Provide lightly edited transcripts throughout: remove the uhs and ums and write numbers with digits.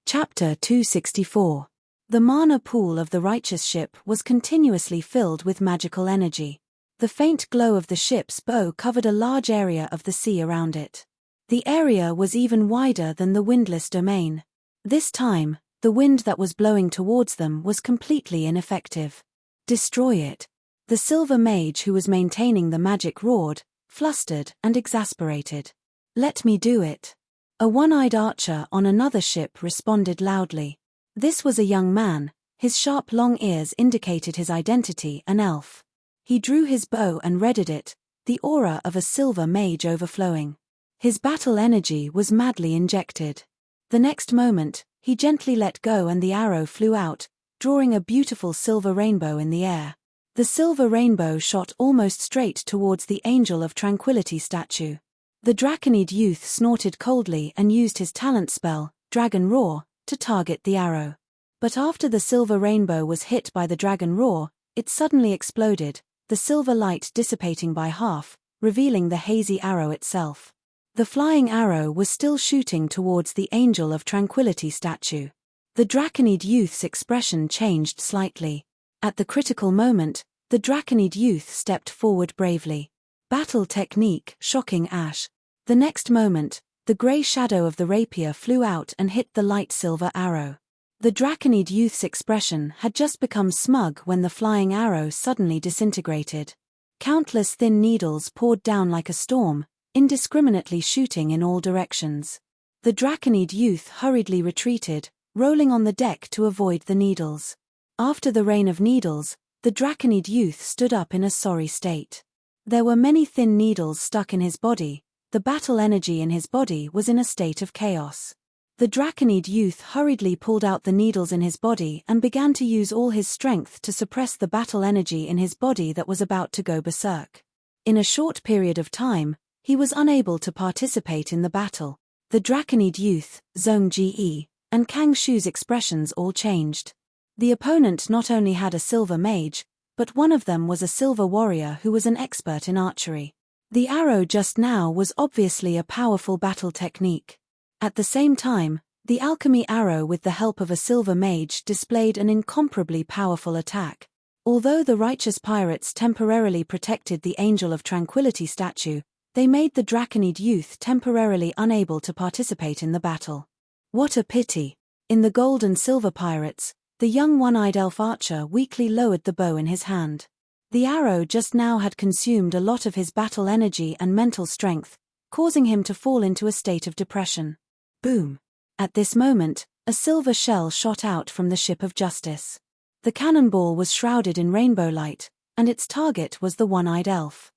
Chapter 264. The mana pool of the righteous ship was continuously filled with magical energy. The faint glow of the ship's bow covered a large area of the sea around it. The area was even wider than the windless domain. This time, the wind that was blowing towards them was completely ineffective. Destroy it. The silver mage who was maintaining the magic roared, flustered and exasperated. Let me do it. A one-eyed archer on another ship responded loudly. This was a young man. His sharp long ears indicated his identity, an elf. He drew his bow and readied it, the aura of a silver mage overflowing. His battle energy was madly injected. The next moment, he gently let go and the arrow flew out, drawing a beautiful silver rainbow in the air. The silver rainbow shot almost straight towards the Angel of Tranquility statue. The Draconid youth snorted coldly and used his talent spell, Dragon Roar, to target the arrow. But after the silver rainbow was hit by the Dragon Roar, it suddenly exploded, the silver light dissipating by half, revealing the hazy arrow itself. The flying arrow was still shooting towards the Angel of Tranquility statue. The Draconid youth's expression changed slightly. At the critical moment, the Draconid youth stepped forward bravely. Battle technique, shocking ash. The next moment, the grey shadow of the rapier flew out and hit the light silver arrow. The Draconid youth's expression had just become smug when the flying arrow suddenly disintegrated. Countless thin needles poured down like a storm, indiscriminately shooting in all directions. The Draconid youth hurriedly retreated, rolling on the deck to avoid the needles. After the rain of needles, the Draconid youth stood up in a sorry state. There were many thin needles stuck in his body. The battle energy in his body was in a state of chaos. The Draconid youth hurriedly pulled out the needles in his body and began to use all his strength to suppress the battle energy in his body that was about to go berserk. In a short period of time, he was unable to participate in the battle. The Draconid youth, Zhong Ge, and Kang Shu's expressions all changed. The opponent not only had a silver mage, but one of them was a silver warrior who was an expert in archery. The arrow just now was obviously a powerful battle technique. At the same time, the alchemy arrow with the help of a silver mage displayed an incomparably powerful attack. Although the righteous pirates temporarily protected the Angel of Tranquility statue, they made the Draconid youth temporarily unable to participate in the battle. What a pity! In the gold and silver pirates, the young one-eyed elf archer weakly lowered the bow in his hand. The arrow just now had consumed a lot of his battle energy and mental strength, causing him to fall into a state of depression. Boom! At this moment, a silver shell shot out from the ship of justice. The cannonball was shrouded in rainbow light, and its target was the one-eyed elf.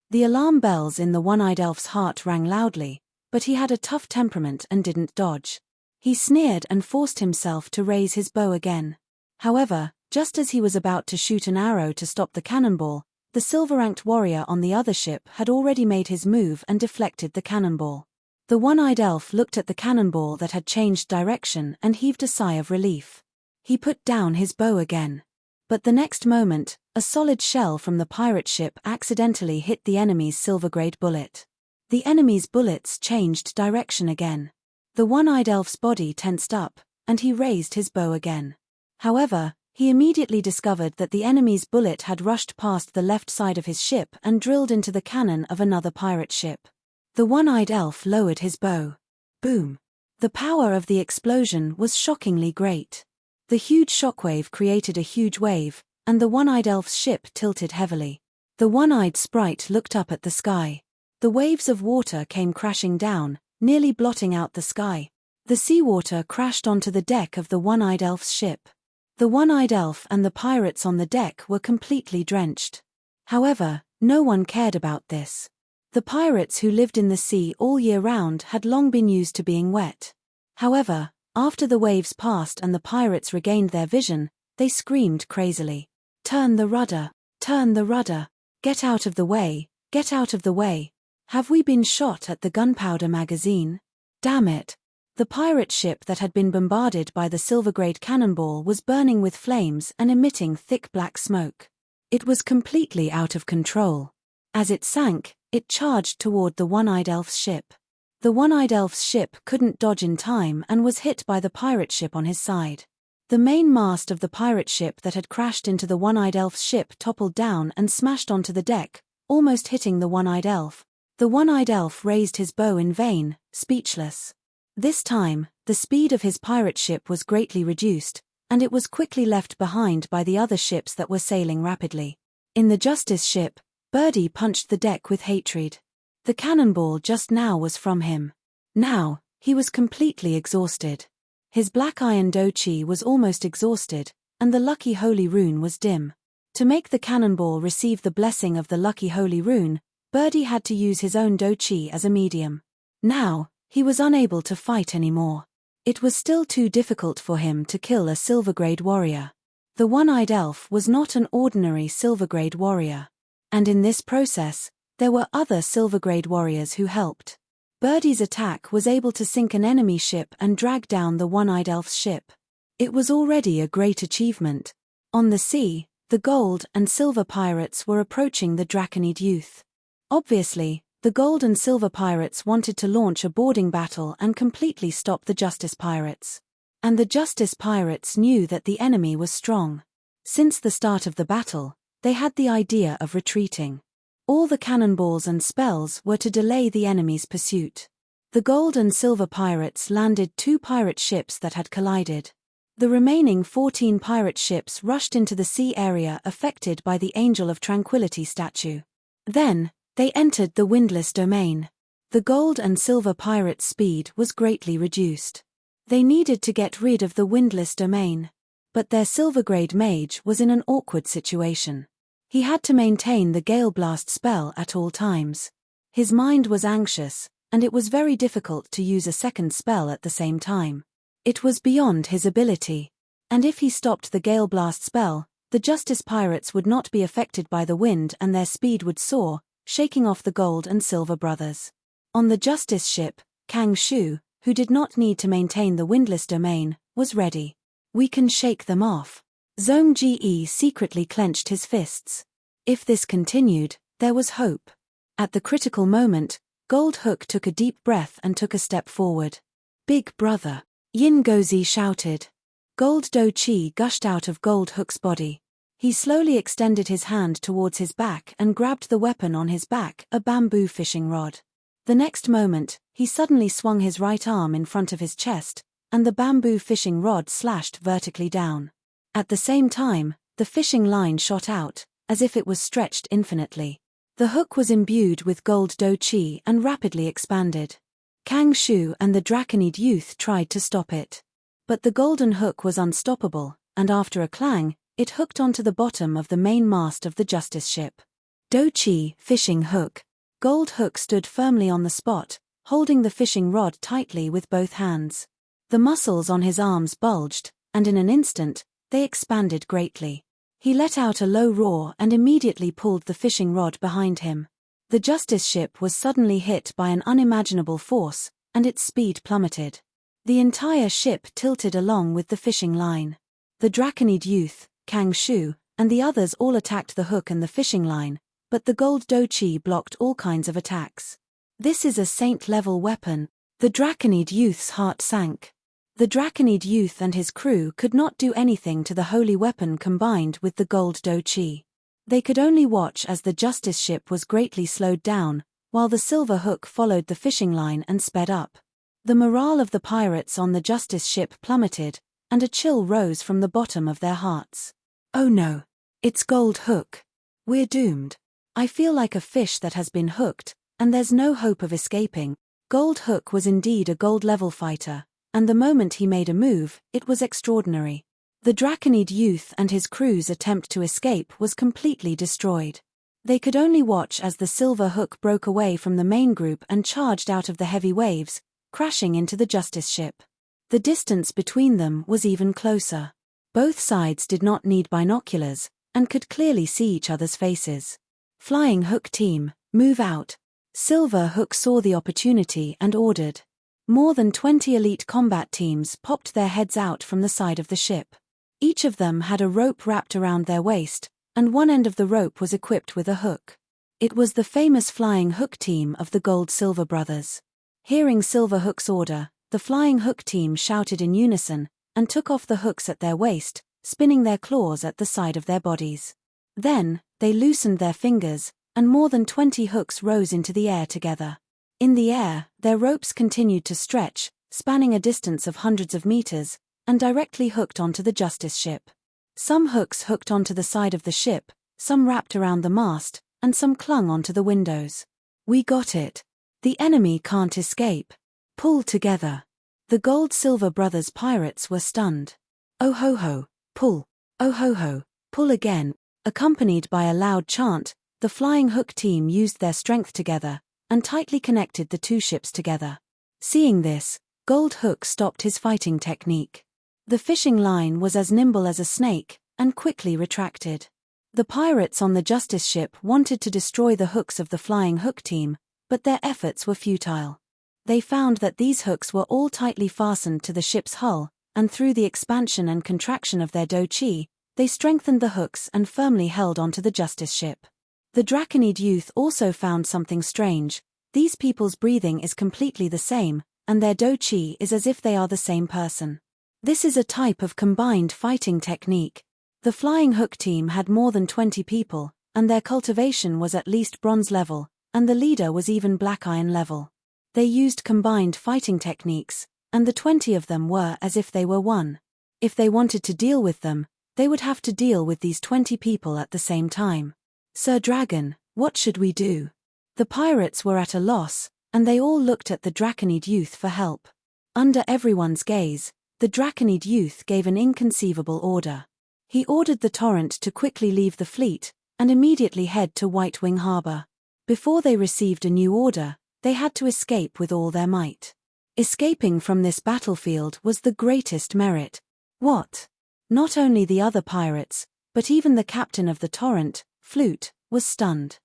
The alarm bells in the one-eyed elf's heart rang loudly, but he had a tough temperament and didn't dodge. He sneered and forced himself to raise his bow again. However, just as he was about to shoot an arrow to stop the cannonball, the silver-ranked warrior on the other ship had already made his move and deflected the cannonball. The one-eyed elf looked at the cannonball that had changed direction and heaved a sigh of relief. He put down his bow again. But the next moment, a solid shell from the pirate ship accidentally hit the enemy's silver-grade bullet. The enemy's bullets changed direction again. The one-eyed elf's body tensed up, and he raised his bow again. However, he immediately discovered that the enemy's bullet had rushed past the left side of his ship and drilled into the cannon of another pirate ship. The one-eyed elf lowered his bow. Boom! The power of the explosion was shockingly great. The huge shockwave created a huge wave, and the one-eyed elf's ship tilted heavily. The one-eyed sprite looked up at the sky. The waves of water came crashing down, nearly blotting out the sky. The seawater crashed onto the deck of the one-eyed elf's ship. The one-eyed elf and the pirates on the deck were completely drenched. However, no one cared about this. The pirates who lived in the sea all year round had long been used to being wet. However, after the waves passed and the pirates regained their vision, they screamed crazily. "Turn the rudder! Turn the rudder! Get out of the way! Get out of the way! Have we been shot at the gunpowder magazine? Damn it!" The pirate ship that had been bombarded by the silver-grade cannonball was burning with flames and emitting thick black smoke. It was completely out of control. As it sank, it charged toward the one-eyed elf's ship. The one-eyed elf's ship couldn't dodge in time and was hit by the pirate ship on his side. The main mast of the pirate ship that had crashed into the one-eyed elf's ship toppled down and smashed onto the deck, almost hitting the one-eyed elf. The one-eyed elf raised his bow in vain, speechless. This time, the speed of his pirate ship was greatly reduced, and it was quickly left behind by the other ships that were sailing rapidly. In the Justice ship, Birdie punched the deck with hatred. The cannonball just now was from him. Now, he was completely exhausted. His black iron dochi was almost exhausted, and the lucky holy rune was dim. To make the cannonball receive the blessing of the lucky holy rune, Birdie had to use his own dochi as a medium. Now, he was unable to fight anymore. It was still too difficult for him to kill a silver-grade warrior. The one-eyed elf was not an ordinary silver-grade warrior. And in this process, there were other silver-grade warriors who helped. Birdie's attack was able to sink an enemy ship and drag down the one-eyed elf's ship. It was already a great achievement. On the sea, the gold and silver pirates were approaching the Draconid youth. Obviously, the gold and silver pirates wanted to launch a boarding battle and completely stop the Justice pirates. And the Justice pirates knew that the enemy was strong. Since the start of the battle, they had the idea of retreating. All the cannonballs and spells were to delay the enemy's pursuit. The gold and silver pirates landed 2 pirate ships that had collided. The remaining 14 pirate ships rushed into the sea area affected by the Angel of Tranquility statue. Then, they entered the windless domain. The gold and silver pirates' speed was greatly reduced. They needed to get rid of the windless domain. But their silver-grade mage was in an awkward situation. He had to maintain the Gale Blast spell at all times. His mind was anxious, and it was very difficult to use a second spell at the same time. It was beyond his ability. And if he stopped the Gale Blast spell, the Justice pirates would not be affected by the wind and their speed would soar, shaking off the gold and silver brothers. On the Justice ship, Kang Shu, who did not need to maintain the windless domain, was ready. We can shake them off. Zhong Ji secretly clenched his fists. If this continued, there was hope. At the critical moment, Gold Hook took a deep breath and took a step forward. Big brother, Yin Gozi shouted. Gold Do Chi gushed out of Gold Hook's body. He slowly extended his hand towards his back and grabbed the weapon on his back, a bamboo fishing rod. The next moment, he suddenly swung his right arm in front of his chest, and the bamboo fishing rod slashed vertically down. At the same time, the fishing line shot out, as if it was stretched infinitely. The hook was imbued with gold do chi and rapidly expanded. Kang Shu and the Draconid youth tried to stop it. But the golden hook was unstoppable, and after a clang, it hooked onto the bottom of the main mast of the Justice ship. Do chi, fishing hook. Gold Hook stood firmly on the spot, holding the fishing rod tightly with both hands. The muscles on his arms bulged, and in an instant, they expanded greatly. He let out a low roar and immediately pulled the fishing rod behind him. The Justice ship was suddenly hit by an unimaginable force, and its speed plummeted. The entire ship tilted along with the fishing line. The Draconid youth, Kang Shu, and the others all attacked the hook and the fishing line, but the gold dochi blocked all kinds of attacks. This is a saint-level weapon. The Draconid youth's heart sank. The Draconid youth and his crew could not do anything to the holy weapon combined with the gold dochi. They could only watch as the Justice ship was greatly slowed down, while the silver hook followed the fishing line and sped up. The morale of the pirates on the Justice ship plummeted, and a chill rose from the bottom of their hearts. Oh no! It's Gold Hook. We're doomed. I feel like a fish that has been hooked, and there's no hope of escaping. Gold Hook was indeed a gold-level fighter, and the moment he made a move, it was extraordinary. The Draconid youth and his crew's attempt to escape was completely destroyed. They could only watch as the silver hook broke away from the main group and charged out of the heavy waves, crashing into the Justice ship. The distance between them was even closer. Both sides did not need binoculars, and could clearly see each other's faces. Flying Hook team, move out. Silver Hook saw the opportunity and ordered. More than 20 elite combat teams popped their heads out from the side of the ship. Each of them had a rope wrapped around their waist, and one end of the rope was equipped with a hook. It was the famous Flying Hook team of the Gold-Silver brothers. Hearing Silverhook's order, the Flying Hook team shouted in unison, and took off the hooks at their waist, spinning their claws at the side of their bodies. Then, they loosened their fingers, and more than 20 hooks rose into the air together. In the air, their ropes continued to stretch, spanning a distance of hundreds of meters, and directly hooked onto the Justice ship. Some hooks hooked onto the side of the ship, some wrapped around the mast, and some clung onto the windows. "We got it. The enemy can't escape. Pull together." The Gold-Silver Brothers pirates were stunned. "Oh ho ho, pull. Oh ho ho, pull again." Accompanied by a loud chant, the Flying Hook team used their strength together, and tightly connected the two ships together. Seeing this, Gold Hook stopped his fighting technique. The fishing line was as nimble as a snake, and quickly retracted. The pirates on the Justice ship wanted to destroy the hooks of the Flying Hook team, but their efforts were futile. They found that these hooks were all tightly fastened to the ship's hull, and through the expansion and contraction of their do-chi, they strengthened the hooks and firmly held onto the Justice ship. The Draconid youth also found something strange. These people's breathing is completely the same, and their do-chi is as if they are the same person. This is a type of combined fighting technique. The Flying Hook team had more than 20 people, and their cultivation was at least bronze level, and the leader was even black iron level. They used combined fighting techniques, and the 20 of them were as if they were one. If they wanted to deal with them, they would have to deal with these 20 people at the same time. "Sir Dragon, what should we do?" The pirates were at a loss, and they all looked at the Draconid youth for help. Under everyone's gaze, the Draconid youth gave an inconceivable order. He ordered the Torrent to quickly leave the fleet, and immediately head to White Wing Harbor. Before they received a new order, they had to escape with all their might. Escaping from this battlefield was the greatest merit. What? Not only the other pirates, but even the captain of the Torrent, Flute, was stunned.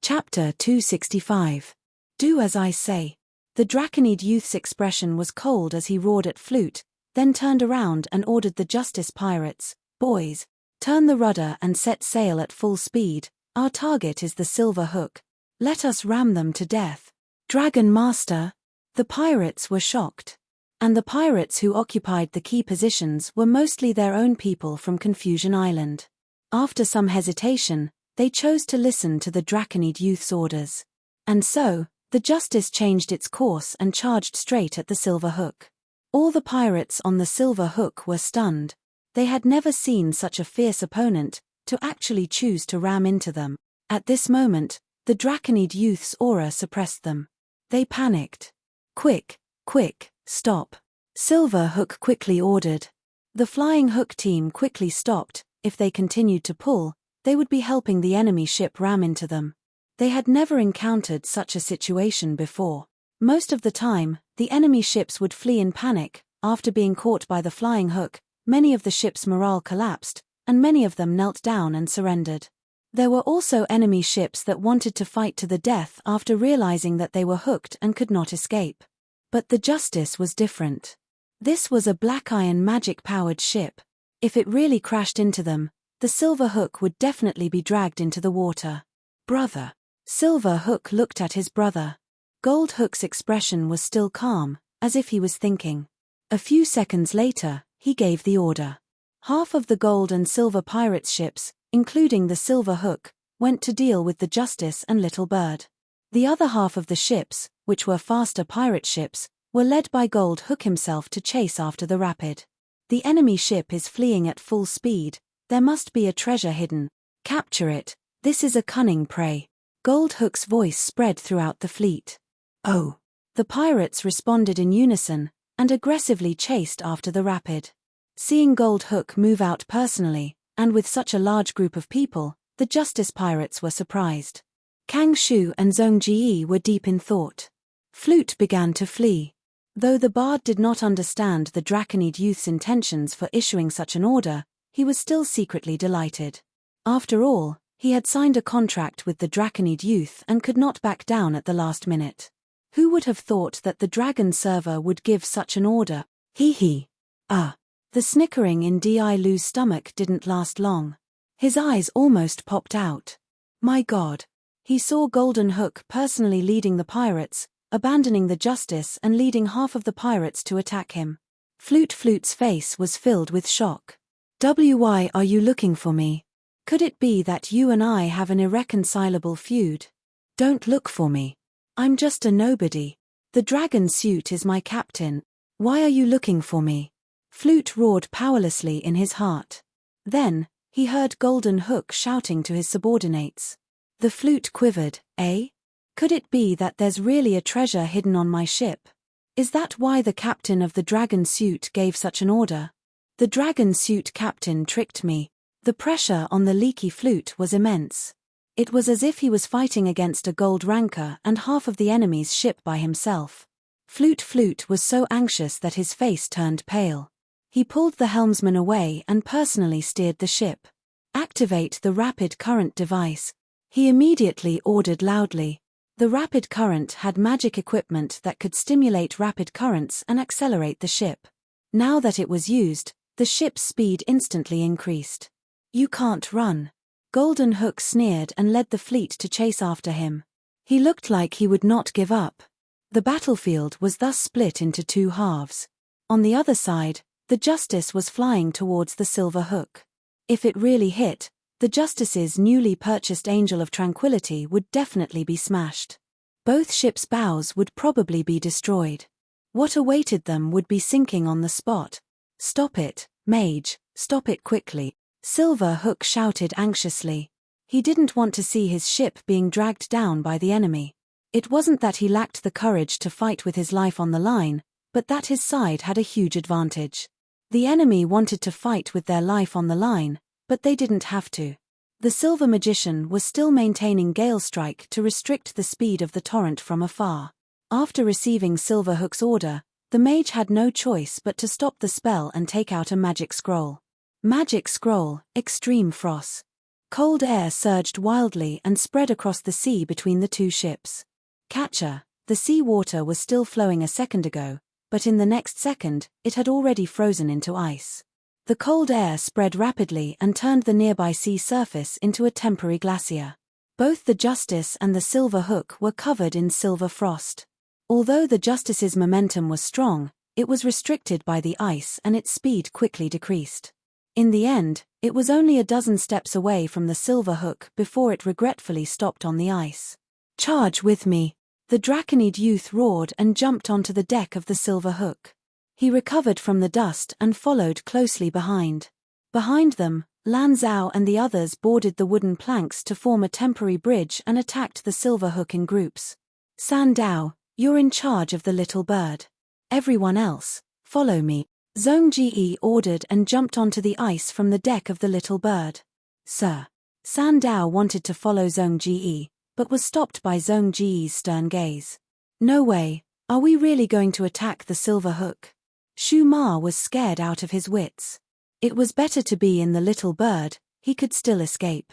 Chapter 265. Do as I say. The Draconid youth's expression was cold as he roared at Flute, then turned around and ordered the Justice pirates, "Boys, turn the rudder and set sail at full speed. Our target is the Silver Hook. Let us ram them to death." "Dragon Master!" The pirates were shocked. And the pirates who occupied the key positions were mostly their own people from Confusion Island. After some hesitation, they chose to listen to the Draconid youth's orders. And so, the Justice changed its course and charged straight at the Silver Hook. All the pirates on the Silver Hook were stunned. They had never seen such a fierce opponent to actually choose to ram into them. At this moment, the Draconid youth's aura suppressed them. They panicked. "Quick, quick, stop!" Silver Hook quickly ordered. The Flying Hook team quickly stopped. If they continued to pull, they would be helping the enemy ship ram into them. They had never encountered such a situation before. Most of the time, the enemy ships would flee in panic. After being caught by the Flying Hook, many of the ships' morale collapsed, and many of them knelt down and surrendered. There were also enemy ships that wanted to fight to the death after realizing that they were hooked and could not escape. But the Justice was different. This was a black iron magic-powered ship. If it really crashed into them, the Silver Hook would definitely be dragged into the water. "Brother." Silver Hook looked at his brother. Gold Hook's expression was still calm, as if he was thinking. A few seconds later, he gave the order. Half of the gold and silver pirates' ships, including the Silver Hook, went to deal with the Justice and Little Bird. The other half of the ships, which were faster pirate ships, were led by Gold Hook himself to chase after the Rapid. The enemy ship is fleeing at full speed. There must be a treasure hidden. Capture it. This is a cunning prey. Gold Hook's voice spread throughout the fleet. "Oh." The pirates responded in unison, and aggressively chased after the Rapid. Seeing Gold Hook move out personally, and with such a large group of people, the Justice pirates were surprised. Kang Shu and Zhong Jie were deep in thought. Flute began to flee. Though the bard did not understand the Draconid youth's intentions for issuing such an order, he was still secretly delighted. After all, he had signed a contract with the Draconid youth and could not back down at the last minute. Who would have thought that the Dragon server would give such an order? Hee hee. Ah. The snickering in Di Lu's stomach didn't last long. His eyes almost popped out. My God. He saw Golden Hook personally leading the pirates, abandoning the Justice and leading half of the pirates to attack him. Flute's face was filled with shock. "Why are you looking for me? Could it be that you and I have an irreconcilable feud? Don't look for me. I'm just a nobody. The dragon suit is my captain. Why are you looking for me?" Flute roared powerlessly in his heart. Then, he heard Golden Hook shouting to his subordinates. The flute quivered. "Eh? Could it be that there's really a treasure hidden on my ship? Is that why the captain of the dragon suit gave such an order? The dragon suit captain tricked me." The pressure on the leaky flute was immense. It was as if he was fighting against a gold ranker and half of the enemy's ship by himself. Flute was so anxious that his face turned pale. He pulled the helmsman away and personally steered the ship. "Activate the rapid current device," he immediately ordered loudly. The rapid current had magic equipment that could stimulate rapid currents and accelerate the ship. Now that it was used, the ship's speed instantly increased. "You can't run." Golden Hook sneered and led the fleet to chase after him. He looked like he would not give up. The battlefield was thus split into two halves. On the other side, the Justice was flying towards the Silver Hook. If it really hit, the Justice's newly purchased Angel of Tranquility would definitely be smashed. Both ships' bows would probably be destroyed. What awaited them would be sinking on the spot. "Stop it, Mage, stop it quickly," Silver Hook shouted anxiously. He didn't want to see his ship being dragged down by the enemy. It wasn't that he lacked the courage to fight with his life on the line, but that his side had a huge advantage. The enemy wanted to fight with their life on the line, but they didn't have to. The Silver Magician was still maintaining Gale Strike to restrict the speed of the torrent from afar. After receiving Silver Hook's order, the mage had no choice but to stop the spell and take out a magic scroll. Magic Scroll, Extreme Frost. Cold air surged wildly and spread across the sea between the two ships. Catcher, the sea water was still flowing a second ago, but in the next second, it had already frozen into ice. The cold air spread rapidly and turned the nearby sea surface into a temporary glacier. Both the Justice and the Silver Hook were covered in silver frost. Although the Justice's momentum was strong, it was restricted by the ice and its speed quickly decreased. In the end, it was only a dozen steps away from the Silver Hook before it regretfully stopped on the ice. "Charge with me!" The Draconid youth roared and jumped onto the deck of the Silver Hook. He recovered from the dust and followed closely behind. Behind them, Lan Zhao and the others boarded the wooden planks to form a temporary bridge and attacked the Silver Hook in groups. "San Dao, you're in charge of the little bird. Everyone else, follow me," Zhong Ji ordered and jumped onto the ice from the deck of the little bird. "Sir." San Dao wanted to follow Zhong Ji, but was stopped by Zhong Ji's stern gaze. "No way, are we really going to attack the Silver Hook?" Shu Ma was scared out of his wits. It was better to be in the little bird, he could still escape.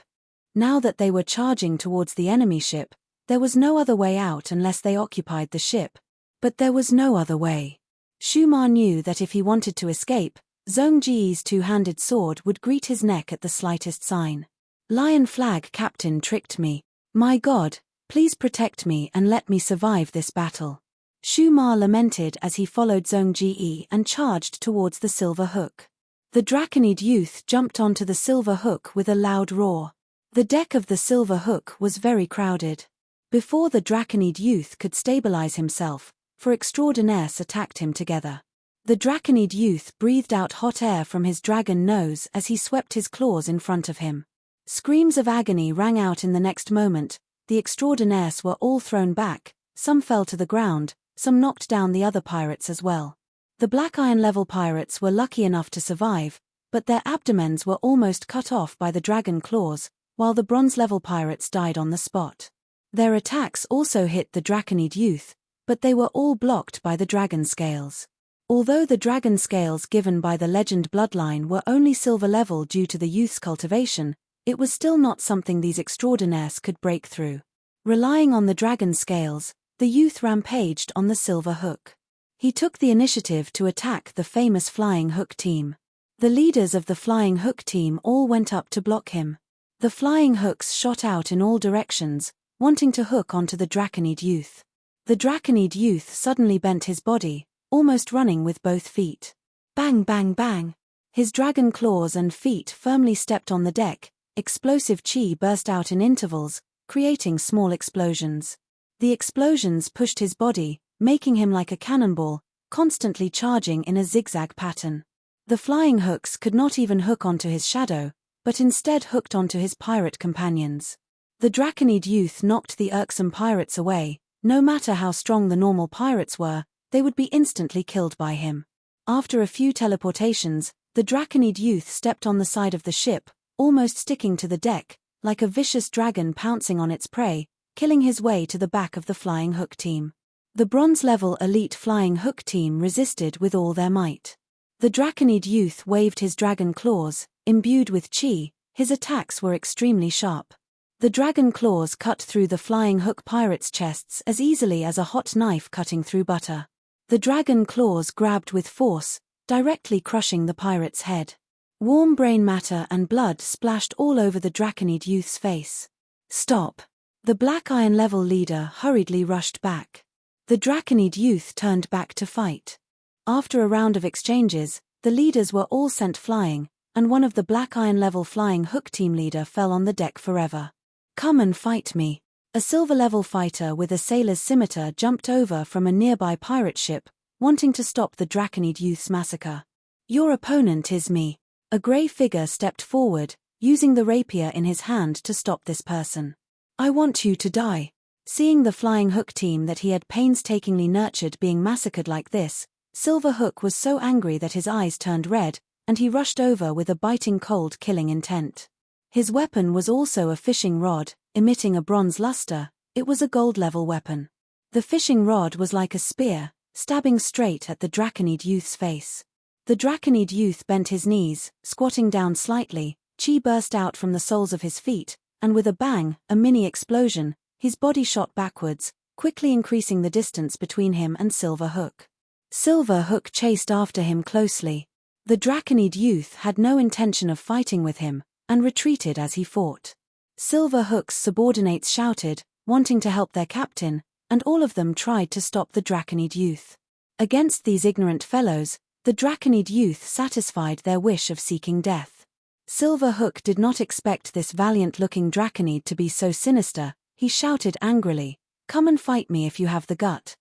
Now that they were charging towards the enemy ship, there was no other way out unless they occupied the ship. But there was no other way. Shu Ma knew that if he wanted to escape, Zhong Ji's two-handed sword would greet his neck at the slightest sign. "Lion Flag Captain tricked me. My God, please protect me and let me survive this battle." Shu Ma lamented as he followed Zhong Ji and charged towards the Silver Hook. The Draconid youth jumped onto the Silver Hook with a loud roar. The deck of the Silver Hook was very crowded. Before the Draconid youth could stabilize himself, four extraordinaires attacked him together. The Draconid youth breathed out hot air from his dragon nose as he swept his claws in front of him. Screams of agony rang out in the next moment. The extraordinaires were all thrown back, some fell to the ground, some knocked down the other pirates as well. The Black Iron level pirates were lucky enough to survive, but their abdomens were almost cut off by the dragon claws, while the Bronze level pirates died on the spot. Their attacks also hit the Draconid youth, but they were all blocked by the dragon scales. Although the dragon scales given by the legend bloodline were only silver level due to the youth's cultivation, it was still not something these extraordinaires could break through. Relying on the dragon scales, the youth rampaged on the Silver Hook. He took the initiative to attack the famous Flying Hook team. The leaders of the Flying Hook team all went up to block him. The Flying Hooks shot out in all directions, wanting to hook onto the Draconid youth. The Draconid youth suddenly bent his body, almost running with both feet. Bang bang bang! His dragon claws and feet firmly stepped on the deck, explosive chi burst out in intervals, creating small explosions. The explosions pushed his body, making him like a cannonball, constantly charging in a zigzag pattern. The flying hooks could not even hook onto his shadow, but instead hooked onto his pirate companions. The Draconid youth knocked the irksome pirates away. No matter how strong the normal pirates were, they would be instantly killed by him. After a few teleportations, the Draconid youth stepped on the side of the ship, almost sticking to the deck, like a vicious dragon pouncing on its prey, killing his way to the back of the flying hook team. The bronze-level elite flying hook team resisted with all their might. The Draconid youth waved his dragon claws, imbued with chi. His attacks were extremely sharp. The dragon claws cut through the flying hook pirates' chests as easily as a hot knife cutting through butter. The dragon claws grabbed with force, directly crushing the pirate's head. Warm brain matter and blood splashed all over the Draconid youth's face. Stop! The Black Iron level leader hurriedly rushed back. The Draconid youth turned back to fight. After a round of exchanges, the leaders were all sent flying, and one of the Black Iron level flying hook team leader fell on the deck forever. Come and fight me. A silver level fighter with a sailor's scimitar jumped over from a nearby pirate ship, wanting to stop the Draconid youth's massacre. Your opponent is me. A grey figure stepped forward, using the rapier in his hand to stop this person. I want you to die. Seeing the flying hook team that he had painstakingly nurtured being massacred like this, Silver Hook was so angry that his eyes turned red, and he rushed over with a biting cold killing intent. His weapon was also a fishing rod, emitting a bronze luster. It was a gold-level weapon. The fishing rod was like a spear, stabbing straight at the Draconid youth's face. The Draconid youth bent his knees, squatting down slightly. Chi burst out from the soles of his feet, and with a bang, a mini explosion, his body shot backwards, quickly increasing the distance between him and Silver Hook. Silver Hook chased after him closely. The Draconid youth had no intention of fighting with him, and retreated as he fought. Silver Hook's subordinates shouted, wanting to help their captain, and all of them tried to stop the Draconid youth. Against these ignorant fellows, the Draconid youth satisfied their wish of seeking death. Silver Hook did not expect this valiant-looking Draconid to be so sinister. He shouted angrily, "Come and fight me if you have the gut."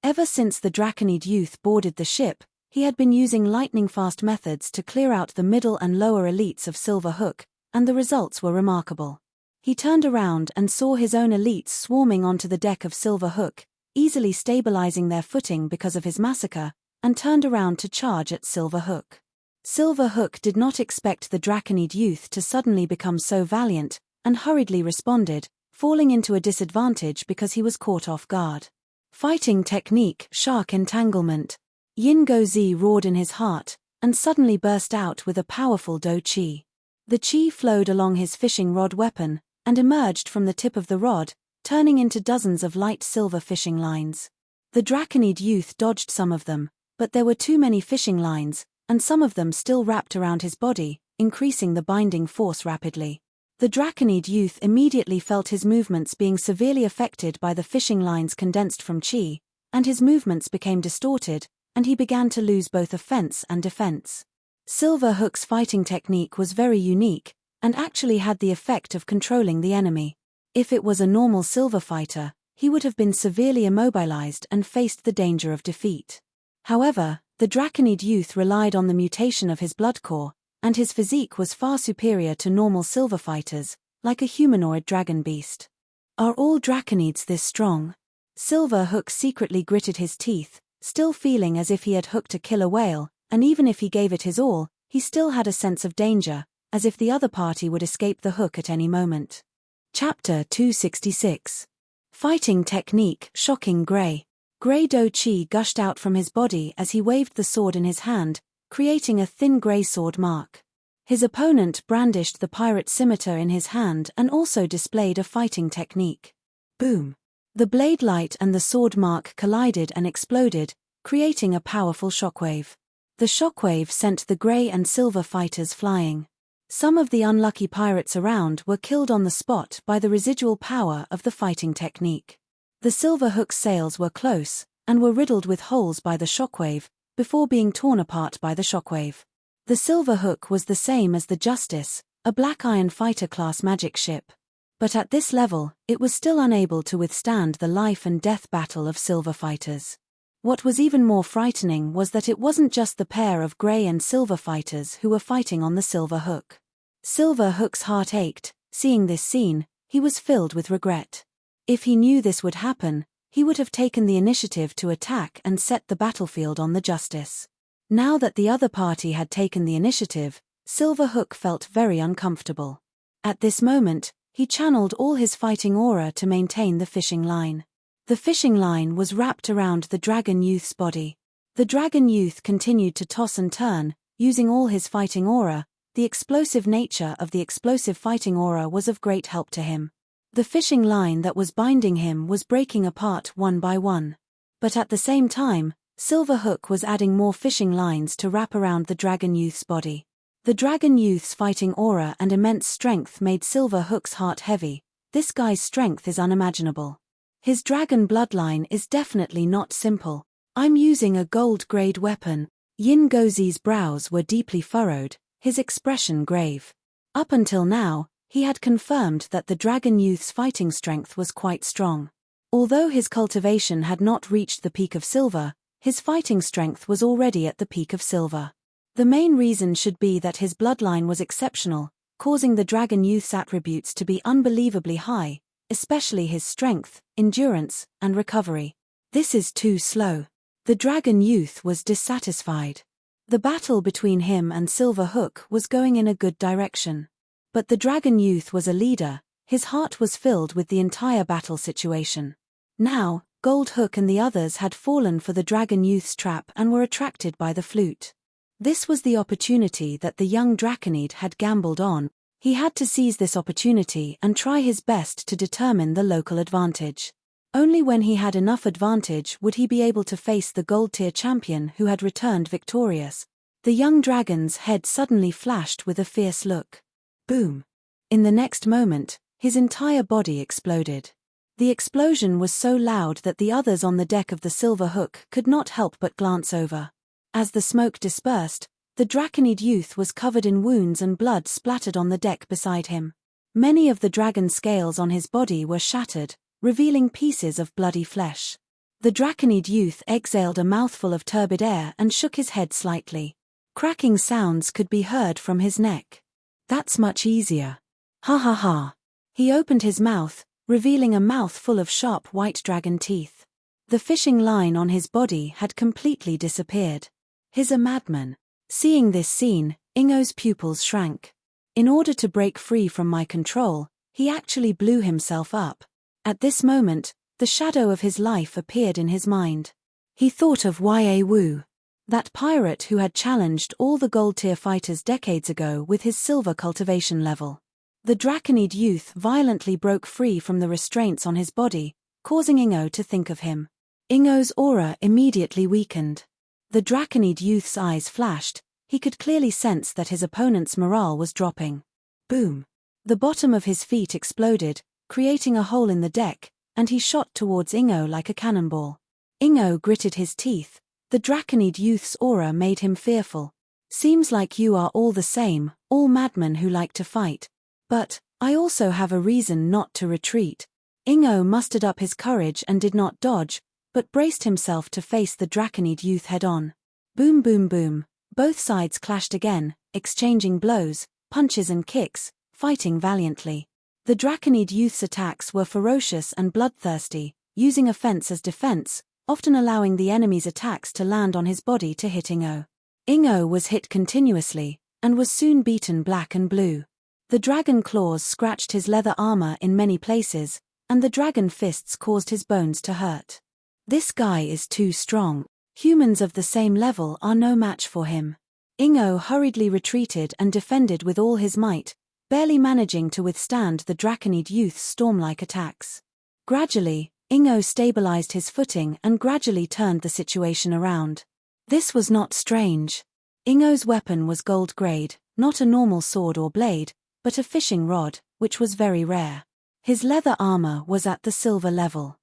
Ever since the Draconid youth boarded the ship, he had been using lightning-fast methods to clear out the middle and lower elites of Silver Hook, and the results were remarkable. He turned around and saw his own elites swarming onto the deck of Silver Hook, easily stabilizing their footing because of his massacre, and turned around to charge at Silver Hook. Silver Hook did not expect the Draconid youth to suddenly become so valiant, and hurriedly responded, falling into a disadvantage because he was caught off guard. Fighting technique, shark entanglement. Yin Go-Zi roared in his heart, and suddenly burst out with a powerful Do Chi. The Chi flowed along his fishing rod weapon, and emerged from the tip of the rod, turning into dozens of light silver fishing lines. The Draconid youth dodged some of them, but there were too many fishing lines, and some of them still wrapped around his body, increasing the binding force rapidly. The Draconid youth immediately felt his movements being severely affected by the fishing lines condensed from chi, and his movements became distorted, and he began to lose both offense and defense. Silver Hook's fighting technique was very unique, and actually had the effect of controlling the enemy. If it was a normal silver fighter, he would have been severely immobilized and faced the danger of defeat. However, the Draconid youth relied on the mutation of his Bloodcore, and his physique was far superior to normal silver fighters, like a humanoid dragon beast. Are all Draconids this strong? Silver Hook secretly gritted his teeth, still feeling as if he had hooked a killer whale, and even if he gave it his all, he still had a sense of danger, as if the other party would escape the hook at any moment. Chapter 266. Fighting Technique, Shocking Grey. Grey Do Chi gushed out from his body as he waved the sword in his hand, creating a thin grey sword mark. His opponent brandished the pirate scimitar in his hand and also displayed a fighting technique. Boom! The blade light and the sword mark collided and exploded, creating a powerful shockwave. The shockwave sent the grey and silver fighters flying. Some of the unlucky pirates around were killed on the spot by the residual power of the fighting technique. The silver hook's sails were close, and were riddled with holes by the shockwave, before being torn apart by the shockwave. The silver hook was the same as the Justice, a black iron fighter-class magic ship. But at this level, it was still unable to withstand the life and death battle of silver fighters. What was even more frightening was that it wasn't just the pair of grey and silver fighters who were fighting on the silver hook. Silver Hook's heart ached. Seeing this scene, he was filled with regret. If he knew this would happen, he would have taken the initiative to attack and set the battlefield on the Justice. Now that the other party had taken the initiative, Silver Hook felt very uncomfortable. At this moment, he channeled all his fighting aura to maintain the fishing line. The fishing line was wrapped around the Dragon Youth's body. The Dragon Youth continued to toss and turn, using all his fighting aura. The explosive nature of the explosive fighting aura was of great help to him. The fishing line that was binding him was breaking apart one by one. But at the same time, Silver Hook was adding more fishing lines to wrap around the Dragon Youth's body. The Dragon Youth's fighting aura and immense strength made Silver Hook's heart heavy. This guy's strength is unimaginable. His dragon bloodline is definitely not simple. I'm using a gold-grade weapon. Yin Gozi's brows were deeply furrowed, his expression grave. Up until now, he had confirmed that the Dragon Youth's fighting strength was quite strong. Although his cultivation had not reached the peak of silver, his fighting strength was already at the peak of silver. The main reason should be that his bloodline was exceptional, causing the Dragon Youth's attributes to be unbelievably high, especially his strength, endurance, and recovery. This is too slow. The Dragon Youth was dissatisfied. The battle between him and Silver Hook was going in a good direction. But the Dragon Youth was a leader, his heart was filled with the entire battle situation. Now, Gold Hook and the others had fallen for the Dragon Youth's trap and were attracted by the flute. This was the opportunity that the young Draconid had gambled on. He had to seize this opportunity and try his best to determine the local advantage. Only when he had enough advantage would he be able to face the gold-tier champion who had returned victorious. The young dragon's head suddenly flashed with a fierce look. Boom! In the next moment, his entire body exploded. The explosion was so loud that the others on the deck of the Silver Hook could not help but glance over. As the smoke dispersed, the Draconid youth was covered in wounds and blood splattered on the deck beside him. Many of the dragon scales on his body were shattered, revealing pieces of bloody flesh. The Draconid youth exhaled a mouthful of turbid air and shook his head slightly. Cracking sounds could be heard from his neck. That's much easier. Ha ha ha. He opened his mouth, revealing a mouth full of sharp white dragon teeth. The fishing line on his body had completely disappeared. He's a madman. Seeing this scene, Ingo's pupils shrank. In order to break free from my control, he actually blew himself up. At this moment, the shadow of his life appeared in his mind. He thought of Ya Wu, that pirate who had challenged all the gold-tier fighters decades ago with his silver cultivation level. The Draconid youth violently broke free from the restraints on his body, causing Ingo to think of him. Ingo's aura immediately weakened. The Draconid youth's eyes flashed. He could clearly sense that his opponent's morale was dropping. Boom! The bottom of his feet exploded, creating a hole in the deck, and he shot towards Ingo like a cannonball. Ingo gritted his teeth. The Draconid youth's aura made him fearful. Seems like you are all the same, all madmen who like to fight. But, I also have a reason not to retreat. Ingo mustered up his courage and did not dodge, but braced himself to face the Draconid youth head-on. Boom boom boom, both sides clashed again, exchanging blows, punches and kicks, fighting valiantly. The Draconid youth's attacks were ferocious and bloodthirsty, using offense as defense, often allowing the enemy's attacks to land on his body to hit Ingo. Ingo was hit continuously, and was soon beaten black and blue. The dragon claws scratched his leather armor in many places, and the dragon fists caused his bones to hurt. This guy is too strong. Humans of the same level are no match for him. Ingo hurriedly retreated and defended with all his might, barely managing to withstand the Draconid youth's storm-like attacks. Gradually, Ingo stabilized his footing and gradually turned the situation around. This was not strange. Ingo's weapon was gold-grade, not a normal sword or blade, but a fishing rod, which was very rare. His leather armor was at the silver level.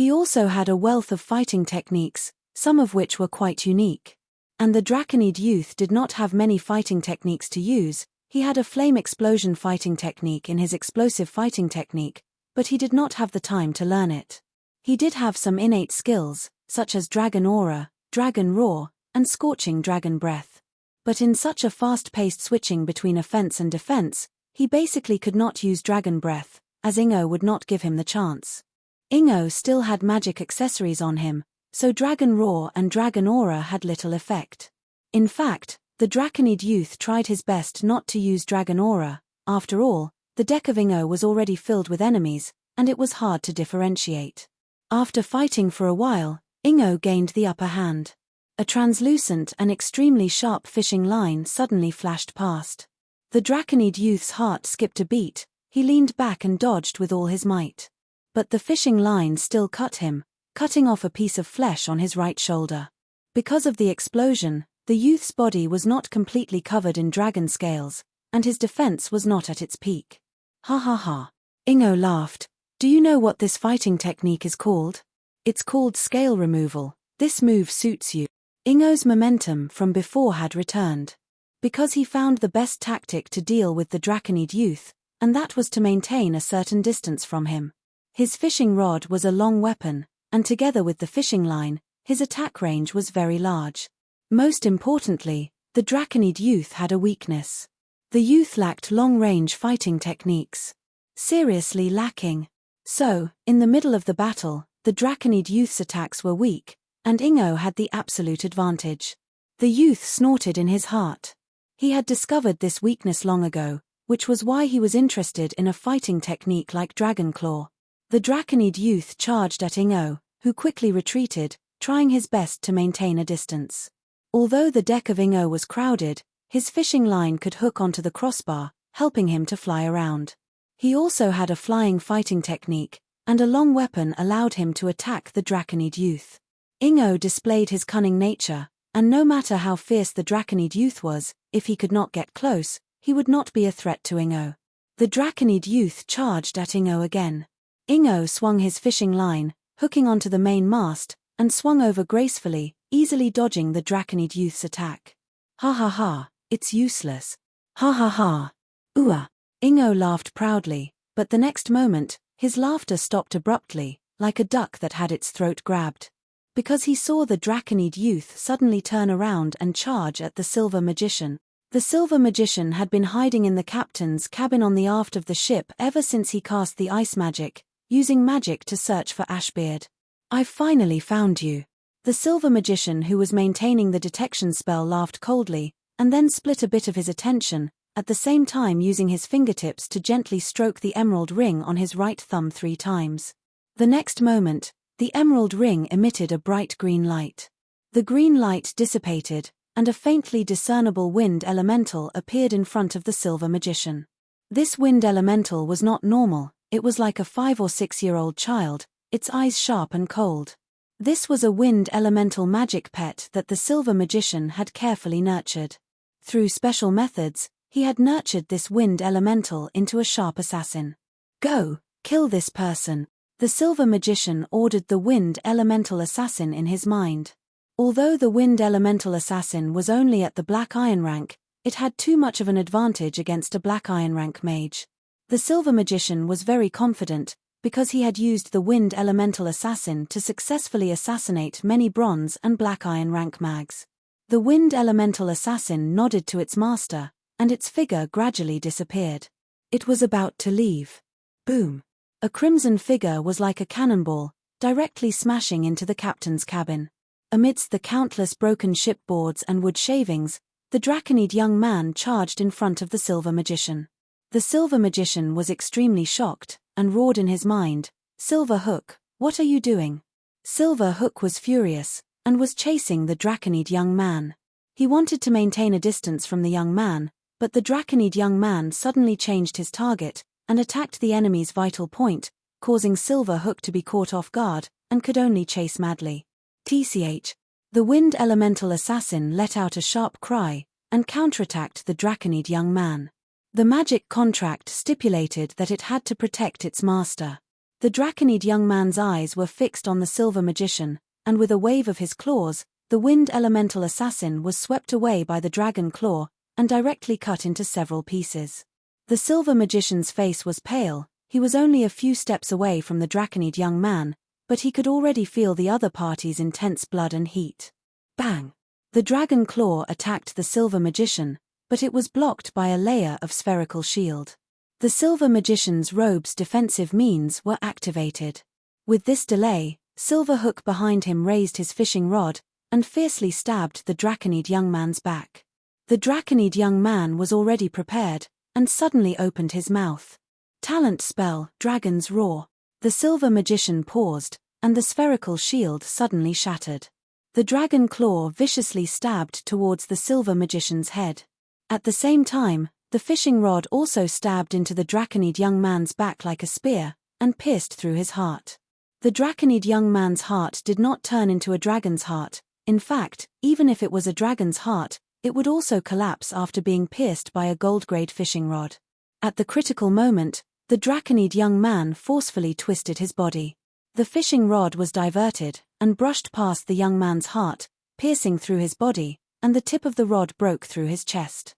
He also had a wealth of fighting techniques, some of which were quite unique. And the Draconid youth did not have many fighting techniques to use. He had a flame explosion fighting technique in his explosive fighting technique, but he did not have the time to learn it. He did have some innate skills, such as Dragon Aura, Dragon Roar, and Scorching Dragon Breath. But in such a fast-paced switching between offense and defense, he basically could not use Dragon Breath, as Ingo would not give him the chance. Ingo still had magic accessories on him, so Dragon Roar and Dragon Aura had little effect. In fact, the Draconid youth tried his best not to use Dragon Aura. After all, the deck of Ingo was already filled with enemies, and it was hard to differentiate. After fighting for a while, Ingo gained the upper hand. A translucent and extremely sharp fishing line suddenly flashed past. The Draconid youth's heart skipped a beat. He leaned back and dodged with all his might. But the fishing line still cut him, cutting off a piece of flesh on his right shoulder. Because of the explosion, the youth's body was not completely covered in dragon scales, and his defense was not at its peak. Ha ha ha. Ingo laughed. Do you know what this fighting technique is called? It's called scale removal. This move suits you. Ingo's momentum from before had returned. Because he found the best tactic to deal with the Draconid youth, and that was to maintain a certain distance from him. His fishing rod was a long weapon, and together with the fishing line, his attack range was very large. Most importantly, the Draconid youth had a weakness. The youth lacked long-range fighting techniques. Seriously lacking. So, in the middle of the battle, the Draconid youth's attacks were weak, and Ingo had the absolute advantage. The youth snorted in his heart. He had discovered this weakness long ago, which was why he was interested in a fighting technique like Dragon Claw. The Draconid youth charged at Ingo, who quickly retreated, trying his best to maintain a distance. Although the deck of Ingo was crowded, his fishing line could hook onto the crossbar, helping him to fly around. He also had a flying fighting technique, and a long weapon allowed him to attack the Draconid youth. Ingo displayed his cunning nature, and no matter how fierce the Draconid youth was, if he could not get close, he would not be a threat to Ingo. The Draconid youth charged at Ingo again. Ingo swung his fishing line, hooking onto the main mast, and swung over gracefully, easily dodging the Draconid youth's attack. Ha ha ha, it's useless. Ha ha ha. Ooh. Ingo laughed proudly, but the next moment, his laughter stopped abruptly, like a duck that had its throat grabbed. Because he saw the Draconid youth suddenly turn around and charge at the Silver Magician. The Silver Magician had been hiding in the captain's cabin on the aft of the ship ever since he cast the ice magic, using magic to search for Ashbeard. I've finally found you. The Silver Magician, who was maintaining the detection spell, laughed coldly, and then split a bit of his attention, at the same time using his fingertips to gently stroke the emerald ring on his right thumb 3 times. The next moment, the emerald ring emitted a bright green light. The green light dissipated, and a faintly discernible wind elemental appeared in front of the Silver Magician. This wind elemental was not normal, it was like a 5 or 6-year-old child, its eyes sharp and cold. This was a wind elemental magic pet that the Silver Magician had carefully nurtured. Through special methods, he had nurtured this wind elemental into a sharp assassin. Go, kill this person. The Silver Magician ordered the wind elemental assassin in his mind. Although the wind elemental assassin was only at the Black Iron rank, it had too much of an advantage against a Black Iron rank mage. The Silver Magician was very confident, because he had used the wind elemental assassin to successfully assassinate many bronze and Black Iron rank mags. The wind elemental assassin nodded to its master, and its figure gradually disappeared. It was about to leave. Boom! A crimson figure was like a cannonball, directly smashing into the captain's cabin. Amidst the countless broken shipboards and wood shavings, the Draconid young man charged in front of the Silver Magician. The Silver Magician was extremely shocked, and roared in his mind, "Silver Hook, what are you doing?" Silver Hook was furious, and was chasing the Draconid young man. He wanted to maintain a distance from the young man, but the Draconid young man suddenly changed his target, and attacked the enemy's vital point, causing Silver Hook to be caught off guard, and could only chase madly. TCH. The wind elemental assassin let out a sharp cry, and counterattacked the Draconid young man. The magic contract stipulated that it had to protect its master. The Draconid young man's eyes were fixed on the silver magician, and with a wave of his claws, the wind elemental assassin was swept away by the dragon claw, and directly cut into several pieces. The silver magician's face was pale. He was only a few steps away from the Draconid young man, but he could already feel the other party's intense blood and heat. Bang! The dragon claw attacked the silver magician, but it was blocked by a layer of spherical shield. The silver magician's robe's defensive means were activated. With this delay, Silverhook behind him raised his fishing rod, and fiercely stabbed the Draconid young man's back. The Draconid young man was already prepared, and suddenly opened his mouth. Talent spell, Dragon's Roar. The silver magician paused, and the spherical shield suddenly shattered. The dragon claw viciously stabbed towards the silver magician's head. At the same time, the fishing rod also stabbed into the Draconid young man's back like a spear, and pierced through his heart. The Draconid young man's heart did not turn into a dragon's heart. In fact, even if it was a dragon's heart, it would also collapse after being pierced by a gold-grade fishing rod. At the critical moment, the Draconid young man forcefully twisted his body. The fishing rod was diverted, and brushed past the young man's heart, piercing through his body, and the tip of the rod broke through his chest.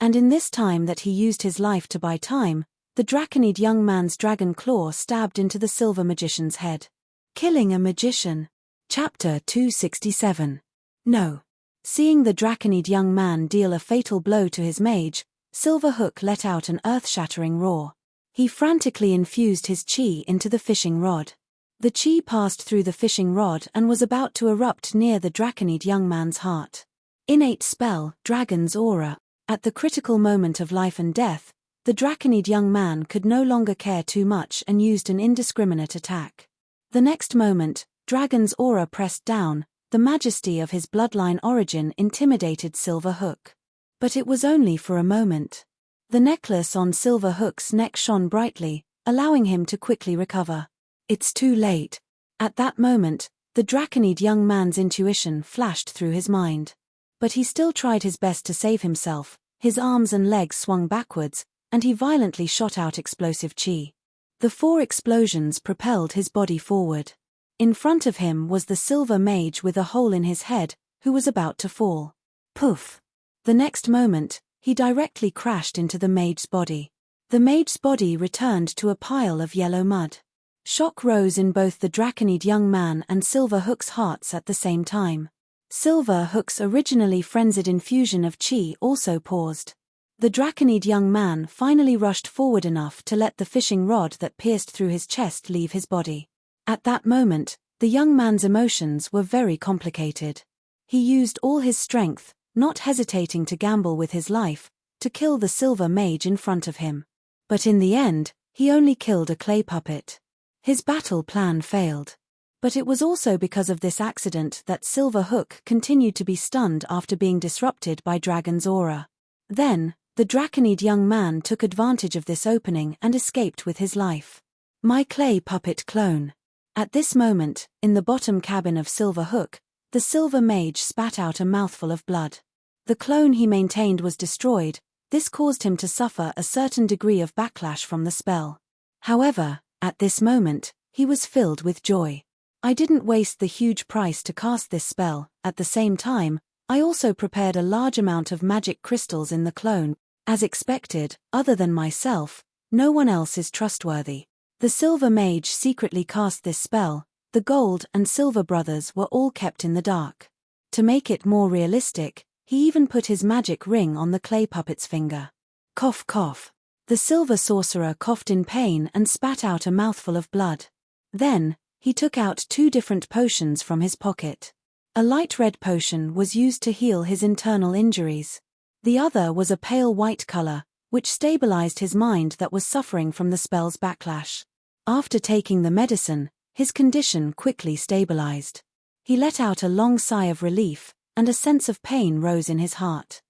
And in this time that he used his life to buy time, the Draconid young man's dragon claw stabbed into the silver magician's head. Killing a magician. Chapter 267. No. Seeing the Draconid young man deal a fatal blow to his mage, Silverhook let out an earth-shattering roar. He frantically infused his chi into the fishing rod. The chi passed through the fishing rod and was about to erupt near the Draconid young man's heart. Innate spell, Dragon's Aura. At the critical moment of life and death, the Draconid young man could no longer care too much and used an indiscriminate attack. The next moment, Dragon's Aura pressed down. The majesty of his bloodline origin intimidated Silverhook. But it was only for a moment. The necklace on Silverhook's neck shone brightly, allowing him to quickly recover. It's too late. At that moment, the Draconid young man's intuition flashed through his mind. But he still tried his best to save himself. His arms and legs swung backwards, and he violently shot out explosive chi. The 4 explosions propelled his body forward. In front of him was the silver mage with a hole in his head, who was about to fall. Poof! The next moment, he directly crashed into the mage's body. The mage's body returned to a pile of yellow mud. Shock rose in both the Draconid young man and Silverhook's hearts at the same time. Silverhook's originally frenzied infusion of chi also paused. The Draconid young man finally rushed forward enough to let the fishing rod that pierced through his chest leave his body. At that moment, the young man's emotions were very complicated. He used all his strength, not hesitating to gamble with his life, to kill the silver mage in front of him. But in the end, he only killed a clay puppet. His battle plan failed. But it was also because of this accident that Silverhook continued to be stunned after being disrupted by Dragon's Aura. Then, the Draconid young man took advantage of this opening and escaped with his life. My clay puppet clone. At this moment, in the bottom cabin of Silverhook, the silver mage spat out a mouthful of blood. The clone he maintained was destroyed. This caused him to suffer a certain degree of backlash from the spell. However, at this moment, he was filled with joy. I didn't waste the huge price to cast this spell. At the same time, I also prepared a large amount of magic crystals in the clone. As expected, other than myself, no one else is trustworthy. The silver mage secretly cast this spell. The gold and silver brothers were all kept in the dark. To make it more realistic, he even put his magic ring on the clay puppet's finger. Cough cough. The silver sorcerer coughed in pain and spat out a mouthful of blood. Then, he took out 2 different potions from his pocket. A light red potion was used to heal his internal injuries. The other was a pale white color, which stabilized his mind that was suffering from the spell's backlash. After taking the medicine, his condition quickly stabilized. He let out a long sigh of relief, and a sense of pain rose in his heart.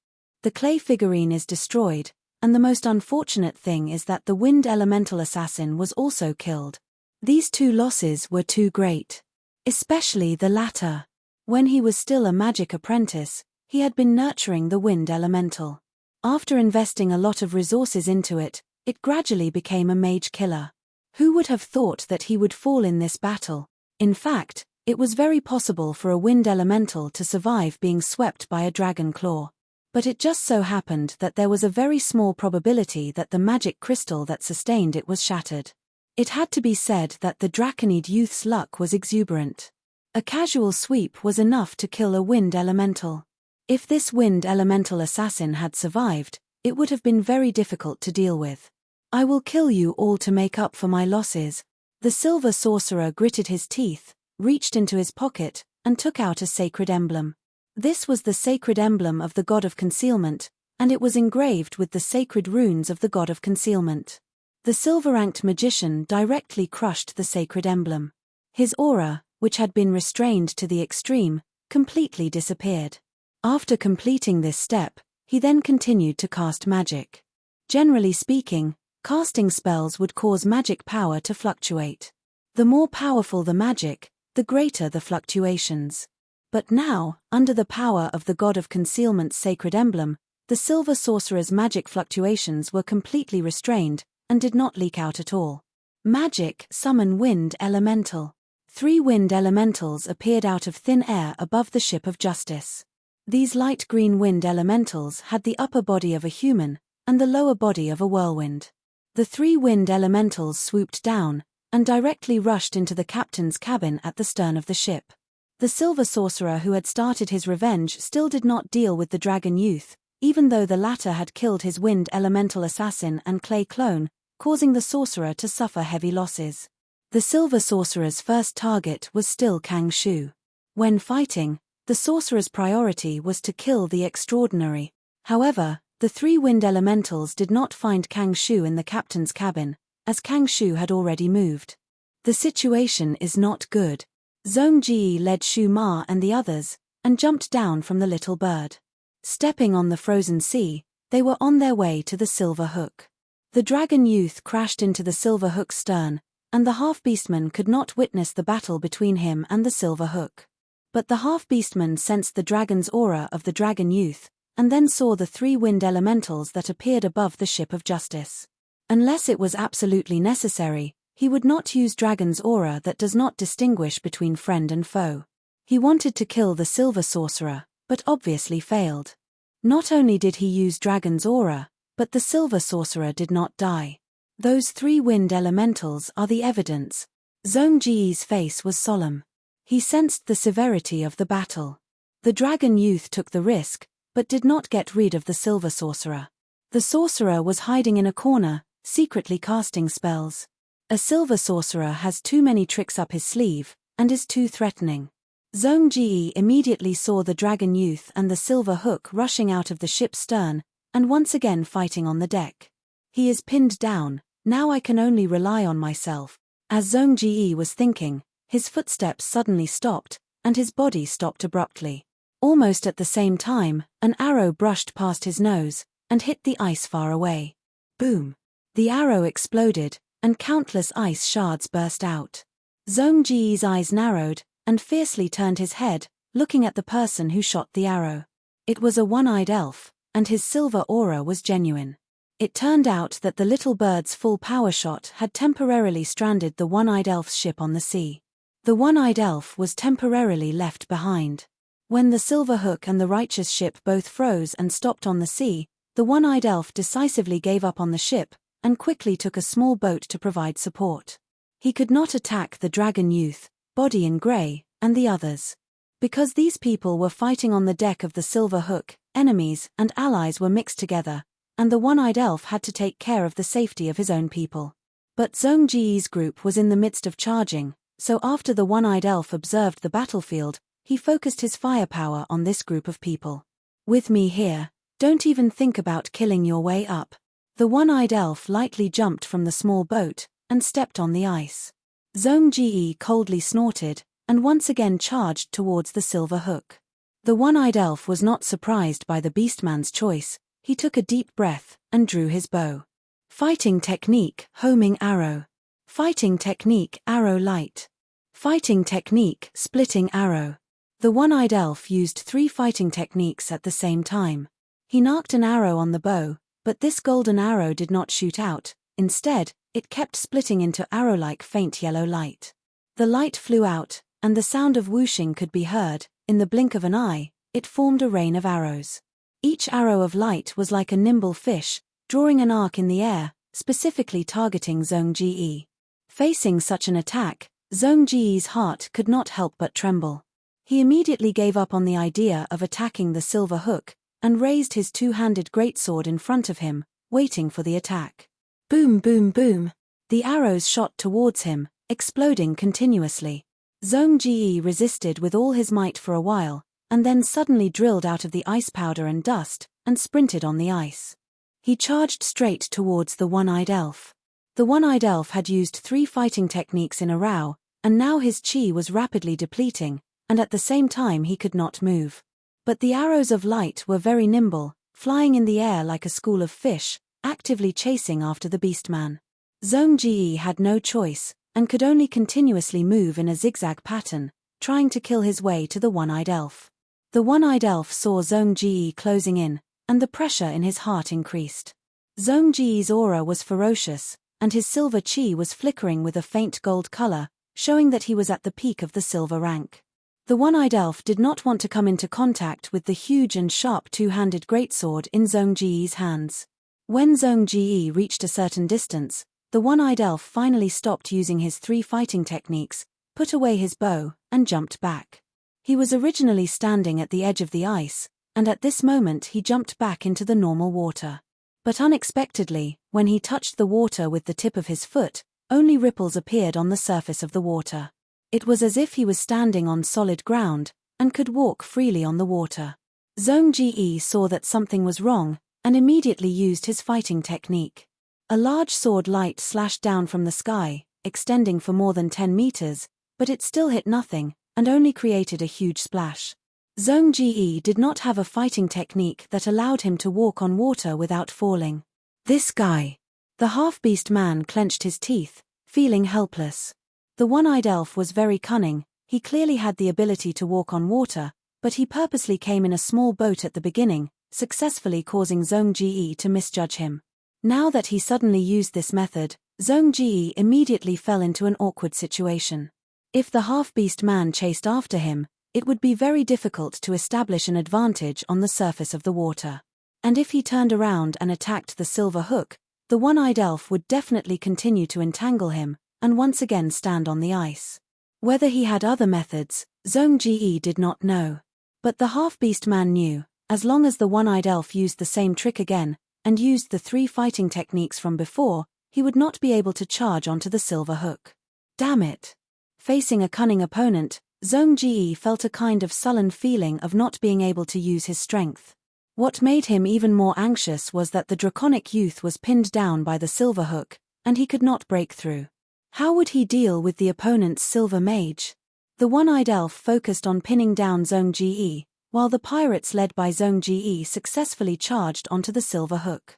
The clay figurine is destroyed, and the most unfortunate thing is that the wind elemental assassin was also killed. These 2 losses were too great. Especially the latter. When he was still a magic apprentice, he had been nurturing the wind elemental. After investing a lot of resources into it, it gradually became a mage killer. Who would have thought that he would fall in this battle? In fact, it was very possible for a wind elemental to survive being swept by a dragon claw. But it just so happened that there was a very small probability that the magic crystal that sustained it was shattered. It had to be said that the Draconid youth's luck was exuberant. A casual sweep was enough to kill a wind elemental. If this wind elemental assassin had survived, it would have been very difficult to deal with. "I will kill you all to make up for my losses." The silver sorcerer gritted his teeth, reached into his pocket, and took out a sacred emblem. This was the sacred emblem of the god of concealment, and it was engraved with the sacred runes of the god of concealment. The silver-ranked magician directly crushed the sacred emblem. His aura, which had been restrained to the extreme, completely disappeared. After completing this step, he then continued to cast magic. Generally speaking, casting spells would cause magic power to fluctuate. The more powerful the magic, the greater the fluctuations. But now, under the power of the god of concealment's sacred emblem, the silver sorcerer's magic fluctuations were completely restrained and did not leak out at all. Magic summon wind elemental. 3 wind elementals appeared out of thin air above the ship of justice. These light green wind elementals had the upper body of a human and the lower body of a whirlwind. The 3 wind elementals swooped down and directly rushed into the captain's cabin at the stern of the ship. The silver sorcerer who had started his revenge still did not deal with the dragon youth, even though the latter had killed his wind elemental assassin and clay clone, causing the sorcerer to suffer heavy losses. The silver sorcerer's first target was still Kang Shu. When fighting, the sorcerer's priority was to kill the extraordinary. However, the 3 wind elementals did not find Kang Shu in the captain's cabin, as Kang Shu had already moved. The situation is not good. Zhong Ji led Shu Ma and the others, and jumped down from the little bird. Stepping on the frozen sea, they were on their way to the Silver Hook. The dragon youth crashed into the Silver Hook's stern, and the half-beastman could not witness the battle between him and the Silver Hook. But the half-beastman sensed the dragon's aura of the dragon youth, and then saw the 3 wind elementals that appeared above the ship of justice. Unless it was absolutely necessary, he would not use dragon's aura that does not distinguish between friend and foe. He wanted to kill the silver sorcerer, but obviously failed. Not only did he use dragon's aura, but the silver sorcerer did not die. Those 3 wind elementals are the evidence. Zhong Ji's face was solemn. He sensed the severity of the battle. The dragon youth took the risk, but did not get rid of the silver sorcerer. The sorcerer was hiding in a corner, secretly casting spells. A silver sorcerer has too many tricks up his sleeve, and is too threatening. Zhong Ji immediately saw the dragon youth and the silver hook rushing out of the ship's stern, and once again fighting on the deck. He is pinned down, now I can only rely on myself. As Zhong Ji was thinking, his footsteps suddenly stopped, and his body stopped abruptly. Almost at the same time, an arrow brushed past his nose, and hit the ice far away. Boom! The arrow exploded, and countless ice shards burst out. Zhong Ji's eyes narrowed, and fiercely turned his head, looking at the person who shot the arrow. It was a one-eyed elf, and his silver aura was genuine. It turned out that the little bird's full power shot had temporarily stranded the one-eyed elf's ship on the sea. The one-eyed elf was temporarily left behind. When the silver hook and the righteous ship both froze and stopped on the sea, the one-eyed elf decisively gave up on the ship, and quickly took a small boat to provide support. He could not attack the dragon youth, Body in Grey, and the others. Because these people were fighting on the deck of the Silver Hook, enemies and allies were mixed together, and the one-eyed elf had to take care of the safety of his own people. But Zhong Ji's group was in the midst of charging, so after the one-eyed elf observed the battlefield, he focused his firepower on this group of people. With me here, don't even think about killing your way up. The one-eyed elf lightly jumped from the small boat, and stepped on the ice. Zhong Ji coldly snorted, and once again charged towards the Silver Hook. The one-eyed elf was not surprised by the beastman's choice. He took a deep breath, and drew his bow. Fighting technique, homing arrow. Fighting technique, arrow light. Fighting technique, splitting arrow. The one-eyed elf used 3 fighting techniques at the same time. He knocked an arrow on the bow, but this golden arrow did not shoot out. Instead, it kept splitting into arrow-like faint yellow light. The light flew out, and the sound of whooshing could be heard. In the blink of an eye, it formed a rain of arrows. Each arrow of light was like a nimble fish, drawing an arc in the air, specifically targeting Zhong Ji. Facing such an attack, Zhong Ji's heart could not help but tremble. He immediately gave up on the idea of attacking the silver hook, and raised his two-handed greatsword in front of him, waiting for the attack. Boom, boom, boom. The arrows shot towards him, exploding continuously. Zhong Ji resisted with all his might for a while, and then suddenly drilled out of the ice powder and dust, and sprinted on the ice. He charged straight towards the one-eyed elf. The one-eyed elf had used 3 fighting techniques in a row, and now his chi was rapidly depleting, and at the same time he could not move. But the arrows of light were very nimble, flying in the air like a school of fish, actively chasing after the beastman. Zhong Ji had no choice, and could only continuously move in a zigzag pattern, trying to kill his way to the one-eyed elf. The one-eyed elf saw Zhong Ji closing in, and the pressure in his heart increased. Zhong Ji's aura was ferocious, and his silver chi was flickering with a faint gold color, showing that he was at the peak of the silver rank. The one-eyed elf did not want to come into contact with the huge and sharp two-handed greatsword in Zhong Ji's hands. When Zhong Ji reached a certain distance, the one-eyed elf finally stopped using his 3 fighting techniques, put away his bow, and jumped back. He was originally standing at the edge of the ice, and at this moment he jumped back into the normal water. But unexpectedly, when he touched the water with the tip of his foot, only ripples appeared on the surface of the water. It was as if he was standing on solid ground, and could walk freely on the water. Zhong Ji saw that something was wrong, and immediately used his fighting technique. A large sword light slashed down from the sky, extending for more than 10 meters, but it still hit nothing, and only created a huge splash. Zhong Ji did not have a fighting technique that allowed him to walk on water without falling. This guy. The half-beast man clenched his teeth, feeling helpless. The one-eyed elf was very cunning. He clearly had the ability to walk on water, but he purposely came in a small boat at the beginning, successfully causing Zhong Ji to misjudge him. Now that he suddenly used this method, Zhong Ji immediately fell into an awkward situation. If the half-beast man chased after him, it would be very difficult to establish an advantage on the surface of the water. And if he turned around and attacked the silver hook, the one-eyed elf would definitely continue to entangle him, and once again stand on the ice. Whether he had other methods, Zhong Ji did not know. But the half-beast man knew, as long as the one-eyed elf used the same trick again, and used the 3 fighting techniques from before, he would not be able to charge onto the silver hook. Damn it! Facing a cunning opponent, Zhong Ji felt a kind of sullen feeling of not being able to use his strength. What made him even more anxious was that the draconic youth was pinned down by the silver hook, and he could not break through. How would he deal with the opponent's silver mage? The one-eyed elf focused on pinning down Zhong Ji, while the pirates led by Zhong Ji successfully charged onto the silver hook.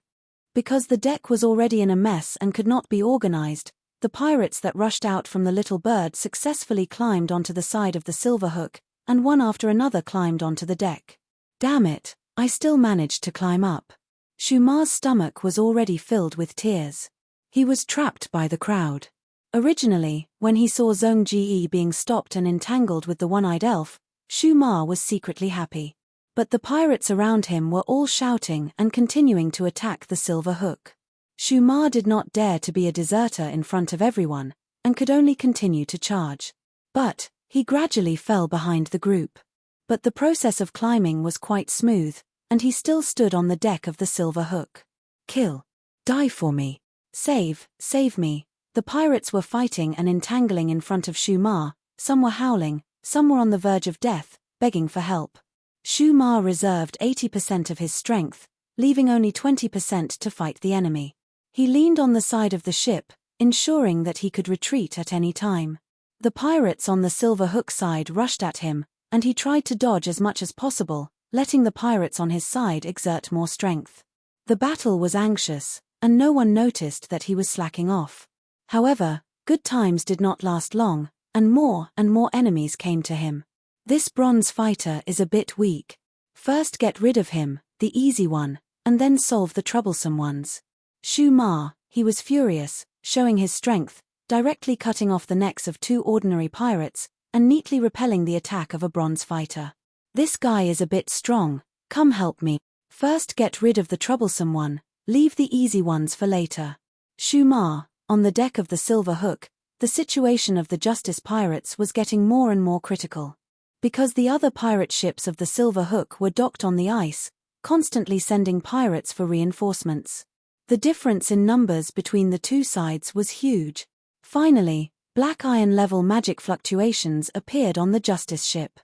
Because the deck was already in a mess and could not be organized, the pirates that rushed out from the little bird successfully climbed onto the side of the silver hook, and one after another climbed onto the deck. Damn it, I still managed to climb up. Shuma's stomach was already filled with tears. He was trapped by the crowd. Originally, when he saw Zhong Ji being stopped and entangled with the one-eyed elf, Shuma was secretly happy. But the pirates around him were all shouting and continuing to attack the silver hook. Shuma did not dare to be a deserter in front of everyone, and could only continue to charge. But he gradually fell behind the group. But the process of climbing was quite smooth, and he still stood on the deck of the silver hook. Kill. Die for me. Save me. The pirates were fighting and entangling in front of Shuma. Some were howling, some were on the verge of death, begging for help. Shuma reserved 80% of his strength, leaving only 20% to fight the enemy. He leaned on the side of the ship, ensuring that he could retreat at any time. The pirates on the silver hook side rushed at him, and he tried to dodge as much as possible, letting the pirates on his side exert more strength. The battle was anxious, and no one noticed that he was slacking off. However, good times did not last long, and more enemies came to him. This bronze fighter is a bit weak. First get rid of him, the easy one, and then solve the troublesome ones. Shu Ma, he was furious, showing his strength, directly cutting off the necks of 2 ordinary pirates, and neatly repelling the attack of a bronze fighter. This guy is a bit strong, come help me. First get rid of the troublesome one, leave the easy ones for later. Shu Ma, on the deck of the Silver Hook, the situation of the Justice pirates was getting more and more critical. Because the other pirate ships of the Silver Hook were docked on the ice, constantly sending pirates for reinforcements. The difference in numbers between the 2 sides was huge. Finally, black iron-level magic fluctuations appeared on the Justice ship.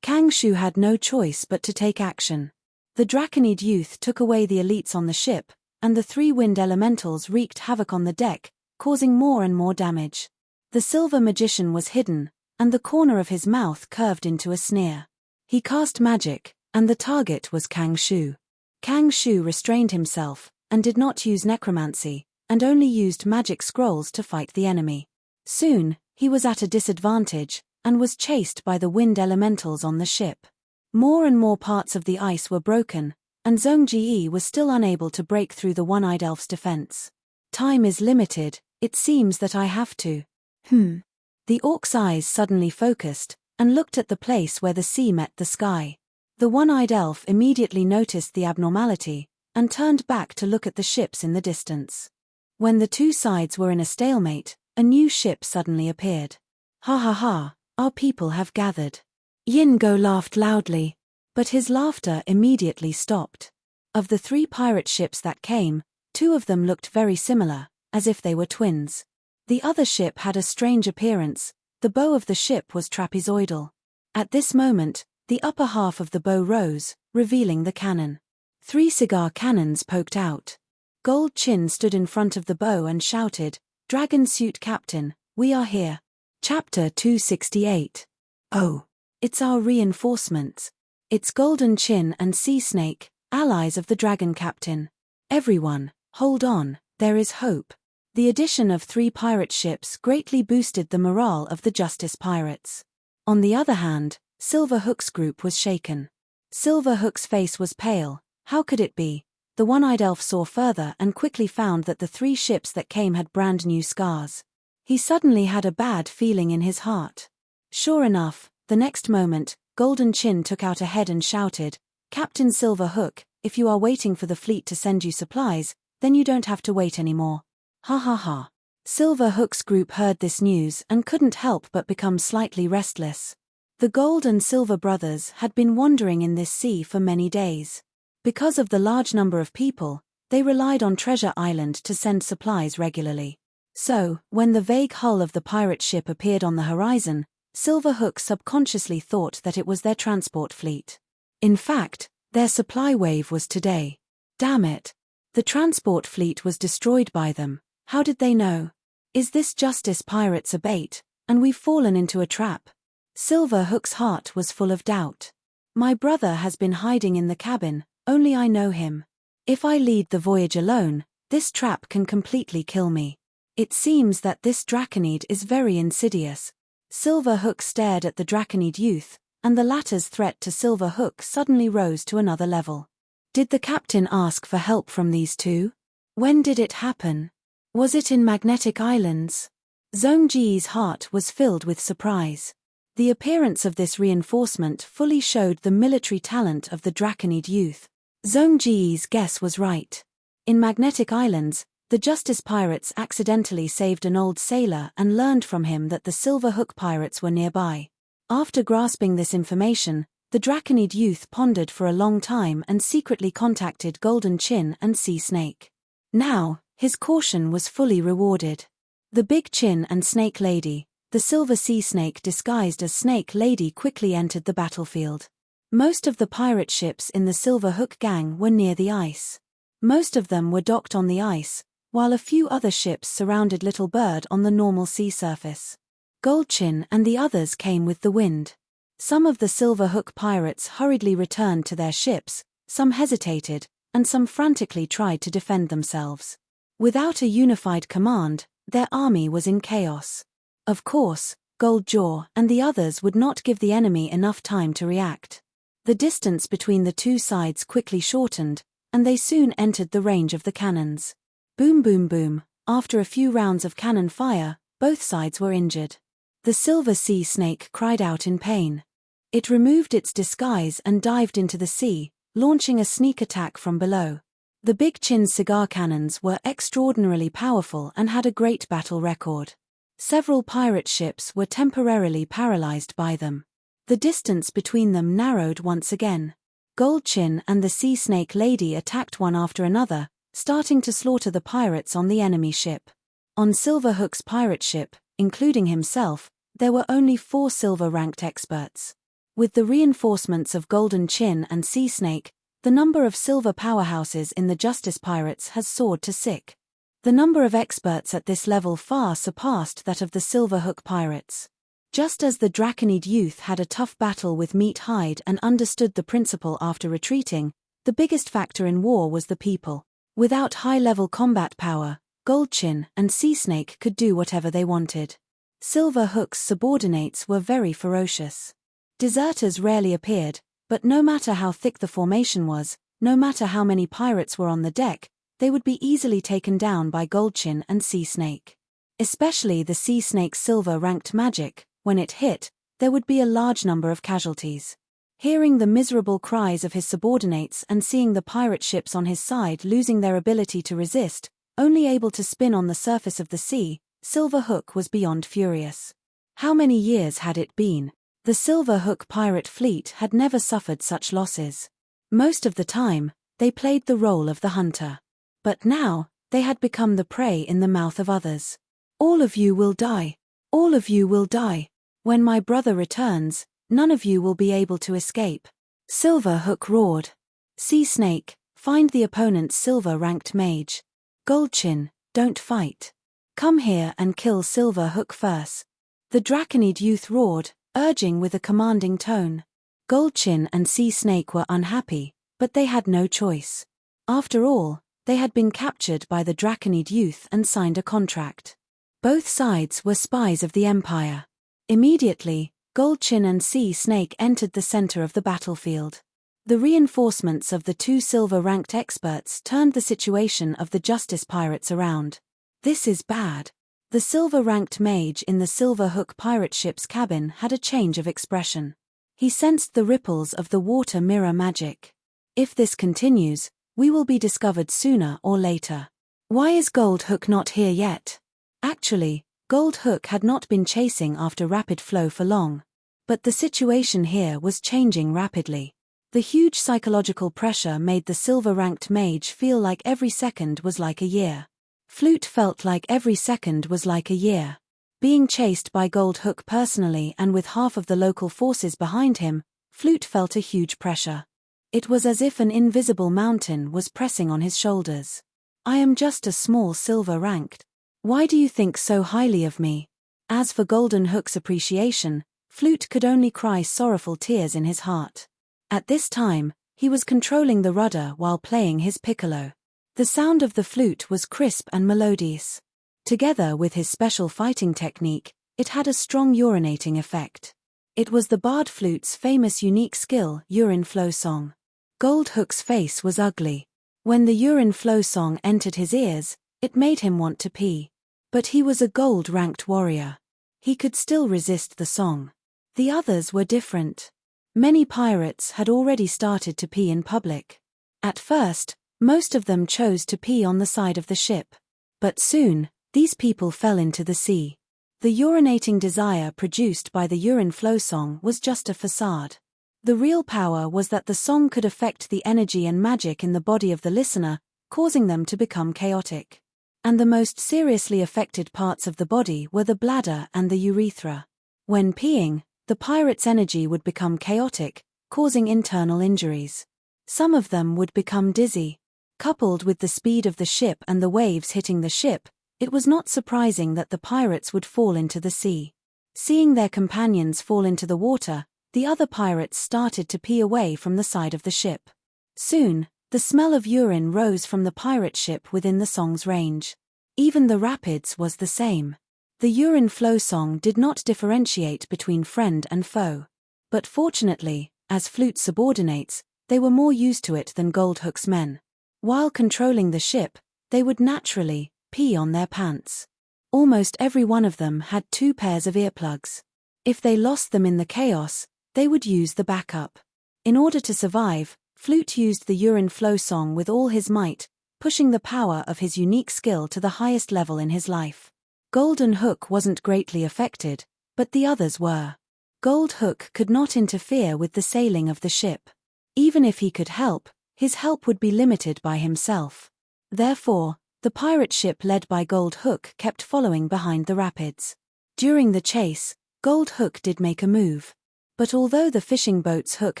Kang Shu had no choice but to take action. The Draconid youth took away the elites on the ship, and the 3 wind elementals wreaked havoc on the deck, causing more and more damage. The silver magician was hidden, and the corner of his mouth curved into a sneer. He cast magic, and the target was Kang Shu. Kang Shu restrained himself, and did not use necromancy, and only used magic scrolls to fight the enemy. Soon, he was at a disadvantage, and was chased by the wind elementals on the ship. More and more parts of the ice were broken, and Zhong Ji was still unable to break through the one-eyed elf's defense. Time is limited, it seems that I have to. The orc's eyes suddenly focused, and looked at the place where the sea met the sky. The one-eyed elf immediately noticed the abnormality, and turned back to look at the ships in the distance. When the 2 sides were in a stalemate, a new ship suddenly appeared. Ha ha ha, our people have gathered. Yin Go laughed loudly, but his laughter immediately stopped. Of the 3 pirate ships that came, 2 of them looked very similar, as if they were twins. The other ship had a strange appearance, the bow of the ship was trapezoidal. At this moment, the upper half of the bow rose, revealing the cannon. 3 cigar cannons poked out. Gold Chin stood in front of the bow and shouted, "Dragon Suit Captain, we are here." Chapter 268. Oh, it's our reinforcements. It's Golden Chin and Sea Snake, allies of the Dragon Captain. Everyone, hold on, there is hope. The addition of 3 pirate ships greatly boosted the morale of the Justice pirates. On the other hand, Silver Hook's group was shaken. Silver Hook's face was pale. How could it be? The one-eyed elf saw further and quickly found that the 3 ships that came had brand new scars. He suddenly had a bad feeling in his heart. Sure enough, the next moment, Golden Chin took out a head and shouted, "Captain Silver Hook, if you are waiting for the fleet to send you supplies, then you don't have to wait anymore." Ha ha ha. Silver Hook's group heard this news and couldn't help but become slightly restless. The Gold and Silver brothers had been wandering in this sea for many days. Because of the large number of people, they relied on Treasure Island to send supplies regularly. So, when the vague hull of the pirate ship appeared on the horizon, Silver Hook subconsciously thought that it was their transport fleet. In fact, their supply wave was today. Damn it. The transport fleet was destroyed by them. How did they know? Is this Justice pirates a bait, and we've fallen into a trap? Silver Hook's heart was full of doubt. My brother has been hiding in the cabin, only I know him. If I lead the voyage alone, this trap can completely kill me. It seems that this Draconid is very insidious. Silver Hook stared at the Draconid youth, and the latter's threat to Silver Hook suddenly rose to another level. Did the captain ask for help from these 2? When did it happen? Was it in Magnetic Islands? Zhong Ji's heart was filled with surprise. The appearance of this reinforcement fully showed the military talent of the Draconid youth. Zhong Ji's guess was right. In Magnetic Islands, the Justice pirates accidentally saved an old sailor and learned from him that the Silver Hook pirates were nearby. After grasping this information, the Draconid youth pondered for a long time and secretly contacted Golden Chin and Sea Snake. Now, his caution was fully rewarded. The Big Chin and Snake Lady, the Silver Sea Snake disguised as Snake Lady, quickly entered the battlefield. Most of the pirate ships in the Silver Hook gang were near the ice. Most of them were docked on the ice, while a few other ships surrounded Little Bird on the normal sea surface. Goldchin and the others came with the wind. Some of the Silver Hook pirates hurriedly returned to their ships, some hesitated, and some frantically tried to defend themselves. Without a unified command, their army was in chaos. Of course, Goldjaw and the others would not give the enemy enough time to react. The distance between the 2 sides quickly shortened, and they soon entered the range of the cannons. Boom boom boom. After a few rounds of cannon fire, both sides were injured. The silver sea snake cried out in pain. It removed its disguise and dived into the sea, launching a sneak attack from below. The Big Chin's cigar cannons were extraordinarily powerful and had a great battle record. Several pirate ships were temporarily paralyzed by them. The distance between them narrowed once again. Gold Chin and the Sea Snake Lady attacked one after another, starting to slaughter the pirates on the enemy ship. On Silverhook's pirate ship, including himself, there were only 4 silver-ranked experts. With the reinforcements of Golden Chin and Sea Snake, the number of silver powerhouses in the Justice Pirates has soared to 6. The number of experts at this level far surpassed that of the Silverhook pirates. Just as the Draconid youth had a tough battle with Meat Hide and understood the principle after retreating, the biggest factor in war was the people. Without high-level combat power, Goldchin and Sea Snake could do whatever they wanted. Silverhook's subordinates were very ferocious. Deserters rarely appeared, but no matter how thick the formation was, no matter how many pirates were on the deck, they would be easily taken down by Goldchin and Sea Snake. Especially the Sea Snake's silver-ranked magic, when it hit, there would be a large number of casualties. Hearing the miserable cries of his subordinates and seeing the pirate ships on his side losing their ability to resist, only able to spin on the surface of the sea, Silverhook was beyond furious. How many years had it been? The Silverhook pirate fleet had never suffered such losses. Most of the time, they played the role of the hunter. But now, they had become the prey in the mouth of others. All of you will die. All of you will die. When my brother returns, none of you will be able to escape. Silverhook roared. Sea Snake, find the opponent's silver-ranked mage. Goldchin, don't fight. Come here and kill Silverhook first. The Draconid youth roared, urging with a commanding tone. Goldchin and Sea Snake were unhappy, but they had no choice. After all, they had been captured by the Draconid youth and signed a contract. Both sides were spies of the Empire. Immediately, Goldchin and Sea Snake entered the center of the battlefield. The reinforcements of the 2 silver-ranked experts turned the situation of the Justice Pirates around. This is bad. The silver-ranked mage in the Silverhook pirate ship's cabin had a change of expression. He sensed the ripples of the water mirror magic. If this continues, we will be discovered sooner or later. Why is Goldhook not here yet? Actually, Goldhook had not been chasing after Rapid Flow for long. But the situation here was changing rapidly. The huge psychological pressure made the silver-ranked mage feel like every second was like a year. Flute felt like every second was like a year. Being chased by Goldhook personally and with half of the local forces behind him, Flute felt a huge pressure. It was as if an invisible mountain was pressing on his shoulders. I am just a small silver-ranked. Why do you think so highly of me? As for Golden Hook's appreciation, Flute could only cry sorrowful tears in his heart. At this time, he was controlling the rudder while playing his piccolo. The sound of the flute was crisp and melodious. Together with his special fighting technique, it had a strong urinating effect. It was the bard flute's famous unique skill, urine flow song. Goldhook's face was ugly. When the urine flow song entered his ears, it made him want to pee. But he was a gold-ranked warrior. He could still resist the song. The others were different. Many pirates had already started to pee in public. At first, most of them chose to pee on the side of the ship. But soon, these people fell into the sea. The urinating desire produced by the urine flow song was just a facade. The real power was that the song could affect the energy and magic in the body of the listener, causing them to become chaotic. And the most seriously affected parts of the body were the bladder and the urethra. When peeing, the pirate's energy would become chaotic, causing internal injuries. Some of them would become dizzy. Coupled with the speed of the ship and the waves hitting the ship, it was not surprising that the pirates would fall into the sea. Seeing their companions fall into the water, the other pirates started to pee away from the side of the ship. Soon, the smell of urine rose from the pirate ship within the song's range. Even the rapids was the same. The urine flow song did not differentiate between friend and foe. But fortunately, as Flute subordinates, they were more used to it than Goldhook's men. While controlling the ship, they would naturally pee on their pants. Almost every one of them had 2 pairs of earplugs. If they lost them in the chaos, they would use the backup. In order to survive, Flute used the urine flow song with all his might, pushing the power of his unique skill to the highest level in his life. Golden Hook wasn't greatly affected, but the others were. Gold Hook could not interfere with the sailing of the ship. Even if he could help, his help would be limited by himself. Therefore, the pirate ship led by Gold Hook kept following behind the rapids. During the chase, Gold Hook did make a move. But although the fishing boat's hook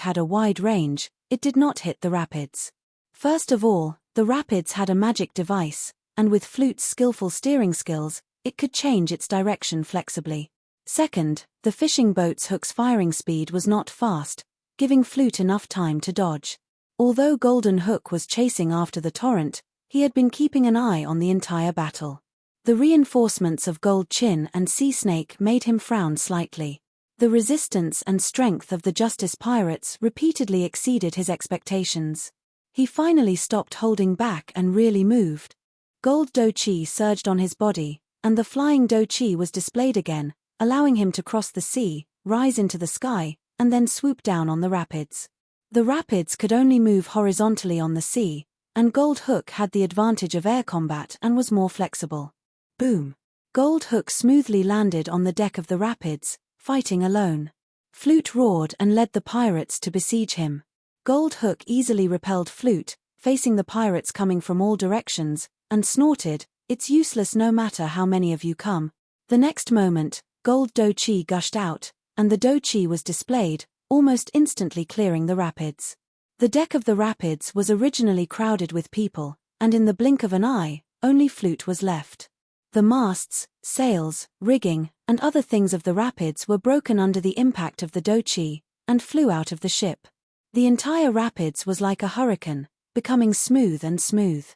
had a wide range, it did not hit the rapids. First of all, the rapids had a magic device, and with Flute's skillful steering skills, it could change its direction flexibly. Second, the fishing boat's hook's firing speed was not fast, giving Flute enough time to dodge. Although Golden Hook was chasing after the torrent, he had been keeping an eye on the entire battle. The reinforcements of Gold Chin and Sea Snake made him frown slightly. The resistance and strength of the Justice Pirates repeatedly exceeded his expectations. He finally stopped holding back and really moved. Gold Do Chi surged on his body, and the flying Do Chi was displayed again, allowing him to cross the sea, rise into the sky, and then swoop down on the rapids. The rapids could only move horizontally on the sea, and Gold Hook had the advantage of air combat and was more flexible. Boom! Gold Hook smoothly landed on the deck of the rapids, fighting alone. Flute roared and led the pirates to besiege him. Gold Hook easily repelled Flute, facing the pirates coming from all directions, and snorted, "It's useless no matter how many of you come." The next moment, Gold Do Chi gushed out, and the Do Chi was displayed, almost instantly clearing the rapids. The deck of the rapids was originally crowded with people, and in the blink of an eye, only Flute was left. The masts, sails, rigging, and other things of the rapids were broken under the impact of the Do Chi, and flew out of the ship. The entire rapids was like a hurricane, becoming smooth and smooth.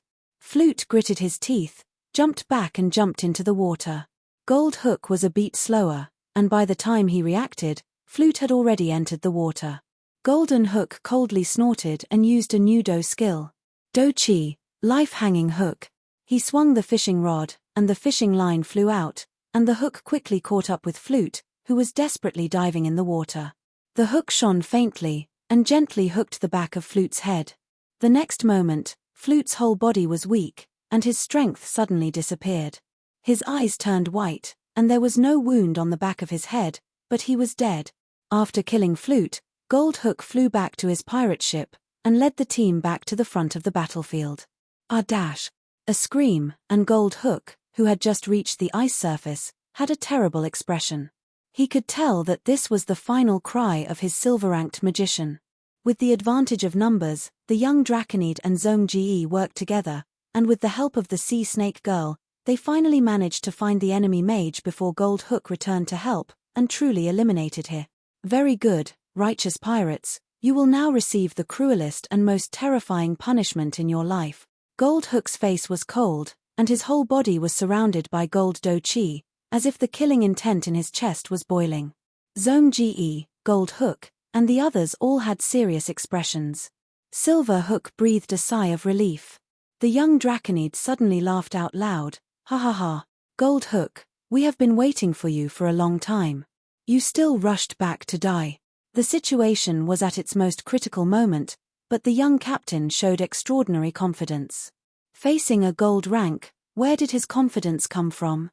Flute gritted his teeth, jumped back and jumped into the water. Gold Hook was a beat slower, and by the time he reacted, Flute had already entered the water. Golden Hook coldly snorted and used a new Do skill. Do Chi, life-hanging hook. He swung the fishing rod, and the fishing line flew out, and the hook quickly caught up with Flute, who was desperately diving in the water. The hook shone faintly, and gently hooked the back of Flute's head. The next moment, Flute's whole body was weak, and his strength suddenly disappeared. His eyes turned white, and there was no wound on the back of his head, but he was dead. After killing Flute, Gold Hook flew back to his pirate ship, and led the team back to the front of the battlefield. A scream, and Gold Hook, who had just reached the ice surface, had a terrible expression. He could tell that this was the final cry of his silver-ranked magician. With the advantage of numbers, the young Draconid and Zhong Ji worked together, and with the help of the Sea Snake Girl, they finally managed to find the enemy mage before Gold Hook returned to help, and truly eliminated him. Very good, righteous pirates, you will now receive the cruelest and most terrifying punishment in your life. Gold Hook's face was cold, and his whole body was surrounded by Gold Do Chi, as if the killing intent in his chest was boiling. Zhong Ji, Gold Hook, and the others all had serious expressions. Silver Hook breathed a sigh of relief. The young Draconid suddenly laughed out loud. "Ha ha ha, Gold Hook, we have been waiting for you for a long time. You still rushed back to die." The situation was at its most critical moment, but the young captain showed extraordinary confidence. Facing a gold rank, where did his confidence come from?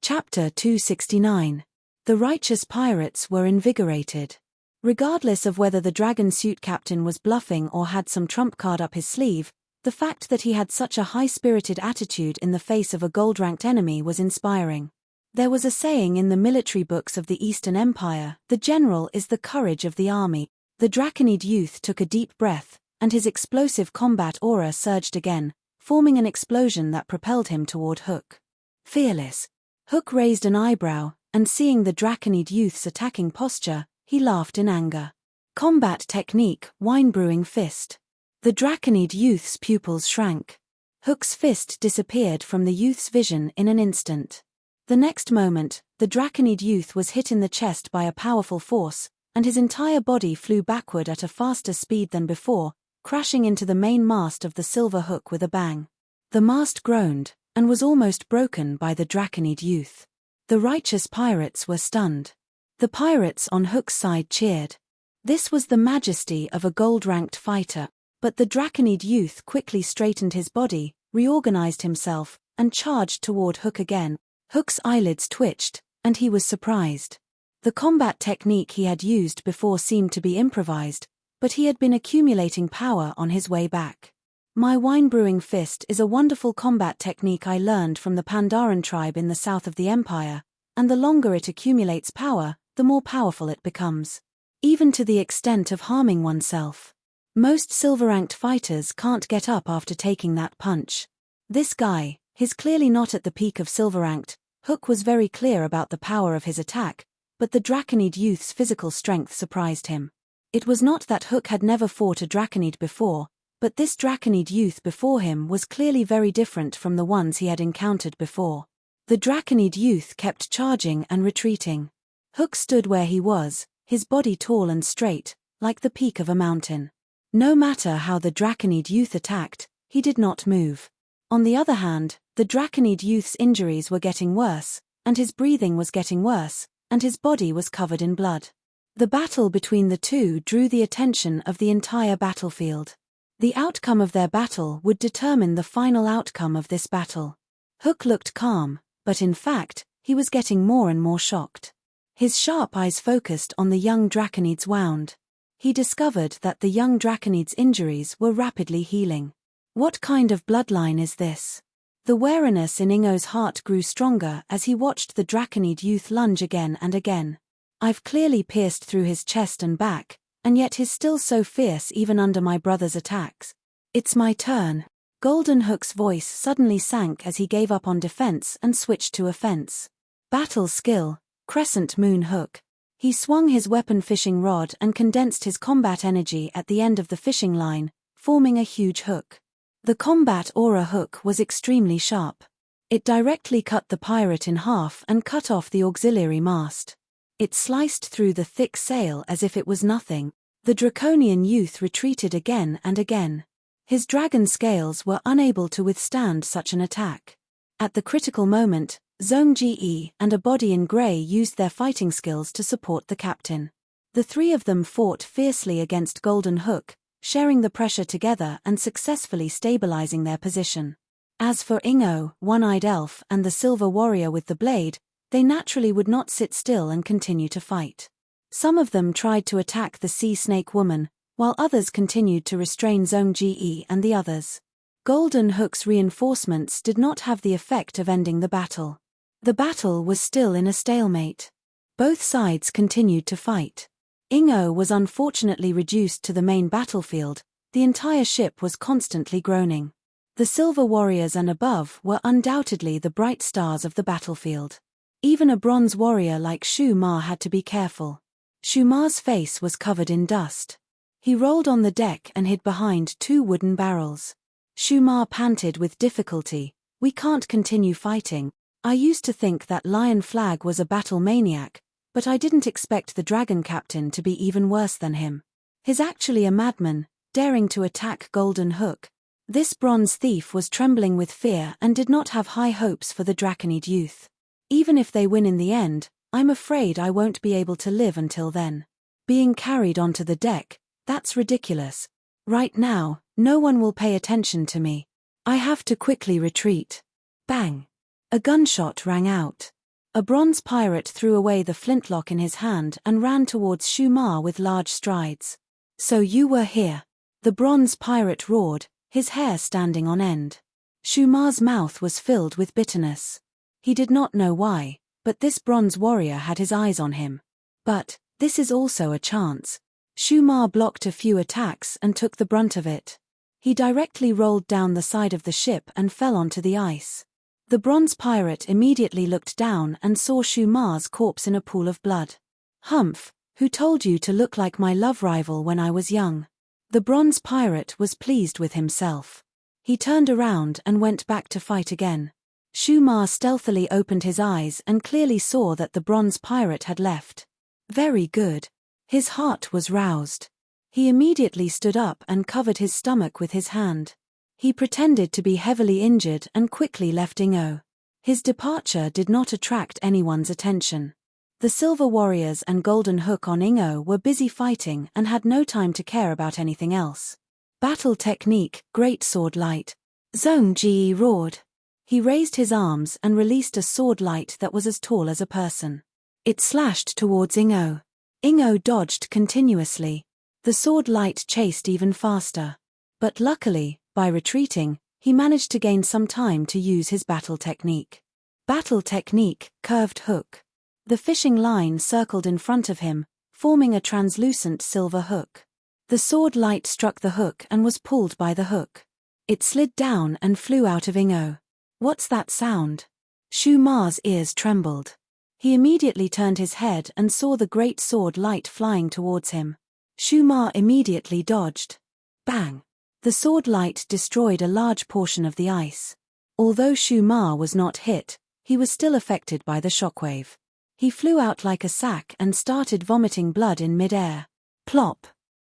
Chapter 269. The righteous pirates were invigorated. Regardless of whether the dragon suit captain was bluffing or had some trump card up his sleeve, the fact that he had such a high-spirited attitude in the face of a gold-ranked enemy was inspiring. There was a saying in the military books of the Eastern Empire, "The general is the courage of the army." The Draconid youth took a deep breath, and his explosive combat aura surged again, forming an explosion that propelled him toward Hook. Fearless. Hook raised an eyebrow, and seeing the Draconid youth's attacking posture, he laughed in anger. Combat technique, wine-brewing fist. The Draconid youth's pupils shrank. Hook's fist disappeared from the youth's vision in an instant. The next moment, the Draconid youth was hit in the chest by a powerful force, and his entire body flew backward at a faster speed than before, crashing into the main mast of the Silver Hook with a bang. The mast groaned, and was almost broken by the Draconid youth. The righteous pirates were stunned. The pirates on Hook's side cheered. This was the majesty of a gold-ranked fighter, but the Draconid youth quickly straightened his body, reorganized himself, and charged toward Hook again. Hook's eyelids twitched, and he was surprised. The combat technique he had used before seemed to be improvised, but he had been accumulating power on his way back. My wine-brewing fist is a wonderful combat technique I learned from the Pandaren tribe in the south of the Empire, and the longer it accumulates power, the more powerful it becomes. Even to the extent of harming oneself. Most silver-ranked fighters can't get up after taking that punch. This guy, he's clearly not at the peak of silver-ranked. Hook was very clear about the power of his attack, but the Draconid youth's physical strength surprised him. It was not that Hook had never fought a Draconid before, but this Draconid youth before him was clearly very different from the ones he had encountered before. The Draconid youth kept charging and retreating. Hook stood where he was, his body tall and straight, like the peak of a mountain. No matter how the Draconid youth attacked, he did not move. On the other hand, the Draconid youth's injuries were getting worse, and his breathing was getting worse, and his body was covered in blood. The battle between the two drew the attention of the entire battlefield. The outcome of their battle would determine the final outcome of this battle. Hook looked calm, but in fact, he was getting more and more shocked. His sharp eyes focused on the young Draconid's wound. He discovered that the young Draconid's injuries were rapidly healing. What kind of bloodline is this? The wariness in Ingo's heart grew stronger as he watched the Draconid youth lunge again and again. I've clearly pierced through his chest and back, and yet he's still so fierce even under my brother's attacks. It's my turn. Golden Hook's voice suddenly sank as he gave up on defense and switched to offense. Battle skill, Crescent Moon Hook. He swung his weapon fishing rod and condensed his combat energy at the end of the fishing line, forming a huge hook. The combat aura hook was extremely sharp. It directly cut the pirate in half and cut off the auxiliary mast. It sliced through the thick sail as if it was nothing. The draconian youth retreated again and again. His dragon scales were unable to withstand such an attack. At the critical moment, Zhong Ji and a body in grey used their fighting skills to support the captain. The three of them fought fiercely against Golden Hook, sharing the pressure together and successfully stabilizing their position. As for Ingo, One-Eyed Elf, and the Silver Warrior with the blade, they naturally would not sit still and continue to fight. Some of them tried to attack the Sea Snake Woman, while others continued to restrain Zhong Ji and the others. Golden Hook's reinforcements did not have the effect of ending the battle. The battle was still in a stalemate. Both sides continued to fight. Ingo was unfortunately reduced to the main battlefield. The entire ship was constantly groaning. The Silver Warriors and above were undoubtedly the bright stars of the battlefield. Even a bronze warrior like Shu Ma had to be careful. Shu Ma's face was covered in dust. He rolled on the deck and hid behind two wooden barrels. Shu Ma panted with difficulty. "We can't continue fighting. I used to think that Lion Flag was a battle maniac, but I didn't expect the dragon captain to be even worse than him. He's actually a madman, daring to attack Golden Hook." This bronze thief was trembling with fear and did not have high hopes for the Draconid youth. "Even if they win in the end, I'm afraid I won't be able to live until then. Being carried onto the deck, that's ridiculous. Right now, no one will pay attention to me. I have to quickly retreat." Bang! A gunshot rang out. A bronze pirate threw away the flintlock in his hand and ran towards Shu Ma with large strides. "So you were here?" The bronze pirate roared, his hair standing on end. Shu Ma's mouth was filled with bitterness. He did not know why, but this bronze warrior had his eyes on him. But this is also a chance. Shu Ma blocked a few attacks and took the brunt of it. He directly rolled down the side of the ship and fell onto the ice. The bronze pirate immediately looked down and saw Shu Ma's corpse in a pool of blood. "Humph, who told you to look like my love rival when I was young?" The bronze pirate was pleased with himself. He turned around and went back to fight again. Shu Ma stealthily opened his eyes and clearly saw that the bronze pirate had left. Very good. His heart was roused. He immediately stood up and covered his stomach with his hand. He pretended to be heavily injured and quickly left Ingo. His departure did not attract anyone's attention. The Silver Warriors and Golden Hook on Ingo were busy fighting and had no time to care about anything else. Battle technique, Great Sword Light. Zhong Ji roared. He raised his arms and released a sword light that was as tall as a person. It slashed towards Ingo. Ingo dodged continuously. The sword light chased even faster. But luckily, by retreating, he managed to gain some time to use his battle technique. Battle technique, Curved Hook. The fishing line circled in front of him, forming a translucent silver hook. The sword light struck the hook and was pulled by the hook. It slid down and flew out of Ingo. What's that sound? Shu Ma's ears trembled. He immediately turned his head and saw the great sword light flying towards him. Shu Ma immediately dodged. Bang! The sword light destroyed a large portion of the ice. Although Shu Ma was not hit, he was still affected by the shockwave. He flew out like a sack and started vomiting blood in mid-air. Plop!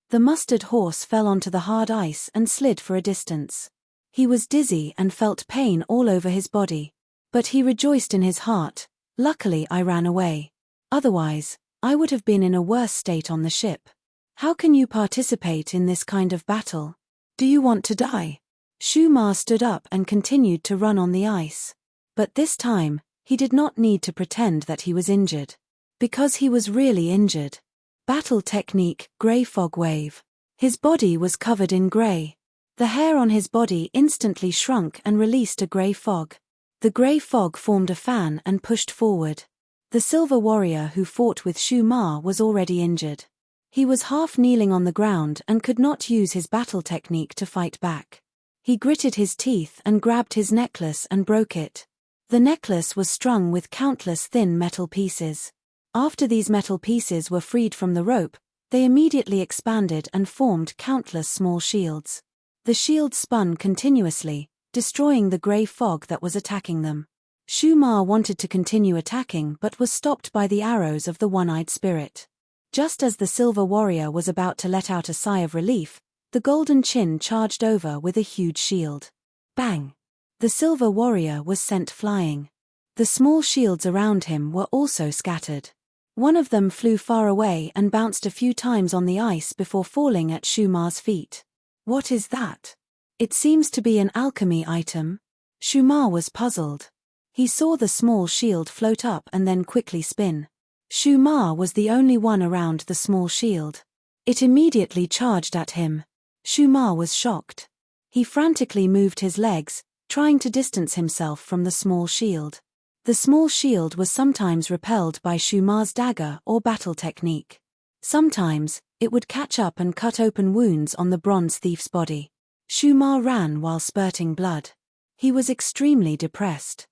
The mustard horse fell onto the hard ice and slid for a distance. He was dizzy and felt pain all over his body. But he rejoiced in his heart. Luckily I ran away. Otherwise, I would have been in a worse state on the ship. How can you participate in this kind of battle? Do you want to die? Shu Ma stood up and continued to run on the ice. But this time, he did not need to pretend that he was injured. Because he was really injured. Battle technique, Grey Fog Wave. His body was covered in grey. The hair on his body instantly shrunk and released a grey fog. The grey fog formed a fan and pushed forward. The Silver Warrior who fought with Shu Ma was already injured. He was half kneeling on the ground and could not use his battle technique to fight back. He gritted his teeth and grabbed his necklace and broke it. The necklace was strung with countless thin metal pieces. After these metal pieces were freed from the rope, they immediately expanded and formed countless small shields. The shields spun continuously, destroying the grey fog that was attacking them. Shu Ma wanted to continue attacking but was stopped by the arrows of the one-eyed spirit. Just as the Silver Warrior was about to let out a sigh of relief, the Golden Chin charged over with a huge shield. Bang! The Silver Warrior was sent flying. The small shields around him were also scattered. One of them flew far away and bounced a few times on the ice before falling at Shu Ma's feet. What is that? It seems to be an alchemy item. Shu Ma was puzzled. He saw the small shield float up and then quickly spin. Shu Ma was the only one around the small shield. It immediately charged at him. Shu Ma was shocked. He frantically moved his legs, trying to distance himself from the small shield. The small shield was sometimes repelled by Shu Ma's dagger or battle technique. Sometimes, it would catch up and cut open wounds on the bronze thief's body. Shu Ma ran while spurting blood. He was extremely depressed.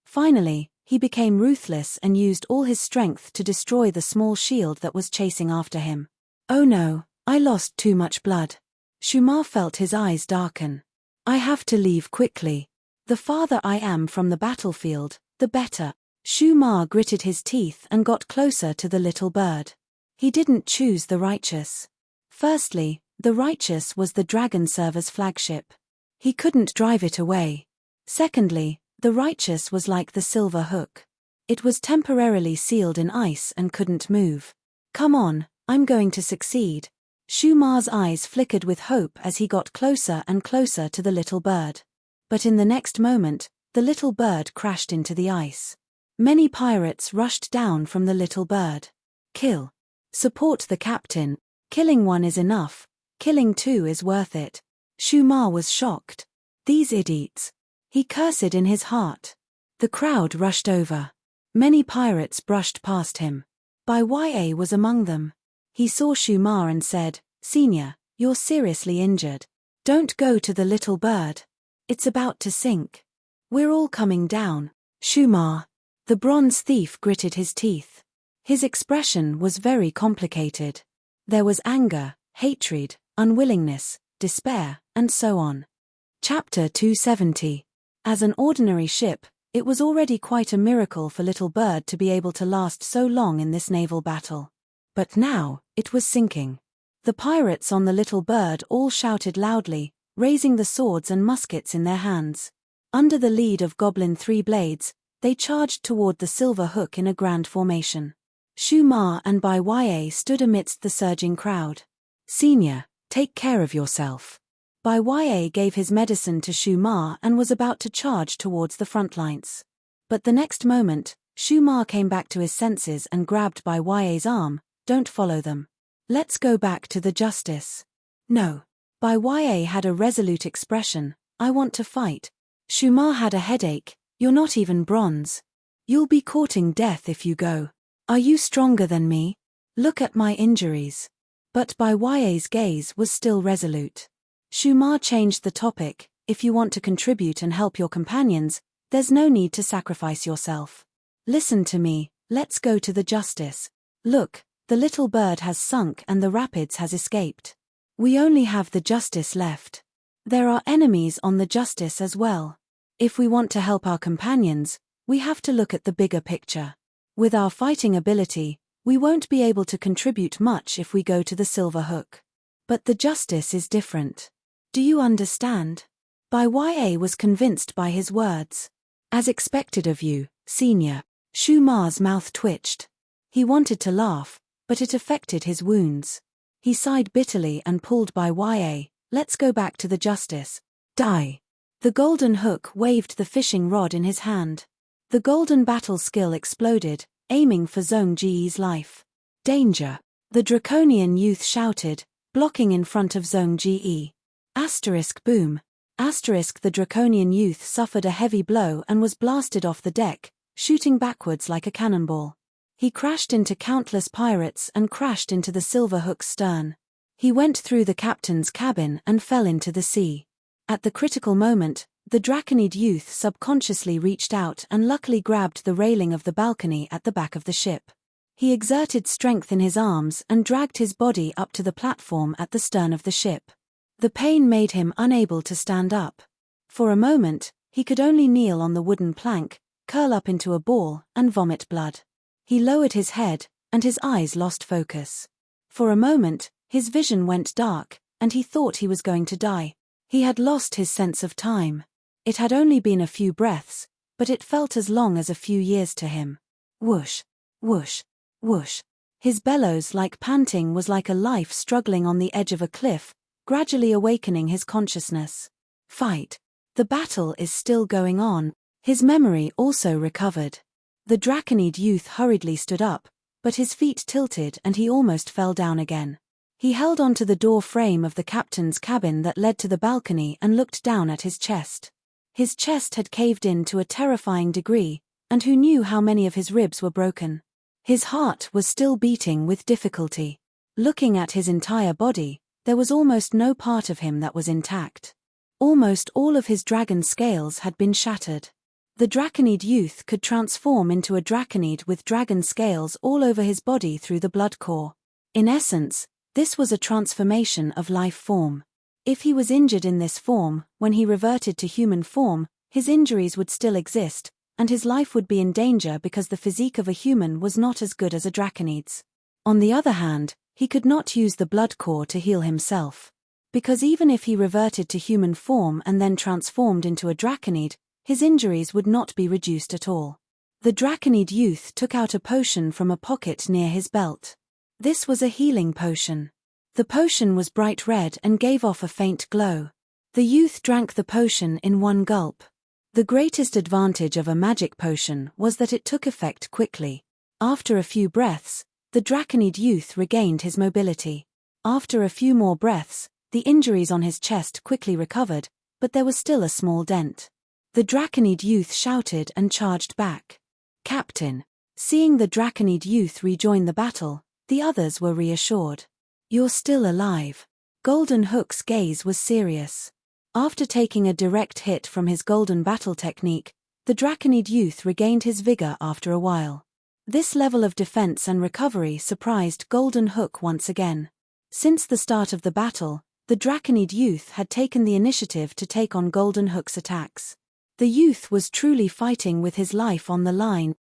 Finally, he became ruthless and used all his strength to destroy the small shield that was chasing after him. Oh no, I lost too much blood. Shu Ma felt his eyes darken. I have to leave quickly. The farther I am from the battlefield, the better. Shu Ma gritted his teeth and got closer to the little bird. He didn't choose the Righteous. Firstly, the Righteous was the Dragon Server's flagship. He couldn't drive it away. Secondly, the Righteous was like the Silver Hook. It was temporarily sealed in ice and couldn't move. Come on, I'm going to succeed. Shu Ma's eyes flickered with hope as he got closer and closer to the little bird. But in the next moment, the little bird crashed into the ice. Many pirates rushed down from the little bird. Kill. Support the captain. Killing one is enough. Killing two is worth it. Shu Ma was shocked. These idiots. He cursed in his heart. The crowd rushed over. Many pirates brushed past him. Bai Ya was among them. He saw Shu Ma and said, "Senior, you're seriously injured. Don't go to the little bird. It's about to sink. We're all coming down." Shu Ma. The bronze thief gritted his teeth. His expression was very complicated. There was anger, hatred, unwillingness, despair, and so on. Chapter 270. As an ordinary ship, it was already quite a miracle for Little Bird to be able to last so long in this naval battle. But now, it was sinking. The pirates on the Little Bird all shouted loudly, raising the swords and muskets in their hands. Under the lead of Goblin Three Blades, they charged toward the Silver Hook in a grand formation. Shu Ma and Bai Ya stood amidst the surging crowd. "Senior, take care of yourself." Bai Ya gave his medicine to Shu Ma and was about to charge towards the front lines. But the next moment, Shu Ma came back to his senses and grabbed Bai Ya's arm. "Don't follow them. Let's go back to the justice." "No." Bai Ya had a resolute expression. "I want to fight." Shu Ma had a headache. "You're not even bronze. You'll be courting death if you go. Are you stronger than me? Look at my injuries." But Bai Ya's gaze was still resolute. Shu Ma changed the topic. "If you want to contribute and help your companions, there's no need to sacrifice yourself. Listen to me, let's go to the justice. Look, the little bird has sunk and the rapids has escaped. We only have the justice left. There are enemies on the justice as well. If we want to help our companions, we have to look at the bigger picture. With our fighting ability, we won't be able to contribute much if we go to the Silver Hook. But the justice is different. Do you understand?" Bai Ya was convinced by his words. "As expected of you, senior." Shu Ma's mouth twitched. He wanted to laugh, but it affected his wounds. He sighed bitterly and pulled Bai Ya. "Let's go back to the justice. Die." The Golden Hook waved the fishing rod in his hand. The golden battle skill exploded, aiming for Zhong Ji's life. "Danger!" The draconian youth shouted, blocking in front of Zhong Ji. Asterisk boom. Asterisk the draconian youth suffered a heavy blow and was blasted off the deck, shooting backwards like a cannonball. He crashed into countless pirates and crashed into the Silver Hook's stern. He went through the captain's cabin and fell into the sea. At the critical moment, the Draconid youth subconsciously reached out and luckily grabbed the railing of the balcony at the back of the ship. He exerted strength in his arms and dragged his body up to the platform at the stern of the ship. The pain made him unable to stand up. For a moment, he could only kneel on the wooden plank, curl up into a ball, and vomit blood. He lowered his head, and his eyes lost focus. For a moment, his vision went dark, and he thought he was going to die. He had lost his sense of time. It had only been a few breaths, but it felt as long as a few years to him. Whoosh, whoosh, whoosh. His bellows like panting was like a life struggling on the edge of a cliff, gradually awakening his consciousness. Fight. The battle is still going on. His memory also recovered. The Draconid youth hurriedly stood up, but his feet tilted and he almost fell down again. He held onto the door frame of the captain's cabin that led to the balcony and looked down at his chest. His chest had caved in to a terrifying degree, and who knew how many of his ribs were broken? His heart was still beating with difficulty. Looking at his entire body, there was almost no part of him that was intact. Almost all of his dragon scales had been shattered. The Draconid youth could transform into a Draconid with dragon scales all over his body through the Bloodcore. In essence, this was a transformation of life form. If he was injured in this form, when he reverted to human form, his injuries would still exist, and his life would be in danger because the physique of a human was not as good as a Draconid's. On the other hand, he could not use the Bloodcore to heal himself. Because even if he reverted to human form and then transformed into a Draconid, his injuries would not be reduced at all. The Draconid youth took out a potion from a pocket near his belt. This was a healing potion. The potion was bright red and gave off a faint glow. The youth drank the potion in one gulp. The greatest advantage of a magic potion was that it took effect quickly. After a few breaths, the Draconid youth regained his mobility. After a few more breaths, the injuries on his chest quickly recovered, but there was still a small dent. The Draconid youth shouted and charged back. "Captain!" Seeing the Draconid youth rejoin the battle, the others were reassured. "You're still alive." Golden Hook's gaze was serious. After taking a direct hit from his golden battle technique, the Draconid youth regained his vigor after a while. This level of defense and recovery surprised Golden Hook once again. Since the start of the battle, the Draconid youth had taken the initiative to take on Golden Hook's attacks. The youth was truly fighting with his life on the line.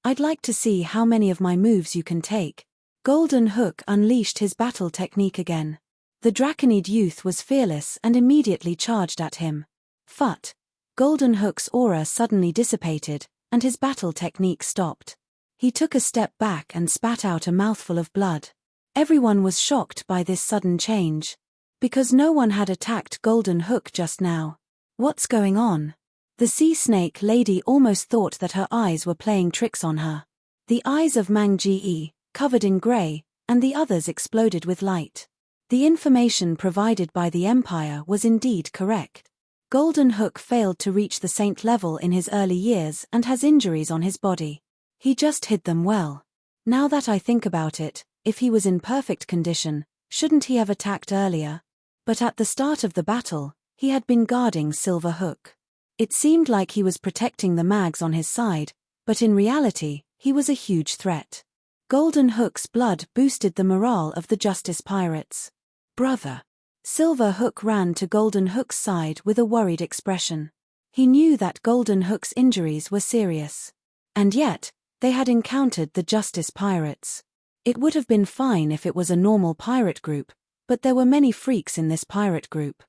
"I'd like to see how many of my moves you can take." Golden Hook unleashed his battle technique again. The Draconid youth was fearless and immediately charged at him. Phut! Golden Hook's aura suddenly dissipated, and his battle technique stopped. He took a step back and spat out a mouthful of blood. Everyone was shocked by this sudden change. Because no one had attacked Golden Hook just now. What's going on? The sea snake lady almost thought that her eyes were playing tricks on her. The eyes of Mang Ji, covered in grey, and the others exploded with light. The information provided by the Empire was indeed correct. Golden Hook failed to reach the saint level in his early years and has injuries on his body. He just hid them well. Now that I think about it, if he was in perfect condition, shouldn't he have attacked earlier? But at the start of the battle, he had been guarding Silver Hook. It seemed like he was protecting the mags on his side, but in reality, he was a huge threat. Golden Hook's blood boosted the morale of the Justice Pirates. Brother. Silver Hook ran to Golden Hook's side with a worried expression. He knew that Golden Hook's injuries were serious. And yet, they had encountered the Justice Pirates. It would have been fine if it was a normal pirate group, but there were many freaks in this pirate group.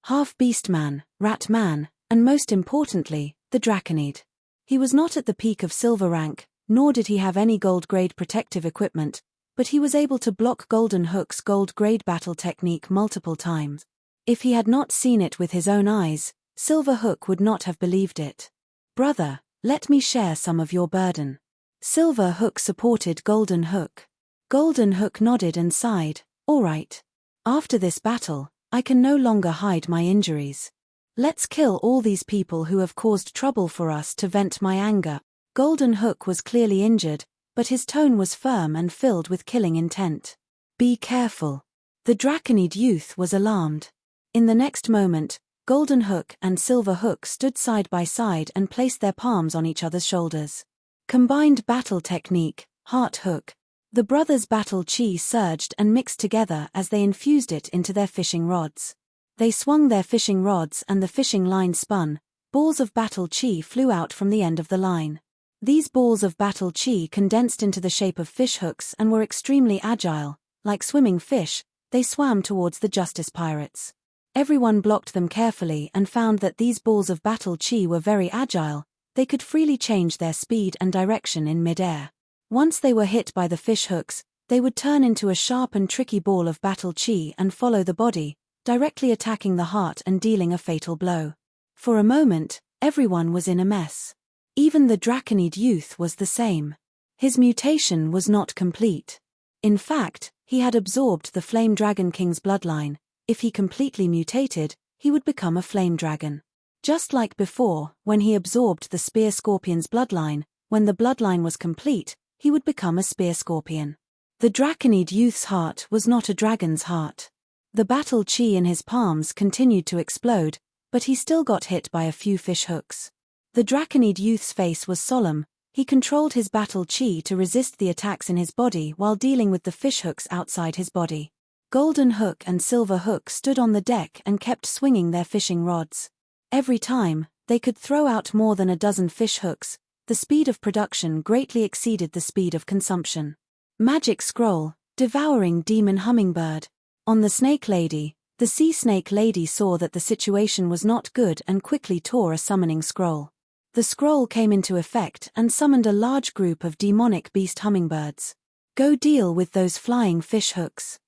Half Beast Man, Rat Man, and most importantly, the Draconid. He was not at the peak of silver rank, nor did he have any gold-grade protective equipment, but he was able to block Golden Hook's gold-grade battle technique multiple times. If he had not seen it with his own eyes, Silver Hook would not have believed it. Brother, let me share some of your burden. Silver Hook supported Golden Hook. Golden Hook nodded and sighed, all right. After this battle, I can no longer hide my injuries. Let's kill all these people who have caused trouble for us to vent my anger. Golden Hook was clearly injured, but his tone was firm and filled with killing intent. Be careful. The Draconid youth was alarmed. In the next moment, Golden Hook and Silver Hook stood side by side and placed their palms on each other's shoulders. Combined battle technique, Heart Hook. The brothers' battle chi surged and mixed together as they infused it into their fishing rods. They swung their fishing rods and the fishing line spun. Balls of battle chi flew out from the end of the line. These balls of battle chi condensed into the shape of fish hooks and were extremely agile. Like swimming fish, they swam towards the Justice Pirates. Everyone blocked them carefully and found that these balls of battle chi were very agile. They could freely change their speed and direction in mid-air. Once they were hit by the fish hooks, they would turn into a sharp and tricky ball of battle chi and follow the body, directly attacking the heart and dealing a fatal blow. For a moment, everyone was in a mess. Even the Draconid youth was the same. His mutation was not complete. In fact, he had absorbed the Flame Dragon King's bloodline. If he completely mutated, he would become a flame dragon. Just like before, when he absorbed the Spear Scorpion's bloodline, when the bloodline was complete, he would become a spear scorpion. The Draconid youth's heart was not a dragon's heart. The battle chi in his palms continued to explode, but he still got hit by a few fish hooks. The Draconid youth's face was solemn. He controlled his battle chi to resist the attacks in his body while dealing with the fish hooks outside his body. Golden Hook and Silver Hook stood on the deck and kept swinging their fishing rods. Every time, they could throw out more than a dozen fish hooks. The speed of production greatly exceeded the speed of consumption. Magic Scroll, Devouring Demon Hummingbird. On the Snake Lady, the Sea Snake Lady saw that the situation was not good and quickly tore a summoning scroll. The scroll came into effect and summoned a large group of demonic beast hummingbirds. Go deal with those flying fish hooks.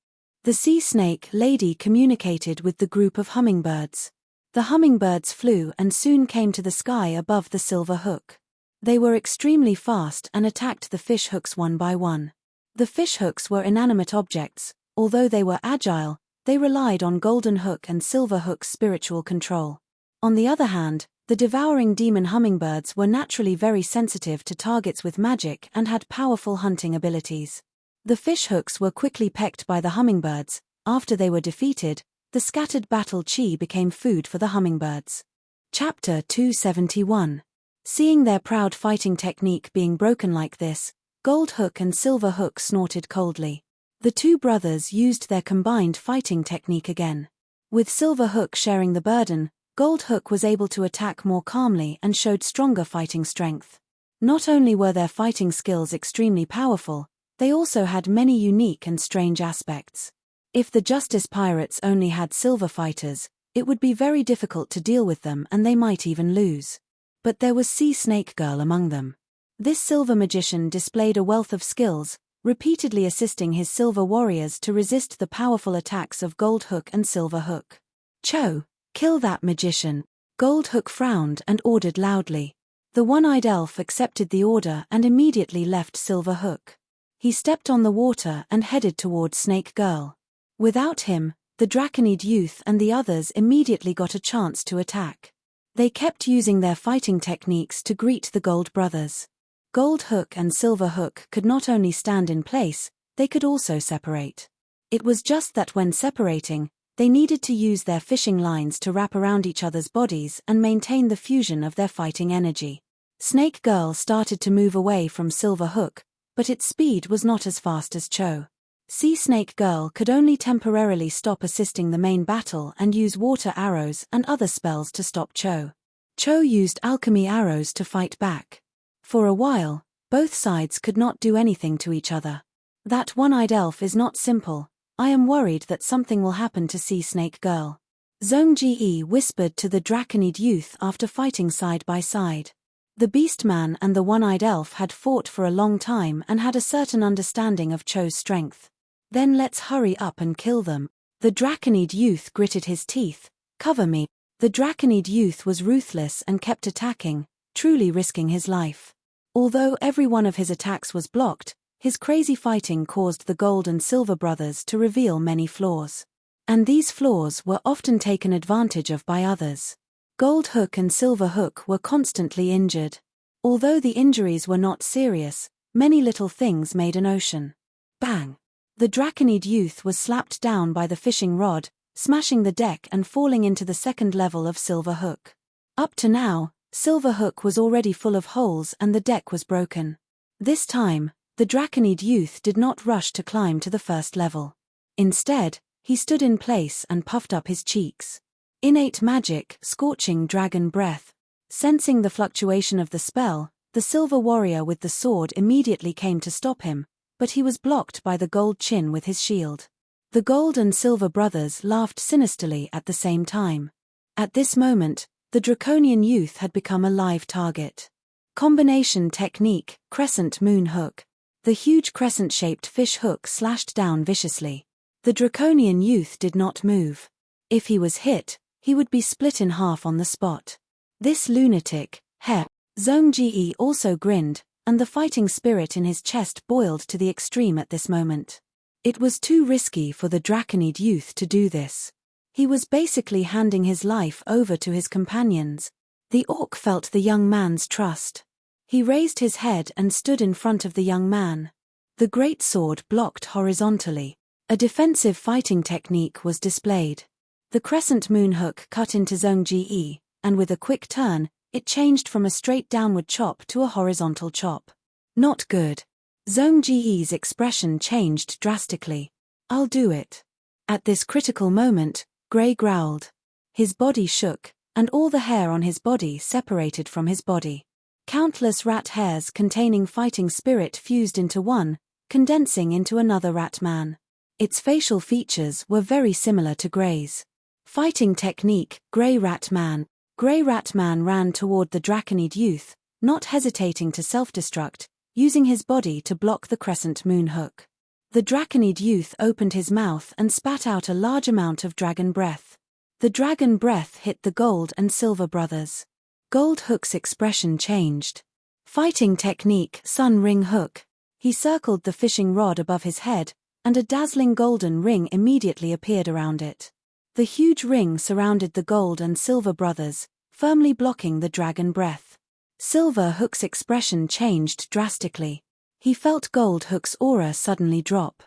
The Sea Snake Lady communicated with the group of hummingbirds. The hummingbirds flew and soon came to the sky above the Silver Hook. They were extremely fast and attacked the fish hooks one by one. The fish hooks were inanimate objects. Although they were agile, they relied on Golden Hook and Silver Hook's spiritual control. On the other hand, the devouring demon hummingbirds were naturally very sensitive to targets with magic and had powerful hunting abilities. The fish hooks were quickly pecked by the hummingbirds. After they were defeated, the scattered battle chi became food for the hummingbirds. Chapter 271. Seeing their proud fighting technique being broken like this, Gold Hook and Silver Hook snorted coldly. The two brothers used their combined fighting technique again. With Silver Hook sharing the burden, Gold Hook was able to attack more calmly and showed stronger fighting strength. Not only were their fighting skills extremely powerful, they also had many unique and strange aspects. If the Justice Pirates only had silver fighters, it would be very difficult to deal with them and they might even lose. But there was Sea Snake Girl among them. This silver magician displayed a wealth of skills, repeatedly assisting his silver warriors to resist the powerful attacks of Gold Hook and Silver Hook. "Cho, kill that magician." Gold Hook frowned and ordered loudly. The one-eyed elf accepted the order and immediately left Silver Hook. He stepped on the water and headed towards Snake Girl. Without him, the Draconid youth and the others immediately got a chance to attack. They kept using their fighting techniques to greet the Gold Brothers. Gold Hook and Silver Hook could not only stand in place, they could also separate. It was just that when separating, they needed to use their fishing lines to wrap around each other's bodies and maintain the fusion of their fighting energy. Snake Girl started to move away from Silver Hook, but its speed was not as fast as Cho. Sea Snake Girl could only temporarily stop assisting the main battle and use water arrows and other spells to stop Cho. Cho used alchemy arrows to fight back. For a while, both sides could not do anything to each other. "That one-eyed elf is not simple. I am worried that something will happen to Sea Snake Girl," Zhongji whispered to the Draconid youth after fighting side by side. The Beast Man and the one-eyed elf had fought for a long time and had a certain understanding of Cho's strength. "Then let's hurry up and kill them." The Draconid youth gritted his teeth. "Cover me." The Draconid youth was ruthless and kept attacking, truly risking his life. Although every one of his attacks was blocked, his crazy fighting caused the Gold and Silver Brothers to reveal many flaws. And these flaws were often taken advantage of by others. Gold Hook and Silver Hook were constantly injured. Although the injuries were not serious, many little things made an ocean. Bang! The Draconid youth was slapped down by the fishing rod, smashing the deck and falling into the second level of Silver Hook. Up to now, Silver Hook was already full of holes and the deck was broken. This time, the Draconid youth did not rush to climb to the first level. Instead, he stood in place and puffed up his cheeks. Innate magic, scorching dragon breath. Sensing the fluctuation of the spell, the silver warrior with the sword immediately came to stop him, but he was blocked by the gold chin with his shield. The Gold and Silver Brothers laughed sinisterly at the same time. At this moment, the Draconian youth had become a live target. Combination technique, Crescent Moon Hook. The huge crescent-shaped fish hook slashed down viciously. The Draconian youth did not move. If he was hit, he would be split in half on the spot. "This lunatic, heh." Zhongji also grinned, and the fighting spirit in his chest boiled to the extreme at this moment. It was too risky for the Draconid youth to do this. He was basically handing his life over to his companions. The orc felt the young man's trust. He raised his head and stood in front of the young man. The great sword blocked horizontally. A defensive fighting technique was displayed. The crescent moon hook cut into Zhongji, and with a quick turn, it changed from a straight downward chop to a horizontal chop. Not good. Zhongji's expression changed drastically. "I'll do it." At this critical moment, Gray growled. His body shook, and all the hair on his body separated from his body. Countless rat hairs containing fighting spirit fused into one, condensing into another rat man. Its facial features were very similar to Gray's. Fighting technique, Gray Rat Man. Gray Rat Man ran toward the Draconid youth, not hesitating to self-destruct, using his body to block the crescent moon hook. The Draconid youth opened his mouth and spat out a large amount of dragon breath. The dragon breath hit the Gold and Silver Brothers. Gold Hook's expression changed. Fighting technique, Sun Ring Hook. He circled the fishing rod above his head, and a dazzling golden ring immediately appeared around it. The huge ring surrounded the Gold and Silver Brothers, firmly blocking the dragon breath. Silver Hook's expression changed drastically. He felt Gold Hook's aura suddenly drop.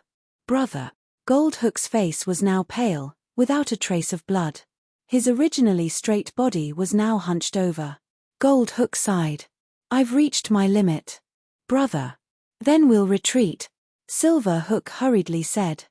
"Brother." Gold Hook's face was now pale, without a trace of blood. His originally straight body was now hunched over. Gold Hook sighed. "I've reached my limit. Brother. Then we'll retreat," Silver Hook hurriedly said.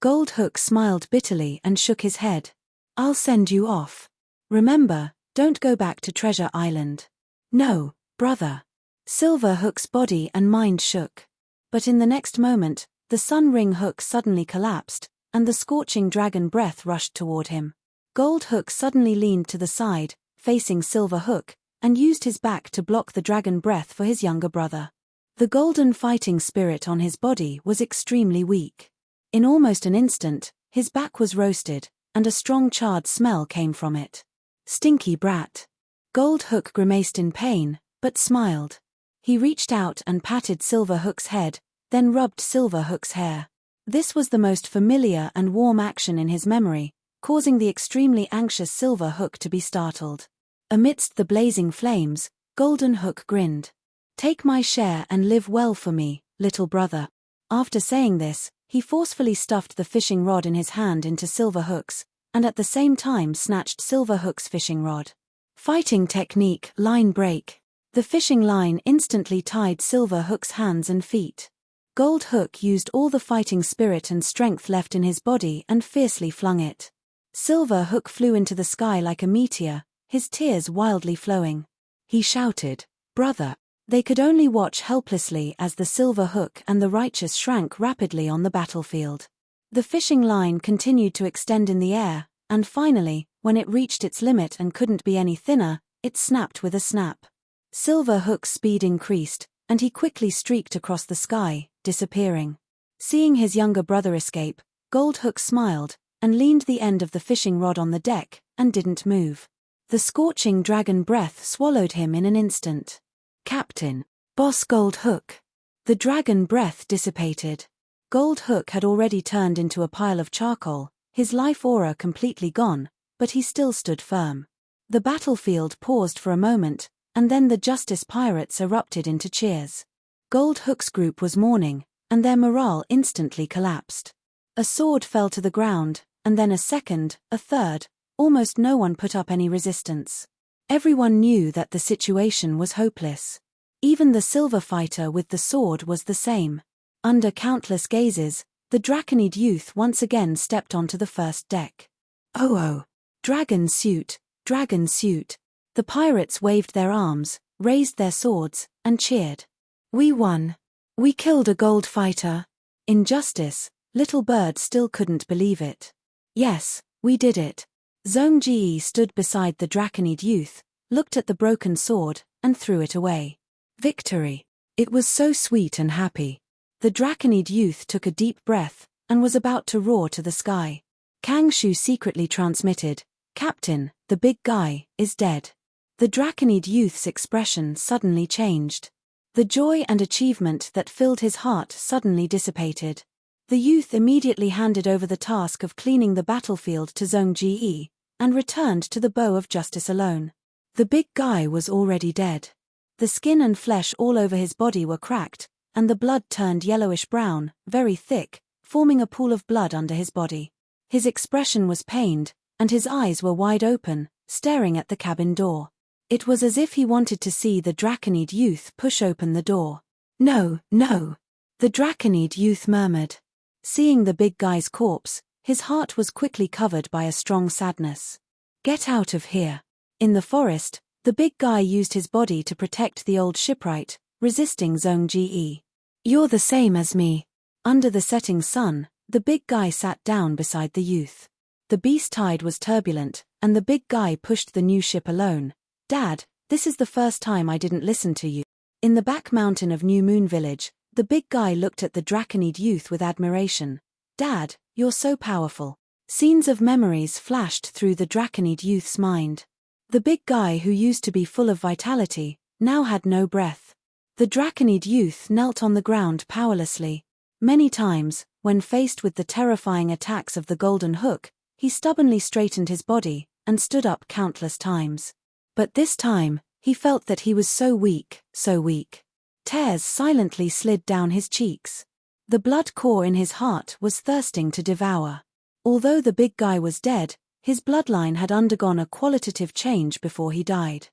Gold Hook smiled bitterly and shook his head. "I'll send you off. Remember, don't go back to Treasure Island." "No, brother." Silver Hook's body and mind shook. But in the next moment, the Sun Ring Hook suddenly collapsed, and the scorching dragon breath rushed toward him. Gold Hook suddenly leaned to the side, facing Silver Hook, and used his back to block the dragon breath for his younger brother. The golden fighting spirit on his body was extremely weak. In almost an instant, his back was roasted, and a strong charred smell came from it. Stinky brat. Gold Hook grimaced in pain, but smiled. He reached out and patted Silver Hook's head, then rubbed Silver Hook's hair. This was the most familiar and warm action in his memory, causing the extremely anxious Silver Hook to be startled. Amidst the blazing flames, Golden Hook grinned. "Take my share and live well for me, little brother." After saying this, he forcefully stuffed the fishing rod in his hand into Silver Hook's, and at the same time snatched Silver Hook's fishing rod. Fighting technique, line break. The fishing line instantly tied Silver Hook's hands and feet. Gold Hook used all the fighting spirit and strength left in his body and fiercely flung it. Silver Hook flew into the sky like a meteor, his tears wildly flowing. He shouted, "Brother!" They could only watch helplessly as the Silver Hook and the Righteous shrank rapidly on the battlefield. The fishing line continued to extend in the air, and finally, when it reached its limit and couldn't be any thinner, it snapped with a snap. Silver Hook's speed increased, and he quickly streaked across the sky, disappearing. Seeing his younger brother escape, Gold Hook smiled, and leaned the end of the fishing rod on the deck, and didn't move. The scorching dragon breath swallowed him in an instant. "Captain, Boss Gold Hook." The dragon breath dissipated. Gold Hook had already turned into a pile of charcoal, his life aura completely gone, but he still stood firm. The battlefield paused for a moment, and then the Justice Pirates erupted into cheers. Gold Hook's group was mourning, and their morale instantly collapsed. A sword fell to the ground, and then a second, a third. Almost no one put up any resistance. Everyone knew that the situation was hopeless. Even the silver fighter with the sword was the same. Under countless gazes, the Draconid youth once again stepped onto the first deck. "Oh! Dragon suit, dragon suit." The pirates waved their arms, raised their swords, and cheered. "We won. We killed a gold fighter." In justice, Little Bird still couldn't believe it. "Yes, we did it." Zhong Ji stood beside the Draconid youth, looked at the broken sword, and threw it away. Victory! It was so sweet and happy. The Draconid youth took a deep breath, and was about to roar to the sky. Kang Shu secretly transmitted, "Captain, the big guy, is dead." The Draconid youth's expression suddenly changed. The joy and achievement that filled his heart suddenly dissipated. The youth immediately handed over the task of cleaning the battlefield to Zhong Ji, and returned to the bow of justice alone. The big guy was already dead. The skin and flesh all over his body were cracked, and the blood turned yellowish-brown, very thick, forming a pool of blood under his body. His expression was pained, and his eyes were wide open, staring at the cabin door. It was as if he wanted to see the Draconid youth push open the door. "No, no!" the Draconid youth murmured. Seeing the big guy's corpse, his heart was quickly covered by a strong sadness. "Get out of here." In the forest, the big guy used his body to protect the old shipwright, resisting Zhong Ji. "You're the same as me." Under the setting sun, the big guy sat down beside the youth. The beast tide was turbulent, and the big guy pushed the new ship alone. "Dad, this is the first time I didn't listen to you." In the back mountain of New Moon Village, the big guy looked at the Draconid youth with admiration. "Dad, you're so powerful." Scenes of memories flashed through the Draconid youth's mind. The big guy who used to be full of vitality, now had no breath. The Draconid youth knelt on the ground powerlessly. Many times, when faced with the terrifying attacks of the Golden Hook, he stubbornly straightened his body, and stood up countless times. But this time, he felt that he was so weak, so weak. Tears silently slid down his cheeks. The blood core in his heart was thirsting to devour. Although the big guy was dead, his bloodline had undergone a qualitative change before he died.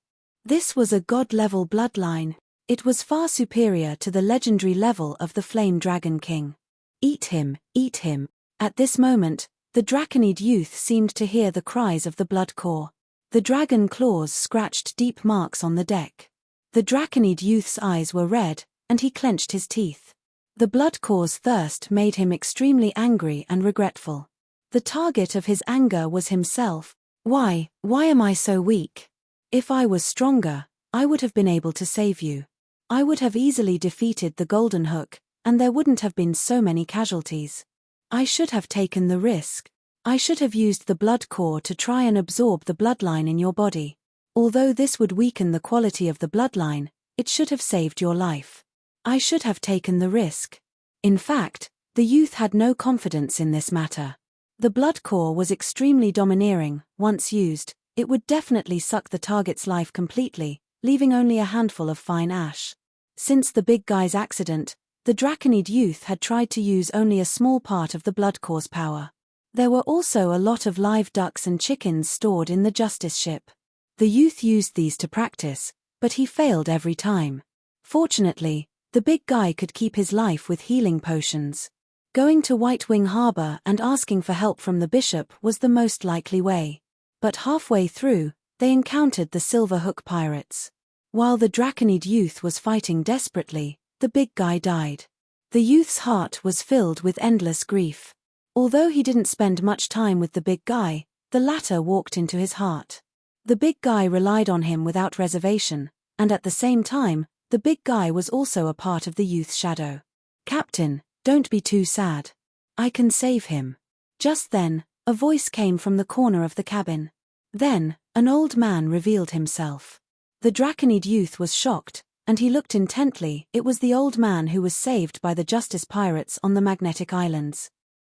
This was a god-level bloodline. It was far superior to the legendary level of the Flame Dragon King. Eat him, eat him." At this moment, the Draconid youth seemed to hear the cries of the Bloodcore. The dragon claws scratched deep marks on the deck. The Draconid youth's eyes were red, and he clenched his teeth. The Bloodcore's thirst made him extremely angry and regretful. The target of his anger was himself. Why am I so weak? If I was stronger, I would have been able to save you. I would have easily defeated the Golden Hook, and there wouldn't have been so many casualties. I should have taken the risk. I should have used the Bloodcore to try and absorb the bloodline in your body. Although this would weaken the quality of the bloodline, it should have saved your life. I should have taken the risk. In fact, the youth had no confidence in this matter. The Bloodcore was extremely domineering. Once used, it would definitely suck the target's life completely, leaving only a handful of fine ash. Since the big guy's accident, the Draconid youth had tried to use only a small part of the Bloodcore's power. There were also a lot of live ducks and chickens stored in the Justice ship. The youth used these to practice, but he failed every time. Fortunately, the big guy could keep his life with healing potions. Going to White Wing Harbor and asking for help from the bishop was the most likely way. But halfway through, they encountered the Silver Hook pirates. While the Draconid youth was fighting desperately, the big guy died. The youth's heart was filled with endless grief. Although he didn't spend much time with the big guy, the latter walked into his heart. The big guy relied on him without reservation, and at the same time, the big guy was also a part of the youth's shadow. "Captain, don't be too sad. I can save him." Just then, a voice came from the corner of the cabin. Then, an old man revealed himself. The Draconid youth was shocked, and he looked intently. It was the old man who was saved by the Justice pirates on the Magnetic Islands.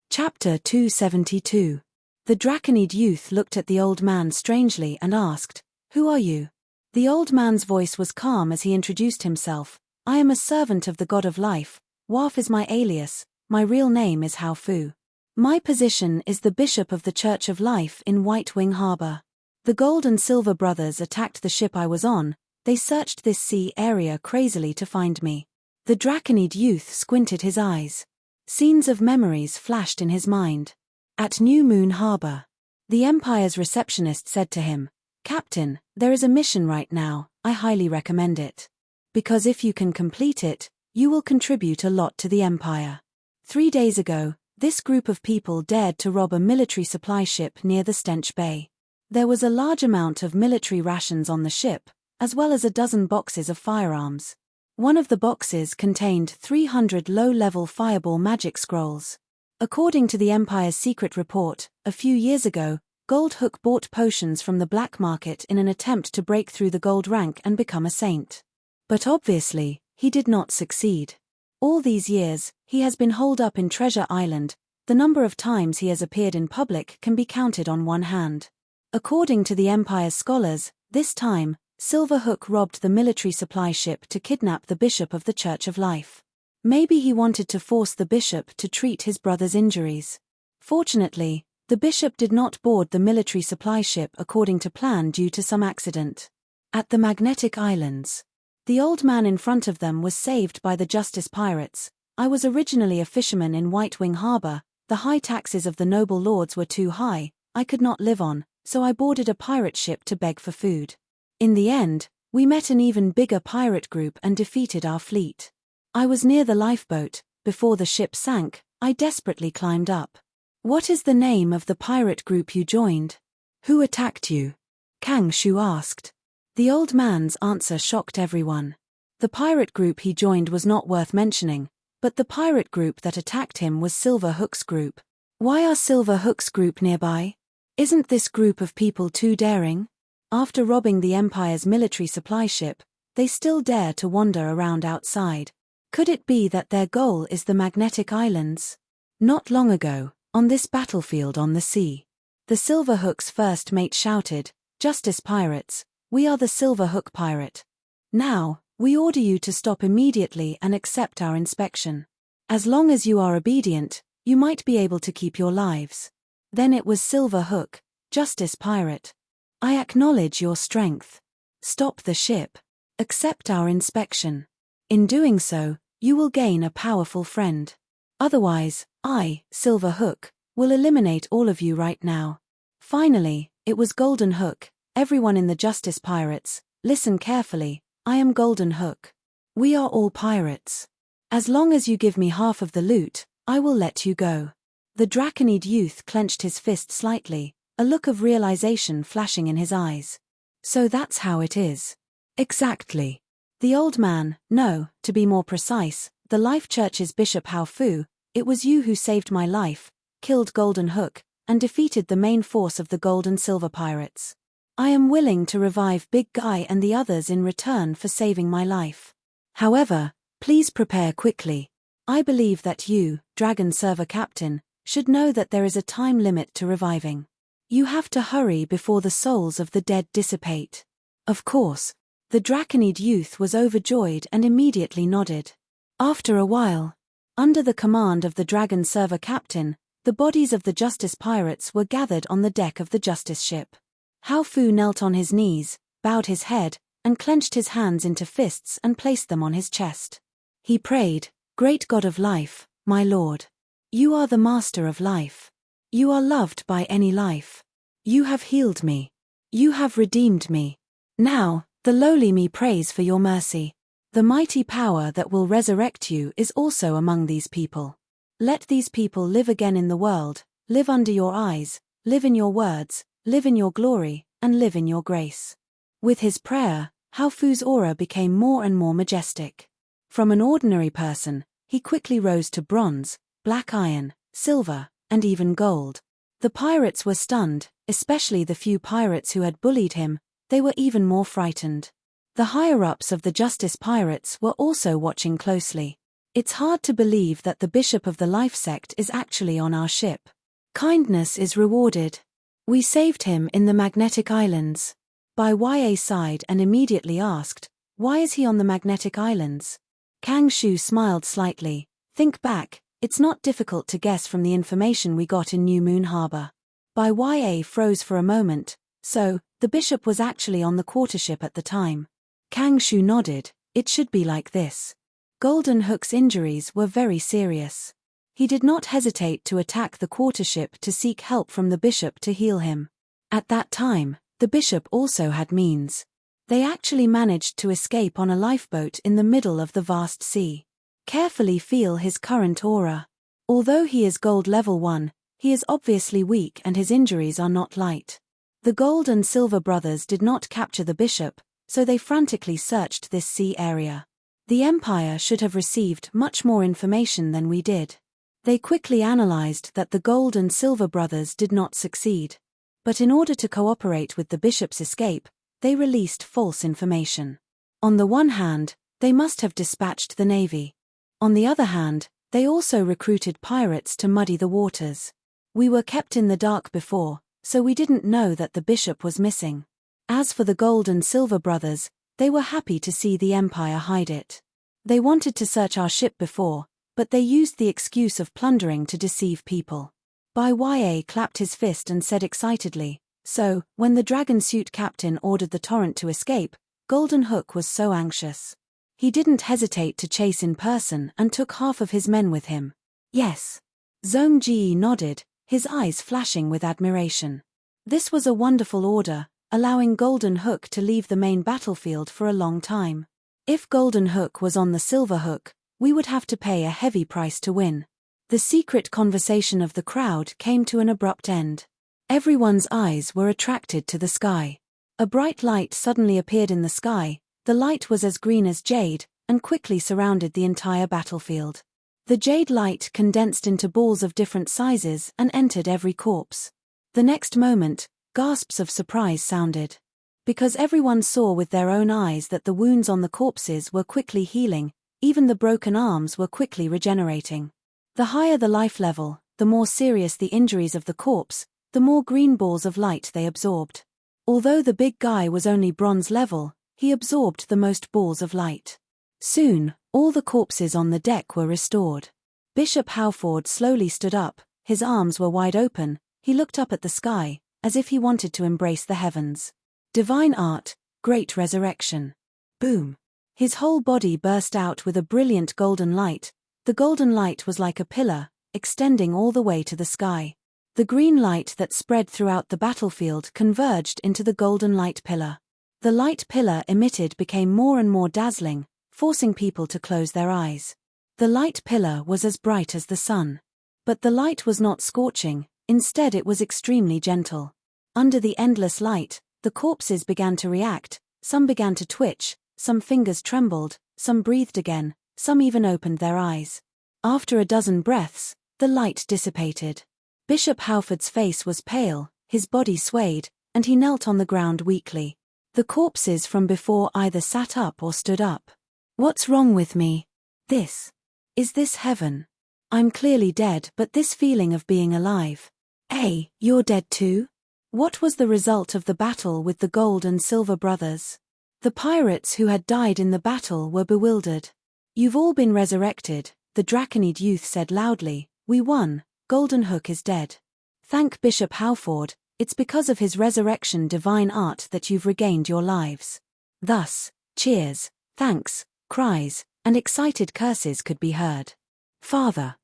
Chapter 272. The Draconid youth looked at the old man strangely and asked, "Who are you?" The old man's voice was calm as he introduced himself. "I am a servant of the God of Life. Wharf is my alias. My real name is Hao Fu. My position is the Bishop of the Church of Life in White Wing Harbor. The Gold and Silver brothers attacked the ship I was on. They searched this sea area crazily to find me." The Draconid youth squinted his eyes. Scenes of memories flashed in his mind. At New Moon Harbor, the Empire's receptionist said to him, "Captain, there is a mission right now. I highly recommend it. Because if you can complete it, you will contribute a lot to the Empire." 3 days ago, this group of people dared to rob a military supply ship near the Stench Bay. There was a large amount of military rations on the ship, as well as a dozen boxes of firearms. One of the boxes contained 300 low-level fireball magic scrolls. According to the Empire's secret report, a few years ago, Gold Hook bought potions from the black market in an attempt to break through the gold rank and become a saint. But obviously, he did not succeed. All these years, he has been holed up in Treasure Island. The number of times he has appeared in public can be counted on one hand. According to the Empire's scholars, this time, Silver Hook robbed the military supply ship to kidnap the Bishop of the Church of Life. Maybe he wanted to force the bishop to treat his brother's injuries. Fortunately, the bishop did not board the military supply ship according to plan due to some accident. At the Magnetic Islands, the old man in front of them was saved by the Justice pirates. "I was originally a fisherman in White Wing Harbor. The high taxes of the noble lords were too high. I could not live on, so I boarded a pirate ship to beg for food. In the end, we met an even bigger pirate group and defeated our fleet. I was near the lifeboat. Before the ship sank, I desperately climbed up." "What is the name of the pirate group you joined? Who attacked you?" Kang Shu asked. The old man's answer shocked everyone. The pirate group he joined was not worth mentioning, but the pirate group that attacked him was Silver Hook's group. Why are Silver Hook's group nearby? Isn't this group of people too daring? After robbing the Empire's military supply ship, they still dare to wander around outside. Could it be that their goal is the Magnetic Islands? Not long ago, on this battlefield on the sea, the Silver Hook's first mate shouted, "Justice pirates, we are the Silver Hook pirate. Now, we order you to stop immediately and accept our inspection. As long as you are obedient, you might be able to keep your lives." Then it was Silver Hook, "Justice pirate. I acknowledge your strength. Stop the ship. Accept our inspection. In doing so, you will gain a powerful friend. Otherwise, I, Silver Hook, will eliminate all of you right now." Finally, it was Golden Hook. "Everyone in the Justice pirates, listen carefully. I am Golden Hook. We are all pirates. As long as you give me half of the loot, I will let you go." The Draconid youth clenched his fist slightly, a look of realization flashing in his eyes. So that's how it is. Exactly. The old man, no, to be more precise, the Life Church's Bishop Hao Fu, it was you who saved my life, killed Golden Hook, and defeated the main force of the gold and silver pirates. I am willing to revive Big Guy and the others in return for saving my life. However, please prepare quickly. I believe that you, Dragon Server Captain, should know that there is a time limit to reviving. You have to hurry before the souls of the dead dissipate. Of course. The Draconid youth was overjoyed and immediately nodded. After a while, under the command of the Dragon Server Captain, the bodies of the Justice Pirates were gathered on the deck of the Justice ship. Hao Fu knelt on his knees, bowed his head, and clenched his hands into fists and placed them on his chest. He prayed, "Great God of life, my lord. You are the master of life. You are loved by any life. You have healed me. You have redeemed me. Now, the lowly me prays for your mercy. The mighty power that will resurrect you is also among these people. Let these people live again in the world, live under your eyes, live in your words, live in your glory, and live in your grace." With his prayer, Hao Fu's aura became more and more majestic. From an ordinary person, he quickly rose to bronze, black iron, silver, and even gold. The pirates were stunned, especially the few pirates who had bullied him. They were even more frightened. The higher-ups of the Justice Pirates were also watching closely. It's hard to believe that the Bishop of the Life Sect is actually on our ship. Kindness is rewarded. We saved him in the Magnetic Islands. Bai Ya sighed and immediately asked, "Why is he on the Magnetic Islands?" Kang Shu smiled slightly. "Think back, it's not difficult to guess from the information we got in New Moon Harbor." Bai Ya froze for a moment. So, the bishop was actually on the quartership at the time. Kang Shu nodded. It should be like this. Golden Hook's injuries were very serious. He did not hesitate to attack the quartership to seek help from the bishop to heal him. At that time, the bishop also had means. They actually managed to escape on a lifeboat in the middle of the vast sea. Carefully feel his current aura. Although he is gold level 1, he is obviously weak and his injuries are not light. The Gold and Silver brothers did not capture the bishop, so they frantically searched this sea area. The Empire should have received much more information than we did. They quickly analyzed that the Gold and Silver brothers did not succeed. But in order to cooperate with the bishop's escape, they released false information. On the one hand, they must have dispatched the navy. On the other hand, they also recruited pirates to muddy the waters. We were kept in the dark before, so we didn't know that the bishop was missing. As for the Gold and Silver brothers, they were happy to see the Empire hide it. They wanted to search our ship before, but they used the excuse of plundering to deceive people. Bai Ya clapped his fist and said excitedly, "So, when the Dragon Suit captain ordered the torrent to escape, Golden Hook was so anxious. He didn't hesitate to chase in person and took half of his men with him." "Yes." Zhong Ji nodded, his eyes flashing with admiration. This was a wonderful order, allowing Golden Hook to leave the main battlefield for a long time. If Golden Hook was on the Silver Hook, we would have to pay a heavy price to win. The secret conversation of the crowd came to an abrupt end. Everyone's eyes were attracted to the sky. A bright light suddenly appeared in the sky. The light was as green as jade, and quickly surrounded the entire battlefield. The jade light condensed into balls of different sizes and entered every corpse. The next moment, gasps of surprise sounded. Because everyone saw with their own eyes that the wounds on the corpses were quickly healing, even the broken arms were quickly regenerating. The higher the life level, the more serious the injuries of the corpse, the more green balls of light they absorbed. Although the big guy was only bronze level, he absorbed the most balls of light. Soon, all the corpses on the deck were restored. Bishop Halford slowly stood up, his arms were wide open, he looked up at the sky, as if he wanted to embrace the heavens. Divine art, great resurrection. Boom. His whole body burst out with a brilliant golden light. The golden light was like a pillar, extending all the way to the sky. The green light that spread throughout the battlefield converged into the golden light pillar. The light pillar emitted became more and more dazzling, forcing people to close their eyes. The light pillar was as bright as the sun. But the light was not scorching, instead it was extremely gentle. Under the endless light, the corpses began to react, some began to twitch, some fingers trembled, some breathed again, some even opened their eyes. After a dozen breaths, the light dissipated. Bishop Halford's face was pale, his body swayed, and he knelt on the ground weakly. The corpses from before either sat up or stood up. "What's wrong with me? Is this heaven? I'm clearly dead, but this feeling of being alive. Hey, you're dead too? What was the result of the battle with the Gold and Silver brothers?" The pirates who had died in the battle were bewildered. "You've all been resurrected," the Draconid youth said loudly. "We won, Golden Hook is dead. Thank Bishop Halford, it's because of his resurrection divine art that you've regained your lives." Thus, cheers, thanks, cries, and excited curses could be heard. "Father."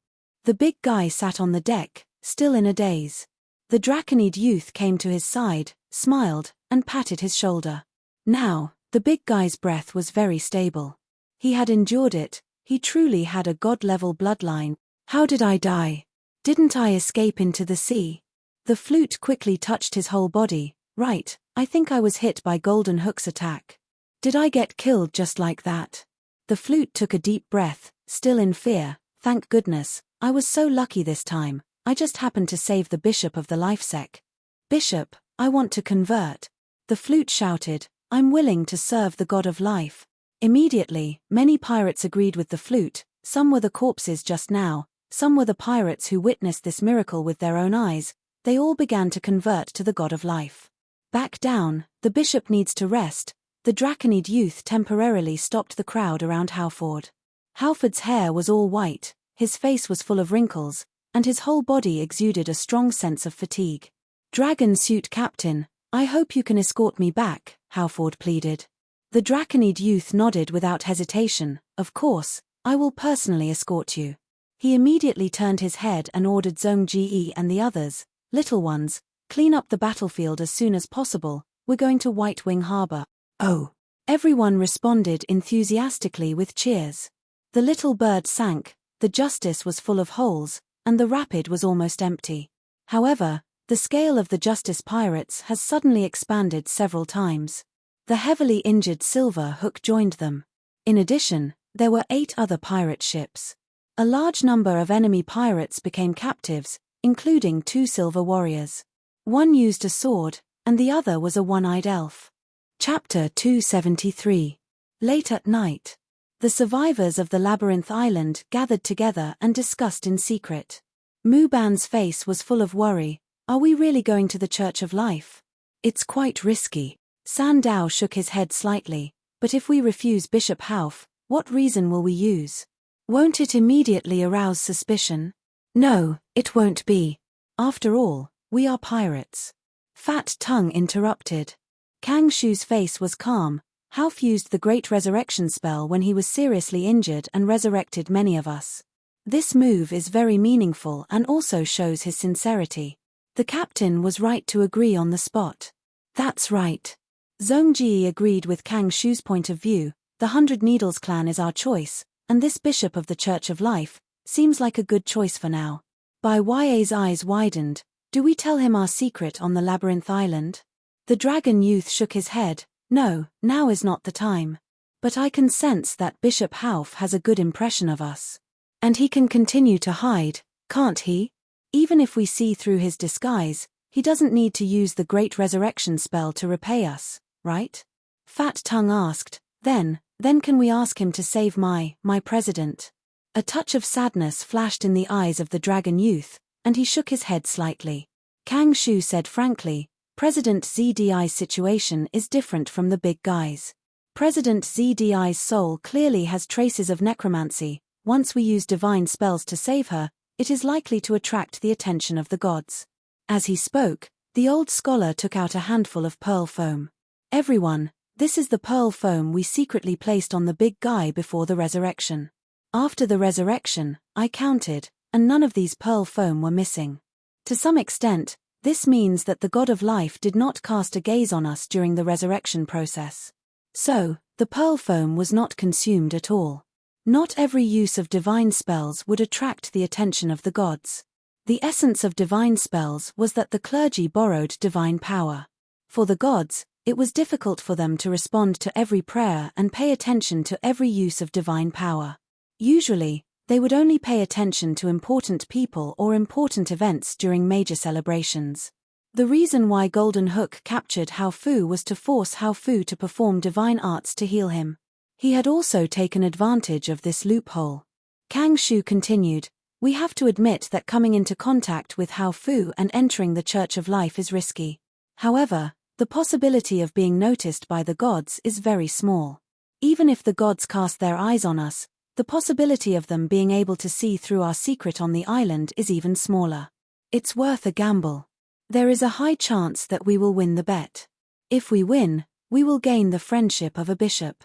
The big guy sat on the deck, still in a daze. The Draconid youth came to his side, smiled, and patted his shoulder. Now, the big guy's breath was very stable. He had endured it, he truly had a god-level bloodline. "How did I die? Didn't I escape into the sea?" The flute quickly touched his whole body. "Right, I think I was hit by Golden Hook's attack. Did I get killed just like that?" The flute took a deep breath, still in fear. "Thank goodness, I was so lucky this time, I just happened to save the bishop of the lifesec." "Bishop, I want to convert." The flute shouted, "I'm willing to serve the god of life." Immediately, many pirates agreed with the flute. Some were the corpses just now, some were the pirates who witnessed this miracle with their own eyes. They all began to convert to the god of life. "Back down, the bishop needs to rest." The Draconid youth temporarily stopped the crowd around Halford. Halford's hair was all white, his face was full of wrinkles, and his whole body exuded a strong sense of fatigue. "Dragon suit captain, I hope you can escort me back," Halford pleaded. The Draconid youth nodded without hesitation. "Of course, I will personally escort you." He immediately turned his head and ordered Zhong Ji and the others, "Little ones, clean up the battlefield as soon as possible, we're going to White Wing Harbor." "Oh!" Everyone responded enthusiastically with cheers. The little bird sank, the Justice was full of holes, and the rapid was almost empty. However, the scale of the Justice pirates has suddenly expanded several times. The heavily injured Silver Hook joined them. In addition, there were 8 other pirate ships. A large number of enemy pirates became captives, including 2 silver warriors. One used a sword, and the other was a one-eyed elf. Chapter 273. Late at night. The survivors of the Labyrinth Island gathered together and discussed in secret. Muban's face was full of worry. "Are we really going to the Church of Life? It's quite risky." Sandow shook his head slightly. "But if we refuse Bishop Half, what reason will we use? Won't it immediately arouse suspicion?" "No, it won't be. After all, we are pirates." Fat Tongue interrupted. Kang Shu's face was calm. "Half used the Great Resurrection spell when he was seriously injured and resurrected many of us. This move is very meaningful and also shows his sincerity." The captain was right to agree on the spot. "That's right." Zhong Ji agreed with Kang Shu's point of view. "The 100 Needles clan is our choice, and this Bishop of the Church of Life seems like a good choice for now." Bai Ya's eyes widened. "Do we tell him our secret on the Labyrinth Island?" The dragon youth shook his head. "No, now is not the time. But I can sense that Bishop Half has a good impression of us. And he can continue to hide, can't he? Even if we see through his disguise, he doesn't need to use the Great Resurrection spell to repay us, right?" Fat Tongue asked. Then can we ask him to save my president?" A touch of sadness flashed in the eyes of the dragon youth, and he shook his head slightly. Kang Shu said frankly, "President ZDI's situation is different from the big guys. President ZDI's soul clearly has traces of necromancy. Once we use divine spells to save her, it is likely to attract the attention of the gods." As he spoke, the old scholar took out a handful of pearl foam. "Everyone, this is the pearl foam we secretly placed on the big guy before the resurrection. After the resurrection, I counted, and none of these pearl foam were missing. To some extent, this means that the God of Life did not cast a gaze on us during the resurrection process. So, the pearl foam was not consumed at all. Not every use of divine spells would attract the attention of the gods. The essence of divine spells was that the clergy borrowed divine power. For the gods, it was difficult for them to respond to every prayer and pay attention to every use of divine power. Usually, they would only pay attention to important people or important events during major celebrations. The reason why Golden Hook captured Hao Fu was to force Hao Fu to perform divine arts to heal him. He had also taken advantage of this loophole. Kang Shu continued, "We have to admit that coming into contact with Hao Fu and entering the Church of Life is risky. However, the possibility of being noticed by the gods is very small. Even if the gods cast their eyes on us, the possibility of them being able to see through our secret on the island is even smaller. It's worth a gamble. There is a high chance that we will win the bet. If we win, we will gain the friendship of a bishop."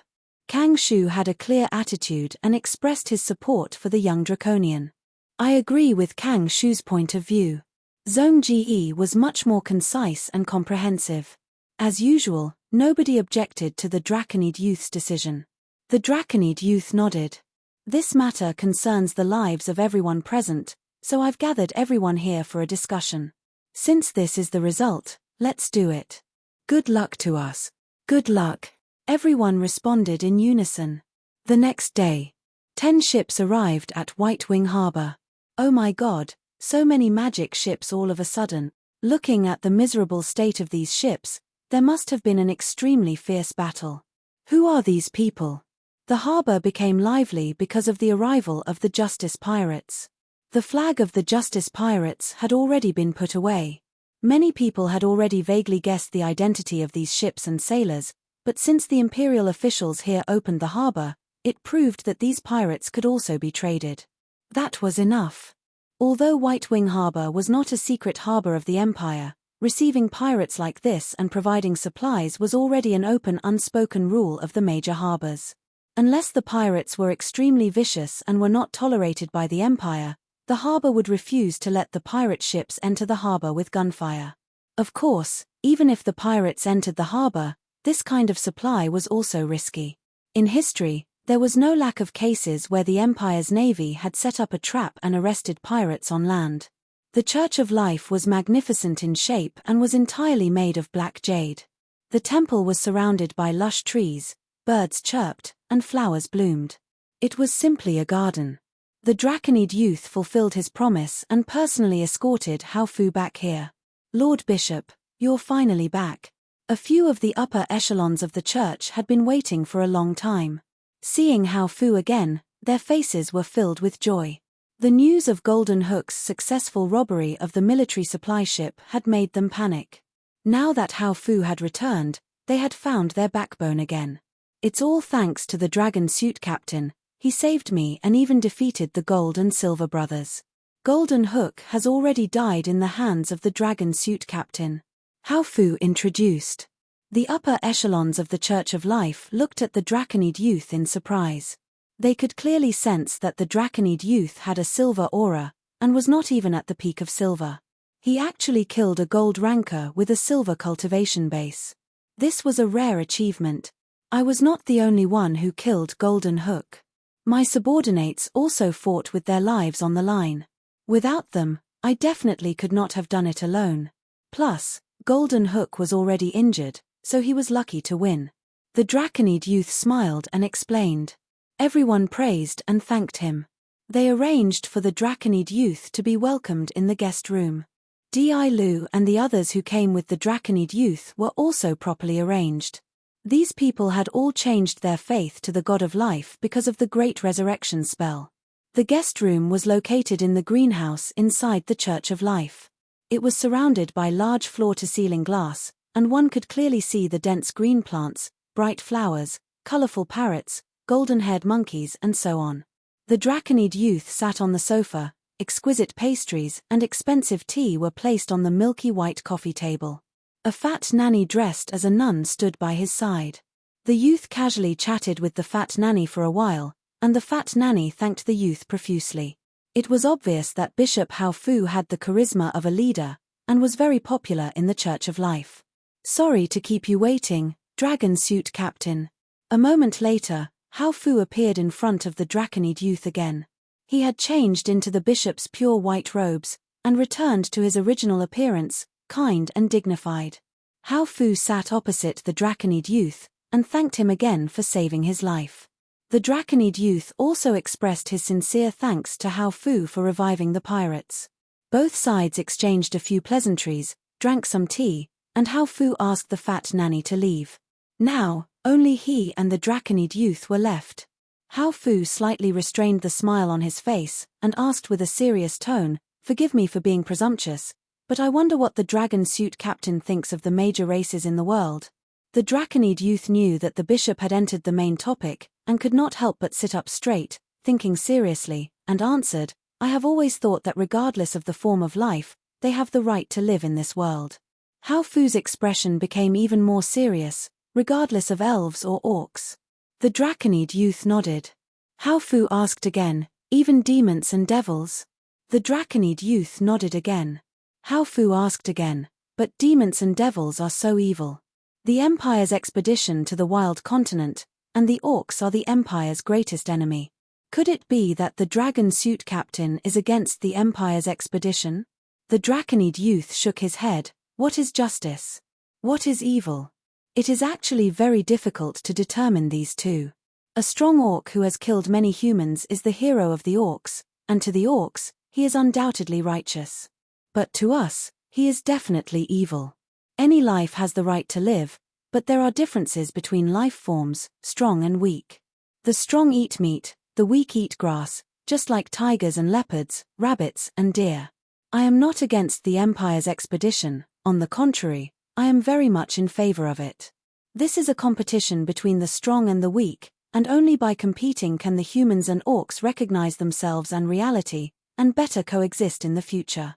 Kang Shu had a clear attitude and expressed his support for the young draconian. I agree with Kang Shu's point of view. Zhong Ji was much more concise and comprehensive. As usual, nobody objected to the Draconid youth's decision. The Draconid youth nodded. "This matter concerns the lives of everyone present, so I've gathered everyone here for a discussion. Since this is the result, let's do it. Good luck to us." "Good luck," everyone responded in unison. The next day, 10 ships arrived at White Wing Harbor. Oh my god, so many magic ships all of a sudden. Looking at the miserable state of these ships, there must have been an extremely fierce battle. Who are these people? The harbor became lively because of the arrival of the Justice Pirates. The flag of the Justice Pirates had already been put away. Many people had already vaguely guessed the identity of these ships and sailors, but since the imperial officials here opened the harbor, it proved that these pirates could also be traded. That was enough. Although White Wing Harbor was not a secret harbor of the Empire, receiving pirates like this and providing supplies was already an open unspoken rule of the major harbors. Unless the pirates were extremely vicious and were not tolerated by the Empire, the harbor would refuse to let the pirate ships enter the harbor with gunfire. Of course, even if the pirates entered the harbor, this kind of supply was also risky. In history, there was no lack of cases where the Empire's navy had set up a trap and arrested pirates on land. The Church of Life was magnificent in shape and was entirely made of black jade. The temple was surrounded by lush trees, birds chirped, and flowers bloomed. It was simply a garden. The Draconid youth fulfilled his promise and personally escorted Hao Fu back here. "Lord Bishop, you're finally back." A few of the upper echelons of the church had been waiting for a long time. Seeing Hao Fu again, their faces were filled with joy. The news of Golden Hook's successful robbery of the military supply ship had made them panic. Now that Hao Fu had returned, they had found their backbone again. "It's all thanks to the Dragon Suit Captain. He saved me and even defeated the Gold and Silver Brothers. Golden Hook has already died in the hands of the Dragon Suit Captain," Hao Fu introduced. The upper echelons of the Church of Life looked at the Draconid youth in surprise. They could clearly sense that the Draconid youth had a silver aura, and was not even at the peak of silver. He actually killed a gold ranker with a silver cultivation base. This was a rare achievement. "I was not the only one who killed Golden Hook. My subordinates also fought with their lives on the line. Without them, I definitely could not have done it alone. Plus, Golden Hook was already injured, so he was lucky to win." The Draconid youth smiled and explained. Everyone praised and thanked him. They arranged for the Draconid youth to be welcomed in the guest room. Di Lu and the others who came with the Draconid youth were also properly arranged. These people had all changed their faith to the God of Life because of the Great Resurrection spell. The guest room was located in the greenhouse inside the Church of Life. It was surrounded by large floor-to-ceiling glass, and one could clearly see the dense green plants, bright flowers, colorful parrots, golden-haired monkeys and so on. The Draconid youth sat on the sofa. Exquisite pastries and expensive tea were placed on the milky white coffee table. A fat nanny dressed as a nun stood by his side. The youth casually chatted with the fat nanny for a while, and the fat nanny thanked the youth profusely. It was obvious that Bishop Hao Fu had the charisma of a leader, and was very popular in the Church of Life. "Sorry to keep you waiting, Dragon Suit Captain." A moment later, Hao Fu appeared in front of the Draconid youth again. He had changed into the bishop's pure white robes, and returned to his original appearance, kind and dignified. Hao Fu sat opposite the Draconid youth, and thanked him again for saving his life. The Draconid youth also expressed his sincere thanks to Hao Fu for reviving the pirates. Both sides exchanged a few pleasantries, drank some tea, and Hao Fu asked the fat nanny to leave. Now, only he and the Draconid youth were left. Hao Fu slightly restrained the smile on his face, and asked with a serious tone, "Forgive me for being presumptuous, but I wonder what the dragon suit captain thinks of the major races in the world." The Draconid youth knew that the bishop had entered the main topic, and could not help but sit up straight, thinking seriously, and answered, "I have always thought that regardless of the form of life, they have the right to live in this world." Hao Fu's expression became even more serious, regardless of elves or orcs. The Draconid youth nodded. Hao Fu asked again, "Even demons and devils?" The Draconid youth nodded again. Hao Fu asked again, "But demons and devils are so evil. The Empire's expedition to the Wild Continent, and the orcs are the Empire's greatest enemy. Could it be that the dragon suit captain is against the Empire's expedition?" The Draconid youth shook his head. "What is justice? What is evil? It is actually very difficult to determine these two. A strong orc who has killed many humans is the hero of the orcs, and to the orcs, he is undoubtedly righteous. But to us, he is definitely evil. Any life has the right to live, but there are differences between life forms, strong and weak. The strong eat meat, the weak eat grass, just like tigers and leopards, rabbits and deer. I am not against the Empire's expedition, on the contrary, I am very much in favor of it. This is a competition between the strong and the weak, and only by competing can the humans and orcs recognize themselves and reality, and better coexist in the future.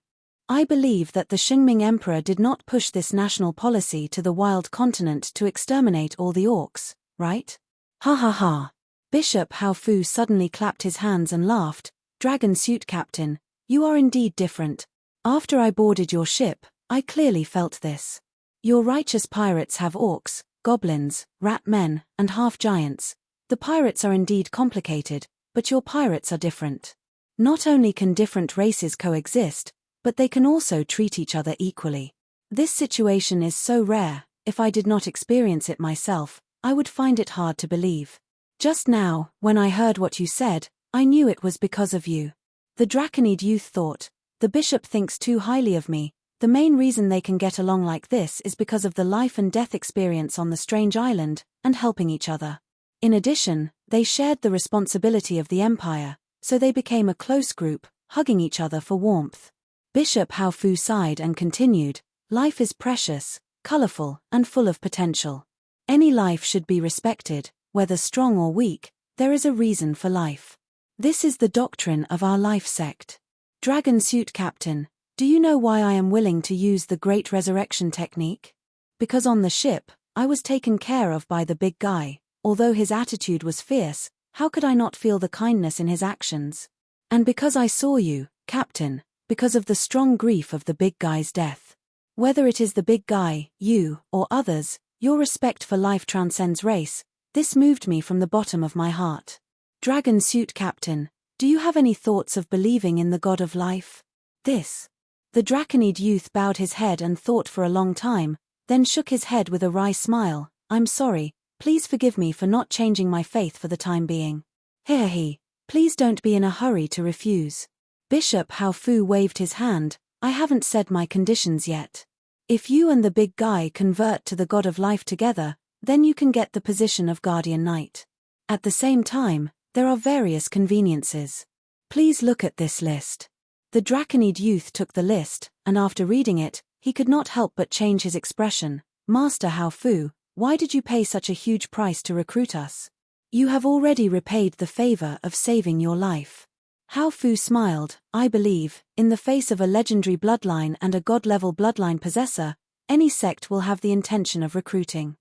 I believe that the Qingming Emperor did not push this national policy to the Wild Continent to exterminate all the orcs, right? Ha ha ha. Bishop Hao Fu suddenly clapped his hands and laughed. "Dragon suit captain, you are indeed different. After I boarded your ship, I clearly felt this. Your righteous pirates have orcs, goblins, rat men, and half-giants. The pirates are indeed complicated, but your pirates are different. Not only can different races coexist, but they can also treat each other equally. This situation is so rare, if I did not experience it myself, I would find it hard to believe. Just now, when I heard what you said, I knew it was because of you." The Draconid youth thought, "The bishop thinks too highly of me. The main reason they can get along like this is because of the life and death experience on the strange island, and helping each other. In addition, they shared the responsibility of the Empire, so they became a close group, hugging each other for warmth." Bishop Hao Fu sighed and continued, "Life is precious, colorful, and full of potential. Any life should be respected, whether strong or weak. There is a reason for life. This is the doctrine of our life sect. Dragon suit captain, do you know why I am willing to use the Great Resurrection technique? Because on the ship, I was taken care of by the big guy. Although his attitude was fierce, how could I not feel the kindness in his actions? And because I saw you, Captain, because of the strong grief of the big guy's death. Whether it is the big guy, you, or others, your respect for life transcends race. This moved me from the bottom of my heart. Dragon suit captain, do you have any thoughts of believing in the god of life?" The Draconid youth bowed his head and thought for a long time, then shook his head with a wry smile. "I'm sorry, please forgive me for not changing my faith for the time being." "Hehe, please don't be in a hurry to refuse." Bishop Hao Fu waved his hand. "I haven't said my conditions yet. If you and the big guy convert to the god of life together, then you can get the position of Guardian Knight. At the same time, there are various conveniences. Please look at this list." The Draconid youth took the list, and after reading it, he could not help but change his expression. "Master Hao Fu, why did you pay such a huge price to recruit us? You have already repaid the favor of saving your life." Hao Fu smiled. "I believe, in the face of a legendary bloodline and a god-level bloodline possessor, any sect will have the intention of recruiting."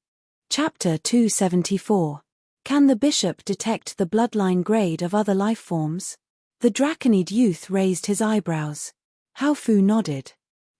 Chapter 274. Can the bishop detect the bloodline grade of other life forms? The Draconid youth raised his eyebrows. Hao Fu nodded.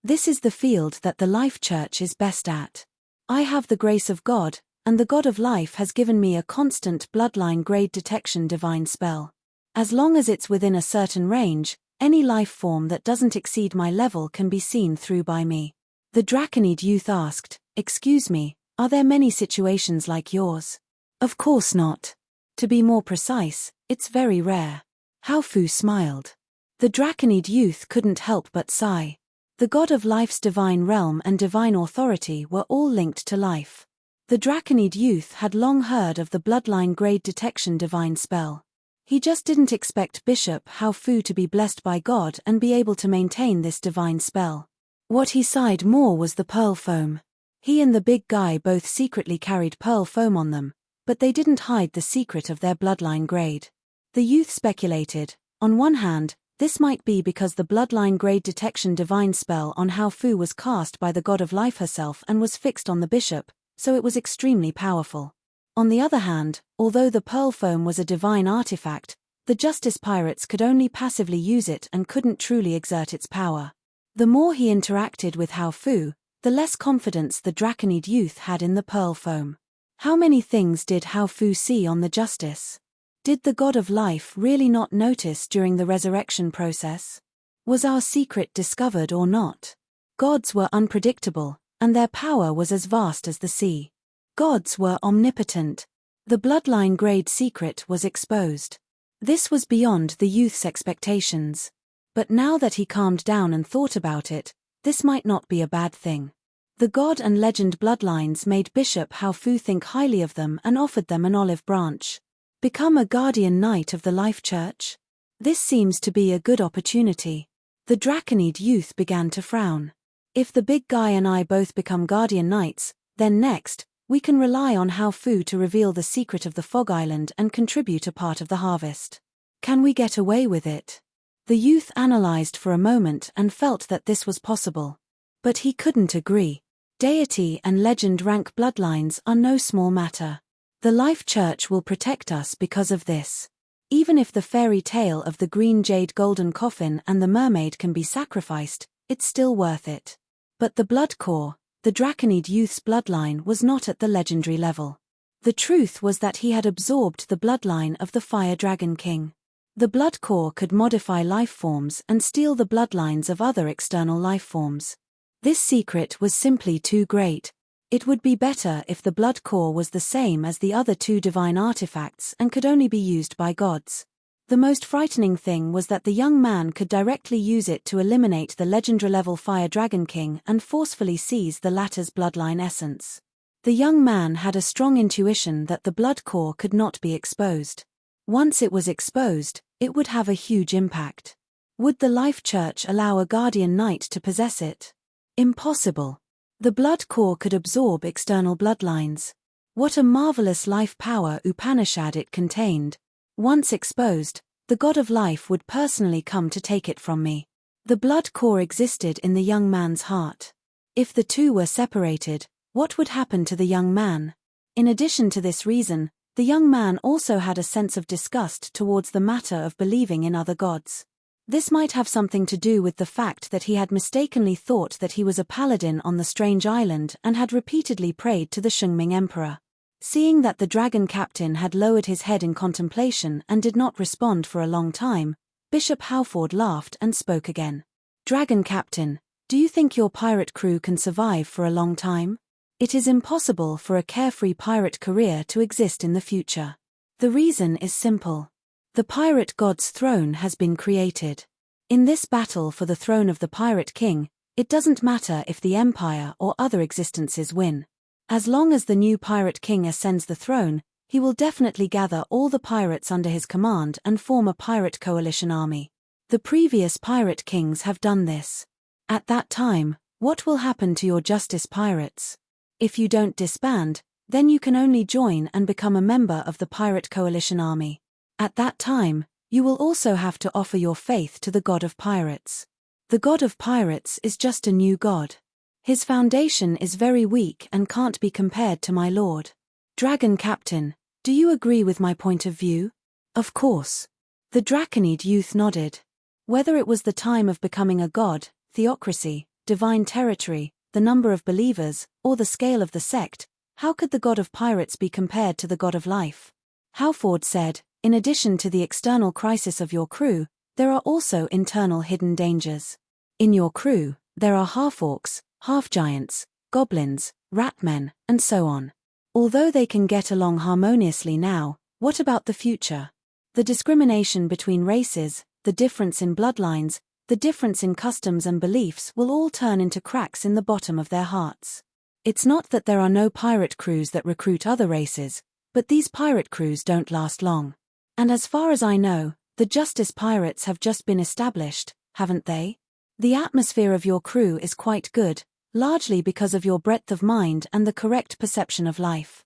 "This is the field that the Life Church is best at. I have the grace of God, and the God of Life has given me a constant bloodline grade detection divine spell. As long as it's within a certain range, Any life form that doesn't exceed my level can be seen through by me. The Draconid youth asked, "Excuse me, are there many situations like yours?" "Of course not. To be more precise, it's very rare." Hao Fu smiled. The Draconid youth couldn't help but sigh. The god of life's divine realm and divine authority were all linked to life. The Draconid youth had long heard of the bloodline grade detection divine spell. He just didn't expect Bishop Hao Fu to be blessed by God and be able to maintain this divine spell. What he sighed more was the pearl foam. He and the big guy both secretly carried pearl foam on them, but they didn't hide the secret of their bloodline grade. The youth speculated, on one hand, this might be because the bloodline grade detection divine spell on Hao Fu was cast by the god of life herself and was fixed on the bishop, so it was extremely powerful. On the other hand, although the pearl foam was a divine artifact, the Justice Pirates could only passively use it and couldn't truly exert its power. The more he interacted with Hao Fu, the less confidence the Draconid youth had in the pearl foam. How many things did Hao Fu see on the Justice? Did the god of life really not notice during the resurrection process? Was our secret discovered or not? Gods were unpredictable, and their power was as vast as the sea. Gods were omnipotent. The bloodline grade secret was exposed. This was beyond the youth's expectations. But now that he calmed down and thought about it, this might not be a bad thing. The god and legend bloodlines made Bishop Hao Fu think highly of them and offered them an olive branch. Become a guardian knight of the Life Church? This seems to be a good opportunity. The Draconid youth began to frown. If the big guy and I both become guardian knights, then next, we can rely on Hao Fu to reveal the secret of the Fog Island and contribute a part of the harvest. Can we get away with it? The youth analyzed for a moment and felt that this was possible. But he couldn't agree. Deity and legend rank bloodlines are no small matter. The Life Church will protect us because of this. Even if the fairy tale of the green jade golden coffin and the mermaid can be sacrificed, it's still worth it. But the Bloodcore, the Draconid youth's bloodline, was not at the legendary level. The truth was that he had absorbed the bloodline of the Fire Dragon King. The Bloodcore could modify life forms and steal the bloodlines of other external life forms. This secret was simply too great. It would be better if the Bloodcore was the same as the other two divine artifacts and could only be used by gods. The most frightening thing was that the young man could directly use it to eliminate the legendary-level Fire Dragon King and forcefully seize the latter's bloodline essence. The young man had a strong intuition that the Bloodcore could not be exposed. Once it was exposed, it would have a huge impact. Would the Life Church allow a guardian knight to possess it? Impossible. The Bloodcore could absorb external bloodlines. What a marvelous life power Upanishad it contained. Once exposed, the god of life would personally come to take it from me. The Bloodcore existed in the young man's heart. If the two were separated, what would happen to the young man? In addition to this reason, the young man also had a sense of disgust towards the matter of believing in other gods. This might have something to do with the fact that he had mistakenly thought that he was a paladin on the strange island and had repeatedly prayed to the Shungming Emperor. Seeing that the dragon captain had lowered his head in contemplation and did not respond for a long time, Bishop Halford laughed and spoke again. "Dragon captain, do you think your pirate crew can survive for a long time? It is impossible for a carefree pirate career to exist in the future. The reason is simple. The pirate god's throne has been created. In this battle for the throne of the pirate king, it doesn't matter if the empire or other existences win. As long as the new pirate king ascends the throne, he will definitely gather all the pirates under his command and form a pirate coalition army. The previous pirate kings have done this. At that time, what will happen to your Justice Pirates? If you don't disband, then you can only join and become a member of the pirate coalition army. At that time, you will also have to offer your faith to the god of pirates. The god of pirates is just a new god. His foundation is very weak and can't be compared to my lord. Dragon captain, do you agree with my point of view?" "Of course." The Draconid youth nodded. Whether it was the time of becoming a god, theocracy, divine territory, the number of believers, or the scale of the sect, how could the god of pirates be compared to the god of life? Halford said, "In addition to the external crisis of your crew, there are also internal hidden dangers. In your crew, there are half-orcs, half-giants, goblins, ratmen, and so on. Although they can get along harmoniously now, what about the future? The discrimination between races, the difference in bloodlines, the difference in customs and beliefs will all turn into cracks in the bottom of their hearts. It's not that there are no pirate crews that recruit other races, but these pirate crews don't last long. And as far as I know, the Justice Pirates have just been established, haven't they? The atmosphere of your crew is quite good, largely because of your breadth of mind and the correct perception of life.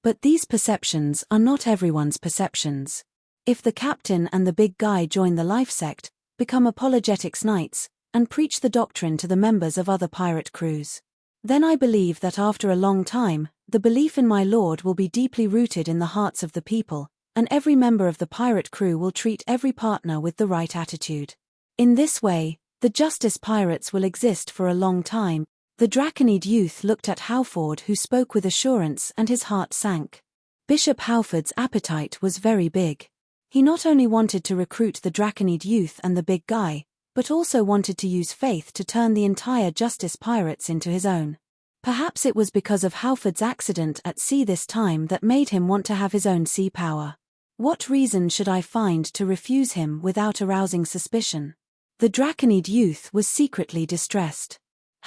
But these perceptions are not everyone's perceptions. If the captain and the big guy join the life sect, become apologetics knights, and preach the doctrine to the members of other pirate crews, then I believe that after a long time, the belief in my lord will be deeply rooted in the hearts of the people, and every member of the pirate crew will treat every partner with the right attitude. In this way, the Justice Pirates will exist for a long time. The Draconid youth looked at Halford, who spoke with assurance, and his heart sank. Bishop Halford's appetite was very big. He not only wanted to recruit the Draconid youth and the big guy, but also wanted to use faith to turn the entire Justice Pirates into his own. Perhaps it was because of Halford's accident at sea this time that made him want to have his own sea power. What reason should I find to refuse him without arousing suspicion? The Draconid youth was secretly distressed.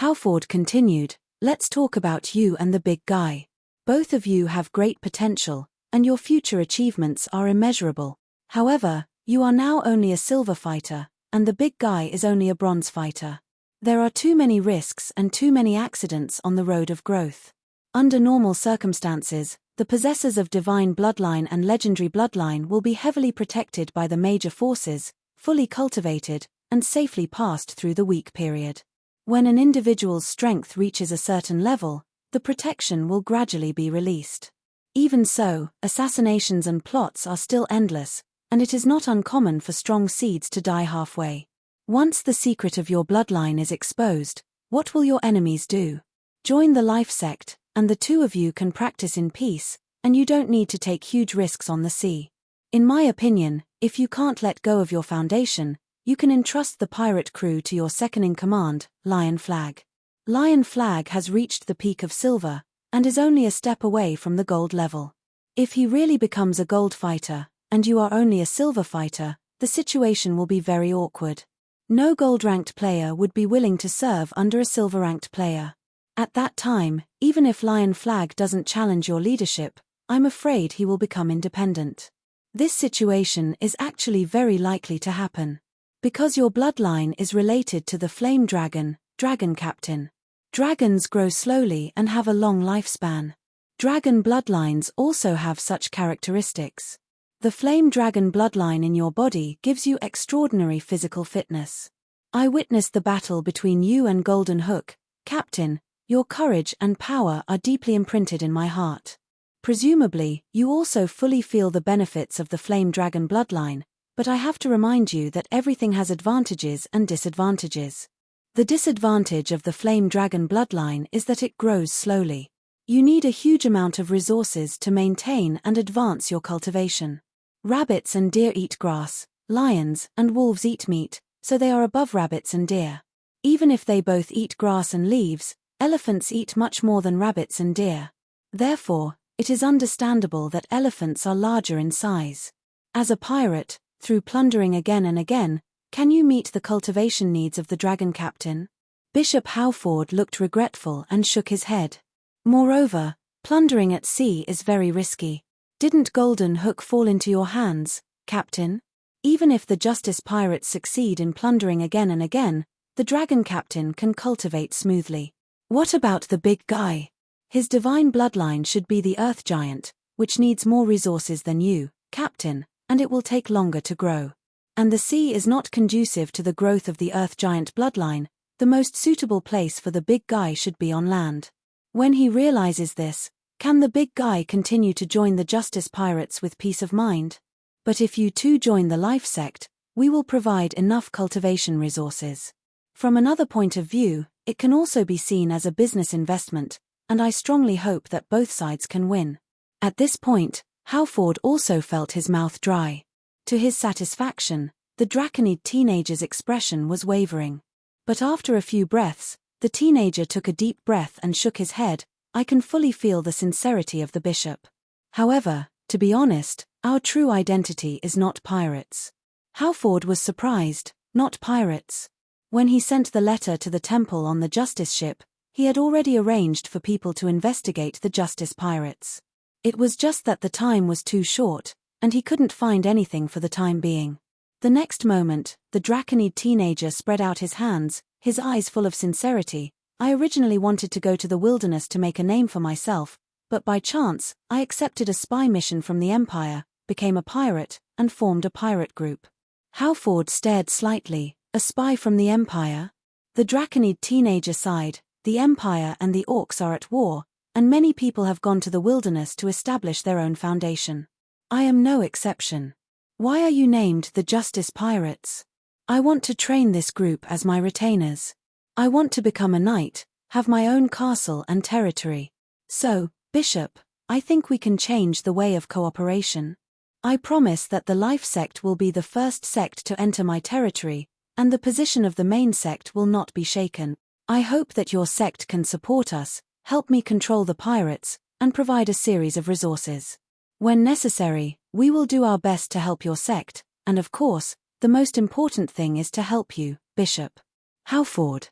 Halford continued, "Let's talk about you and the big guy. Both of you have great potential, and your future achievements are immeasurable. However, you are now only a silver fighter, and the big guy is only a bronze fighter. There are too many risks and too many accidents on the road of growth. Under normal circumstances, the possessors of divine bloodline and legendary bloodline will be heavily protected by the major forces, fully cultivated, and safely passed through the weak period. When an individual's strength reaches a certain level, the protection will gradually be released. Even so, assassinations and plots are still endless, and it is not uncommon for strong seeds to die halfway. Once the secret of your bloodline is exposed, what will your enemies do? Join the life sect, and the two of you can practice in peace, and you don't need to take huge risks on the sea. In my opinion, if you can't let go of your foundation, you can entrust the pirate crew to your second-in-command, Lion Flag. Lion Flag has reached the peak of silver, and is only a step away from the gold level. If he really becomes a gold fighter, and you are only a silver fighter, the situation will be very awkward. No gold-ranked player would be willing to serve under a silver-ranked player. At that time, even if Lion Flag doesn't challenge your leadership, I'm afraid he will become independent. This situation is actually very likely to happen. Because your bloodline is related to the flame dragon, Dragon Captain. Dragons grow slowly and have a long lifespan. Dragon bloodlines also have such characteristics. The flame dragon bloodline in your body gives you extraordinary physical fitness. I witnessed the battle between you and Golden Hook, Captain. Your courage and power are deeply imprinted in my heart. Presumably, you also fully feel the benefits of the flame dragon bloodline, but I have to remind you that everything has advantages and disadvantages. The disadvantage of the flame dragon bloodline is that it grows slowly. You need a huge amount of resources to maintain and advance your cultivation. Rabbits and deer eat grass, lions and wolves eat meat, so they are above rabbits and deer. Even if they both eat grass and leaves, elephants eat much more than rabbits and deer. Therefore, it is understandable that elephants are larger in size. As a pirate, through plundering again and again, can you meet the cultivation needs of the Dragon Captain? Bishop Halford looked regretful and shook his head. Moreover, plundering at sea is very risky. Didn't Golden Hook fall into your hands, Captain? Even if the Justice Pirates succeed in plundering again and again, the Dragon Captain can cultivate smoothly. What about the big guy? His divine bloodline should be the Earth Giant, which needs more resources than you, Captain, and it will take longer to grow. And the sea is not conducive to the growth of the Earth Giant bloodline. The most suitable place for the big guy should be on land. When he realizes this, can the big guy continue to join the Justice Pirates with peace of mind? But if you two join the life sect, we will provide enough cultivation resources. From another point of view, it can also be seen as a business investment, and I strongly hope that both sides can win. At this point, Halford also felt his mouth dry. To his satisfaction, The Draconid teenager's expression was wavering. But after a few breaths, the teenager took a deep breath and shook his head. I can fully feel the sincerity of the bishop. However, to be honest, our true identity is not pirates. Halford was surprised, not pirates. When he sent the letter to the temple on the justice ship, he had already arranged for people to investigate the justice pirates. It was just that the time was too short, and he couldn't find anything for the time being. The next moment, the Draconid teenager spread out his hands, his eyes full of sincerity. I originally wanted to go to the wilderness to make a name for myself, but by chance, I accepted a spy mission from the Empire, became a pirate, and formed a pirate group. Halford stared slightly. A spy from the Empire? The Draconid teenager sighed. The Empire and the Orcs are at war, and many people have gone to the wilderness to establish their own foundation. I am no exception. Why are you named the Justice Pirates? I want to train this group as my retainers. I want to become a knight, have my own castle and territory. So, Bishop, I think we can change the way of cooperation. I promise that the Life Sect will be the first sect to enter my territory, and the position of the main sect will not be shaken. I hope that your sect can support us, help me control the pirates, and provide a series of resources. When necessary, we will do our best to help your sect, and of course, the most important thing is to help you, Bishop. Halford.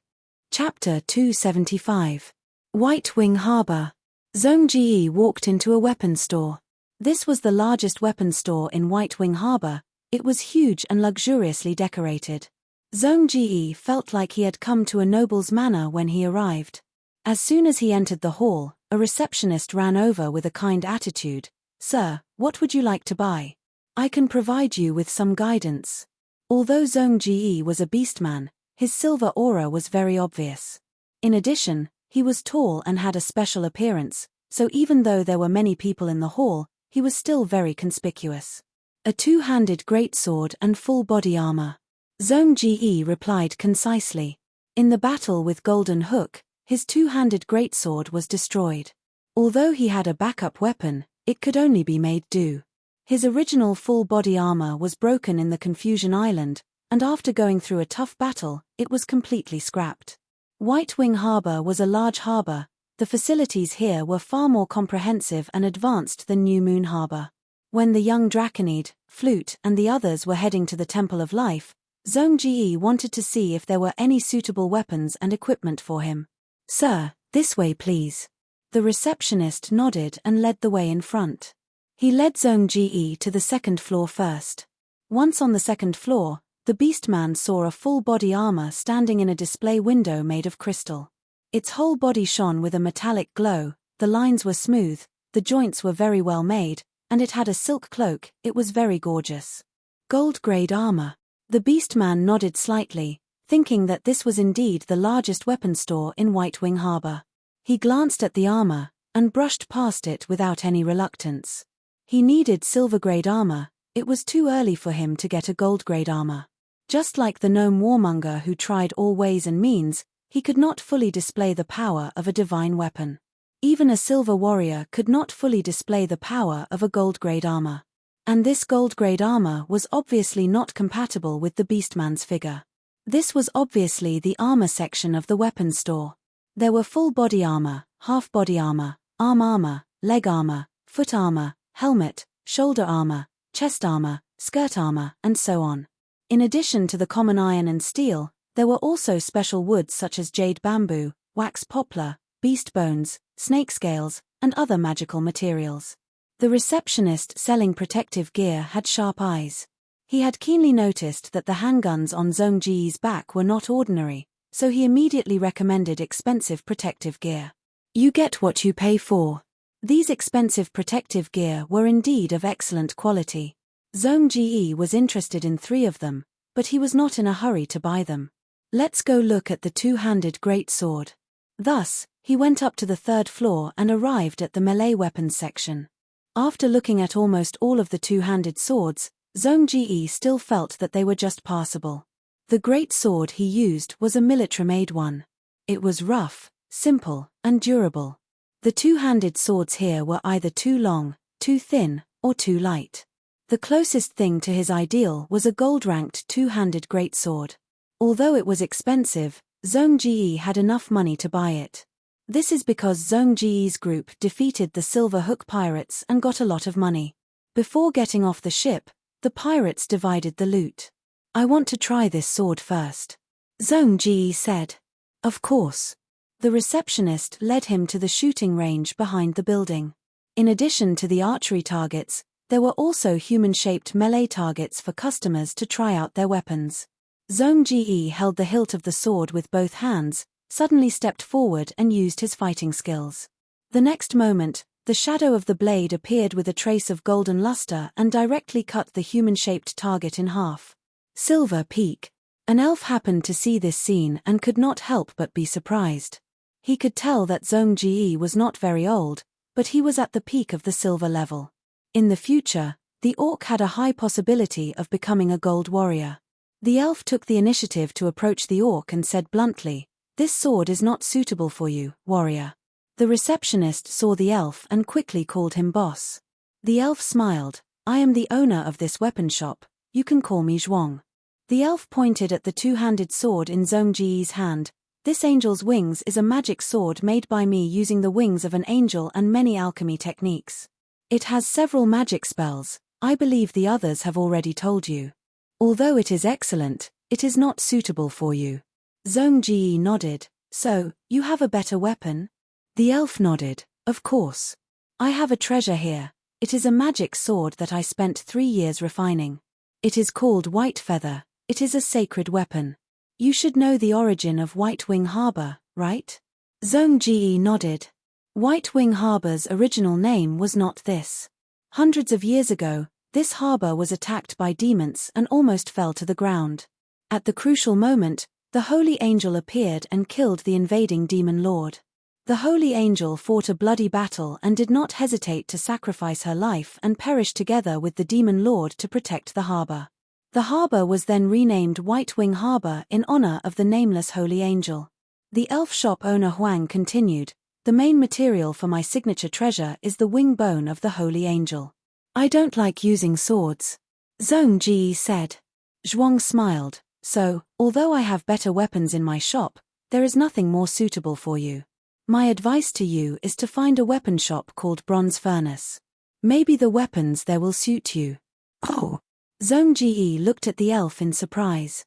Chapter 275. White Wing Harbor. Zhong-Ji walked into a weapons store. This was the largest weapons store in White Wing Harbor. It was huge and luxuriously decorated. Zhong-Ji felt like he had come to a noble's manor when he arrived. As soon as he entered the hall, a receptionist ran over with a kind attitude. "Sir, what would you like to buy? I can provide you with some guidance." Although Zhong-Ji was a beastman, his silver aura was very obvious. In addition, he was tall and had a special appearance, so even though there were many people in the hall, he was still very conspicuous. A two-handed greatsword and full body armor. Zhong-Ji replied concisely. In the battle with Golden Hook, his two-handed greatsword was destroyed. Although he had a backup weapon, it could only be made do. His original full-body armor was broken in the Confusion Island, and after going through a tough battle, it was completely scrapped. White Wing Harbor was a large harbor. The facilities here were far more comprehensive and advanced than New Moon Harbor. When the young Draconid, Flute, and the others were heading to the Temple of Life, Zhong-Ji wanted to see if there were any suitable weapons and equipment for him. "Sir, this way please." The receptionist nodded and led the way in front. He led Zhong-Ji to the second floor first. Once on the second floor, the beastman saw a full-body armor standing in a display window made of crystal. Its whole body shone with a metallic glow, the lines were smooth, the joints were very well made, and it had a silk cloak. It was very gorgeous. Gold-grade armor. The beastman nodded slightly, thinking that this was indeed the largest weapons store in White Wing Harbor. He glanced at the armor, and brushed past it without any reluctance. He needed silver-grade armor. It was too early for him to get a gold-grade armor. Just like the gnome warmonger who tried all ways and means, he could not fully display the power of a divine weapon. Even a silver warrior could not fully display the power of a gold-grade armor. And this gold-grade armor was obviously not compatible with the beastman's figure. This was obviously the armor section of the weapons store. There were full-body armor, half-body armor, arm armor, leg armor, foot armor, helmet, shoulder armor, chest armor, skirt armor, and so on. In addition to the common iron and steel, there were also special woods such as jade bamboo, wax poplar, beast bones, snake scales, and other magical materials. The receptionist selling protective gear had sharp eyes. He had keenly noticed that the handguns on Zhong-Ji's back were not ordinary, so he immediately recommended expensive protective gear. You get what you pay for. These expensive protective gear were indeed of excellent quality. Zhong-Ji was interested in 3 of them, but he was not in a hurry to buy them. Let's go look at the two-handed greatsword. Thus, he went up to the 3rd floor and arrived at the melee weapons section. After looking at almost all of the two-handed swords, Zhong-Ji still felt that they were just passable. The great sword he used was a military-made one. It was rough, simple, and durable. The two-handed swords here were either too long, too thin, or too light. The closest thing to his ideal was a gold-ranked two-handed greatsword. Although it was expensive, Zhong Ji had enough money to buy it. This is because Zhong Ji's group defeated the Silver Hook pirates and got a lot of money. Before getting off the ship, the pirates divided the loot. "I want to try this sword first," Zhong Ji said. "Of course." The receptionist led him to the shooting range behind the building. In addition to the archery targets, there were also human-shaped melee targets for customers to try out their weapons. Zhong Ji held the hilt of the sword with both hands, suddenly stepped forward and used his fighting skills. The next moment, the shadow of the blade appeared with a trace of golden luster and directly cut the human-shaped target in half. Silver Peak. An elf happened to see this scene and could not help but be surprised. He could tell that Zhong Ji was not very old, but he was at the peak of the silver level. In the future, the orc had a high possibility of becoming a gold warrior. The elf took the initiative to approach the orc and said bluntly, "This sword is not suitable for you, warrior." The receptionist saw the elf and quickly called him boss. The elf smiled, "I am the owner of this weapon shop, you can call me Zhuang." The elf pointed at the two-handed sword in Zhong Ji's hand. "This angel's wings is a magic sword made by me using the wings of an angel and many alchemy techniques. It has several magic spells, I believe the others have already told you. Although it is excellent, it is not suitable for you." Zhong Ji nodded. "So, you have a better weapon?" The elf nodded. "Of course. I have a treasure here. It is a magic sword that I spent 3 years refining. It is called White Feather. It is a sacred weapon. You should know the origin of White Wing Harbor, right?" Zhong Ji nodded. White Wing Harbor's original name was not this. Hundreds of years ago, this harbor was attacked by demons and almost fell to the ground. At the crucial moment, the Holy Angel appeared and killed the invading demon lord. The Holy Angel fought a bloody battle and did not hesitate to sacrifice her life and perish together with the demon lord to protect the harbor. The harbor was then renamed White Wing Harbor in honor of the nameless Holy Angel. The elf shop owner Huang continued, "The main material for my signature treasure is the wing bone of the Holy Angel. I don't like using swords," Zhong Ji said. Zhuang smiled, "So, although I have better weapons in my shop, there is nothing more suitable for you. My advice to you is to find a weapon shop called Bronze Furnace. Maybe the weapons there will suit you." "Oh." Zhong Ji looked at the elf in surprise.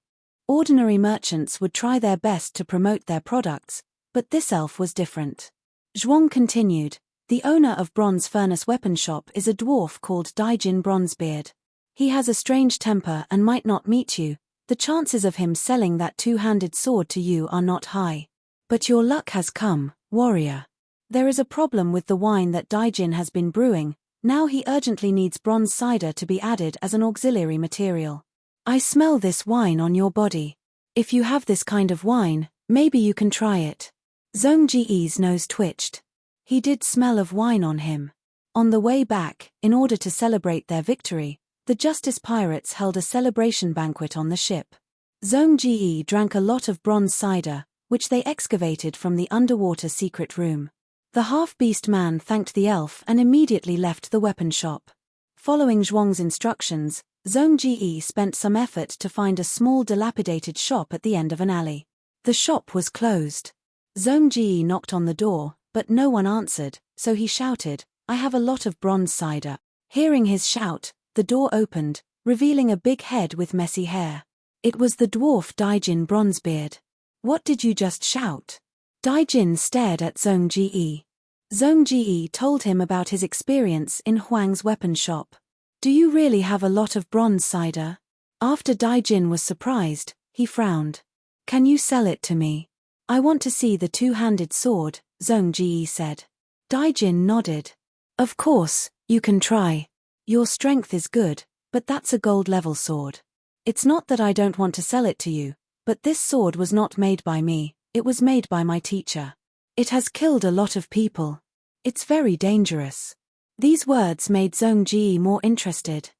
Ordinary merchants would try their best to promote their products, but this elf was different. Zhuang continued, "The owner of Bronze Furnace Weapon Shop is a dwarf called Daijin Bronzebeard. He has a strange temper and might not meet you. The chances of him selling that two-handed sword to you are not high. But your luck has come, warrior. There is a problem with the wine that Daijin has been brewing. Now he urgently needs bronze cider to be added as an auxiliary material. I smell this wine on your body. If you have this kind of wine, maybe you can try it." Zhong Ji's nose twitched. He did smell of wine on him. On the way back, in order to celebrate their victory, the Justice Pirates held a celebration banquet on the ship. Zhong Ji drank a lot of bronze cider, which they excavated from the underwater secret room. The half-beast man thanked the elf and immediately left the weapon shop. Following Zhuang's instructions, Zhong Ji spent some effort to find a small dilapidated shop at the end of an alley. The shop was closed. Zhong Ji knocked on the door, but no one answered, so he shouted, "I have a lot of bronze cider." Hearing his shout, the door opened, revealing a big head with messy hair. It was the dwarf Daijin Bronzebeard. "What did you just shout?" Daijin stared at Zhong Ji. Zhong Ji told him about his experience in Huang's weapon shop. "Do you really have a lot of bronze cider?" After Daijin was surprised, he frowned. "Can you sell it to me? I want to see the two-handed sword," Zhong Ji said. Daijin nodded. "Of course, you can try. Your strength is good, but that's a gold-level sword. It's not that I don't want to sell it to you, but this sword was not made by me. It was made by my teacher. It has killed a lot of people. It's very dangerous." These words made Zhong Ji more interested.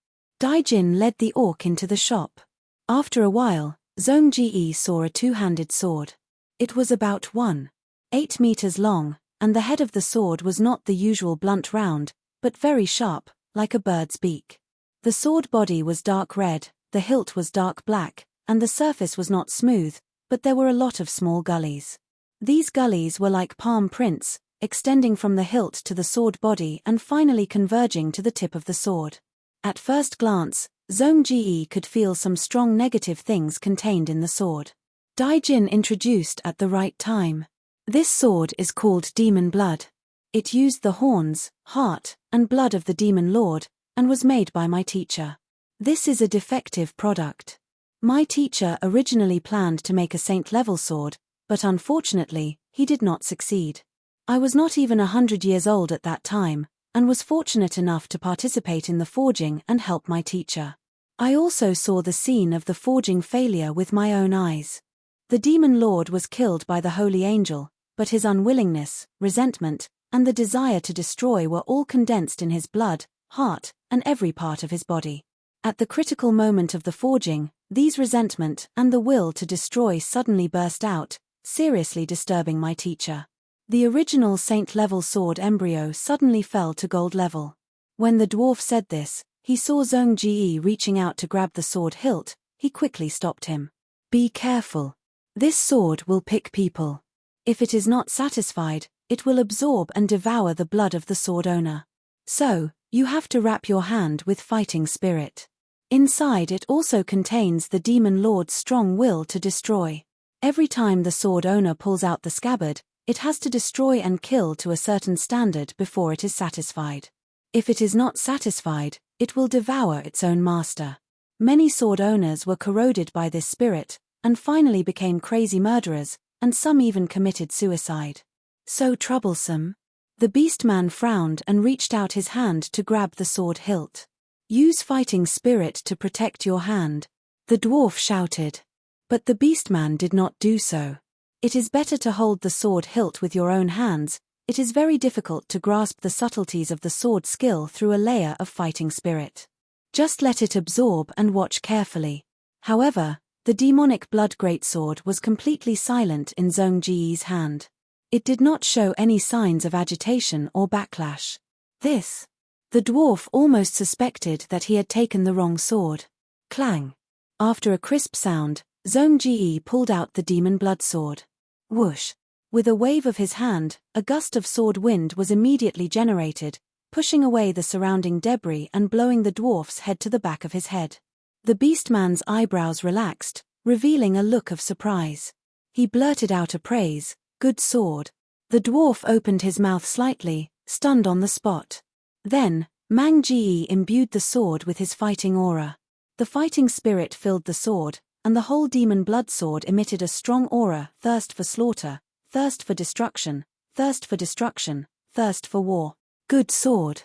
Daijin led the orc into the shop. After a while, Zhong Ji saw a two-handed sword. It was about 1.8 meters long, and the head of the sword was not the usual blunt round, but very sharp, like a bird's beak. The sword body was dark red, the hilt was dark black, and the surface was not smooth, but there were a lot of small gullies. These gullies were like palm prints, extending from the hilt to the sword body and finally converging to the tip of the sword. At first glance, Zhong Ji could feel some strong negative things contained in the sword. Dai Jin introduced at the right time. This sword is called Demon Blood. It used the horns, heart, and blood of the Demon Lord, and was made by my teacher. This is a defective product. My teacher originally planned to make a saint-level sword, but unfortunately, he did not succeed. I was not even 100 years old at that time, and was fortunate enough to participate in the forging and help my teacher. I also saw the scene of the forging failure with my own eyes. The Demon Lord was killed by the Holy Angel, but his unwillingness, resentment, and the desire to destroy were all condensed in his blood, heart, and every part of his body. At the critical moment of the forging, these resentment and the will to destroy suddenly burst out, seriously disturbing my teacher. The original saint-level sword embryo suddenly fell to gold level. When the dwarf said this, he saw Zhong Ji reaching out to grab the sword hilt. He quickly stopped him. Be careful. This sword will pick people. If it is not satisfied, it will absorb and devour the blood of the sword owner. So, you have to wrap your hand with fighting spirit. Inside it also contains the Demon Lord's strong will to destroy. Every time the sword owner pulls out the scabbard, it has to destroy and kill to a certain standard before it is satisfied. If it is not satisfied, it will devour its own master. Many sword owners were corroded by this spirit, and finally became crazy murderers, and some even committed suicide. So troublesome. The beastman frowned and reached out his hand to grab the sword hilt. Use fighting spirit to protect your hand, the dwarf shouted. But the beastman did not do so. It is better to hold the sword hilt with your own hands. It is very difficult to grasp the subtleties of the sword skill through a layer of fighting spirit. Just let it absorb and watch carefully. However, the demonic blood greatsword was completely silent in Zhong Ji's hand. It did not show any signs of agitation or backlash. The dwarf almost suspected that he had taken the wrong sword. Clang. After a crisp sound, Zhong Ji pulled out the demon blood sword. Whoosh. With a wave of his hand, a gust of sword wind was immediately generated, pushing away the surrounding debris and blowing the dwarf's head to the back of his head. The beastman's eyebrows relaxed, revealing a look of surprise. He blurted out a praise, "Good sword." The dwarf opened his mouth slightly, stunned on the spot. Then, Mang Ji imbued the sword with his fighting aura. The fighting spirit filled the sword, and the whole demon blood sword emitted a strong aura: thirst for slaughter, thirst for destruction, thirst for destruction, thirst for war. Good sword.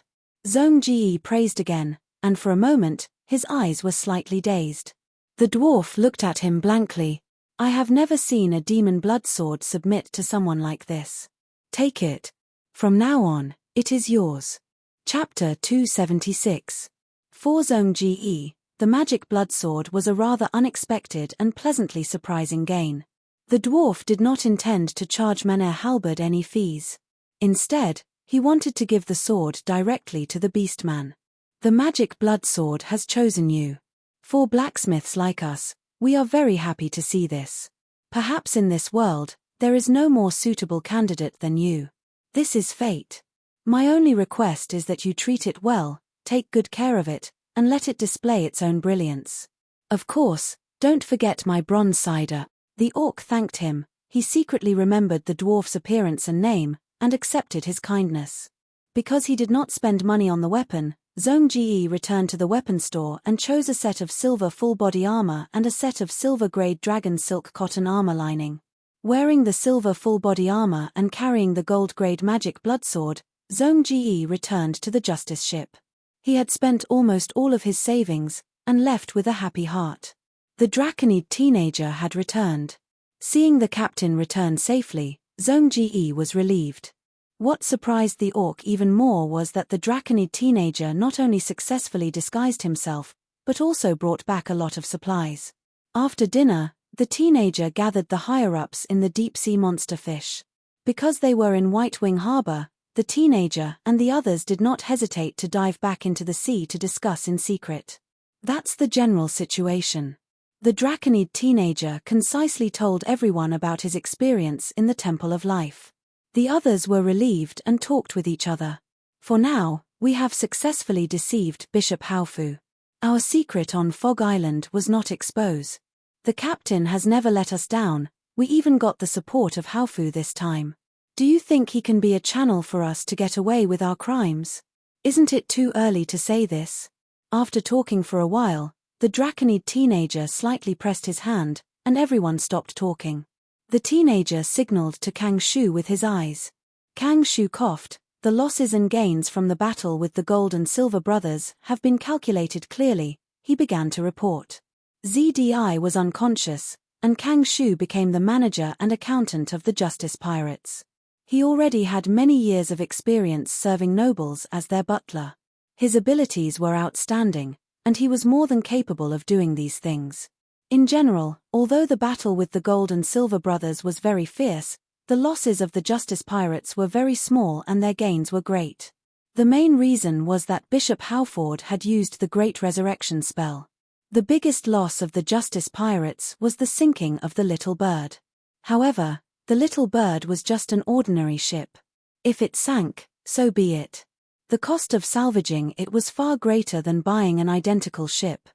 Zhong Ji praised again, and for a moment, his eyes were slightly dazed. The dwarf looked at him blankly. I have never seen a demon blood sword submit to someone like this. Take it. From now on, it is yours. Chapter 276. For Zhong Ji, the magic blood sword was a rather unexpected and pleasantly surprising gain. The dwarf did not intend to charge Maner Halberd any fees. Instead, he wanted to give the sword directly to the beastman. The magic blood sword has chosen you. For blacksmiths like us, we are very happy to see this. Perhaps in this world, there is no more suitable candidate than you. This is fate. My only request is that you treat it well, take good care of it, and let it display its own brilliance. Of course, don't forget my bronze cider. The orc thanked him. He secretly remembered the dwarf's appearance and name, and accepted his kindness. Because he did not spend money on the weapon, Zhong Ji returned to the weapon store and chose a set of silver full-body armor and a set of silver-grade dragon silk cotton armor lining. Wearing the silver full-body armor and carrying the gold-grade magic blood sword, Zhong Ji returned to the justice ship. He had spent almost all of his savings, and left with a happy heart. The Draconid teenager had returned. Seeing the captain return safely, Zhong Ji was relieved. What surprised the orc even more was that the Draconid teenager not only successfully disguised himself, but also brought back a lot of supplies. After dinner, the teenager gathered the higher-ups in the deep-sea monster fish. Because they were in White Wing Harbor, the teenager and the others did not hesitate to dive back into the sea to discuss in secret. That's the general situation. The Draconid teenager concisely told everyone about his experience in the Temple of Life. The others were relieved and talked with each other. For now, we have successfully deceived Bishop Haofu. Our secret on Fog Island was not exposed. The captain has never let us down, we even got the support of Haofu this time. Do you think he can be a channel for us to get away with our crimes? Isn't it too early to say this? After talking for a while, the Draconid teenager slightly pressed his hand, and everyone stopped talking. The teenager signaled to Kang Shu with his eyes. Kang Shu coughed. The losses and gains from the battle with the Gold and Silver brothers have been calculated clearly, he began to report. ZDI was unconscious, and Kang Shu became the manager and accountant of the Justice Pirates. He already had many years of experience serving nobles as their butler. His abilities were outstanding, and he was more than capable of doing these things. In general, although the battle with the Gold and Silver brothers was very fierce, the losses of the Justice Pirates were very small and their gains were great. The main reason was that Bishop Haofu had used the Great Resurrection spell. The biggest loss of the Justice Pirates was the sinking of the Little Bird. However, the Little Bird was just an ordinary ship. If it sank, so be it. The cost of salvaging it was far greater than buying an identical ship.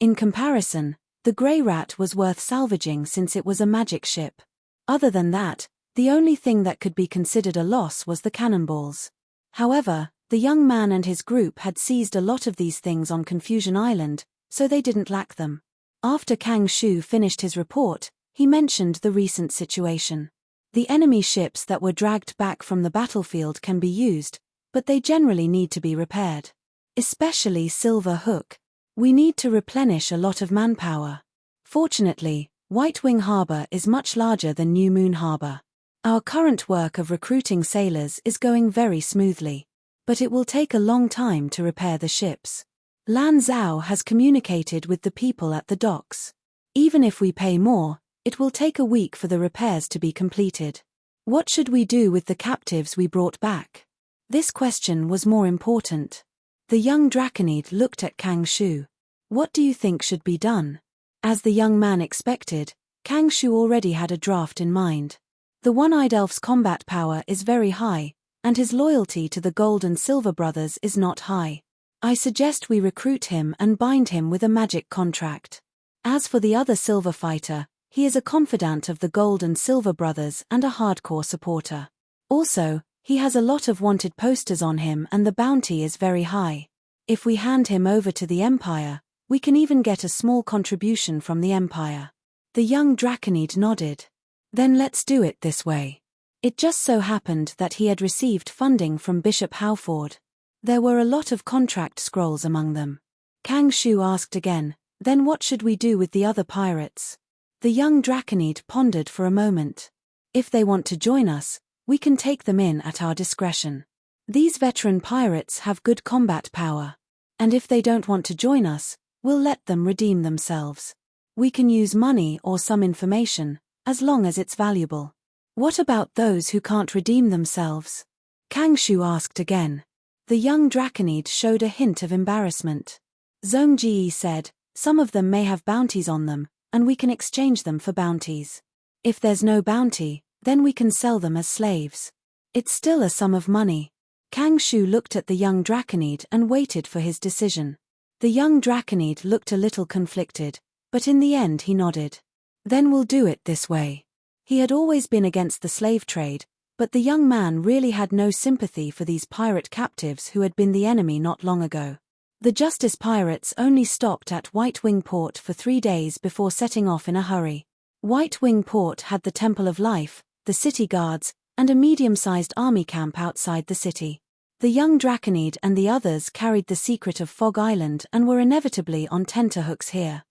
In comparison, the Grey Rat was worth salvaging since it was a magic ship. Other than that, the only thing that could be considered a loss was the cannonballs. However, the young man and his group had seized a lot of these things on Confusion Island, so they didn't lack them. After Kang Shu finished his report, he mentioned the recent situation. The enemy ships that were dragged back from the battlefield can be used, but they generally need to be repaired. Especially Silver Hook. We need to replenish a lot of manpower. Fortunately, White Wing Harbor is much larger than New Moon Harbor. Our current work of recruiting sailors is going very smoothly. But it will take a long time to repair the ships. Lan Zhao has communicated with the people at the docks. Even if we pay more, it will take a week for the repairs to be completed. What should we do with the captives we brought back? This question was more important. The young Draconid looked at Kang Shu. What do you think should be done? As the young man expected, Kang Shu already had a draft in mind. The One-Eyed Elf's combat power is very high, and his loyalty to the Gold and Silver brothers is not high. I suggest we recruit him and bind him with a magic contract. As for the other Silver fighter, he is a confidant of the Gold and Silver brothers and a hardcore supporter. Also, he has a lot of wanted posters on him and the bounty is very high. If we hand him over to the Empire, we can even get a small contribution from the Empire. The young Draconid nodded. Then let's do it this way. It just so happened that he had received funding from Bishop Haofu. There were a lot of contract scrolls among them. Kang Shu asked again, then what should we do with the other pirates? The young Draconid pondered for a moment. If they want to join us, we can take them in at our discretion. These veteran pirates have good combat power. And if they don't want to join us, we'll let them redeem themselves. We can use money or some information, as long as it's valuable. What about those who can't redeem themselves? Kang Shu asked again. The young Draconid showed a hint of embarrassment. Zhong Ji said, some of them may have bounties on them, and we can exchange them for bounties. If there's no bounty, then we can sell them as slaves. It's still a sum of money. Kang Shu looked at the young Draconid and waited for his decision. The young Draconid looked a little conflicted, but in the end he nodded. Then we'll do it this way. He had always been against the slave trade, but the young man really had no sympathy for these pirate captives who had been the enemy not long ago. The Justice Pirates only stopped at White Wing Port for 3 days before setting off in a hurry. White Wing Port had the Temple of Life, the city guards, and a medium-sized army camp outside the city. The young Draconid and the others carried the secret of Fog Island and were inevitably on tenterhooks here.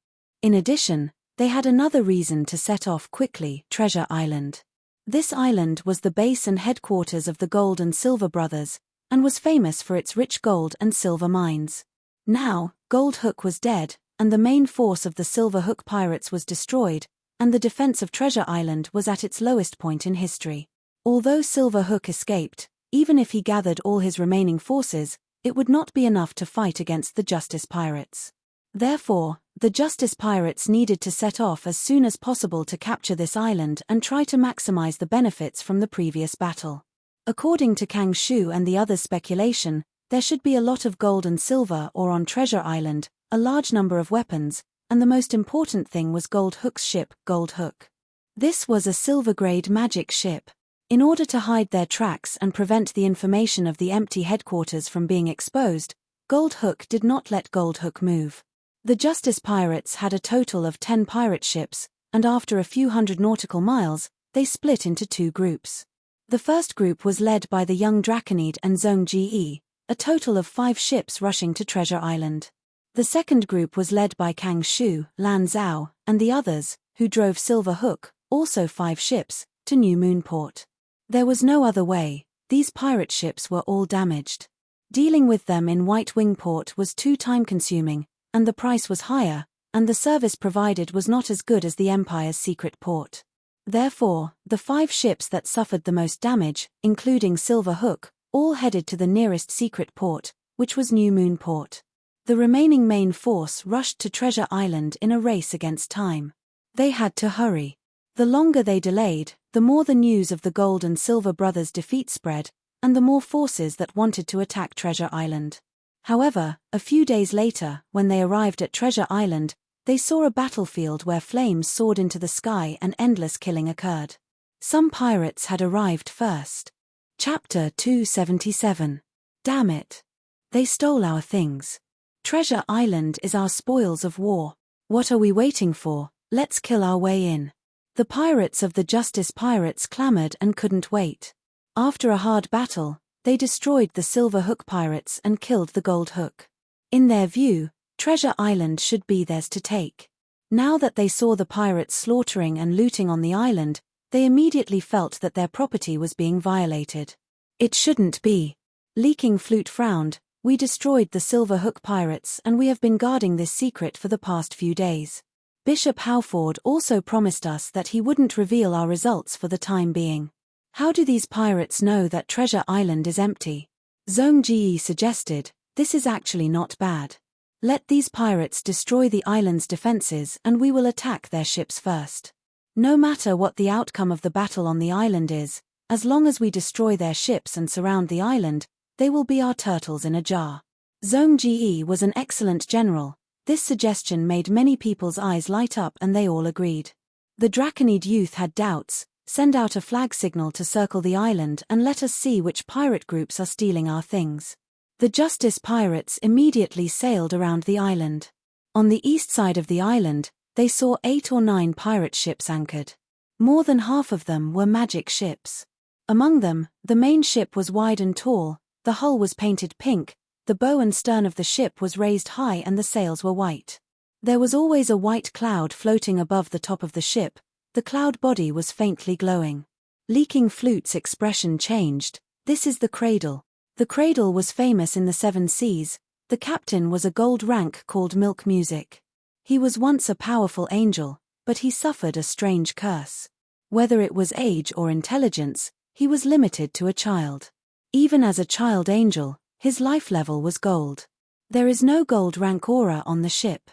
In addition, they had another reason to set off quickly: Treasure Island. This island was the base and headquarters of the Gold and Silver brothers, and was famous for its rich gold and silver mines. Now, Gold Hook was dead, and the main force of the Silver Hook pirates was destroyed, and the defense of Treasure Island was at its lowest point in history. Although Silver Hook escaped, Even if he gathered all his remaining forces, it would not be enough to fight against the Justice Pirates. Therefore, the Justice Pirates needed to set off as soon as possible to capture this island and try to maximize the benefits from the previous battle. According to Kang Shu and the others' speculation, there should be a lot of gold and silver ore on Treasure Island, a large number of weapons, and the most important thing was Gold Hook's ship, Gold Hook. This was a silver-grade magic ship. In order to hide their tracks and prevent the information of the empty headquarters from being exposed, Gold Hook did not let Gold Hook move. The Justice Pirates had a total of 10 pirate ships, and after a few hundred nautical miles, they split into 2 groups. The first group was led by the young Draconid and Zhong Ji, a total of 5 ships rushing to Treasure Island. The second group was led by Kang Shu, Lan Zhao, and the others, who drove Silver Hook, also 5 ships, to New Moonport. There was no other way, these pirate ships were all damaged. Dealing with them in White Wing Port was too time-consuming, and the price was higher, and the service provided was not as good as the Empire's secret port. Therefore, the 5 ships that suffered the most damage, including Silver Hook, all headed to the nearest secret port, which was New Moonport. The remaining main force rushed to Treasure Island in a race against time. They had to hurry. The longer they delayed, the more the news of the Gold and Silver Brothers' defeat spread, and the more forces that wanted to attack Treasure Island. However, a few days later, when they arrived at Treasure Island, they saw a battlefield where flames soared into the sky and endless killing occurred. Some pirates had arrived first. Chapter 277. Damn it. They stole our things. Treasure Island is our spoils of war. What are we waiting for? Let's kill our way in. The pirates of the Justice Pirates clamored and couldn't wait. After a hard battle, they destroyed the Silver Hook pirates and killed the Gold Hook. In their view, Treasure Island should be theirs to take. Now that they saw the pirates slaughtering and looting on the island, they immediately felt that their property was being violated. It shouldn't be. Leaking Flute frowned. We destroyed the Silver Hook pirates and we have been guarding this secret for the past few days. Bishop Howford also promised us that he wouldn't reveal our results for the time being. How do these pirates know that Treasure Island is empty? Zhong Ji suggested, this is actually not bad. Let these pirates destroy the island's defenses and we will attack their ships first. No matter what the outcome of the battle on the island is, as long as we destroy their ships and surround the island, they will be our turtles in a jar. Zhong Ji was an excellent general. This suggestion made many people's eyes light up and they all agreed. The Draconid youth had doubts. Send out a flag signal to circle the island and let us see which pirate groups are stealing our things. The Justice Pirates immediately sailed around the island. On the east side of the island, they saw 8 or 9 pirate ships anchored. More than half of them were magic ships. Among them, the main ship was wide and tall, the hull was painted pink, the bow and stern of the ship was raised high and the sails were white. There was always a white cloud floating above the top of the ship. The cloud body was faintly glowing. Leaking Flute's expression changed. This is the Cradle. The Cradle was famous in the 7 seas. The captain was a gold rank called Milk Music. He was once a powerful angel, but he suffered a strange curse. Whether it was age or intelligence, he was limited to a child. Even as a child angel, his life level was gold. There is no gold rank aura on the ship.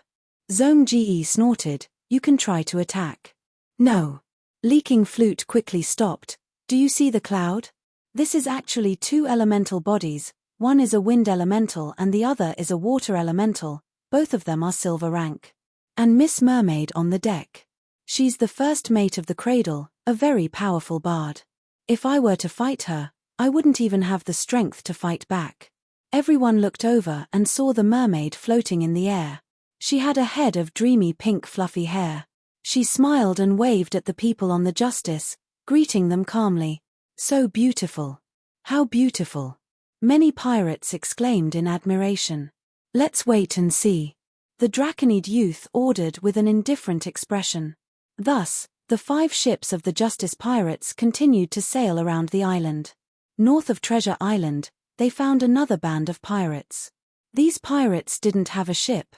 Zhong Ji snorted, you can try to attack. No. Leaking Flute quickly stopped. Do you see the cloud? This is actually 2 elemental bodies, one is a wind elemental and the other is a water elemental, both of them are silver rank. And Miss Mermaid on the deck. She's the first mate of the Cradle, a very powerful bard. If I were to fight her, I wouldn't even have the strength to fight back. Everyone looked over and saw the mermaid floating in the air. She had a head of dreamy pink fluffy hair. She smiled and waved at the people on the Justice, greeting them calmly. So beautiful. How beautiful. Many pirates exclaimed in admiration. Let's wait and see. The Draconid youth ordered with an indifferent expression. Thus, the 5 ships of the Justice Pirates continued to sail around the island. North of Treasure Island, they found another band of pirates. These pirates didn't have a ship.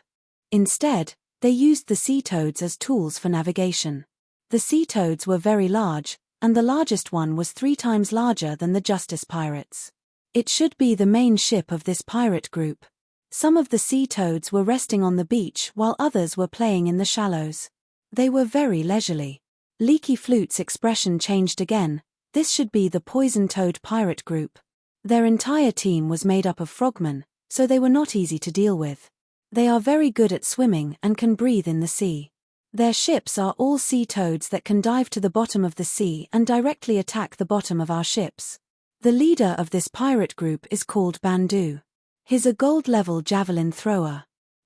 Instead, they used the sea toads as tools for navigation. The sea toads were very large, and the largest one was 3 times larger than the Justice Pirates. It should be the main ship of this pirate group. Some of the sea toads were resting on the beach while others were playing in the shallows. They were very leisurely. Leaky Flute's expression changed again. This should be the poison toad pirate group. Their entire team was made up of frogmen, so they were not easy to deal with. They are very good at swimming and can breathe in the sea. Their ships are all sea toads that can dive to the bottom of the sea and directly attack the bottom of our ships. The leader of this pirate group is called Bandu. He's a gold-level javelin thrower.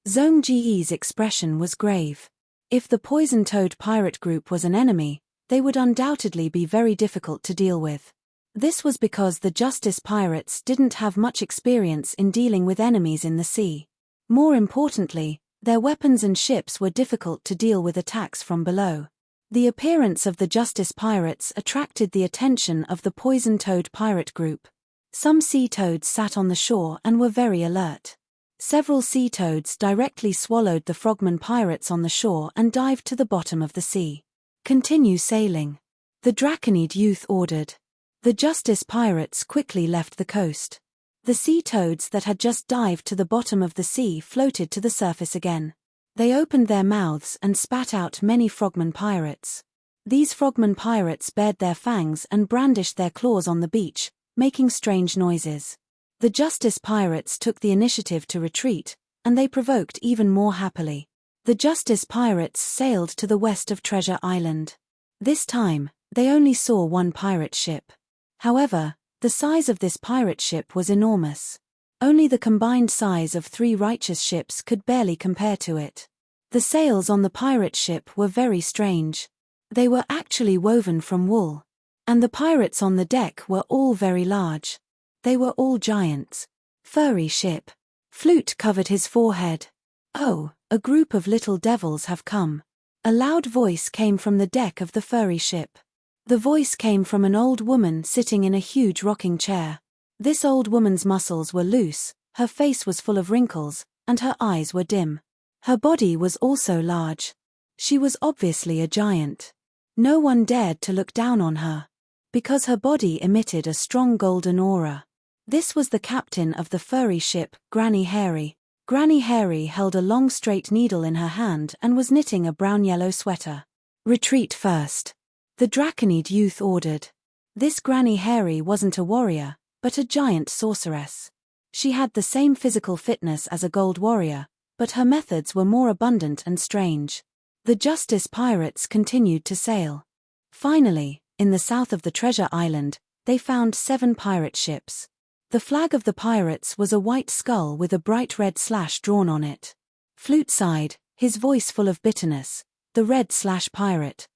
Zhong Ji's expression was grave. If the poison toad pirate group was an enemy, they would undoubtedly be very difficult to deal with. This was because the Justice Pirates didn't have much experience in dealing with enemies in the sea. More importantly, their weapons and ships were difficult to deal with attacks from below. The appearance of the Justice Pirates attracted the attention of the Poison Toad pirate group. Some sea toads sat on the shore and were very alert. Several sea toads directly swallowed the frogman pirates on the shore and dived to the bottom of the sea. "Continue sailing," the Draconid youth ordered. The Justice Pirates quickly left the coast. The sea toads that had just dived to the bottom of the sea floated to the surface again. They opened their mouths and spat out many frogman pirates. These frogman pirates bared their fangs and brandished their claws on the beach, making strange noises. The Justice Pirates took the initiative to retreat, and they provoked even more happily. The Justice Pirates sailed to the west of Treasure Island. This time, they only saw one pirate ship. However, the size of this pirate ship was enormous. Only the combined size of 3 righteous ships could barely compare to it. The sails on the pirate ship were very strange. They were actually woven from wool. And the pirates on the deck were all very large. They were all giants. Furry ship. Flute covered his forehead. "Oh, a group of little devils have come." A loud voice came from the deck of the furry ship. The voice came from an old woman sitting in a huge rocking chair. This old woman's muscles were loose, her face was full of wrinkles, and her eyes were dim. Her body was also large. She was obviously a giant. No one dared to look down on her, because her body emitted a strong golden aura. This was the captain of the furry ship, Granny Hairy. Granny Hairy held a long straight needle in her hand and was knitting a brown-yellow sweater. "Retreat first," the Draconid youth ordered. This Granny Hairy wasn't a warrior, but a giant sorceress. She had the same physical fitness as a gold warrior, but her methods were more abundant and strange. The Justice Pirates continued to sail. Finally, in the south of the Treasure Island, they found 7 pirate ships. The flag of the pirates was a white skull with a bright red slash drawn on it. Flute sighed, his voice full of bitterness, "The red/pirate.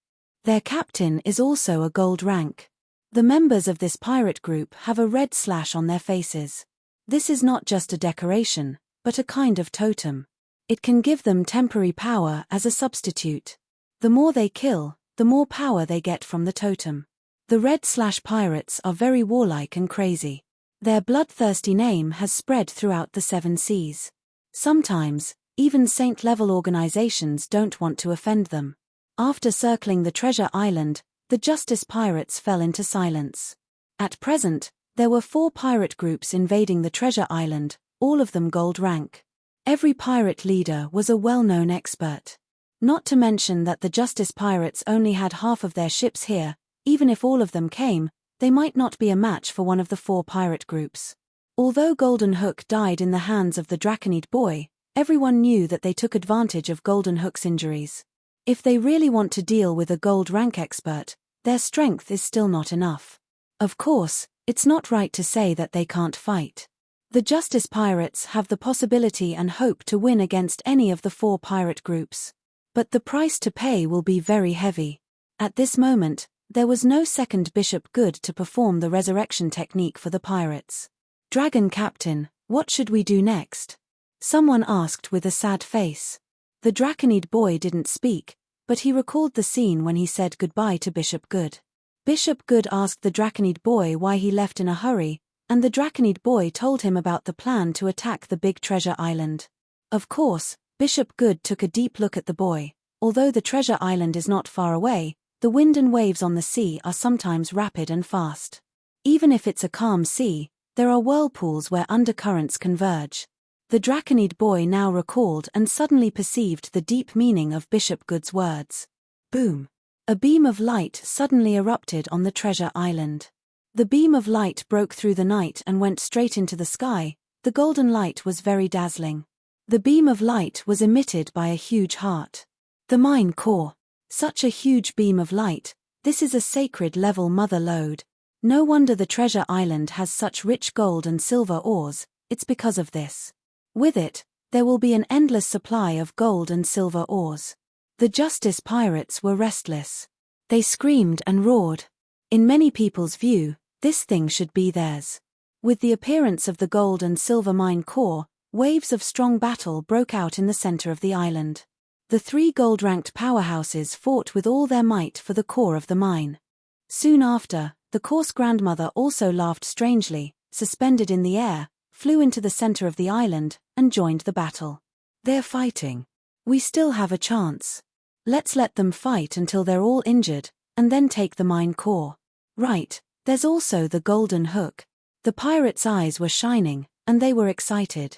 Their captain is also a gold rank. The members of this pirate group have a red slash on their faces. This is not just a decoration, but a kind of totem. It can give them temporary power as a substitute. The more they kill, the more power they get from the totem. The red/pirates are very warlike and crazy. Their bloodthirsty name has spread throughout the 7 seas. Sometimes, even saint-level organizations don't want to offend them." After circling the Treasure Island, the Justice Pirates fell into silence. At present, there were 4 pirate groups invading the Treasure Island, all of them gold rank. Every pirate leader was a well-known expert. Not to mention that the Justice Pirates only had half of their ships here. Even if all of them came, they might not be a match for one of the 4 pirate groups. Although Golden Hook died in the hands of the Draconid boy, everyone knew that they took advantage of Golden Hook's injuries. If they really want to deal with a gold rank expert, their strength is still not enough. Of course, it's not right to say that they can't fight. The Justice Pirates have the possibility and hope to win against any of the 4 pirate groups. But the price to pay will be very heavy. At this moment, there was no second Bishop Good to perform the resurrection technique for the pirates. "Dragon Captain, what should we do next?" someone asked with a sad face. The Draconid boy didn't speak, but he recalled the scene when he said goodbye to Bishop Good. Bishop Good asked the Draconid boy why he left in a hurry, and the Draconid boy told him about the plan to attack the big treasure island. Of course, Bishop Good took a deep look at the boy. Although the treasure island is not far away, The wind and waves on the sea are sometimes rapid and fast. Even if it's a calm sea, there are whirlpools where undercurrents converge. The Draconid boy now recalled and suddenly perceived the deep meaning of Bishop Good's words. Boom! A beam of light suddenly erupted on the treasure island. The beam of light broke through the night and went straight into the sky. The golden light was very dazzling. The beam of light was emitted by a huge heart. The mine core. Such a huge beam of light, this is a sacred level mother lode. No wonder the treasure island has such rich gold and silver ores, it's because of this. With it, there will be an endless supply of gold and silver ores. The Justice pirates were restless. They screamed and roared. In many people's view, this thing should be theirs. With the appearance of the gold and silver mine core, waves of strong battle broke out in the center of the island. The three gold-ranked powerhouses fought with all their might for the core of the mine. Soon after, the coarse grandmother also laughed strangely, suspended in the air, flew into the center of the island, and joined the battle. They're fighting. We still have a chance. Let's let them fight until they're all injured, and then take the mine core. Right, there's also the golden hook. The pirates' eyes were shining, and they were excited.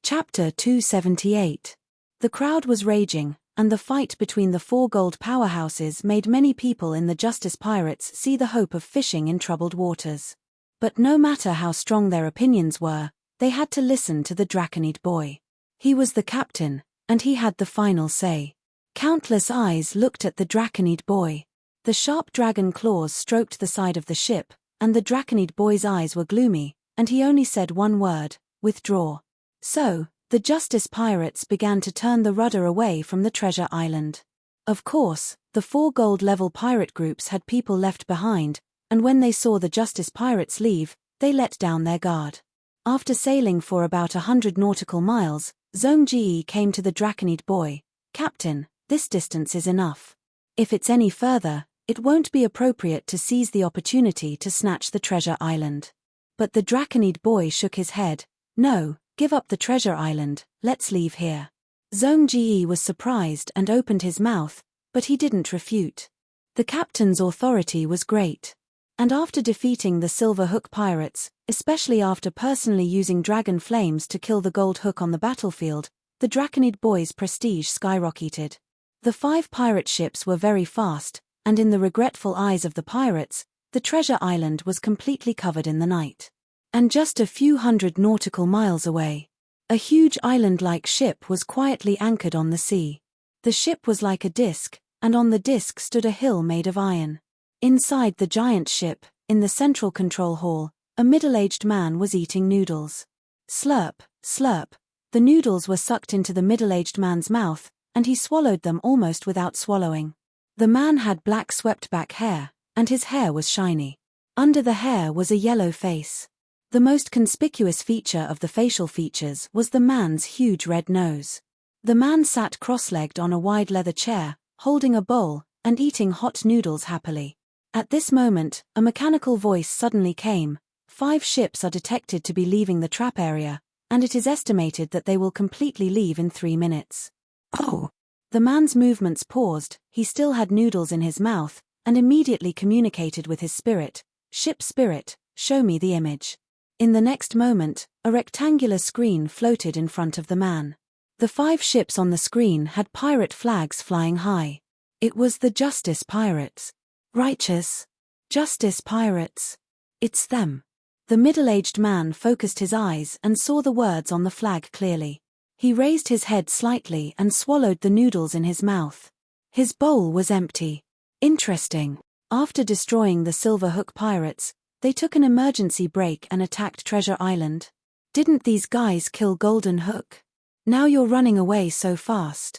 Chapter 278. The crowd was raging, and the fight between the four gold powerhouses made many people in the Justice Pirates see the hope of fishing in troubled waters. But no matter how strong their opinions were, they had to listen to the Draconid boy. He was the captain, and he had the final say. Countless eyes looked at the Draconid boy. The sharp dragon claws stroked the side of the ship, and the Draconid boy's eyes were gloomy, and he only said one word: withdraw. So, the Justice Pirates began to turn the rudder away from the treasure island. Of course, the four gold-level pirate groups had people left behind, and when they saw the Justice Pirates leave, they let down their guard. After sailing for about 100 nautical miles, Zhongji came to the Draconid boy. Captain, this distance is enough. If it's any further, it won't be appropriate to seize the opportunity to snatch the treasure island. But the Draconid boy shook his head. No. Give up the treasure island, let's leave here. Zhongji was surprised and opened his mouth, but he didn't refute. The captain's authority was great. And after defeating the Silver Hook pirates, especially after personally using dragon flames to kill the Gold Hook on the battlefield, the Draconid boy's prestige skyrocketed. The 5 pirate ships were very fast, and in the regretful eyes of the pirates, the treasure island was completely covered in the night. And just a few hundred nautical miles away, a huge island-like ship was quietly anchored on the sea. The ship was like a disc, and on the disc stood a hill made of iron. Inside the giant ship, in the central control hall, a middle-aged man was eating noodles. Slurp, slurp. The noodles were sucked into the middle-aged man's mouth, and he swallowed them almost without swallowing. The man had black swept-back hair, and his hair was shiny. Under the hair was a yellow face. The most conspicuous feature of the facial features was the man's huge red nose. The man sat cross-legged on a wide leather chair, holding a bowl, and eating hot noodles happily. At this moment, a mechanical voice suddenly came. 5 ships are detected to be leaving the trap area, and it is estimated that they will completely leave in 3 minutes. Oh! The man's movements paused, he still had noodles in his mouth, and immediately communicated with his spirit. Ship spirit, show me the image. In the next moment, a rectangular screen floated in front of the man. The 5 ships on the screen had pirate flags flying high. It was the Justice Pirates. Righteous. Justice Pirates. It's them. The middle-aged man focused his eyes and saw the words on the flag clearly. He raised his head slightly and swallowed the noodles in his mouth. His bowl was empty. Interesting. After destroying the Silver Hook pirates, they took an emergency break and attacked Treasure Island. Didn't these guys kill Golden Hook? Now you're running away so fast.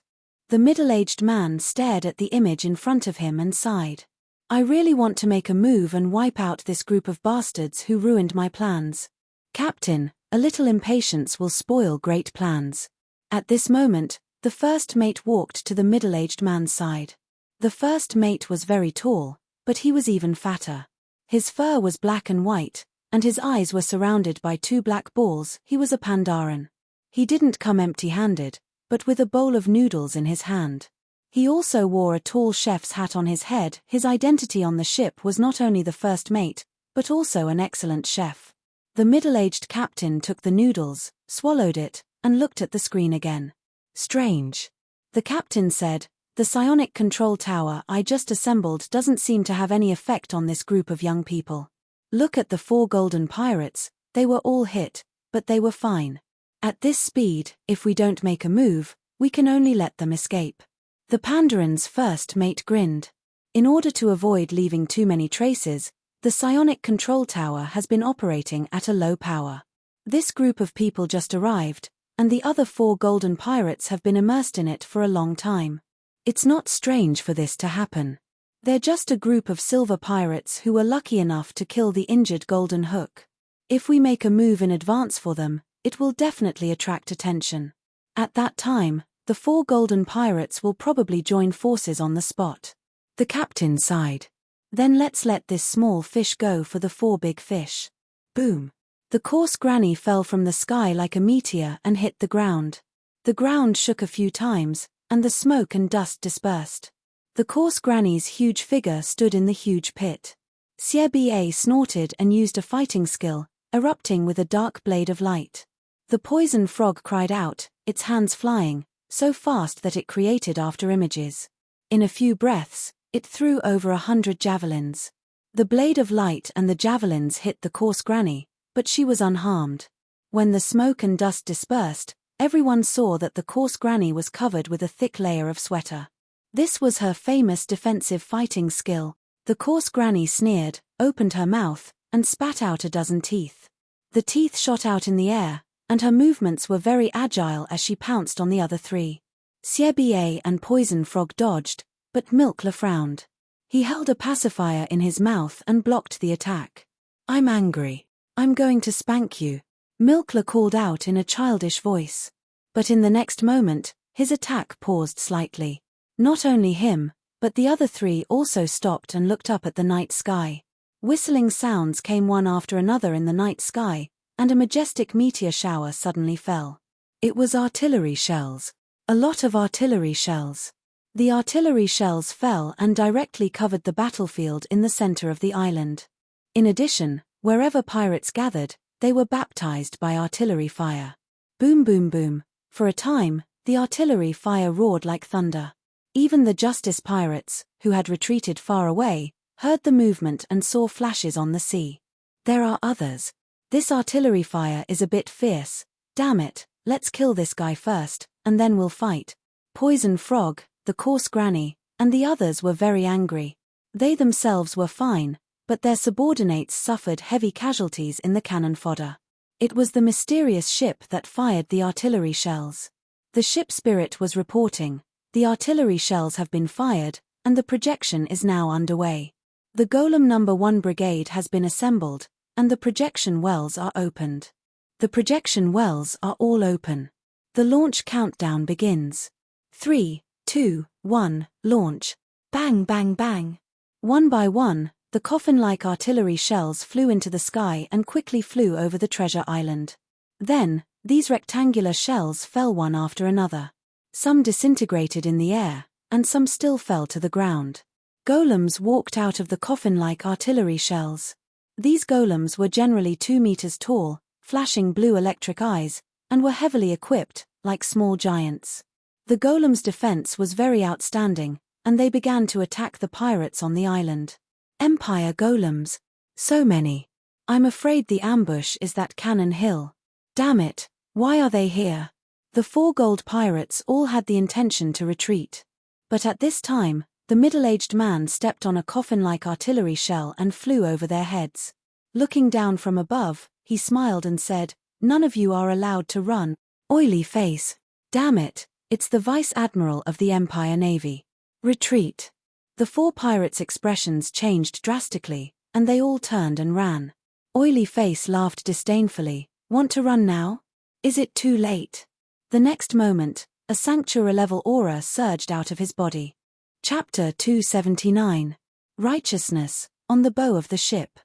The middle-aged man stared at the image in front of him and sighed. I really want to make a move and wipe out this group of bastards who ruined my plans. Captain, a little impatience will spoil great plans. At this moment, the first mate walked to the middle-aged man's side. The first mate was very tall, but he was even fatter. His fur was black and white, and his eyes were surrounded by 2 black balls. He was a Pandaren. He didn't come empty-handed, but with a bowl of noodles in his hand. He also wore a tall chef's hat on his head. His identity on the ship was not only the first mate, but also an excellent chef. The middle-aged captain took the noodles, swallowed it, and looked at the screen again. Strange. The captain said, "The psionic control tower I just assembled doesn't seem to have any effect on this group of young people. Look at the 4 golden pirates, they were all hit, but they were fine. At this speed, if we don't make a move, we can only let them escape." The Pandorans' first mate grinned. In order to avoid leaving too many traces, the psionic control tower has been operating at a low power. This group of people just arrived, and the other 4 golden pirates have been immersed in it for a long time. It's not strange for this to happen. They're just a group of silver pirates who were lucky enough to kill the injured Golden Hook. If we make a move in advance for them, it will definitely attract attention. At that time, the 4 golden pirates will probably join forces on the spot. The captain sighed. Then let's let this small fish go for the 4 big fish. Boom. The coarse granny fell from the sky like a meteor and hit the ground. The ground shook a few times, and the smoke and dust dispersed. The coarse granny's huge figure stood in the huge pit. Xie snorted and used a fighting skill, erupting with a dark blade of light. The poison frog cried out, its hands flying, so fast that it created after images. In a few breaths, it threw over 100 javelins. The blade of light and the javelins hit the coarse granny, but she was unharmed. When the smoke and dust dispersed, everyone saw that the coarse granny was covered with a thick layer of sweater. This was her famous defensive fighting skill. The coarse granny sneered, opened her mouth, and spat out a dozen teeth. The teeth shot out in the air, and her movements were very agile as she pounced on the other 3. Xie and Poison Frog dodged, but Milkla frowned. He held a pacifier in his mouth and blocked the attack. "I'm angry. I'm going to spank you," Milkla called out in a childish voice. But in the next moment, his attack paused slightly. Not only him, but the other 3 also stopped and looked up at the night sky. Whistling sounds came one after another in the night sky, and a majestic meteor shower suddenly fell. It was artillery shells. A lot of artillery shells. The artillery shells fell and directly covered the battlefield in the center of the island. In addition, wherever pirates gathered, they were baptized by artillery fire. Boom boom boom. For a time, the artillery fire roared like thunder. Even the Justice pirates, who had retreated far away, heard the movement and saw flashes on the sea. There are others. This artillery fire is a bit fierce. Damn it, let's kill this guy first, and then we'll fight. Poison Frog, the coarse granny, and the others were very angry. They themselves were fine, but their subordinates suffered heavy casualties in the cannon fodder. It was the mysterious ship that fired the artillery shells. The ship spirit was reporting, "The artillery shells have been fired, and the projection is now underway. The Golem No. 1 Brigade has been assembled, and the projection wells are opened. The projection wells are all open. The launch countdown begins. 3, 2, 1, launch. Bang bang bang." One by one, the coffin-like artillery shells flew into the sky and quickly flew over the treasure island. Then, these rectangular shells fell one after another. Some disintegrated in the air, and some still fell to the ground. Golems walked out of the coffin-like artillery shells. These golems were generally 2 meters tall, flashing blue electric eyes, and were heavily equipped, like small giants. The golems' defense was very outstanding, and they began to attack the pirates on the island. Empire golems. So many. I'm afraid the ambush is that Cannon Hill. Damn it, why are they here? The 4 gold pirates all had the intention to retreat. But at this time, the middle-aged man stepped on a coffin-like artillery shell and flew over their heads. Looking down from above, he smiled and said, "None of you are allowed to run." Oily face. Damn it, it's the Vice Admiral of the Empire Navy. Retreat. The 4 pirates' expressions changed drastically, and they all turned and ran. Oily face laughed disdainfully. "Want to run now? Is it too late?" The next moment, a sanctuary-level aura surged out of his body. Chapter 279. Righteousness, on the bow of the ship.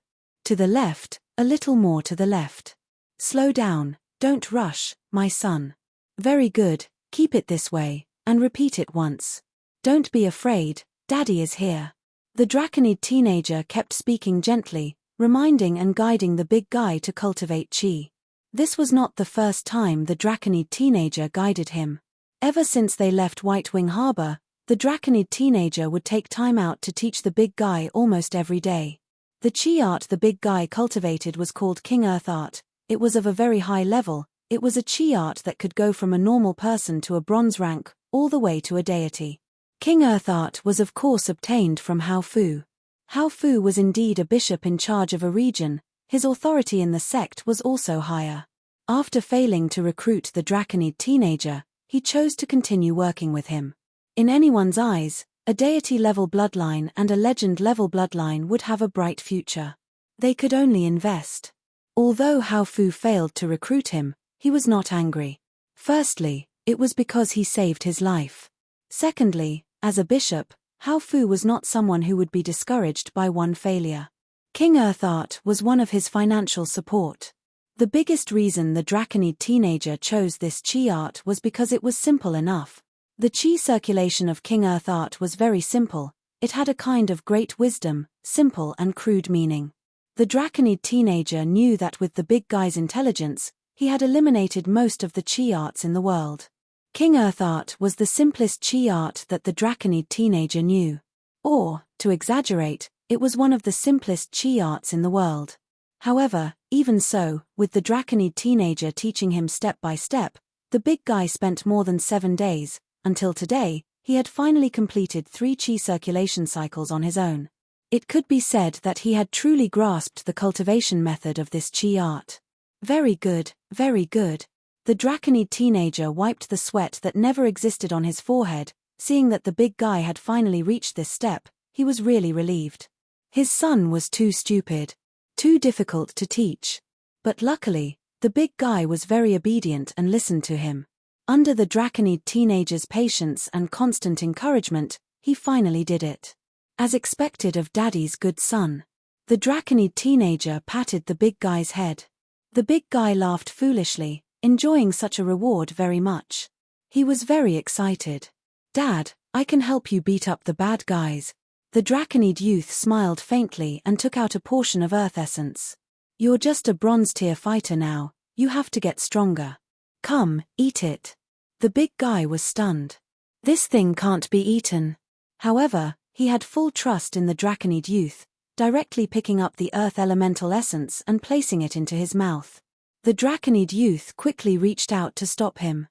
To the left, a little more to the left. Slow down, don't rush, my son. Very good, keep it this way, and repeat it once. Don't be afraid, Daddy is here. The Draconid teenager kept speaking gently, reminding and guiding the big guy to cultivate chi. This was not the first time the Draconid teenager guided him. Ever since they left White Wing Harbor, the Draconid teenager would take time out to teach the big guy almost every day. The chi art the big guy cultivated was called King Earth art. It was of a very high level. It was a chi art that could go from a normal person to a bronze rank, all the way to a deity. King Earth art was of course obtained from Hao Fu. Hao Fu was indeed a bishop in charge of a region. His authority in the sect was also higher. After failing to recruit the Draconid teenager, he chose to continue working with him. In anyone's eyes, a deity-level bloodline and a legend-level bloodline would have a bright future. They could only invest. Although Hao Fu failed to recruit him, he was not angry. Firstly, it was because he saved his life. Secondly, as a bishop, Hao Fu was not someone who would be discouraged by one failure. King Earth art was one of his financial support. The biggest reason the Draconid teenager chose this chi art was because it was simple enough. The chi circulation of King Earth art was very simple. It had a kind of great wisdom, simple and crude meaning. The Draconid teenager knew that with the big guy's intelligence, he had eliminated most of the chi arts in the world. King Earth art was the simplest chi art that the Draconid teenager knew. Or, to exaggerate, it was one of the simplest chi arts in the world. However, even so, with the Draconid teenager teaching him step by step, the big guy spent more than 7 days. Until today, he had finally completed 3 chi circulation cycles on his own. It could be said that he had truly grasped the cultivation method of this chi art. Very good, very good. The Draconid teenager wiped the sweat that never existed on his forehead. Seeing that the big guy had finally reached this step, he was really relieved. His son was too stupid, too difficult to teach. But luckily, the big guy was very obedient and listened to him. Under the Draconid teenager's patience and constant encouragement, he finally did it. As expected of Daddy's good son. The Draconid teenager patted the big guy's head. The big guy laughed foolishly, enjoying such a reward very much. He was very excited. Dad, I can help you beat up the bad guys. The Draconid youth smiled faintly and took out a portion of earth essence. You're just a bronze tier fighter now, you have to get stronger. Come, eat it. The big guy was stunned. This thing can't be eaten. However, he had full trust in the Draconid youth, directly picking up the earth elemental essence and placing it into his mouth. The Draconid youth quickly reached out to stop him.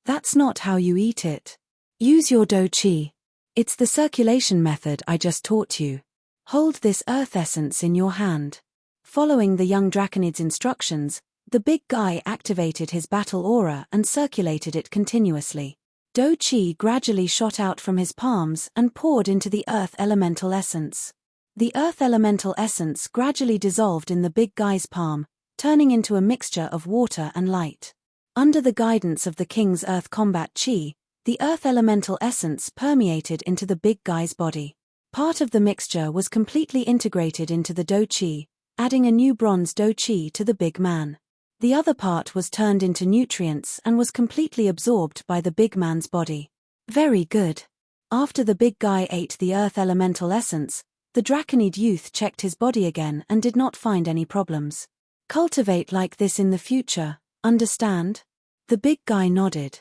That's not how you eat it. Use your do chi. It's the circulation method I just taught you. Hold this earth essence in your hand. Following the young Draconid's instructions, the big guy activated his battle aura and circulated it continuously. Do chi gradually shot out from his palms and poured into the earth elemental essence. The earth elemental essence gradually dissolved in the big guy's palm, turning into a mixture of water and light. Under the guidance of the king's earth combat chi, the earth elemental essence permeated into the big guy's body. Part of the mixture was completely integrated into the do chi, adding a new bronze do chi to the big man. The other part was turned into nutrients and was completely absorbed by the big man's body. Very good. After the big guy ate the earth elemental essence, the Draconid youth checked his body again and did not find any problems. Cultivate like this in the future, understand? The big guy nodded.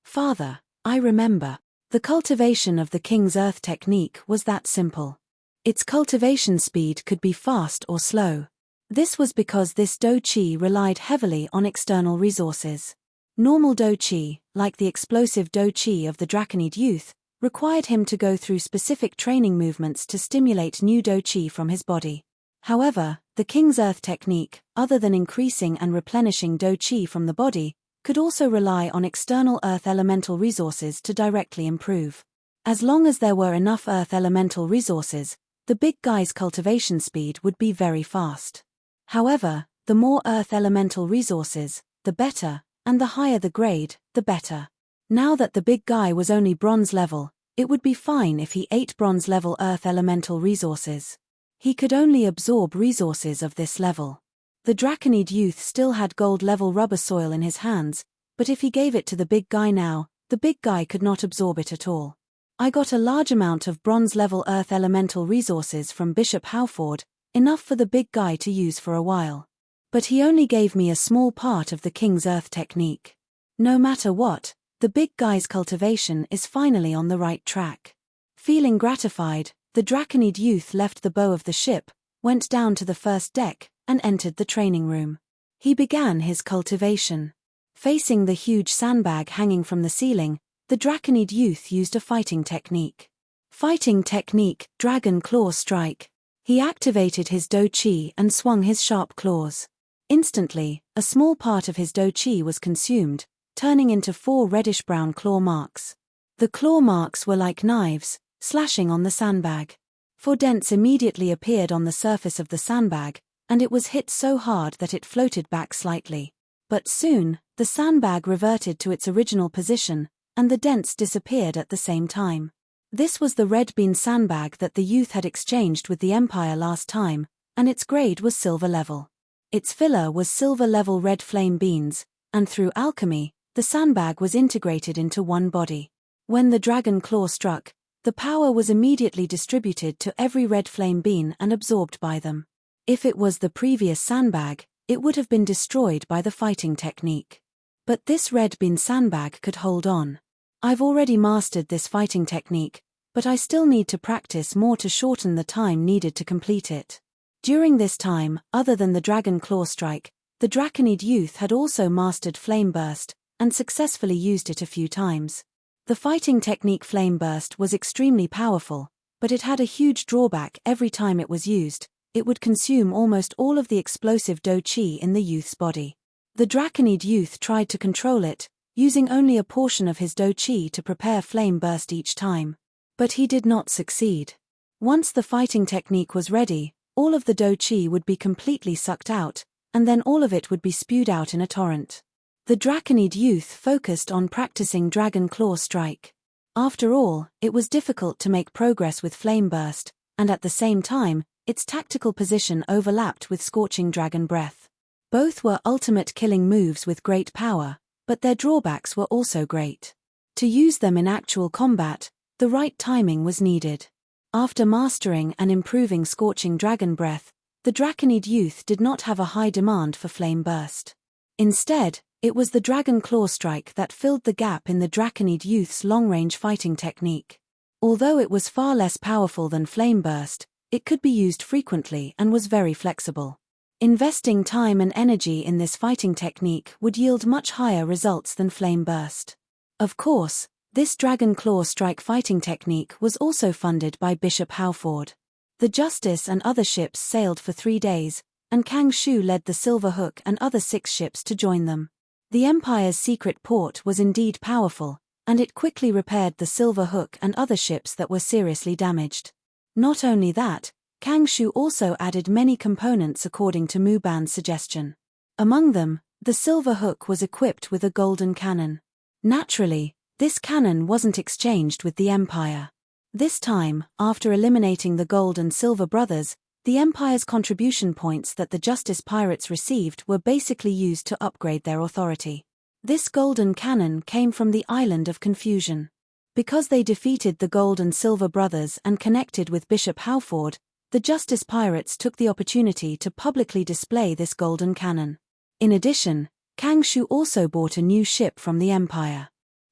Father, I remember. The cultivation of the king's earth technique was that simple. Its cultivation speed could be fast or slow. This was because this do chi relied heavily on external resources. Normal do chi, like the explosive do chi of the Draconid youth, required him to go through specific training movements to stimulate new do chi from his body. However, the king's earth technique, other than increasing and replenishing do chi from the body, could also rely on external earth elemental resources to directly improve. As long as there were enough earth elemental resources, the big guy's cultivation speed would be very fast. However, the more earth elemental resources, the better, and the higher the grade, the better. Now that the big guy was only bronze level, it would be fine if he ate bronze level earth elemental resources. He could only absorb resources of this level. The Draconid youth still had gold level rubber soil in his hands, but if he gave it to the big guy now, the big guy could not absorb it at all. I got a large amount of bronze-level earth elemental resources from Bishop Howford, enough for the big guy to use for a while. But he only gave me a small part of the King's Earth technique. No matter what, the big guy's cultivation is finally on the right track. Feeling gratified, the Draconid youth left the bow of the ship, went down to the first deck, and entered the training room. He began his cultivation. Facing the huge sandbag hanging from the ceiling, the Draconid youth used a fighting technique. Fighting technique, Dragon Claw Strike. He activated his Do Chi and swung his sharp claws. Instantly, a small part of his Do Chi was consumed, turning into 4 reddish-brown claw marks. The claw marks were like knives, slashing on the sandbag. 4 dents immediately appeared on the surface of the sandbag, and it was hit so hard that it floated back slightly. But soon, the sandbag reverted to its original position, and the dents disappeared at the same time. This was the red bean sandbag that the youth had exchanged with the Empire last time, and its grade was silver level. Its filler was silver level red flame beans, and through alchemy, the sandbag was integrated into one body. When the dragon claw struck, the power was immediately distributed to every red flame bean and absorbed by them. If it was the previous sandbag, it would have been destroyed by the fighting technique. But this red bean sandbag could hold on. I've already mastered this fighting technique, but I still need to practice more to shorten the time needed to complete it. During this time, other than the Dragon Claw Strike, the Draconid youth had also mastered Flame Burst, and successfully used it a few times. The fighting technique Flame Burst was extremely powerful, but it had a huge drawback. Every time it was used, it would consume almost all of the explosive Do Chi in the youth's body. The Draconid youth tried to control it, using only a portion of his Do Chi to prepare Flame Burst each time. But he did not succeed. Once the fighting technique was ready, all of the Do Chi would be completely sucked out, and then all of it would be spewed out in a torrent. The Draconid youth focused on practicing Dragon Claw Strike. After all, it was difficult to make progress with Flame Burst, and at the same time, its tactical position overlapped with Scorching Dragon Breath. Both were ultimate killing moves with great power, but their drawbacks were also great. To use them in actual combat, the right timing was needed. After mastering and improving Scorching Dragon Breath, the Draconid youth did not have a high demand for Flame Burst. Instead, it was the Dragon Claw Strike that filled the gap in the Draconid youth's long-range fighting technique. Although it was far less powerful than Flame Burst, it could be used frequently and was very flexible. Investing time and energy in this fighting technique would yield much higher results than Flame Burst. Of course, this Dragon Claw Strike fighting technique was also funded by Bishop Howford. The Justice and other ships sailed for 3 days, and Kang Shu led the Silver Hook and other 6 ships to join them. The Empire's secret port was indeed powerful, and it quickly repaired the Silver Hook and other ships that were seriously damaged. Not only that, Kang Shu also added many components according to Mu Ban's suggestion. Among them, the Silver Hook was equipped with a golden cannon. Naturally, this cannon wasn't exchanged with the Empire. This time, after eliminating the Gold and Silver brothers, the Empire's contribution points that the Justice pirates received were basically used to upgrade their authority. This golden cannon came from the Island of Confusion. Because they defeated the Gold and Silver brothers and connected with Bishop Howford, the Justice pirates took the opportunity to publicly display this golden cannon. In addition, Kang Shu also bought a new ship from the Empire.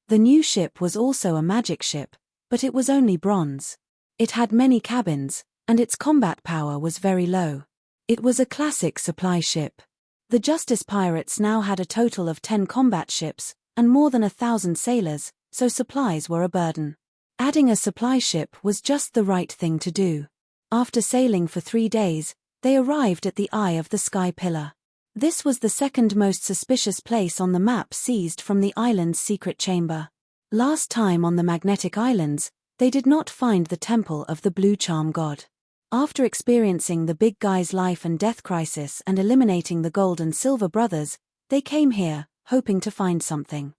The new ship was also a magic ship, but it was only bronze. It had many cabins, and its combat power was very low. It was a classic supply ship. The Justice pirates now had a total of 10 combat ships, and more than 1,000 sailors, so supplies were a burden. Adding a supply ship was just the right thing to do. After sailing for 3 days, they arrived at the Eye of the Sky Pillar. This was the second most suspicious place on the map seized from the island's secret chamber. Last time on the Magnetic Islands, they did not find the Temple of the Blue Charm God. After experiencing the big guy's life and death crisis and eliminating the Gold and Silver brothers, they came here, hoping to find something.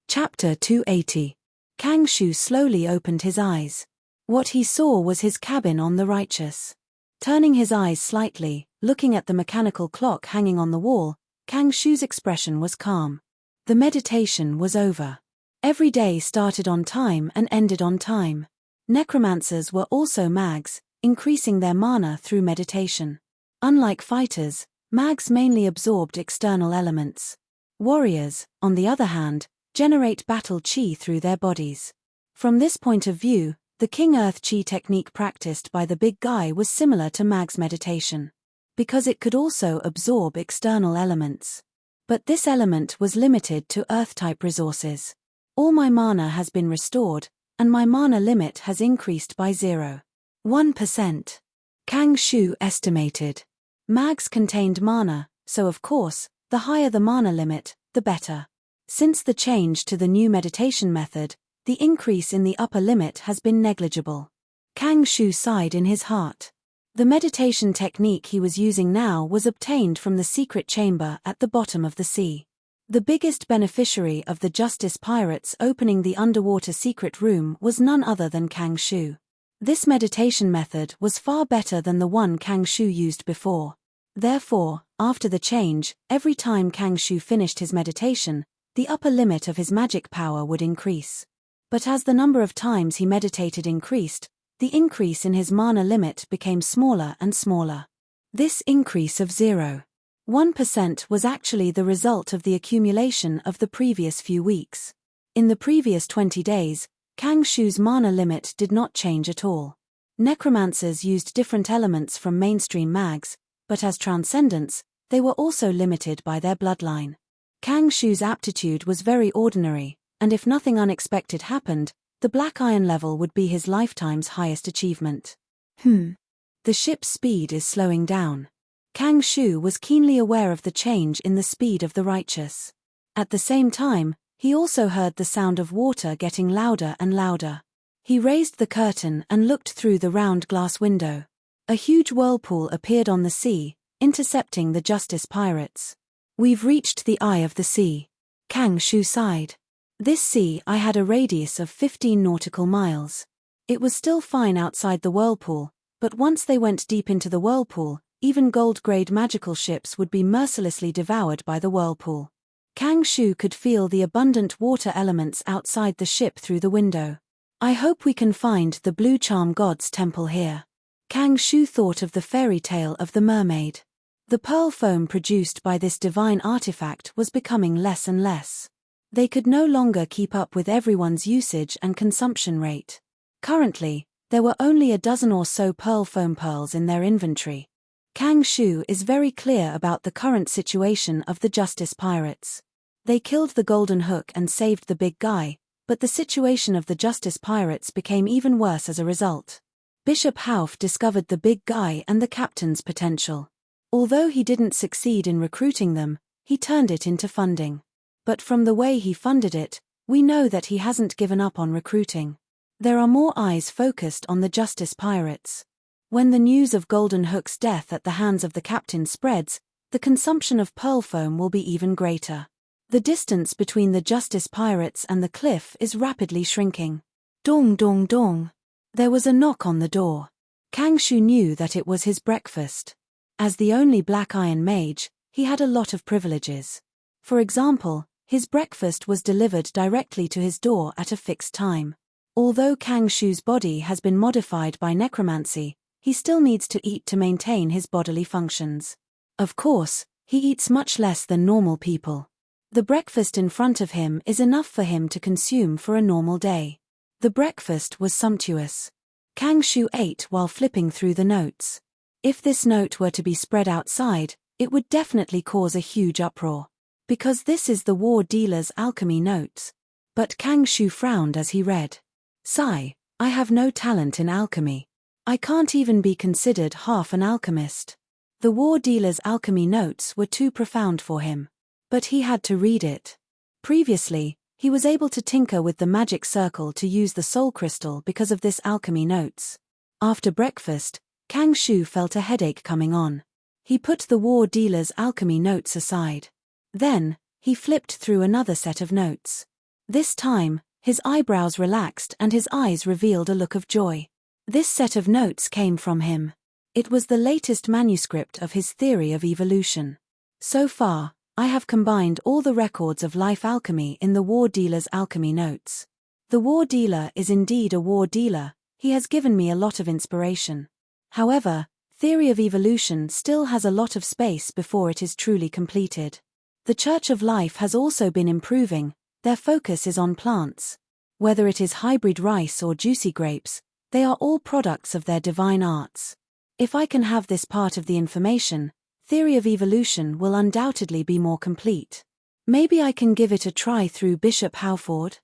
Chapter 280. Kang Shu slowly opened his eyes. What he saw was his cabin on the Righteous. Turning his eyes slightly, looking at the mechanical clock hanging on the wall, Kang Shu's expression was calm. The meditation was over. Every day started on time and ended on time. Necromancers were also mags, increasing their mana through meditation. Unlike fighters, mags mainly absorbed external elements. Warriors, on the other hand, generate battle chi through their bodies. From this point of view, the King Earth Chi technique practiced by the big guy was similar to mag's meditation, because it could also absorb external elements. But this element was limited to Earth-type resources. All my mana has been restored, and my mana limit has increased by 0.1%. Kang Shu estimated. Mags contained mana, so of course, the higher the mana limit, the better. Since the change to the new meditation method, the increase in the upper limit has been negligible. Kang Shu sighed in his heart. The meditation technique he was using now was obtained from the secret chamber at the bottom of the sea. The biggest beneficiary of the Justice Pirates opening the underwater secret room was none other than Kang Shu. This meditation method was far better than the one Kang Shu used before. Therefore, after the change, every time Kang Shu finished his meditation, the upper limit of his magic power would increase. But as the number of times he meditated increased, the increase in his mana limit became smaller and smaller. This increase of 0.1% was actually the result of the accumulation of the previous few weeks. In the previous 20 days, Kang Shu's mana limit did not change at all. Necromancers used different elements from mainstream mags, but as transcendents, they were also limited by their bloodline. Kang Shu's aptitude was very ordinary, and if nothing unexpected happened, the black iron level would be his lifetime's highest achievement. The ship's speed is slowing down. Kang Shu was keenly aware of the change in the speed of the righteous. At the same time, he also heard the sound of water getting louder and louder. He raised the curtain and looked through the round glass window. A huge whirlpool appeared on the sea, intercepting the Justice Pirates. We've reached the eye of the sea. Kang Shu sighed. This sea eye had a radius of 15 nautical miles. It was still fine outside the whirlpool, but once they went deep into the whirlpool, even gold-grade magical ships would be mercilessly devoured by the whirlpool. Kang Shu could feel the abundant water elements outside the ship through the window. I hope we can find the Blue Charm God's temple here. Kang Shu thought of the fairy tale of the mermaid. The pearl foam produced by this divine artifact was becoming less and less. They could no longer keep up with everyone's usage and consumption rate. Currently, there were only a dozen or so pearl foam pearls in their inventory. Kang Shu is very clear about the current situation of the Justice Pirates. They killed the Golden Hook and saved the big guy, but the situation of the Justice Pirates became even worse as a result. Bishop Hauf discovered the big guy and the captain's potential. Although he didn't succeed in recruiting them, he turned it into funding. But from the way he funded it, we know that he hasn't given up on recruiting. There are more eyes focused on the Justice Pirates. When the news of Golden Hook's death at the hands of the captain spreads, the consumption of pearl foam will be even greater. The distance between the Justice Pirates and the cliff is rapidly shrinking. Dong dong dong. There was a knock on the door. Kang Shu knew that it was his breakfast. As the only black iron mage, he had a lot of privileges. For example, his breakfast was delivered directly to his door at a fixed time. Although Kang Shu's body has been modified by necromancy, he still needs to eat to maintain his bodily functions. Of course, he eats much less than normal people. The breakfast in front of him is enough for him to consume for a normal day. The breakfast was sumptuous. Kang Shu ate while flipping through the notes. If this note were to be spread outside, it would definitely cause a huge uproar. Because this is the war dealer's alchemy notes. But Kang Shu frowned as he read. Sigh, I have no talent in alchemy. I can't even be considered half an alchemist. The war dealer's alchemy notes were too profound for him. But he had to read it. Previously, he was able to tinker with the magic circle to use the soul crystal because of this alchemy notes. After breakfast, Kang Shu felt a headache coming on. He put the war dealer's alchemy notes aside. Then, he flipped through another set of notes. This time, his eyebrows relaxed and his eyes revealed a look of joy. This set of notes came from him. It was the latest manuscript of his theory of evolution. So far, I have combined all the records of life alchemy in the war dealer's alchemy notes. The war dealer is indeed a war dealer. He has given me a lot of inspiration. However, theory of evolution still has a lot of space before it is truly completed. The Church of Life has also been improving. Their focus is on plants. Whether it is hybrid rice or juicy grapes, they are all products of their divine arts. If I can have this part of the information, theory of evolution will undoubtedly be more complete. Maybe I can give it a try through Bishop Howford?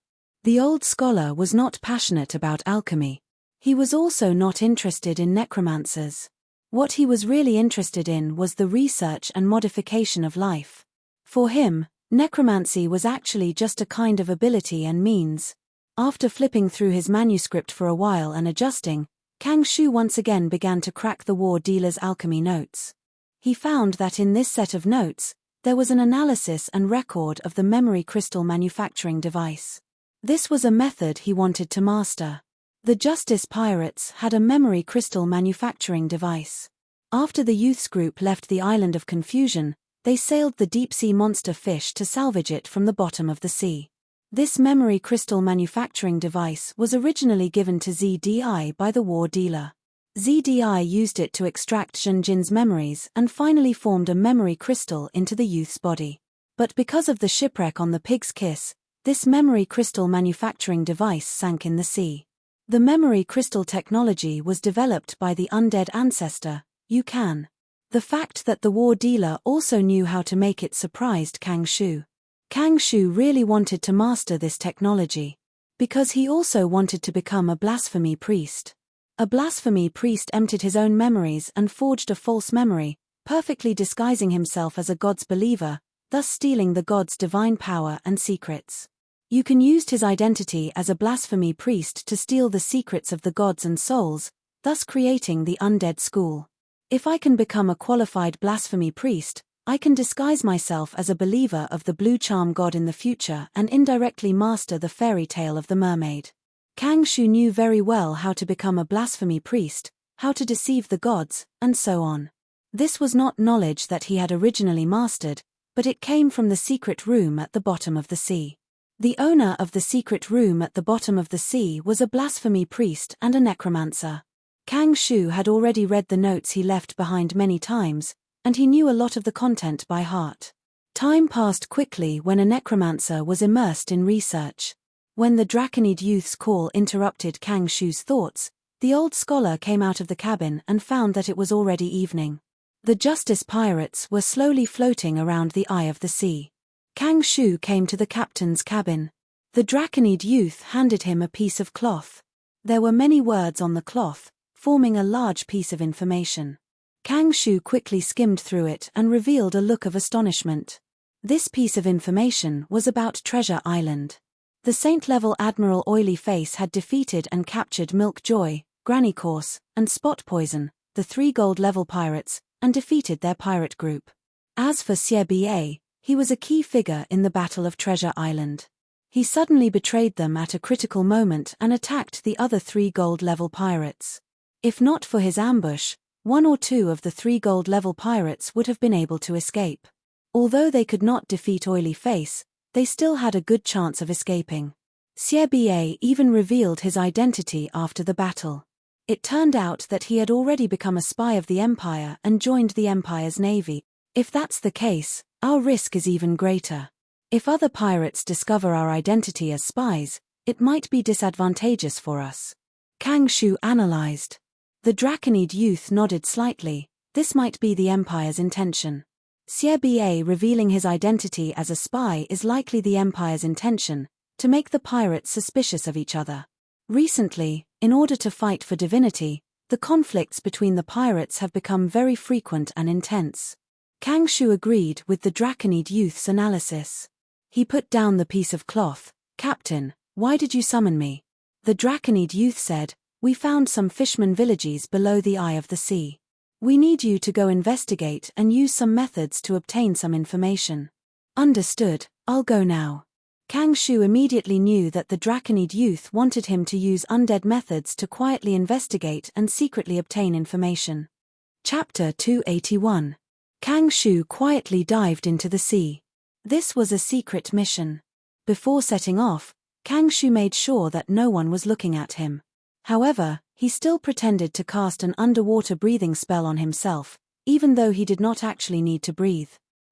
The old scholar was not passionate about alchemy. He was also not interested in necromancers. What he was really interested in was the research and modification of life. For him, necromancy was actually just a kind of ability and means. After flipping through his manuscript for a while and adjusting, Kang Shu once again began to crack the war dealer's alchemy notes. He found that in this set of notes, there was an analysis and record of the memory crystal manufacturing device. This was a method he wanted to master. The Justice Pirates had a memory crystal manufacturing device. After the youth's group left the island of confusion, they sailed the deep-sea monster fish to salvage it from the bottom of the sea. This memory crystal manufacturing device was originally given to ZDI by the war dealer. ZDI used it to extract Zhenjin's memories and finally formed a memory crystal into the youth's body. But because of the shipwreck on the Pig's Kiss, this memory crystal manufacturing device sank in the sea. The memory crystal technology was developed by the undead ancestor, Yukan. The fact that the war dealer also knew how to make it surprised Kang Shu. Kang Shu really wanted to master this technology, because he also wanted to become a blasphemy priest. A blasphemy priest emptied his own memories and forged a false memory, perfectly disguising himself as a god's believer, thus stealing the god's divine power and secrets. Yukan used his identity as a blasphemy priest to steal the secrets of the gods and souls, thus creating the undead school. If I can become a qualified blasphemy priest, I can disguise myself as a believer of the blue charm god in the future and indirectly master the fairy tale of the mermaid. Kang Shu knew very well how to become a blasphemy priest, how to deceive the gods, and so on. This was not knowledge that he had originally mastered, but it came from the secret room at the bottom of the sea. The owner of the secret room at the bottom of the sea was a blasphemy priest and a necromancer. Kang Shu had already read the notes he left behind many times, and he knew a lot of the content by heart. Time passed quickly when a necromancer was immersed in research. When the Draconid youth's call interrupted Kang Shu's thoughts, the old scholar came out of the cabin and found that it was already evening. The Justice Pirates were slowly floating around the eye of the sea. Kang Shu came to the captain's cabin. The Draconid youth handed him a piece of cloth. There were many words on the cloth, forming a large piece of information. Kang Shu quickly skimmed through it and revealed a look of astonishment. This piece of information was about Treasure Island. The Saint-level Admiral Oily Face had defeated and captured Milk Joy, Granny Course, and Spot Poison, the 3 gold-level pirates, and defeated their pirate group. As for Xie Ba, he was a key figure in the Battle of Treasure Island. He suddenly betrayed them at a critical moment and attacked the other 3 gold-level pirates. If not for his ambush, 1 or 2 of the 3 gold-level pirates would have been able to escape. Although they could not defeat Oily Face, they still had a good chance of escaping. Xie Ba even revealed his identity after the battle. It turned out that he had already become a spy of the Empire and joined the Empire's navy. If that's the case, our risk is even greater. If other pirates discover our identity as spies, it might be disadvantageous for us. Kang Shu analyzed. The Draconid youth nodded slightly. This might be the Empire's intention. Xie Ba revealing his identity as a spy is likely the Empire's intention, to make the pirates suspicious of each other. Recently, in order to fight for divinity, the conflicts between the pirates have become very frequent and intense. Kang Shu agreed with the Draconid youth's analysis. He put down the piece of cloth. "Captain, why did you summon me?" The Draconid youth said, "We found some fishman villages below the eye of the sea. We need you to go investigate and use some methods to obtain some information." "Understood, I'll go now." Kang Shu immediately knew that the Draconid youth wanted him to use undead methods to quietly investigate and secretly obtain information. Chapter 281. Kang Shu quietly dived into the sea. This was a secret mission. Before setting off, Kang Shu made sure that no one was looking at him. However, He still pretended to cast an underwater breathing spell on himself, even though he did not actually need to breathe.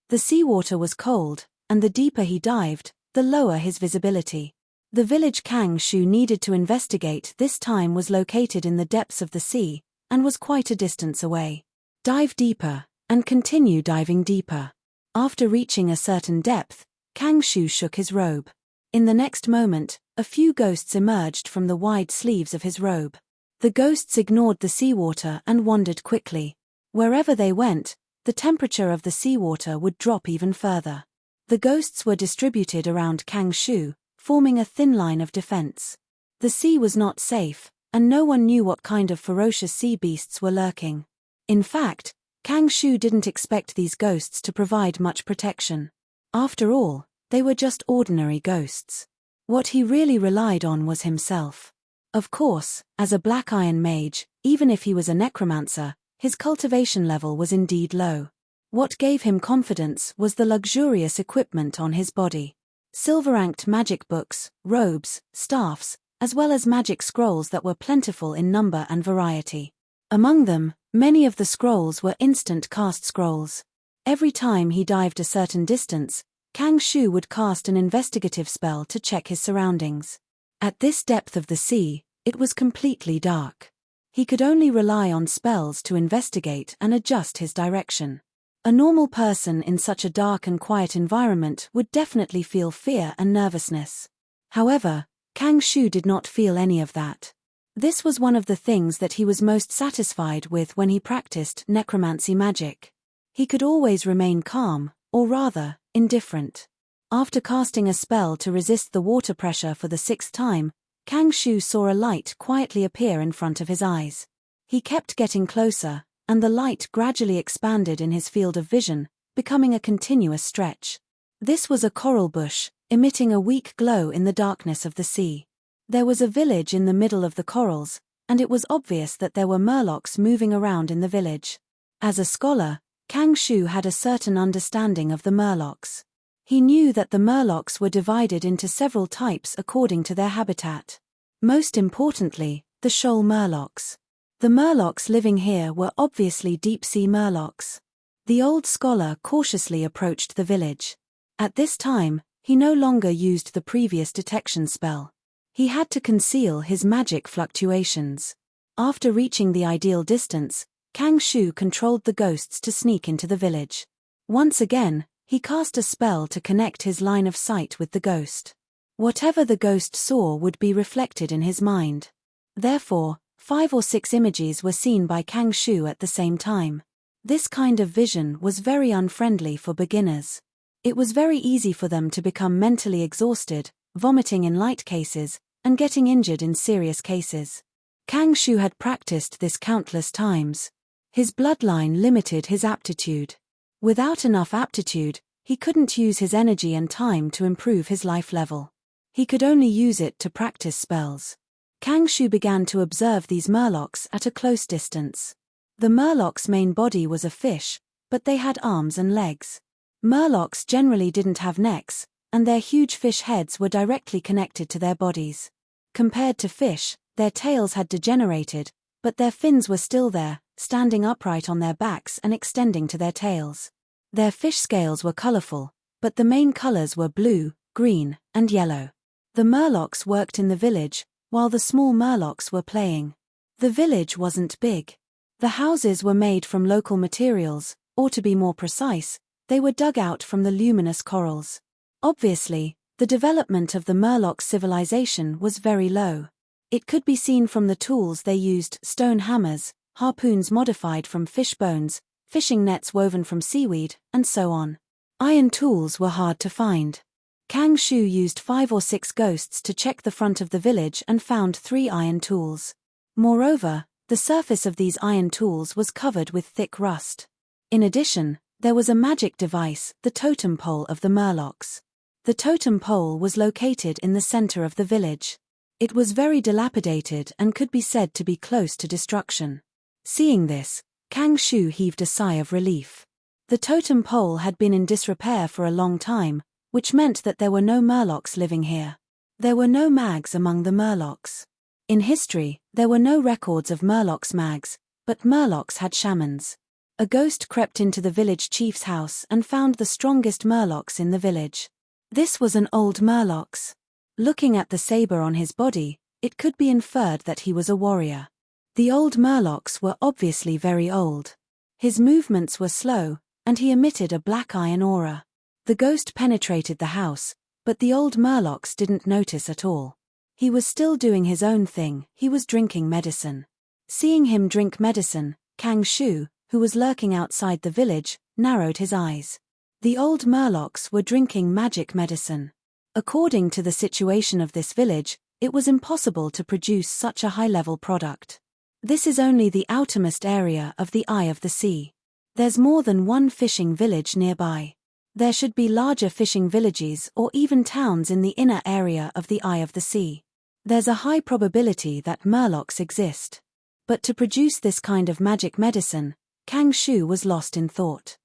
The seawater was cold, and the deeper he dived, the lower his visibility. The village Kang Shu needed to investigate this time was located in the depths of the sea, and was quite a distance away. Dive deeper, and continue diving deeper. After reaching a certain depth, Kang Shu shook his robe. In the next moment, a few ghosts emerged from the wide sleeves of his robe. The ghosts ignored the seawater and wandered quickly. Wherever they went, the temperature of the seawater would drop even further. The ghosts were distributed around Kang Shu, forming a thin line of defense. The sea was not safe, and no one knew what kind of ferocious sea beasts were lurking. In fact, Kang Shu didn't expect these ghosts to provide much protection. After all, they were just ordinary ghosts. What he really relied on was himself. Of course, as a black iron mage, even if he was a necromancer, his cultivation level was indeed low. What gave him confidence was the luxurious equipment on his body. Silver-ranked magic books, robes, staffs, as well as magic scrolls that were plentiful in number and variety. Among them, many of the scrolls were instant cast scrolls. Every time he dived a certain distance, Kang Shu would cast an investigative spell to check his surroundings. At this depth of the sea, it was completely dark. He could only rely on spells to investigate and adjust his direction. A normal person in such a dark and quiet environment would definitely feel fear and nervousness. However, Kang Shu did not feel any of that. This was one of the things that he was most satisfied with when he practiced necromancy magic. He could always remain calm, or rather, indifferent. After casting a spell to resist the water pressure for the 6th time, Kang Shu saw a light quietly appear in front of his eyes. He kept getting closer, and the light gradually expanded in his field of vision, becoming a continuous stretch. This was a coral bush, emitting a weak glow in the darkness of the sea. There was a village in the middle of the corals, and it was obvious that there were murlocs moving around in the village. As a scholar, Kang Shu had a certain understanding of the murlocs. He knew that the murlocs were divided into several types according to their habitat. Most importantly, the shoal murlocs. The murlocs living here were obviously deep-sea murlocs. The old scholar cautiously approached the village. At this time, he no longer used the previous detection spell. He had to conceal his magic fluctuations. After reaching the ideal distance, Kang Shu controlled the ghosts to sneak into the village. Once again, he cast a spell to connect his line of sight with the ghost. Whatever the ghost saw would be reflected in his mind. Therefore, 5 or 6 images were seen by Kang Shu at the same time. This kind of vision was very unfriendly for beginners. It was very easy for them to become mentally exhausted, vomiting in light cases, and getting injured in serious cases. Kang Shu had practiced this countless times. His bloodline limited his aptitude. Without enough aptitude, he couldn't use his energy and time to improve his life level. He could only use it to practice spells. Kang Shu began to observe these murlocs at a close distance. The murlocs' main body was a fish, but they had arms and legs. Murlocs generally didn't have necks, and their huge fish heads were directly connected to their bodies. Compared to fish, their tails had degenerated, but their fins were still there, standing upright on their backs and extending to their tails. Their fish scales were colorful, but the main colors were blue, green, and yellow. The murlocs worked in the village, while the small murlocs were playing. The village wasn't big. The houses were made from local materials, or to be more precise, they were dug out from the luminous corals. Obviously, the development of the murloc civilization was very low. It could be seen from the tools they used: stone hammers, harpoons modified from fish bones, fishing nets woven from seaweed, and so on. Iron tools were hard to find. Kang Shu used 5 or 6 ghosts to check the front of the village and found 3 iron tools. Moreover, the surface of these iron tools was covered with thick rust. In addition, there was a magic device, the totem pole of the murlocs. The totem pole was located in the center of the village. It was very dilapidated and could be said to be close to destruction. Seeing this, Kang Shu heaved a sigh of relief. The totem pole had been in disrepair for a long time, which meant that there were no murlocs living here. There were no mags among the murlocs. In history, there were no records of Murlocs mags, but Murlocs had shamans. A ghost crept into the village chief's house and found the strongest Murlocs in the village. This was an old Murlocs. Looking at the saber on his body, it could be inferred that he was a warrior. The old Murlocs were obviously very old. His movements were slow, and he emitted a black iron aura. The ghost penetrated the house, but the old Murlocs didn't notice at all. He was still doing his own thing, he was drinking medicine. Seeing him drink medicine, Kang Shu, who was lurking outside the village, narrowed his eyes. The old Murlocs were drinking magic medicine. According to the situation of this village, it was impossible to produce such a high-level product. This is only the outermost area of the Eye of the Sea. There's more than one fishing village nearby. There should be larger fishing villages or even towns in the inner area of the Eye of the Sea. There's a high probability that Murlocs exist. But to produce this kind of magic medicine, Kang Shu was lost in thought.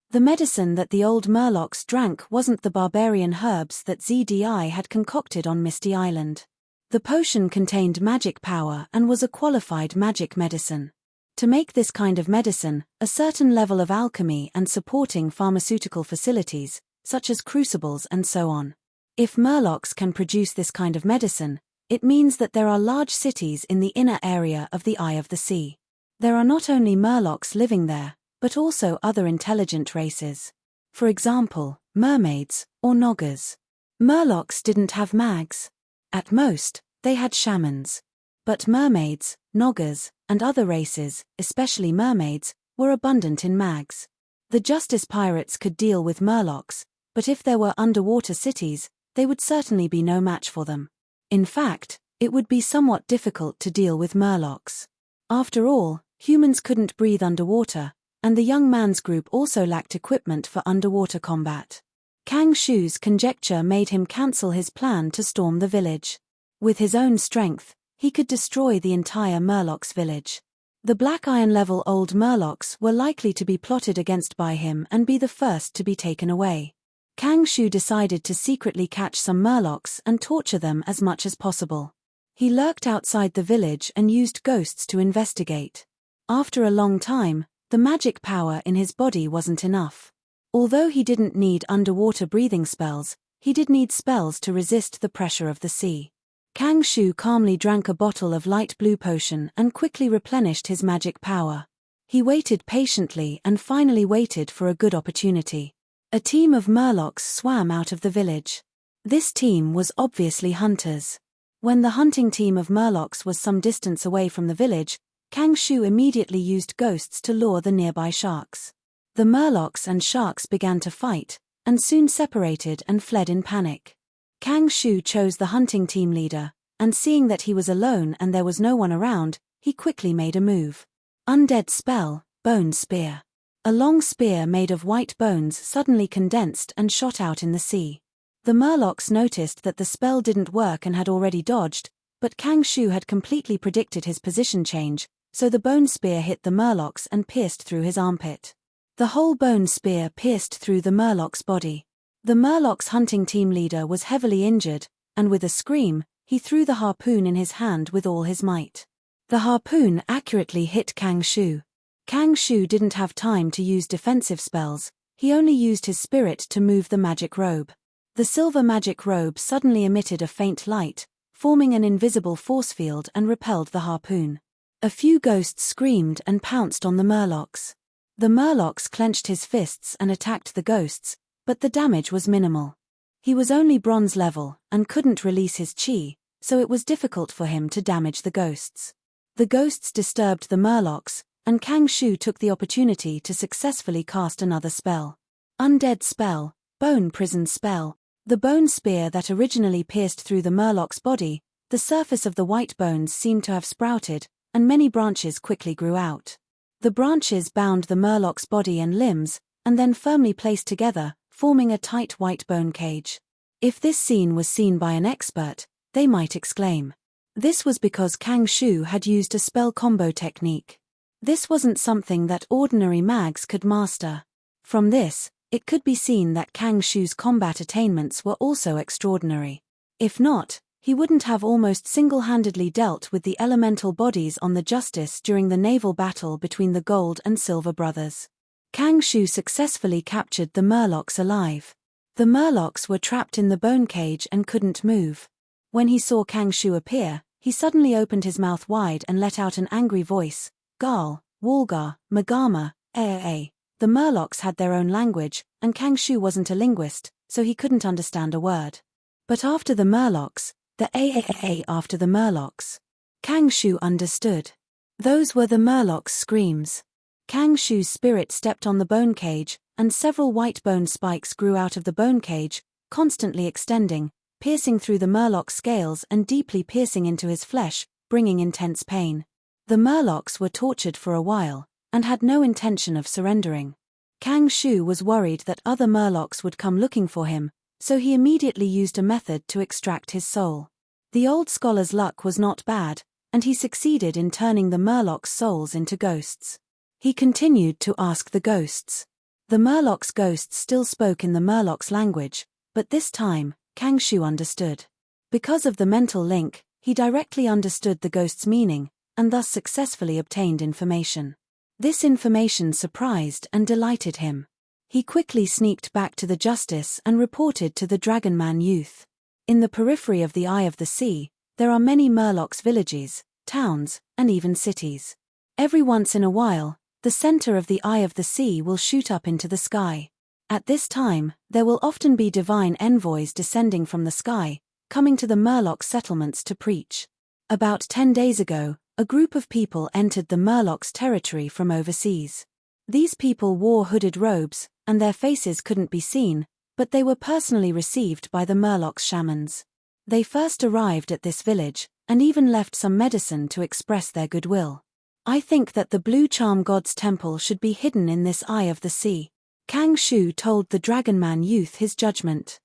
The medicine that the old Murlocs drank wasn't the barbarian herbs that ZDI had concocted on Misty Island. The potion contained magic power and was a qualified magic medicine. To make this kind of medicine, a certain level of alchemy and supporting pharmaceutical facilities, such as crucibles and so on. If Murlocs can produce this kind of medicine, it means that there are large cities in the inner area of the Eye of the Sea. There are not only Murlocs living there, but also other intelligent races. For example, mermaids, or Noggers. Murlocs didn't have mags. At most, they had shamans. But mermaids, Noggers, and other races, especially mermaids, were abundant in mags. The Justice Pirates could deal with Murlocs, but if there were underwater cities, they would certainly be no match for them. In fact, it would be somewhat difficult to deal with Murlocs. After all, humans couldn't breathe underwater, and the young man's group also lacked equipment for underwater combat. Kang Shu's conjecture made him cancel his plan to storm the village. With his own strength, he could destroy the entire Murlocs village. The black iron level old Murlocs were likely to be plotted against by him and be the first to be taken away. Kang Shu decided to secretly catch some Murlocs and torture them as much as possible. He lurked outside the village and used ghosts to investigate. After a long time, the magic power in his body wasn't enough. Although he didn't need underwater breathing spells, he did need spells to resist the pressure of the sea. Kang Shu calmly drank a bottle of light blue potion and quickly replenished his magic power. He waited patiently and finally waited for a good opportunity. A team of Murlocs swam out of the village. This team was obviously hunters. When the hunting team of Murlocs was some distance away from the village, Kang Shu immediately used ghosts to lure the nearby sharks. The Murlocs and sharks began to fight, and soon separated and fled in panic. Kang Shu chose the hunting team leader, and seeing that he was alone and there was no one around, he quickly made a move. Undead spell, Bone Spear. A long spear made of white bones suddenly condensed and shot out in the sea. The Murlocs noticed that the spell didn't work and had already dodged, but Kang Shu had completely predicted his position change, so the bone spear hit the Murlocs and pierced through his armpit. The whole bone spear pierced through the Murloc's body. The Murloc's hunting team leader was heavily injured, and with a scream, he threw the harpoon in his hand with all his might. The harpoon accurately hit Kang Shu. Kang Shu didn't have time to use defensive spells, he only used his spirit to move the magic robe. The silver magic robe suddenly emitted a faint light, forming an invisible force field and repelled the harpoon. A few ghosts screamed and pounced on the Murlocs. The Murlocs clenched his fists and attacked the ghosts, but the damage was minimal. He was only bronze level and couldn't release his chi, so it was difficult for him to damage the ghosts. The ghosts disturbed the Murlocs, and Kang Shu took the opportunity to successfully cast another spell. Undead spell, Bone Prison spell. The bone spear that originally pierced through the Murloc's body, the surface of the white bones seemed to have sprouted, and many branches quickly grew out. The branches bound the Murloc's body and limbs, and then firmly placed together, forming a tight white bone cage. If this scene was seen by an expert, they might exclaim. This was because Kang Shu had used a spell combo technique. This wasn't something that ordinary mags could master. From this, it could be seen that Kang Shu's combat attainments were also extraordinary. If not, he wouldn't have almost single-handedly dealt with the elemental bodies on the Justice during the naval battle between the Gold and Silver brothers. Kang Shu successfully captured the Murlocs alive. The Murlocs were trapped in the bone cage and couldn't move. When he saw Kang Shu appear, he suddenly opened his mouth wide and let out an angry voice. Gal, Walgar, Magama, Aa. The Murlocs had their own language, and Kang Shu wasn't a linguist, so he couldn't understand a word. But after the Murlocs, the Aa after the Murlocs. Kang Shu understood. Those were the Murlocs' screams. Kang Shu's spirit stepped on the bone cage, and several white bone spikes grew out of the bone cage, constantly extending, piercing through the Murloc scales and deeply piercing into his flesh, bringing intense pain. The Murlocs were tortured for a while, and had no intention of surrendering. Kang Shu was worried that other Murlocs would come looking for him, so he immediately used a method to extract his soul. The old scholar's luck was not bad, and he succeeded in turning the Murlocs' souls into ghosts. He continued to ask the ghosts. The Murlocs' ghosts still spoke in the Murlocs' language, but this time, Kang Shu understood. Because of the mental link, he directly understood the ghost's meaning, and thus successfully obtained information. This information surprised and delighted him. He quickly sneaked back to the Justice and reported to the Dragonman youth. In the periphery of the Eye of the Sea, there are many Murlocs villages, towns, and even cities. Every once in a while, the center of the Eye of the Sea will shoot up into the sky. At this time, there will often be divine envoys descending from the sky, coming to the Murloc settlements to preach. About 10 days ago, a group of people entered the Murlocs' territory from overseas. These people wore hooded robes, and their faces couldn't be seen, but they were personally received by the Murlocs shamans. They first arrived at this village, and even left some medicine to express their goodwill. I think that the Blue Charm God's temple should be hidden in this Eye of the Sea. Kang Shu told the Dragonman youth his judgment.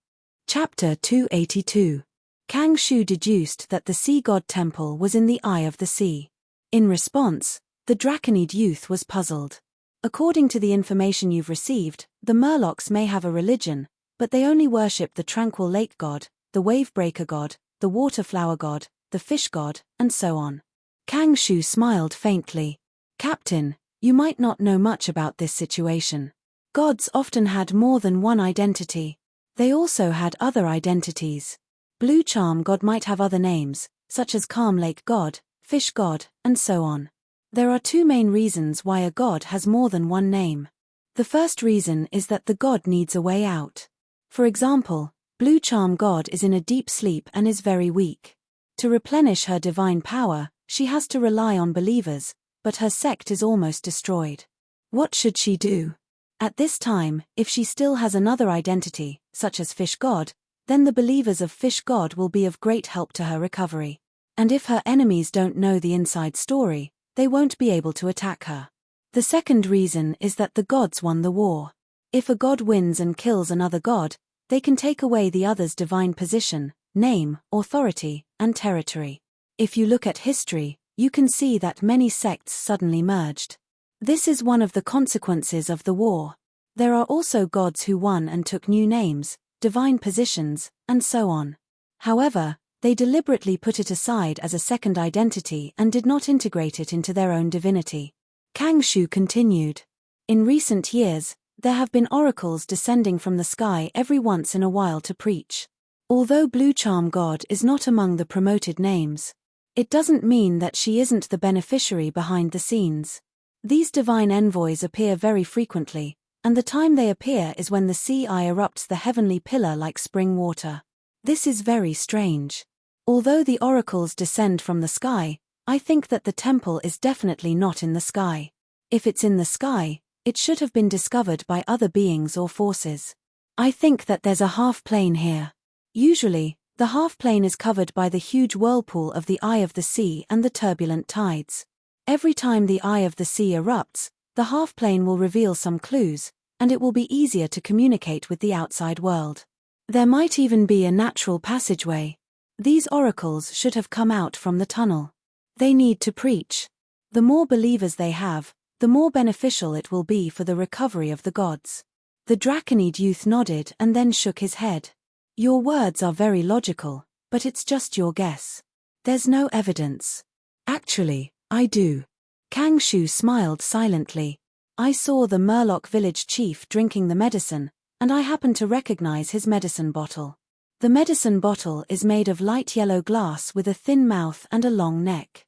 Chapter 282. Kang Shu deduced that the Sea God Temple was in the Eye of the Sea. In response, the Draconid youth was puzzled. According to the information you've received, the Murlocs may have a religion, but they only worship the Tranquil Lake God, the Wavebreaker God, the Waterflower God, the Fish God, and so on. Kang Shu smiled faintly. Captain, you might not know much about this situation. Gods often had more than one identity. They also had other identities. Blue Charm God might have other names, such as Calm Lake God, Fish God, and so on. There are two main reasons why a god has more than one name. The first reason is that the god needs a way out. For example, Blue Charm God is in a deep sleep and is very weak. To replenish her divine power, she has to rely on believers, but her sect is almost destroyed. What should she do? At this time, if she still has another identity, such as Fish God, then the believers of Fish God will be of great help to her recovery. And if her enemies don't know the inside story, they won't be able to attack her. The second reason is that the gods won the war. If a god wins and kills another god, they can take away the other's divine position, name, authority, and territory. If you look at history, you can see that many sects suddenly merged. This is one of the consequences of the war. There are also gods who won and took new names, divine positions, and so on. However, they deliberately put it aside as a second identity and did not integrate it into their own divinity. Kang Shu continued. In recent years, there have been oracles descending from the sky every once in a while to preach. Although Blue Charm God is not among the promoted names, it doesn't mean that she isn't the beneficiary behind the scenes. These divine envoys appear very frequently, and the time they appear is when the sea eye erupts the heavenly pillar like spring water. This is very strange. Although the oracles descend from the sky, I think that the temple is definitely not in the sky. If it's in the sky, it should have been discovered by other beings or forces. I think that there's a half-plane here. Usually, the half-plane is covered by the huge whirlpool of the Eye of the Sea and the turbulent tides. Every time the Eye of the Sea erupts, the half-plane will reveal some clues, and it will be easier to communicate with the outside world. There might even be a natural passageway. These oracles should have come out from the tunnel. They need to preach. The more believers they have, the more beneficial it will be for the recovery of the gods. The Draconid youth nodded and then shook his head. Your words are very logical, But it's just your guess. There's no evidence. Actually, I do. Kang Shu smiled silently. I saw the Murloc village chief drinking the medicine, and I happened to recognize his medicine bottle. The medicine bottle is made of light yellow glass with a thin mouth and a long neck.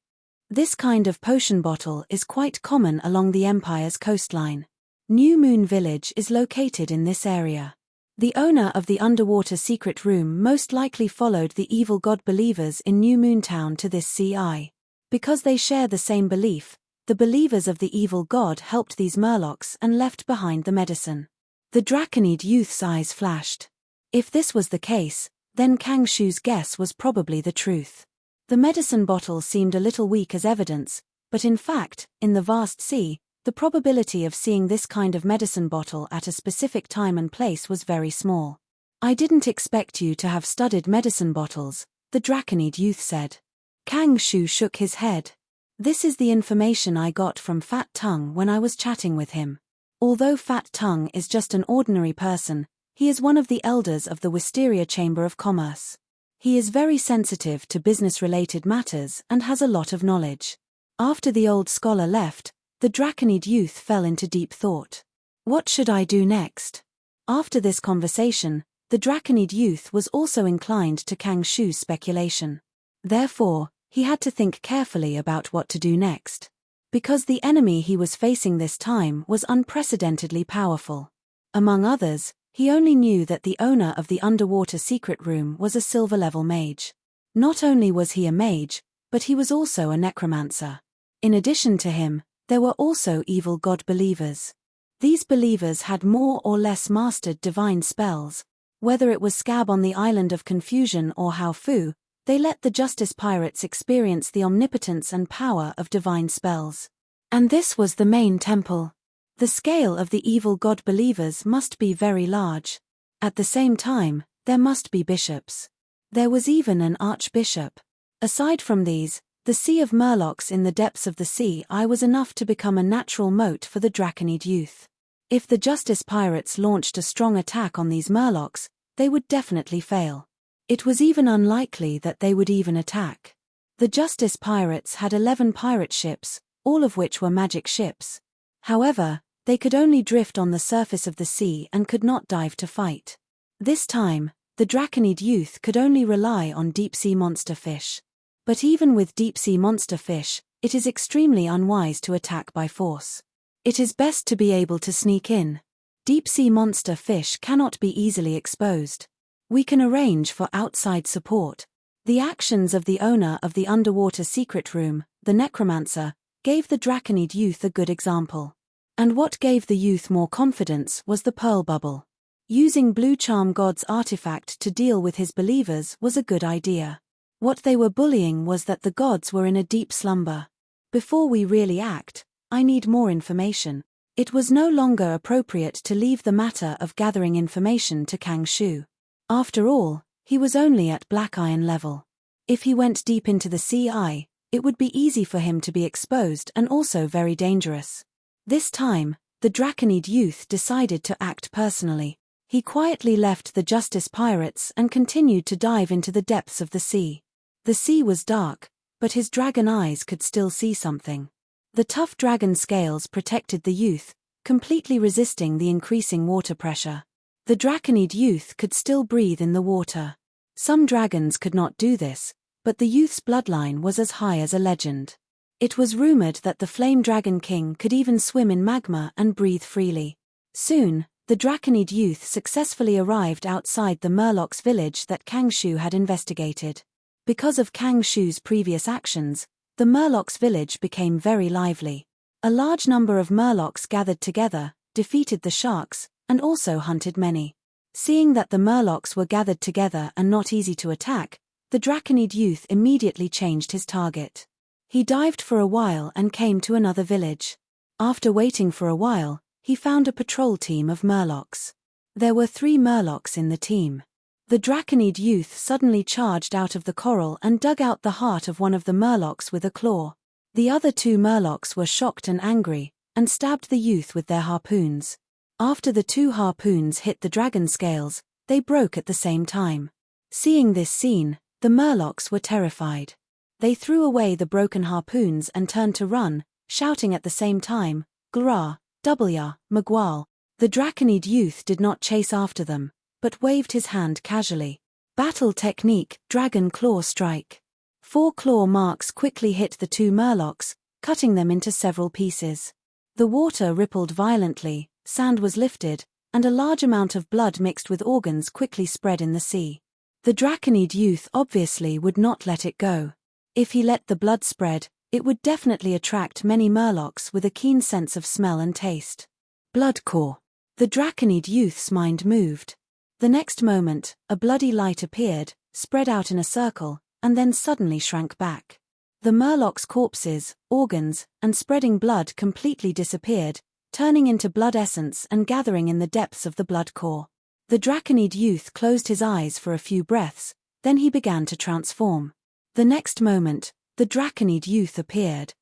This kind of potion bottle is quite common along the Empire's coastline. New Moon Village is located in this area. The owner of the underwater secret room most likely followed the evil god believers in New Moon Town to this CI. Because they share the same belief, the believers of the evil god helped these Murlocs and left behind the medicine. The Draconid youth's eyes flashed. If this was the case, then Kang Shu's guess was probably the truth. The medicine bottle seemed a little weak as evidence, but in fact, in the vast sea, the probability of seeing this kind of medicine bottle at a specific time and place was very small. I didn't expect you to have studied medicine bottles, the Draconid youth said. Kang Shu shook his head. This is the information I got from Fat Tongue when I was chatting with him. Although Fat Tongue is just an ordinary person, he is one of the elders of the Wisteria Chamber of Commerce. He is very sensitive to business-related matters and has a lot of knowledge. After the old scholar left, the Draconid youth fell into deep thought. What should I do next? After this conversation, the Draconid youth was also inclined to Kang Shu's speculation. Therefore, he had to think carefully about what to do next. Because the enemy he was facing this time was unprecedentedly powerful. Among others, he only knew that the owner of the underwater secret room was a silver-level mage. Not only was he a mage, but he was also a necromancer. In addition to him, there were also evil god believers. These believers had more or less mastered divine spells. Whether it was Scab on the Island of Confusion or Hao Fu, they let the Justice Pirates experience the omnipotence and power of divine spells. And this was the main temple. The scale of the evil god believers must be very large. At the same time, there must be bishops. There was even an archbishop. Aside from these, the sea of Murlocs in the depths of the sea was enough to become a natural moat for the Draconid youth. If the Justice Pirates launched a strong attack on these Murlocs, they would definitely fail. It was even unlikely that they would even attack. The Justice Pirates had 11 pirate ships, all of which were magic ships. However, they could only drift on the surface of the sea and could not dive to fight. This time, the Draconid youth could only rely on deep-sea monster fish. But even with deep-sea monster fish, it is extremely unwise to attack by force. It is best to be able to sneak in. Deep-sea monster fish cannot be easily exposed. We can arrange for outside support. The actions of the owner of the underwater secret room, the necromancer, gave the Draconid youth a good example. And what gave the youth more confidence was the pearl bubble. Using Blue Charm God's artifact to deal with his believers was a good idea. What they were bullying was that the gods were in a deep slumber. Before we really act, I need more information. It was no longer appropriate to leave the matter of gathering information to Kang Shu. After all, he was only at Black Iron level. If he went deep into the CI, it would be easy for him to be exposed and also very dangerous. This time, the Draconid youth decided to act personally. He quietly left the Justice Pirates and continued to dive into the depths of the sea. The sea was dark, but his dragon eyes could still see something. The tough dragon scales protected the youth, completely resisting the increasing water pressure. The Draconid youth could still breathe in the water. Some dragons could not do this, but the youth's bloodline was as high as a legend. It was rumored that the Flame Dragon King could even swim in magma and breathe freely. Soon, the Draconid youth successfully arrived outside the Murlocs village that Kang Shu had investigated. Because of Kang Shu's previous actions, the Murlocs village became very lively. A large number of Murlocs gathered together, defeated the sharks, and also hunted many. Seeing that the Murlocs were gathered together and not easy to attack, the Draconid youth immediately changed his target. He dived for a while and came to another village. After waiting for a while, he found a patrol team of Murlocs. There were 3 Murlocs in the team. The Draconid youth suddenly charged out of the coral and dug out the heart of one of the Murlocs with a claw. The other 2 Murlocs were shocked and angry, and stabbed the youth with their harpoons. After the 2 harpoons hit the dragon scales, they broke at the same time. Seeing this scene, The Murlocs were terrified. They threw away the broken harpoons and turned to run, shouting at the same time, "Gra, W, Magwal." The Draconid youth did not chase after them, but waved his hand casually. Battle technique, Dragon Claw Strike. 4 claw marks quickly hit the 2 Murlocs, cutting them into several pieces. The water rippled violently, sand was lifted, and a large amount of blood mixed with organs quickly spread in the sea. The Draconid youth obviously would not let it go. If he let the blood spread, it would definitely attract many Murlocs with a keen sense of smell and taste. Bloodcore. The Draconid youth's mind moved. The next moment, a bloody light appeared, spread out in a circle, and then suddenly shrank back. The Murlocs' corpses, organs, and spreading blood completely disappeared, turning into blood essence and gathering in the depths of the Bloodcore. The Draconid youth closed his eyes for a few breaths, then he began to transform. The next moment, the Draconid youth appeared.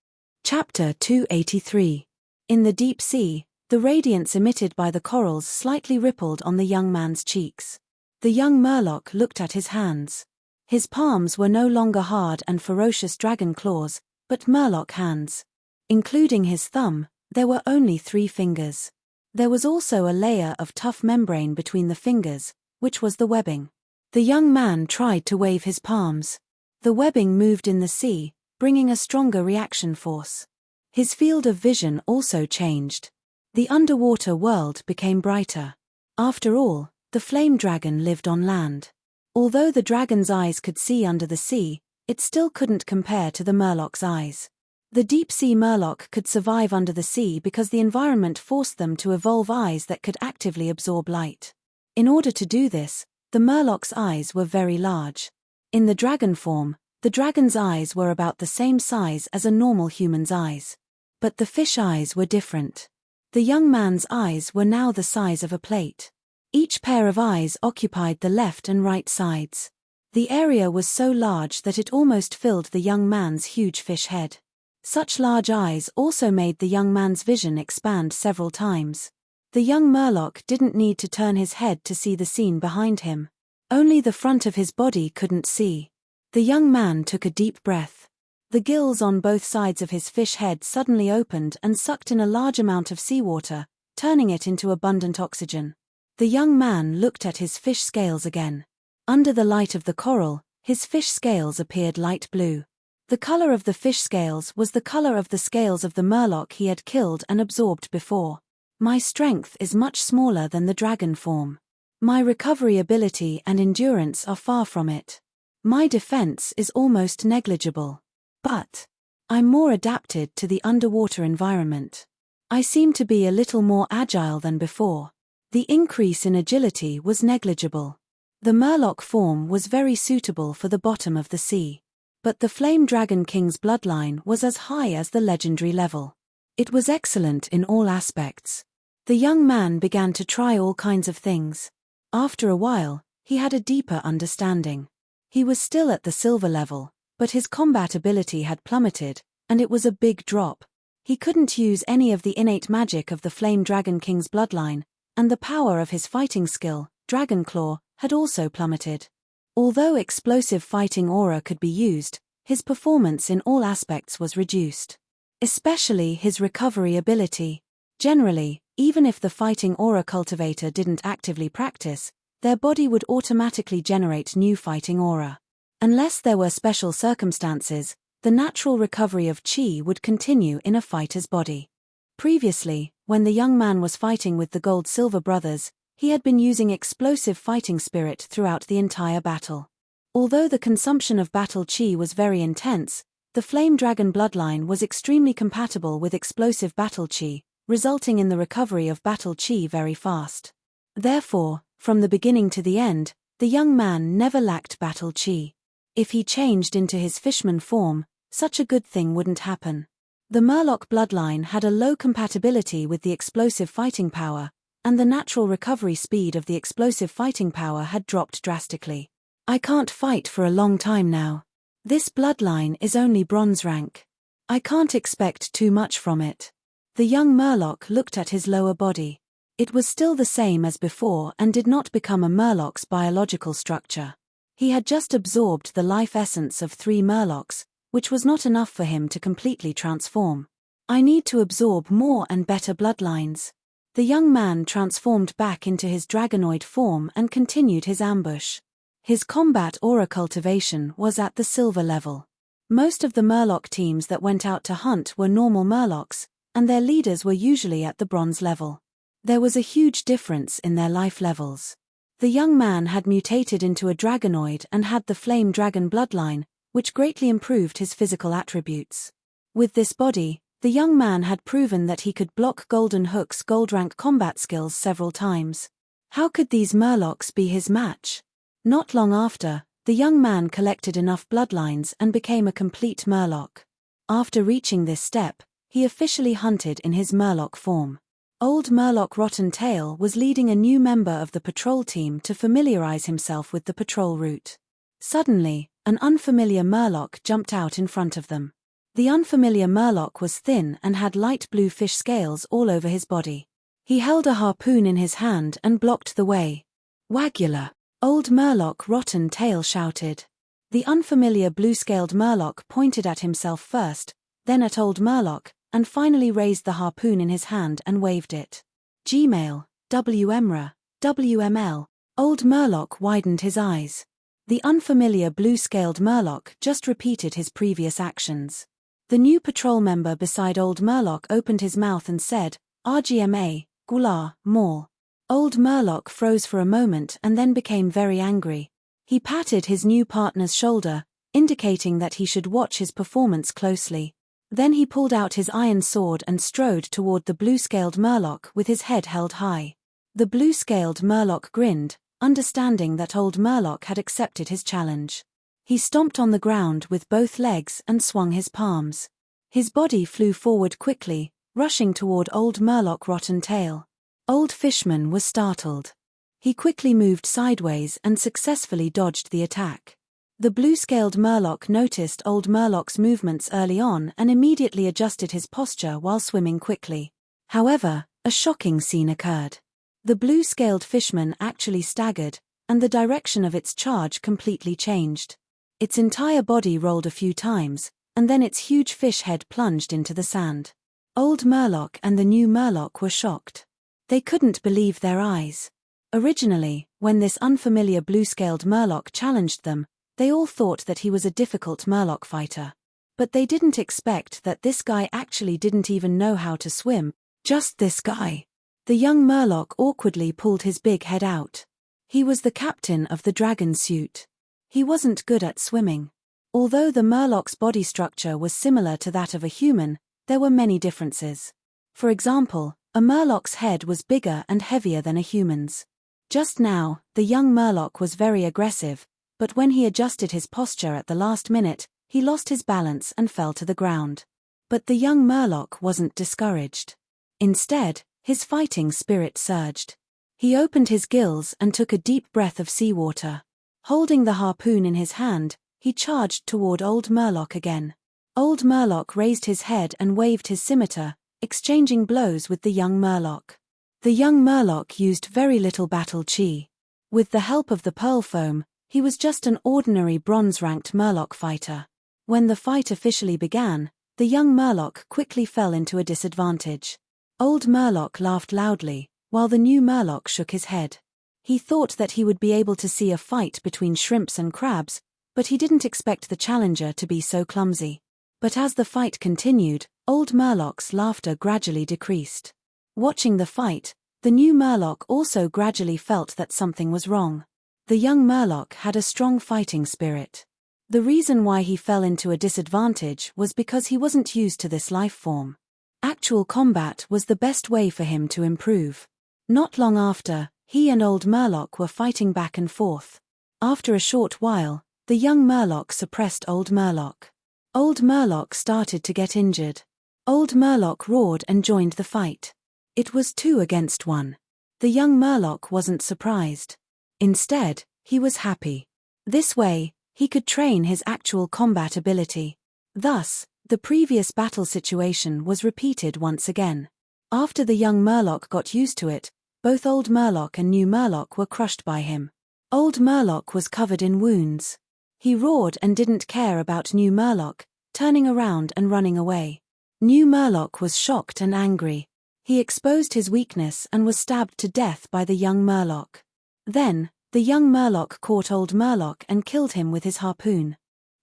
Chapter 283. In the deep sea, the radiance emitted by the corals slightly rippled on the young man's cheeks. The young Murloc looked at his hands. His palms were no longer hard and ferocious dragon claws, but Murloc hands. Including his thumb, there were only 3 fingers. There was also a layer of tough membrane between the fingers, which was the webbing. The young man tried to wave his palms. The webbing moved in the sea, bringing a stronger reaction force. His field of vision also changed. The underwater world became brighter. After all, the flame dragon lived on land. Although the dragon's eyes could see under the sea, it still couldn't compare to the Murloc's eyes. The deep-sea Murloc could survive under the sea because the environment forced them to evolve eyes that could actively absorb light. In order to do this, the Murloc's eyes were very large. In the dragon form, the dragon's eyes were about the same size as a normal human's eyes. But the fish eyes were different. The young man's eyes were now the size of a plate. Each pair of eyes occupied the left and right sides. The area was so large that it almost filled the young man's huge fish head. Such large eyes also made the young man's vision expand several times. The young Murloc didn't need to turn his head to see the scene behind him. Only the front of his body couldn't see. The young man took a deep breath. The gills on both sides of his fish head suddenly opened and sucked in a large amount of seawater, turning it into abundant oxygen. The young man looked at his fish scales again. Under the light of the coral, his fish scales appeared light blue. The color of the fish scales was the color of the scales of the Murloc he had killed and absorbed before. My strength is much smaller than the dragon form. My recovery ability and endurance are far from it. My defense is almost negligible. But I'm more adapted to the underwater environment. I seem to be a little more agile than before. The increase in agility was negligible. The Murloc form was very suitable for the bottom of the sea. But the Flame Dragon King's bloodline was as high as the legendary level. It was excellent in all aspects. The young man began to try all kinds of things. After a while, he had a deeper understanding. He was still at the silver level, but his combat ability had plummeted, and it was a big drop. He couldn't use any of the innate magic of the Flame Dragon King's bloodline, and the power of his fighting skill, Dragon Claw, had also plummeted. Although explosive fighting aura could be used, his performance in all aspects was reduced. Especially his recovery ability. Generally, even if the fighting aura cultivator didn't actively practice, their body would automatically generate new fighting aura. Unless there were special circumstances, the natural recovery of chi would continue in a fighter's body. Previously, when the young man was fighting with the Gold-Silver brothers, he had been using explosive fighting spirit throughout the entire battle. Although the consumption of battle chi was very intense, the Flame Dragon bloodline was extremely compatible with explosive battle chi, resulting in the recovery of battle chi very fast. Therefore, from the beginning to the end, the young man never lacked battle chi. If he changed into his fishman form, such a good thing wouldn't happen. The Murloc bloodline had a low compatibility with the explosive fighting power, and the natural recovery speed of the explosive fighting power had dropped drastically. I can't fight for a long time now. This bloodline is only bronze rank. I can't expect too much from it. The young Murloc looked at his lower body. It was still the same as before and did not become a Murloc's biological structure. He had just absorbed the life essence of 3 Murlocs, which was not enough for him to completely transform. I need to absorb more and better bloodlines. The young man transformed back into his dragonoid form and continued his ambush. His combat aura cultivation was at the silver level. Most of the Murloc teams that went out to hunt were normal Murlocs, and their leaders were usually at the bronze level. There was a huge difference in their life levels. The young man had mutated into a dragonoid and had the flame dragon bloodline, which greatly improved his physical attributes. With this body, the young man had proven that he could block Golden Hook's gold rank combat skills several times. How could these Murlocs be his match? Not long after, the young man collected enough bloodlines and became a complete Murloc. After reaching this step, he officially hunted in his Murloc form. Old Murloc Rotten Tail was leading a new member of the patrol team to familiarize himself with the patrol route. Suddenly, an unfamiliar Murloc jumped out in front of them. The unfamiliar Murloc was thin and had light blue fish scales all over his body. He held a harpoon in his hand and blocked the way. "Wagula!" Old Murloc Rotten Tail shouted. The unfamiliar blue-scaled Murloc pointed at himself first, then at Old Murloc, and finally raised the harpoon in his hand and waved it. Gmail, WMRA, WML. Old Murloc widened his eyes. The unfamiliar blue-scaled Murloc just repeated his previous actions. The new patrol member beside Old Murloc opened his mouth and said, "RGMA, Gular, Maul." Old Murloc froze for a moment and then became very angry. He patted his new partner's shoulder, indicating that he should watch his performance closely. Then he pulled out his iron sword and strode toward the blue-scaled Murloc with his head held high. The blue-scaled Murloc grinned, understanding that Old Murloc had accepted his challenge. He stomped on the ground with both legs and swung his palms. His body flew forward quickly, rushing toward Old Murloc Rotten Tail. Old Fishman was startled. He quickly moved sideways and successfully dodged the attack. The blue-scaled Murloc noticed Old Murloc's movements early on and immediately adjusted his posture while swimming quickly. However, a shocking scene occurred. The blue-scaled fishman actually staggered, and the direction of its charge completely changed. Its entire body rolled a few times, and then its huge fish head plunged into the sand. Old Murloc and the new Murloc were shocked. They couldn't believe their eyes. Originally, when this unfamiliar blue-scaled Murloc challenged them, they all thought that he was a difficult Murloc fighter. But they didn't expect that this guy actually didn't even know how to swim. Just this guy. The young Murloc awkwardly pulled his big head out. He was the captain of the dragon suit. He wasn't good at swimming. Although the Murloc's body structure was similar to that of a human, there were many differences. For example, a Murloc's head was bigger and heavier than a human's. Just now, the young Murloc was very aggressive, but when he adjusted his posture at the last minute, he lost his balance and fell to the ground. But the young Murloc wasn't discouraged. Instead, his fighting spirit surged. He opened his gills and took a deep breath of seawater. Holding the harpoon in his hand, he charged toward Old Murloc again. Old Murloc raised his head and waved his scimitar, exchanging blows with the young Murloc. The young Murloc used very little battle chi. With the help of the pearl foam, he was just an ordinary bronze-ranked Murloc fighter. When the fight officially began, the young Murloc quickly fell into a disadvantage. Old Murloc laughed loudly, while the new Murloc shook his head. He thought that he would be able to see a fight between shrimps and crabs, but he didn't expect the challenger to be so clumsy. But as the fight continued, Old Murloc's laughter gradually decreased. Watching the fight, the new Murloc also gradually felt that something was wrong. The young Murloc had a strong fighting spirit. The reason why he fell into a disadvantage was because he wasn't used to this life form. Actual combat was the best way for him to improve. Not long after, he and Old Murloc were fighting back and forth. After a short while, the young Murloc suppressed Old Murloc. Old Murloc started to get injured. Old Murloc roared and joined the fight. It was 2 against 1. The young Murloc wasn't surprised. Instead, he was happy. This way, he could train his actual combat ability. Thus, the previous battle situation was repeated once again. After the young Murloc got used to it, both Old Murloc and new Murloc were crushed by him. Old Murloc was covered in wounds. He roared and didn't care about New Murloc, turning around and running away. New Murloc was shocked and angry. He exposed his weakness and was stabbed to death by the young Murloc. Then, the young Murloc caught Old Murloc and killed him with his harpoon.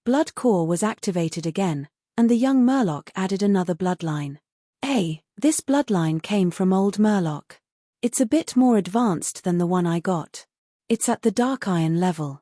Bloodcore was activated again, and the young Murloc added another bloodline. This bloodline came from Old Murloc. It's a bit more advanced than the one I got. It's at the Dark Iron level.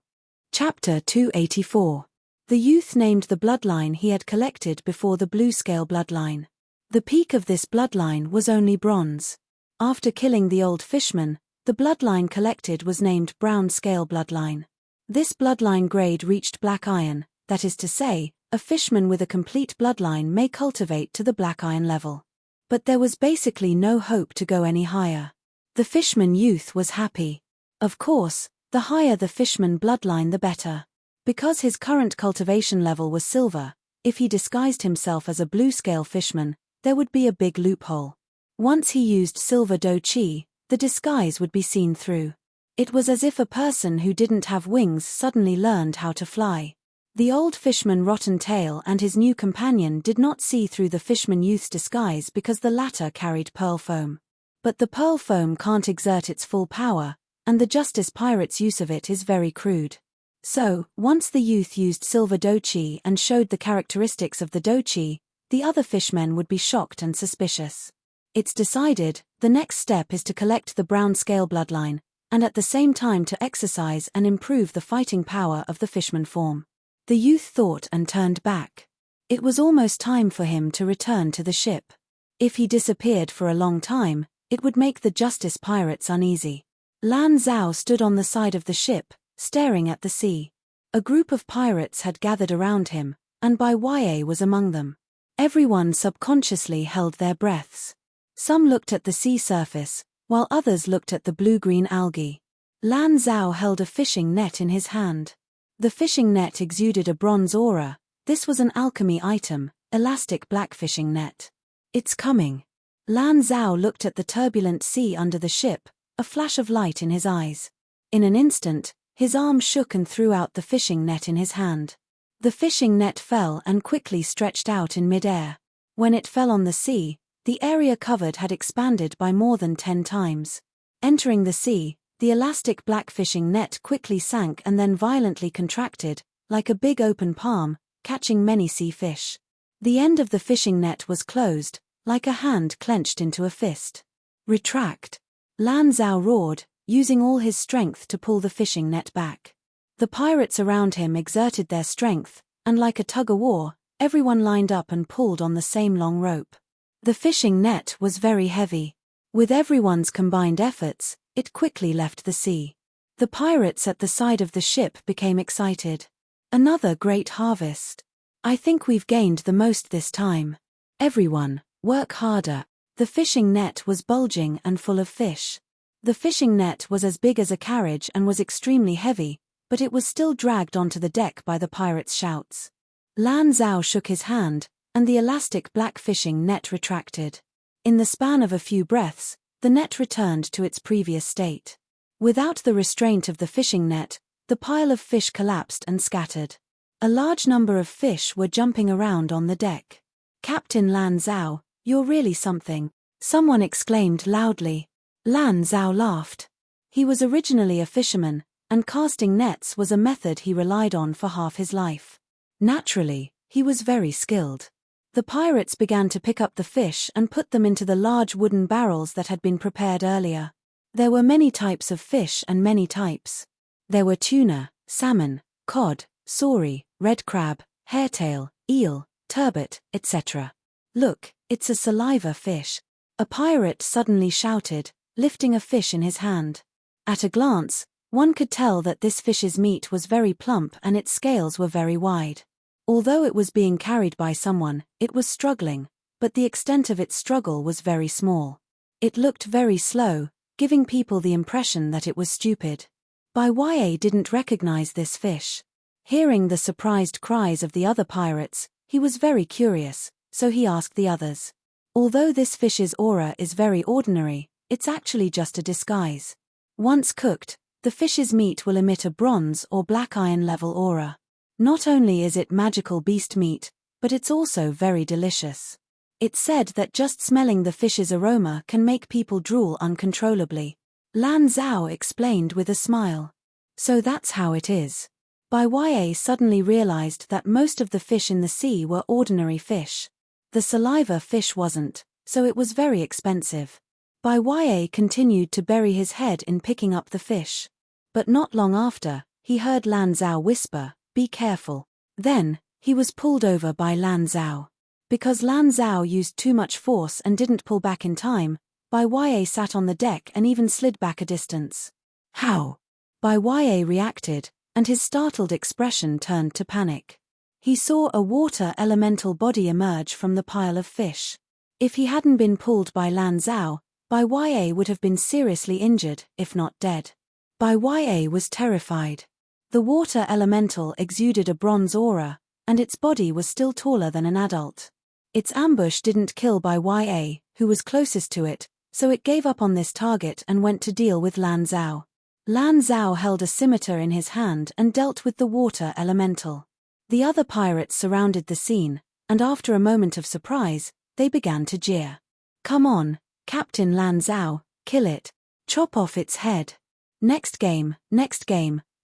Chapter 284. The youth named the bloodline he had collected before the blue scale bloodline. The peak of this bloodline was only bronze. After killing the old fishman, the bloodline collected was named brown scale bloodline. This bloodline grade reached black iron, that is to say, a fishman with a complete bloodline may cultivate to the black iron level. But there was basically no hope to go any higher. The fishman youth was happy. Of course, the higher the fishman bloodline the better. Because his current cultivation level was silver, if he disguised himself as a blue-scale fishman, there would be a big loophole. Once he used silver do-chi, the disguise would be seen through. It was as if a person who didn't have wings suddenly learned how to fly. The old fishman Rotten Tail and his new companion did not see through the fishman youth's disguise because the latter carried pearl foam. But the pearl foam can't exert its full power, and the Justice Pirate's use of it is very crude. So, once the youth used silver do-chi and showed the characteristics of the do-chi, the other fishmen would be shocked and suspicious. It's decided, the next step is to collect the brown scale bloodline, and at the same time to exercise and improve the fighting power of the fishman form. The youth thought and turned back. It was almost time for him to return to the ship. If he disappeared for a long time, it would make the Justice Pirates uneasy. Lan Zhao stood on the side of the ship, staring at the sea. A group of pirates had gathered around him, and Bai Ya was among them. Everyone subconsciously held their breaths. Some looked at the sea surface, while others looked at the blue-green algae. Lan Zhao held a fishing net in his hand. The fishing net exuded a bronze aura. This was an alchemy item, elastic black fishing net. It's coming. Lan Zhao looked at the turbulent sea under the ship, a flash of light in his eyes. In an instant, his arm shook and threw out the fishing net in his hand. The fishing net fell and quickly stretched out in mid-air. When it fell on the sea, the area covered had expanded by more than 10 times. Entering the sea, the elastic black fishing net quickly sank and then violently contracted, like a big open palm, catching many sea fish. The end of the fishing net was closed, like a hand clenched into a fist. Retract! Lan Zhao roared, using all his strength to pull the fishing net back. The pirates around him exerted their strength, and like a tug-of-war, everyone lined up and pulled on the same long rope. The fishing net was very heavy. With everyone's combined efforts, it quickly left the sea. The pirates at the side of the ship became excited. Another great harvest. I think we've gained the most this time. Everyone, work harder. The fishing net was bulging and full of fish. The fishing net was as big as a carriage and was extremely heavy, but it was still dragged onto the deck by the pirates' shouts. Lan Zhao shook his hand, and the elastic black fishing net retracted. In the span of a few breaths, the net returned to its previous state. Without the restraint of the fishing net, the pile of fish collapsed and scattered. A large number of fish were jumping around on the deck. "Captain Lan Zhao, you're really something," someone exclaimed loudly. Lan Zhao laughed. He was originally a fisherman, and casting nets was a method he relied on for half his life. Naturally, he was very skilled. The pirates began to pick up the fish and put them into the large wooden barrels that had been prepared earlier. There were many types of fish and many types. There were tuna, salmon, cod, saury, red crab, hairtail, eel, turbot, etc. "Look, it's a saliva fish," a pirate suddenly shouted, lifting a fish in his hand. At a glance, one could tell that this fish's meat was very plump and its scales were very wide. Although it was being carried by someone, it was struggling, but the extent of its struggle was very small. It looked very slow, giving people the impression that it was stupid. Bai Ya didn't recognize this fish. Hearing the surprised cries of the other pirates, he was very curious, so he asked the others. Although this fish's aura is very ordinary, it's actually just a disguise. Once cooked, The fish's meat will emit a bronze or black iron level aura. Not only is it magical beast meat, but it's also very delicious. It's said that just smelling the fish's aroma can make people drool uncontrollably. Lan Zhao explained with a smile. So that's how it is. Bai Ye suddenly realized that most of the fish in the sea were ordinary fish. The saliva fish wasn't, so it was very expensive. Bai Ye continued to bury his head in picking up the fish. But not long after, he heard Lan Zhao whisper, "Be careful." Then, he was pulled over by Lan Zhao. Because Lan Zhao used too much force and didn't pull back in time, Bai Ye sat on the deck and even slid back a distance. How? Bai Ye reacted, and his startled expression turned to panic. He saw a water elemental body emerge from the pile of fish. If he hadn't been pulled by Lan Zhao, Bai Ye would have been seriously injured, if not dead. Bai Ye was terrified. The water elemental exuded a bronze aura, and its body was still taller than an adult. Its ambush didn't kill Bai Ye, who was closest to it, so it gave up on this target and went to deal with Lan Zhao. Lan Zhao held a scimitar in his hand and dealt with the water elemental. The other pirates surrounded the scene, and after a moment of surprise, they began to jeer. "Come on, Captain Lan Zhao, kill it. Chop off its head. Next game,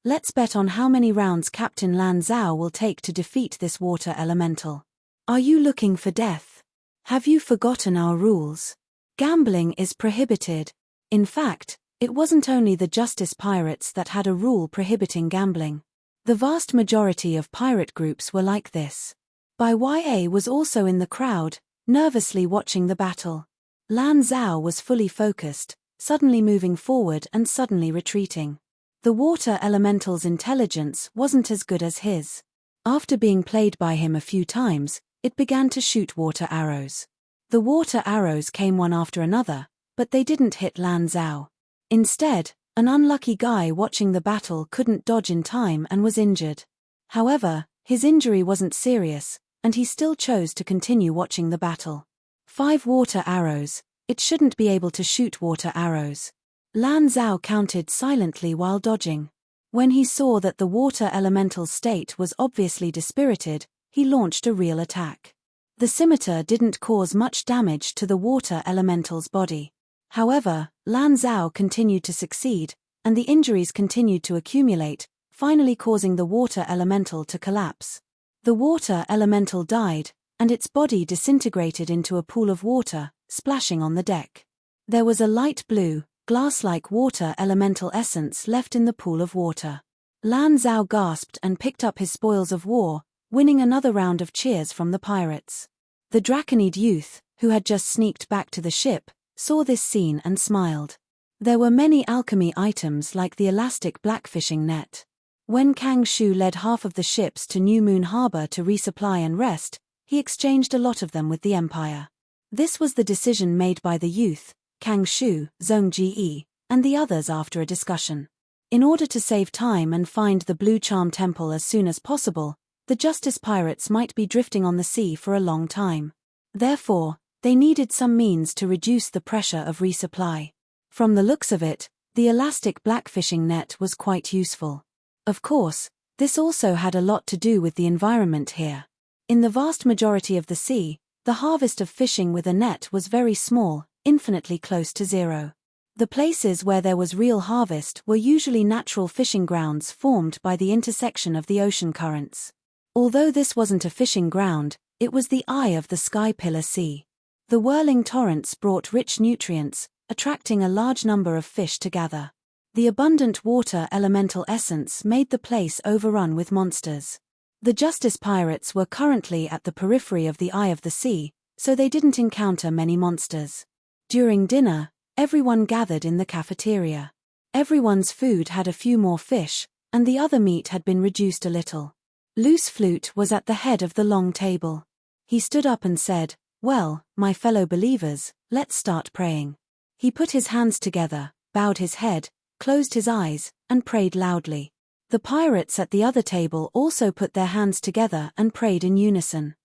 let's bet on how many rounds Captain Lan Zhao will take to defeat this water elemental. Are you looking for death? Have you forgotten our rules? Gambling is prohibited." In fact, it wasn't only the Justice Pirates that had a rule prohibiting gambling. The vast majority of pirate groups were like this. Bai Ye was also in the crowd, nervously watching the battle. Lan Zhao was fully focused, suddenly moving forward and suddenly retreating. The water elemental's intelligence wasn't as good as his. After being played by him a few times, it began to shoot water arrows. The water arrows came one after another, but they didn't hit Lan Zhao. Instead, an unlucky guy watching the battle couldn't dodge in time and was injured. However, his injury wasn't serious, and he still chose to continue watching the battle. 5 water arrows. It shouldn't be able to shoot water arrows. Lan Zhao counted silently while dodging. When he saw that the water elemental's state was obviously dispirited, he launched a real attack. The scimitar didn't cause much damage to the water elemental's body. However, Lan Zhao continued to succeed, and the injuries continued to accumulate, finally causing the water elemental to collapse. The water elemental died, and its body disintegrated into a pool of water, splashing on the deck. There was a light blue, glass-like water elemental essence left in the pool of water. Lan Zhao gasped and picked up his spoils of war, winning another round of cheers from the pirates. The Draconid youth, who had just sneaked back to the ship, saw this scene and smiled. There were many alchemy items like the elastic blackfishing net. When Kang Shu led half of the ships to New Moon Harbor to resupply and rest, he exchanged a lot of them with the Empire. This was the decision made by the youth, Kang Shu, Zhong Ji, and the others after a discussion. In order to save time and find the Blue Charm Temple as soon as possible, the Justice Pirates might be drifting on the sea for a long time. Therefore, they needed some means to reduce the pressure of resupply. From the looks of it, the elastic blackfishing net was quite useful. Of course, this also had a lot to do with the environment here. In the vast majority of the sea, the harvest of fishing with a net was very small, infinitely close to zero. The places where there was real harvest were usually natural fishing grounds formed by the intersection of the ocean currents. Although this wasn't a fishing ground, it was the eye of the Sky Pillar Sea. The whirling torrents brought rich nutrients, attracting a large number of fish to gather. The abundant water elemental essence made the place overrun with monsters. The Justice Pirates were currently at the periphery of the Eye of the Sea, so they didn't encounter many monsters. During dinner, everyone gathered in the cafeteria. Everyone's food had a few more fish, and the other meat had been reduced a little. Loose Flute was at the head of the long table. He stood up and said, "Well, my fellow believers, let's start praying." He put his hands together, bowed his head, closed his eyes, and prayed loudly. The pirates at the other table also put their hands together and prayed in unison.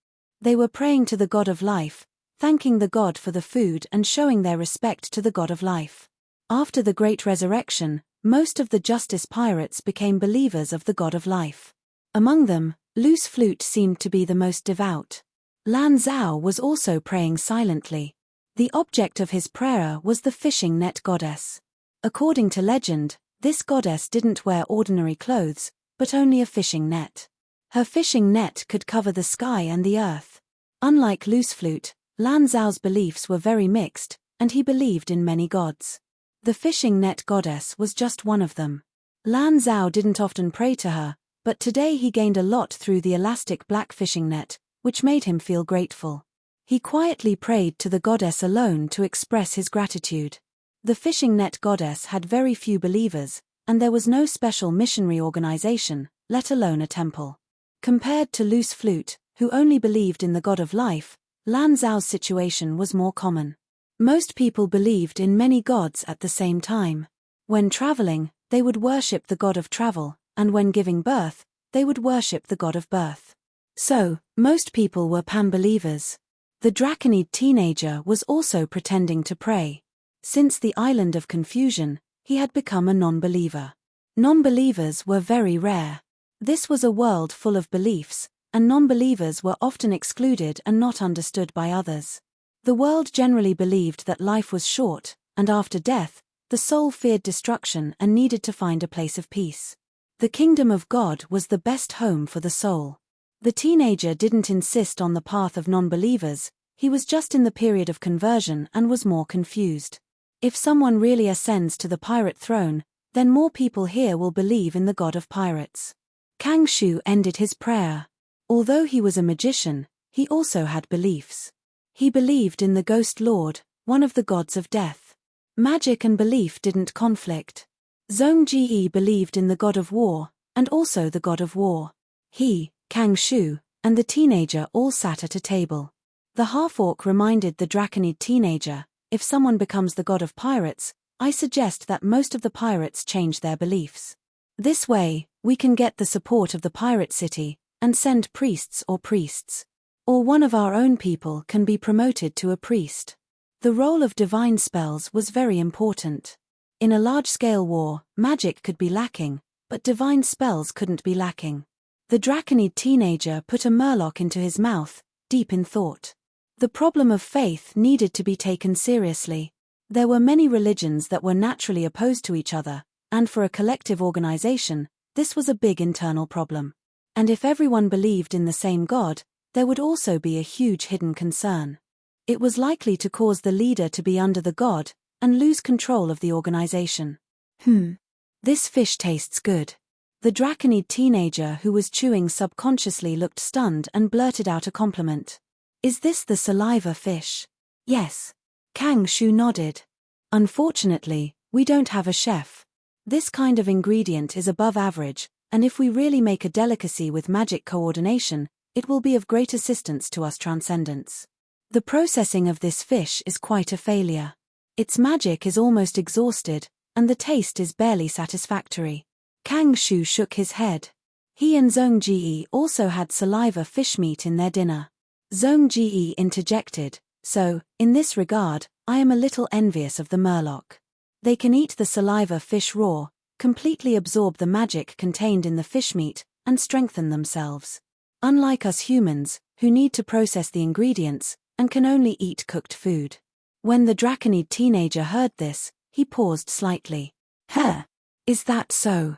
They were praying to the God of Life, thanking the God for the food and showing their respect to the God of Life. After the Great Resurrection, most of the Justice pirates became believers of the God of Life. Among them, Loose Flute seemed to be the most devout. Lan Zhao was also praying silently. The object of his prayer was the fishing net goddess. According to legend, this goddess didn't wear ordinary clothes, but only a fishing net. Her fishing net could cover the sky and the earth. Unlike Loose Flute, Lan Zhao's beliefs were very mixed, and he believed in many gods. The fishing net goddess was just one of them. Lan Zhao didn't often pray to her, but today he gained a lot through the elastic black fishing net, which made him feel grateful. He quietly prayed to the goddess alone to express his gratitude. The fishing net goddess had very few believers, and there was no special missionary organization, let alone a temple. Compared to Loose Flute, who only believed in the God of Life, Lan Zhao's situation was more common. Most people believed in many gods at the same time. When traveling, they would worship the god of travel, and when giving birth, they would worship the god of birth. So, most people were Pan-believers. The Draconid teenager was also pretending to pray. Since the Island of Confusion, he had become a non-believer. Non-believers were very rare. This was a world full of beliefs, and non-believers were often excluded and not understood by others. The world generally believed that life was short, and after death, the soul feared destruction and needed to find a place of peace. The kingdom of God was the best home for the soul. The teenager didn't insist on the path of non-believers, he was just in the period of conversion and was more confused. If someone really ascends to the pirate throne, then more people here will believe in the god of pirates. Kang Shu ended his prayer. Although he was a magician, he also had beliefs. He believed in the Ghost Lord, one of the gods of death. Magic and belief didn't conflict. Zhong Ji believed in the god of war, and also the god of war. He, Kang Shu, and the teenager all sat at a table. The half-orc reminded the Draconid teenager, if someone becomes the god of pirates, I suggest that most of the pirates change their beliefs. This way, we can get the support of the pirate city, and send priests. Or one of our own people can be promoted to a priest. The role of divine spells was very important. In a large-scale war, magic could be lacking, but divine spells couldn't be lacking. The Draconid teenager put a murloc into his mouth, deep in thought. The problem of faith needed to be taken seriously. There were many religions that were naturally opposed to each other, and for a collective organization, this was a big internal problem. And if everyone believed in the same God, there would also be a huge hidden concern. It was likely to cause the leader to be under the god, and lose control of the organization. This fish tastes good. The Draconid teenager who was chewing subconsciously looked stunned and blurted out a compliment. Is this the saliva fish? Yes. Kang Shu nodded. Unfortunately, we don't have a chef. This kind of ingredient is above average, and if we really make a delicacy with magic coordination, it will be of great assistance to us transcendents. The processing of this fish is quite a failure. Its magic is almost exhausted, and the taste is barely satisfactory. Kang Shu shook his head. He and Zhong Ji also had saliva fish meat in their dinner. Zhong Ji interjected, so, in this regard, I am a little envious of the murloc. They can eat the saliva fish raw, completely absorb the magic contained in the fish meat, and strengthen themselves. Unlike us humans, who need to process the ingredients, and can only eat cooked food. When the Draconid teenager heard this, he paused slightly. Is that so?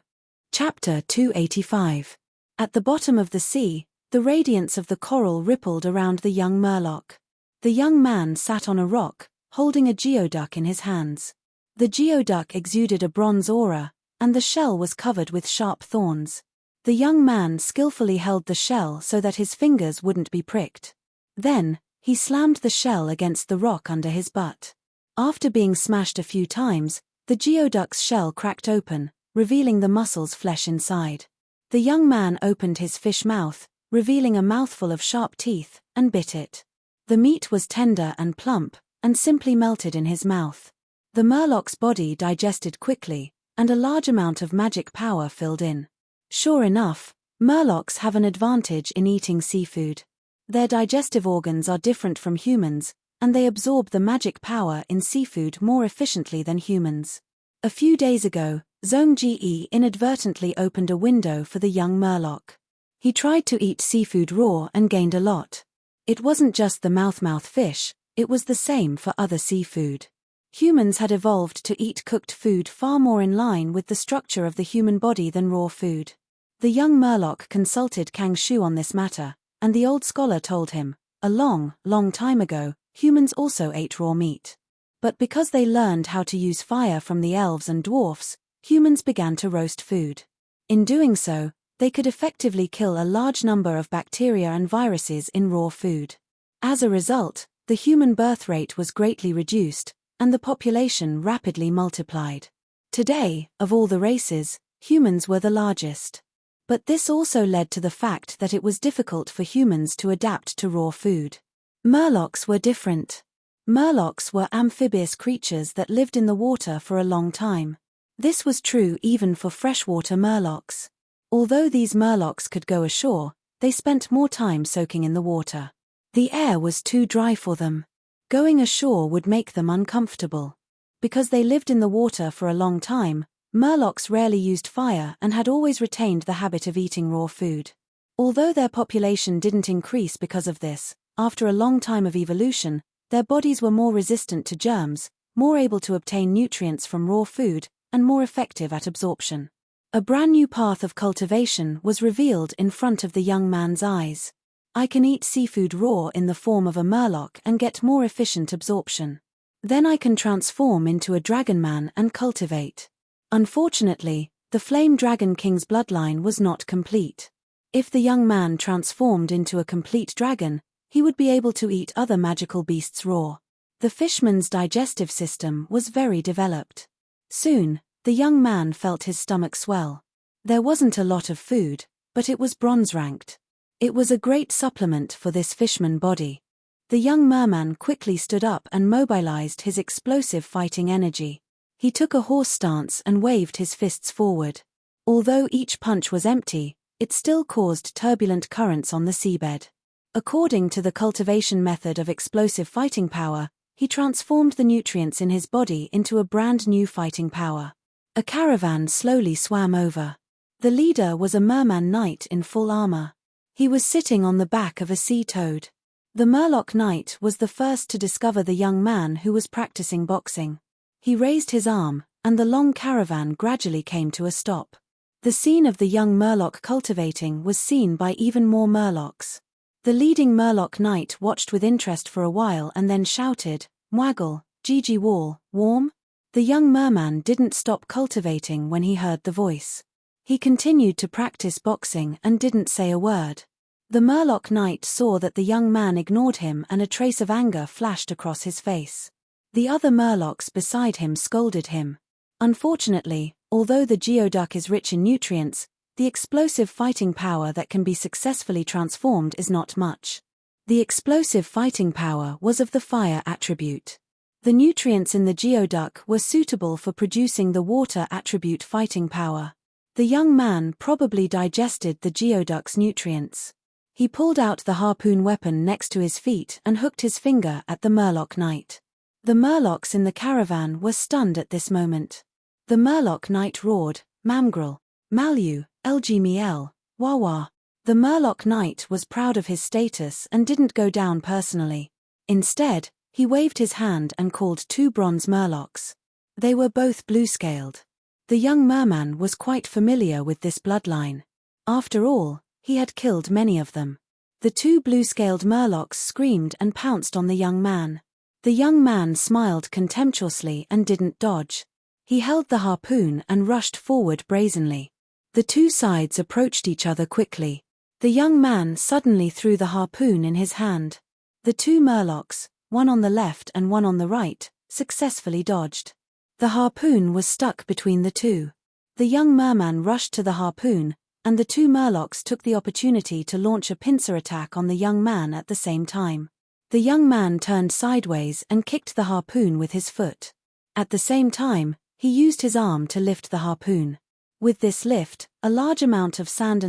Chapter 285. At the bottom of the sea, the radiance of the coral rippled around the young murloc. The young man sat on a rock, holding a geoduck in his hands. The geoduck exuded a bronze aura, and the shell was covered with sharp thorns. The young man skillfully held the shell so that his fingers wouldn't be pricked. Then, he slammed the shell against the rock under his butt. After being smashed a few times, the geoduck's shell cracked open, revealing the muscle's flesh inside. The young man opened his fish mouth, revealing a mouthful of sharp teeth, and bit it. The meat was tender and plump, and simply melted in his mouth. The murloc's body digested quickly, and a large amount of magic power filled in. Sure enough, murlocs have an advantage in eating seafood. Their digestive organs are different from humans, and they absorb the magic power in seafood more efficiently than humans. A few days ago, Zhongji inadvertently opened a window for the young murloc. He tried to eat seafood raw and gained a lot. It wasn't just the mouth fish, it was the same for other seafood. Humans had evolved to eat cooked food far more in line with the structure of the human body than raw food. The young murloc consulted Kang Shu on this matter, and the old scholar told him, a long time ago, humans also ate raw meat. But because they learned how to use fire from the elves and dwarfs, humans began to roast food. In doing so, they could effectively kill a large number of bacteria and viruses in raw food. As a result, the human birth rate was greatly reduced, and the population rapidly multiplied. Today, of all the races, humans were the largest. But this also led to the fact that it was difficult for humans to adapt to raw food. Murlocs were different. Murlocs were amphibious creatures that lived in the water for a long time. This was true even for freshwater murlocs. Although these murlocs could go ashore, they spent more time soaking in the water. The air was too dry for them. Going ashore would make them uncomfortable. Because they lived in the water for a long time, murlocs rarely used fire and had always retained the habit of eating raw food. Although their population didn't increase because of this, after a long time of evolution, their bodies were more resistant to germs, more able to obtain nutrients from raw food, and more effective at absorption. A brand new path of cultivation was revealed in front of the young man's eyes. I can eat seafood raw in the form of a murloc and get more efficient absorption. Then I can transform into a dragon man and cultivate. Unfortunately, the Flame Dragon King's bloodline was not complete. If the young man transformed into a complete dragon, he would be able to eat other magical beasts raw. The fishman's digestive system was very developed. Soon, the young man felt his stomach swell. There wasn't a lot of food, but it was bronze-ranked. It was a great supplement for this fishman body. The young merman quickly stood up and mobilized his explosive fighting energy. He took a horse stance and waved his fists forward. Although each punch was empty, it still caused turbulent currents on the seabed. According to the cultivation method of explosive fighting power, he transformed the nutrients in his body into a brand new fighting power. A caravan slowly swam over. The leader was a merman knight in full armor. He was sitting on the back of a sea toad. The Murloc Knight was the first to discover the young man who was practicing boxing. He raised his arm, and the long caravan gradually came to a stop. The scene of the young Murloc cultivating was seen by even more Murlocs. The leading Murloc Knight watched with interest for a while and then shouted, "Mwaggle, Gigi Wall, warm?" The young merman didn't stop cultivating when he heard the voice. He continued to practice boxing and didn't say a word. The Murloc Knight saw that the young man ignored him and a trace of anger flashed across his face. The other Murlocs beside him scolded him. Unfortunately, although the geoduck is rich in nutrients, the explosive fighting power that can be successfully transformed is not much. The explosive fighting power was of the fire attribute. The nutrients in the geoduck were suitable for producing the water attribute fighting power. The young man probably digested the geoduck's nutrients. He pulled out the harpoon weapon next to his feet and hooked his finger at the Murloc Knight. The Murlocs in the caravan were stunned at this moment. The Murloc Knight roared, "Mamgrel, Malu, Lgmiel, Wawa." The Murloc Knight was proud of his status and didn't go down personally. Instead, he waved his hand and called 2 bronze Murlocs. They were both blue-scaled. The young merman was quite familiar with this bloodline. After all, he had killed many of them. The 2 blue-scaled Murlocs screamed and pounced on the young man. The young man smiled contemptuously and didn't dodge. He held the harpoon and rushed forward brazenly. The 2 sides approached each other quickly. The young man suddenly threw the harpoon in his hand. The 2 Murlocs, one on the left and one on the right, successfully dodged. The harpoon was stuck between the 2. The young merman rushed to the harpoon, and the 2 Murlocs took the opportunity to launch a pincer attack on the young man at the same time. The young man turned sideways and kicked the harpoon with his foot. At the same time, he used his arm to lift the harpoon. With this lift, a large amount of sand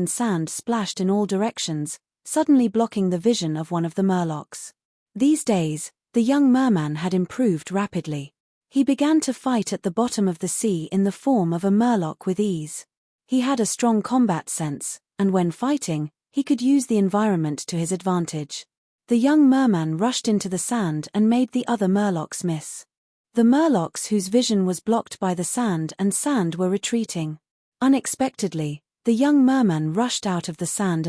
splashed in all directions, suddenly blocking the vision of one of the Murlocs. These days, The young merman had improved rapidly. He began to fight at the bottom of the sea in the form of a murloc with ease. He had a strong combat sense, and when fighting, he could use the environment to his advantage. The young merman rushed into the sand and made the other murlocs miss. The murlocs whose vision was blocked by the sand were retreating. Unexpectedly, the young merman rushed out of the sand.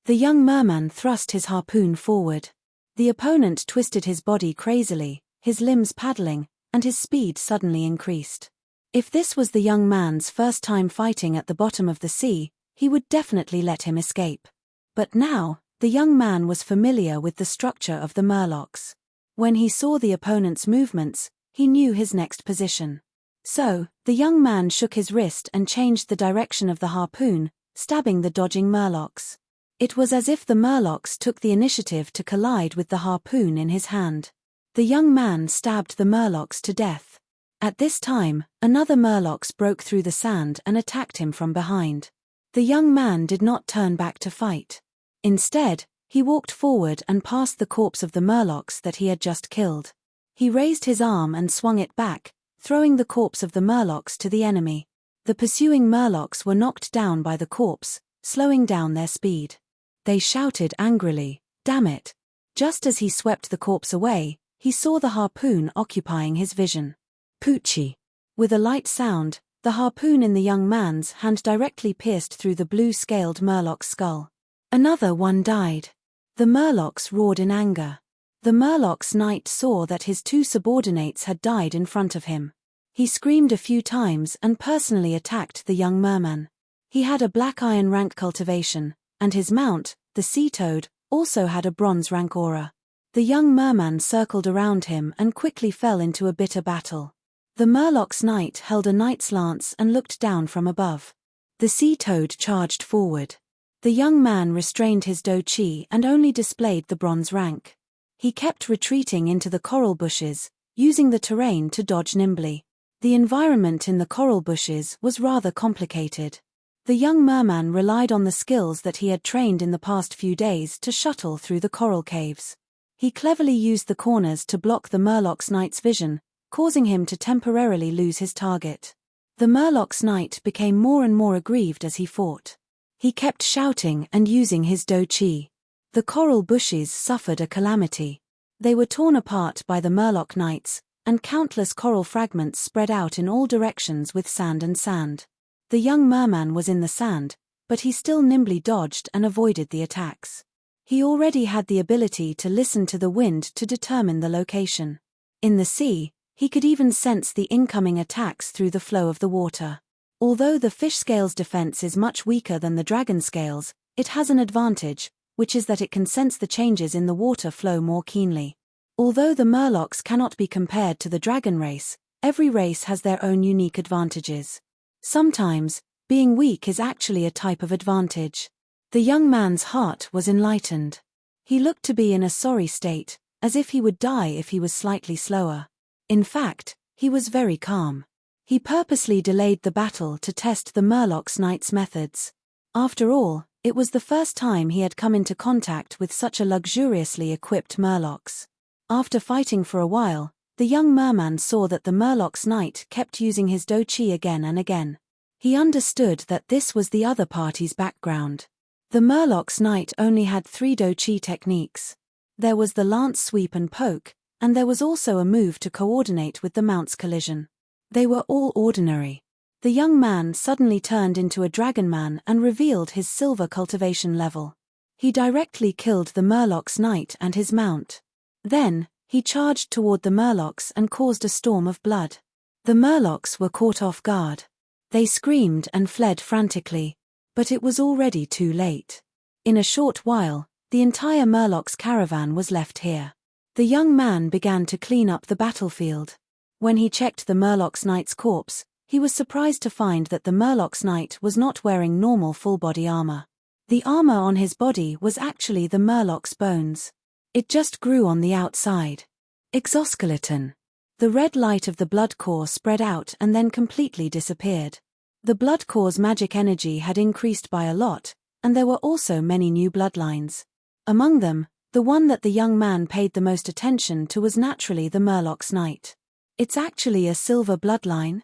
The young merman thrust his harpoon forward. The opponent twisted his body crazily, his limbs paddling, and his speed suddenly increased. If this was the young man's first time fighting at the bottom of the sea, he would definitely let him escape. But now, the young man was familiar with the structure of the murlocs. When he saw the opponent's movements, he knew his next position. So, the young man shook his wrist and changed the direction of the harpoon, stabbing the dodging murlocs. It was as if the murlocs took the initiative to collide with the harpoon in his hand. The young man stabbed the murlocs to death. At this time, another murloc broke through the sand and attacked him from behind. The young man did not turn back to fight. Instead, he walked forward and past the corpse of the murlocs that he had just killed. He raised his arm and swung it back, throwing the corpse of the murlocs to the enemy. The pursuing murlocs were knocked down by the corpse, slowing down their speed. They shouted angrily, "Damn it!" Just as he swept the corpse away, he saw the harpoon occupying his vision. Poochie! With a light sound, the harpoon in the young man's hand directly pierced through the blue-scaled murloc's skull. Another one died. The murlocs roared in anger. The murloc's knight saw that his two subordinates had died in front of him. He screamed a few times and personally attacked the young merman. He had a black iron rank cultivation, and his mount, the sea toad, also had a bronze rank aura. The young merman circled around him and quickly fell into a bitter battle. The murloc's knight held a knight's lance and looked down from above. The sea toad charged forward. The young man restrained his do-chi and only displayed the bronze rank. He kept retreating into the coral bushes, using the terrain to dodge nimbly. The environment in the coral bushes was rather complicated. The young merman relied on the skills that he had trained in the past few days to shuttle through the coral caves. He cleverly used the corners to block the murloc's knight's vision, causing him to temporarily lose his target. The murloc's knight became more and more aggrieved as he fought. He kept shouting and using his do-chi. The coral bushes suffered a calamity. They were torn apart by the murloc knights, and countless coral fragments spread out in all directions with sand. The young merman was in the sand, but he still nimbly dodged and avoided the attacks. He already had the ability to listen to the wind to determine the location. In the sea, he could even sense the incoming attacks through the flow of the water. Although the fish scale's defense is much weaker than the dragon scale's, it has an advantage, which is that it can sense the changes in the water flow more keenly. Although the murlocs cannot be compared to the dragon race, every race has their own unique advantages. Sometimes, being weak is actually a type of advantage. The young man's heart was enlightened. He looked to be in a sorry state, as if he would die if he was slightly slower. In fact, he was very calm. He purposely delayed the battle to test the murloc's knight's methods. After all, it was the first time he had come into contact with such a luxuriously equipped murlocs. After fighting for a while, the young merman saw that the murloc's knight kept using his do-chi again and again. He understood that this was the other party's background. The murloc's knight only had 3 do-chi techniques. There was the lance sweep and poke, and there was also a move to coordinate with the mount's collision. They were all ordinary. The young man suddenly turned into a dragon man and revealed his silver cultivation level. He directly killed the murloc's knight and his mount. Then, he charged toward the murlocs and caused a storm of blood. The murlocs were caught off guard. They screamed and fled frantically, but it was already too late. In a short while, the entire murloc's caravan was left here. The young man began to clean up the battlefield. When he checked the murloc's knight's corpse, he was surprised to find that the murloc's knight was not wearing normal full-body armor. The armor on his body was actually the murloc's bones. It just grew on the outside. Exoskeleton. The red light of the Bloodcore spread out and then completely disappeared. The Bloodcore's magic energy had increased by a lot, and there were also many new bloodlines. Among them, The one that the young man paid the most attention to was naturally the Murloc's Knight. It's actually a silver bloodline?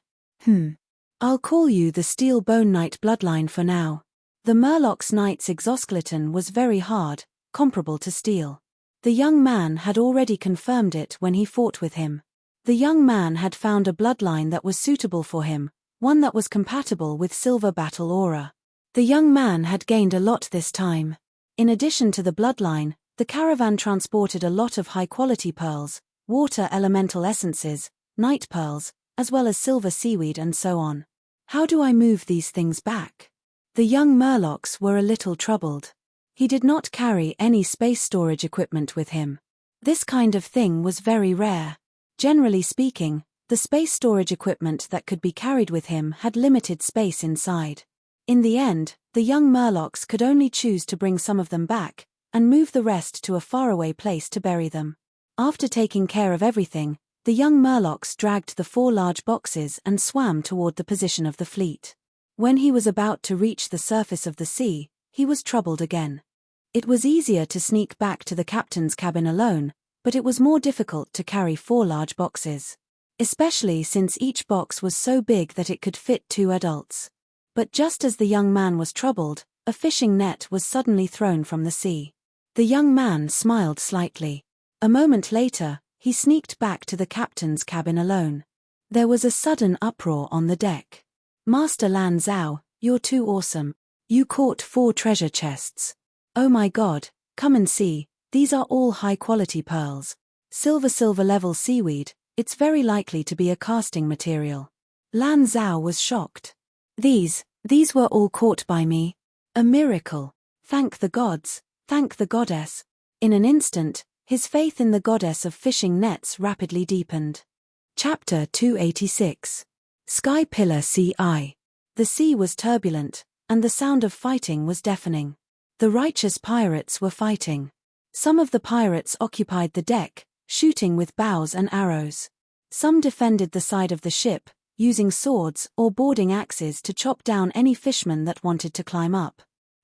I'll call you the Steel Bone Knight bloodline for now. The Murloc's Knight's exoskeleton was very hard, comparable to steel. The young man had already confirmed it when he fought with him. The young man had found a bloodline that was suitable for him, one that was compatible with silver battle aura. The young man had gained a lot this time. In addition to the bloodline, the caravan transported a lot of high-quality pearls, water elemental essences, night pearls, as well as silver seaweed and so on. How do I move these things back? The young Murlocs were a little troubled. He did not carry any space storage equipment with him. This kind of thing was very rare. Generally speaking, the space storage equipment that could be carried with him had limited space inside. In the end, the young Murlocs could only choose to bring some of them back, and move the rest to a faraway place to bury them. After taking care of everything, the young Murlocs dragged the 4 large boxes and swam toward the position of the fleet. When he was about to reach the surface of the sea, he was troubled again. It was easier to sneak back to the captain's cabin alone, but it was more difficult to carry 4 large boxes. Especially since each box was so big that it could fit 2 adults. But just as the young man was troubled, a fishing net was suddenly thrown from the sea. The young man smiled slightly. A moment later, he sneaked back to the captain's cabin alone. There was a sudden uproar on the deck. Master Lan Zhao, you're too awesome. You caught 4 treasure chests. Oh my god, come and see, these are all high-quality pearls. Silver level seaweed, it's very likely to be a casting material. Lan Zhao was shocked. These were all caught by me. A miracle. Thank the gods, thank the goddess. In an instant, his faith in the goddess of fishing nets rapidly deepened. Chapter 286. Sky Pillar CI. The sea was turbulent, and the sound of fighting was deafening. The righteous pirates were fighting. Some of the pirates occupied the deck, shooting with bows and arrows. Some defended the side of the ship, using swords or boarding axes to chop down any fishmen that wanted to climb up.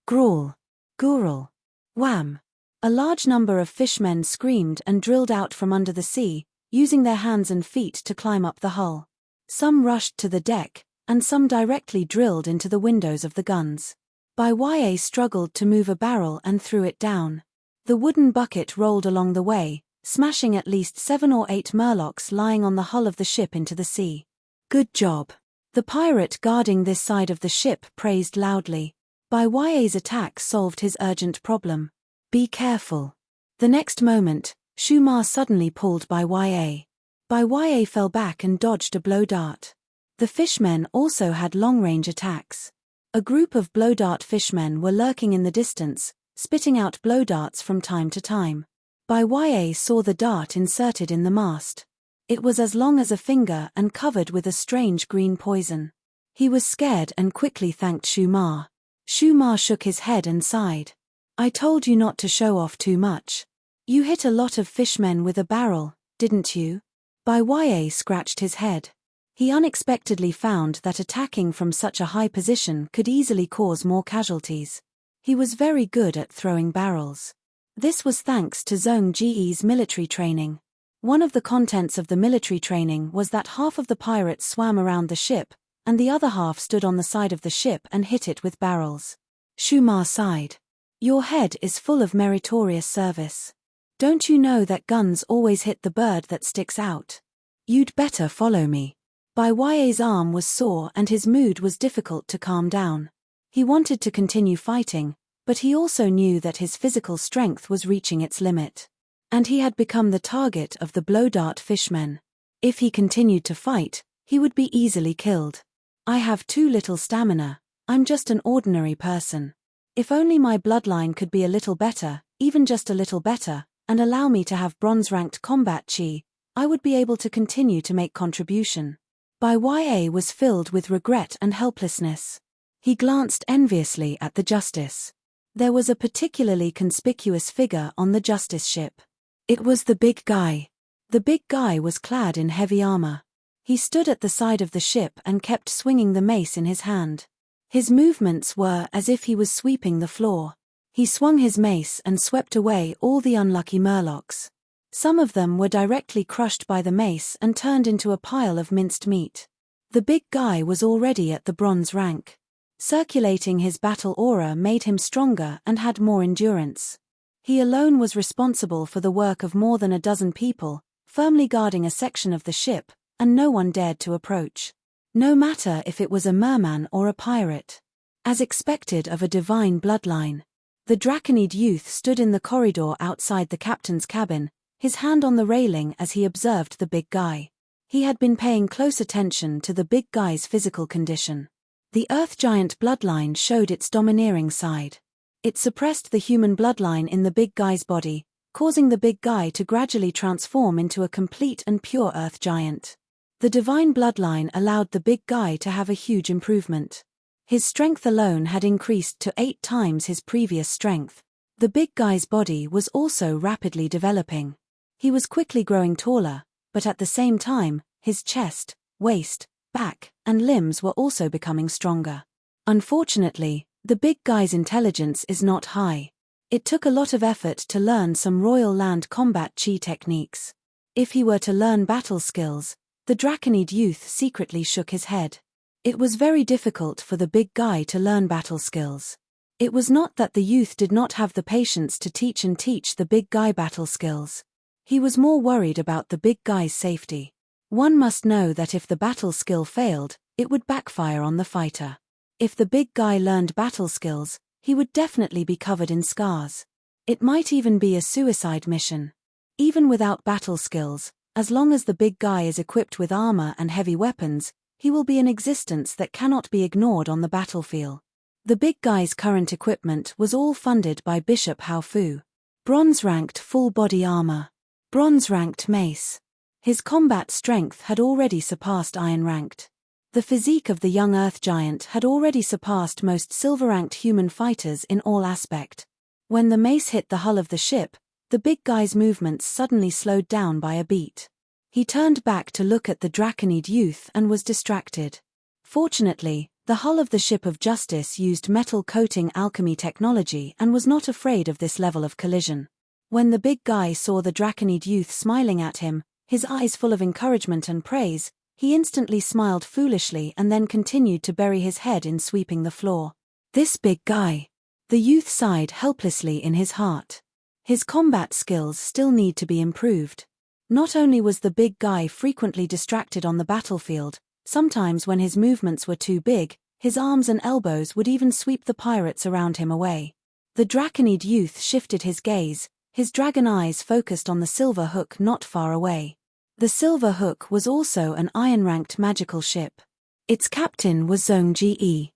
Grawl. Gurl. Wham. A large number of fishmen screamed and drilled out from under the sea, using their hands and feet to climb up the hull. Some rushed to the deck, and some directly drilled into the windows of the guns. Ya struggled to move a barrel and threw it down. The wooden bucket rolled along the way, smashing at least 7 or 8 Murlocs lying on the hull of the ship into the sea. Good job. The pirate guarding this side of the ship praised loudly. Ya's attack solved his urgent problem. Be careful. The next moment, Shu Ma suddenly pulled Ya. Ya fell back and dodged a blow dart. The fishmen also had long-range attacks. A group of blow dart fishmen were lurking in the distance, spitting out blow darts from time to time. Ya saw the dart inserted in the mast. It was as long as a finger and covered with a strange green poison. He was scared and quickly thanked Shu Ma. Shu Ma shook his head and sighed. I told you not to show off too much. You hit a lot of fishmen with a barrel, didn't you? Ya scratched his head. He unexpectedly found that attacking from such a high position could easily cause more casualties. He was very good at throwing barrels. This was thanks to Zhong Ji's military training. One of the contents of the military training was that half of the pirates swam around the ship, and the other half stood on the side of the ship and hit it with barrels. Shu Ma sighed. Your head is full of meritorious service. Don't you know that guns always hit the bird that sticks out? You'd better follow me. Ya's arm was sore and his mood was difficult to calm down. He wanted to continue fighting, but he also knew that his physical strength was reaching its limit. And he had become the target of the blow dart fishmen. If he continued to fight, he would be easily killed. I have too little stamina, I'm just an ordinary person. If only my bloodline could be a little better, even just a little better, and allow me to have bronze-ranked combat chi, I would be able to continue to make contribution. Ya was filled with regret and helplessness. He glanced enviously at the Justice. There was a particularly conspicuous figure on the Justice ship. It was the big guy. The big guy was clad in heavy armor. He stood at the side of the ship and kept swinging the mace in his hand. His movements were as if he was sweeping the floor. He swung his mace and swept away all the unlucky murlocs. Some of them were directly crushed by the mace and turned into a pile of minced meat. The big guy was already at the bronze rank. Circulating his battle aura made him stronger and had more endurance. He alone was responsible for the work of more than a dozen people, firmly guarding a section of the ship, and no one dared to approach. No matter if it was a merman or a pirate. As expected of a divine bloodline. The Draconid youth stood in the corridor outside the captain's cabin, his hand on the railing as he observed the big guy. He had been paying close attention to the big guy's physical condition. The Earth Giant bloodline showed its domineering side. It suppressed the human bloodline in the big guy's body, causing the big guy to gradually transform into a complete and pure Earth Giant. The divine bloodline allowed the big guy to have a huge improvement. His strength alone had increased to 8 times his previous strength. The big guy's body was also rapidly developing. He was quickly growing taller, but at the same time, his chest, waist, back, and limbs were also becoming stronger. Unfortunately, the big guy's intelligence is not high. It took a lot of effort to learn some Royal Land combat chi techniques. If he were to learn battle skills, the Draconid youth secretly shook his head. It was very difficult for the big guy to learn battle skills. It was not that the youth did not have the patience to teach the big guy battle skills. He was more worried about the big guy's safety. One must know that if the battle skill failed, it would backfire on the fighter. If the big guy learned battle skills, he would definitely be covered in scars. It might even be a suicide mission. Even without battle skills, as long as the big guy is equipped with armor and heavy weapons, he will be an existence that cannot be ignored on the battlefield. The big guy's current equipment was all funded by Bishop Hao Fu. Bronze-ranked full-body armor. Bronze-ranked mace. His combat strength had already surpassed iron-ranked. The physique of the young Earth Giant had already surpassed most silver-ranked human fighters in all aspect. When the mace hit the hull of the ship, the big guy's movements suddenly slowed down by a beat. He turned back to look at the Draconid youth and was distracted. Fortunately, the hull of the Ship of Justice used metal coating alchemy technology and was not afraid of this level of collision. When the big guy saw the Draconid youth smiling at him, his eyes full of encouragement and praise, he instantly smiled foolishly and then continued to bury his head in sweeping the floor. This big guy. The youth sighed helplessly in his heart. His combat skills still need to be improved. Not only was the big guy frequently distracted on the battlefield, sometimes when his movements were too big, his arms and elbows would even sweep the pirates around him away. The Draconid youth shifted his gaze, his dragon eyes focused on the silver hook not far away. The silver hook was also an iron-ranked magical ship. Its captain was Zhong Ge.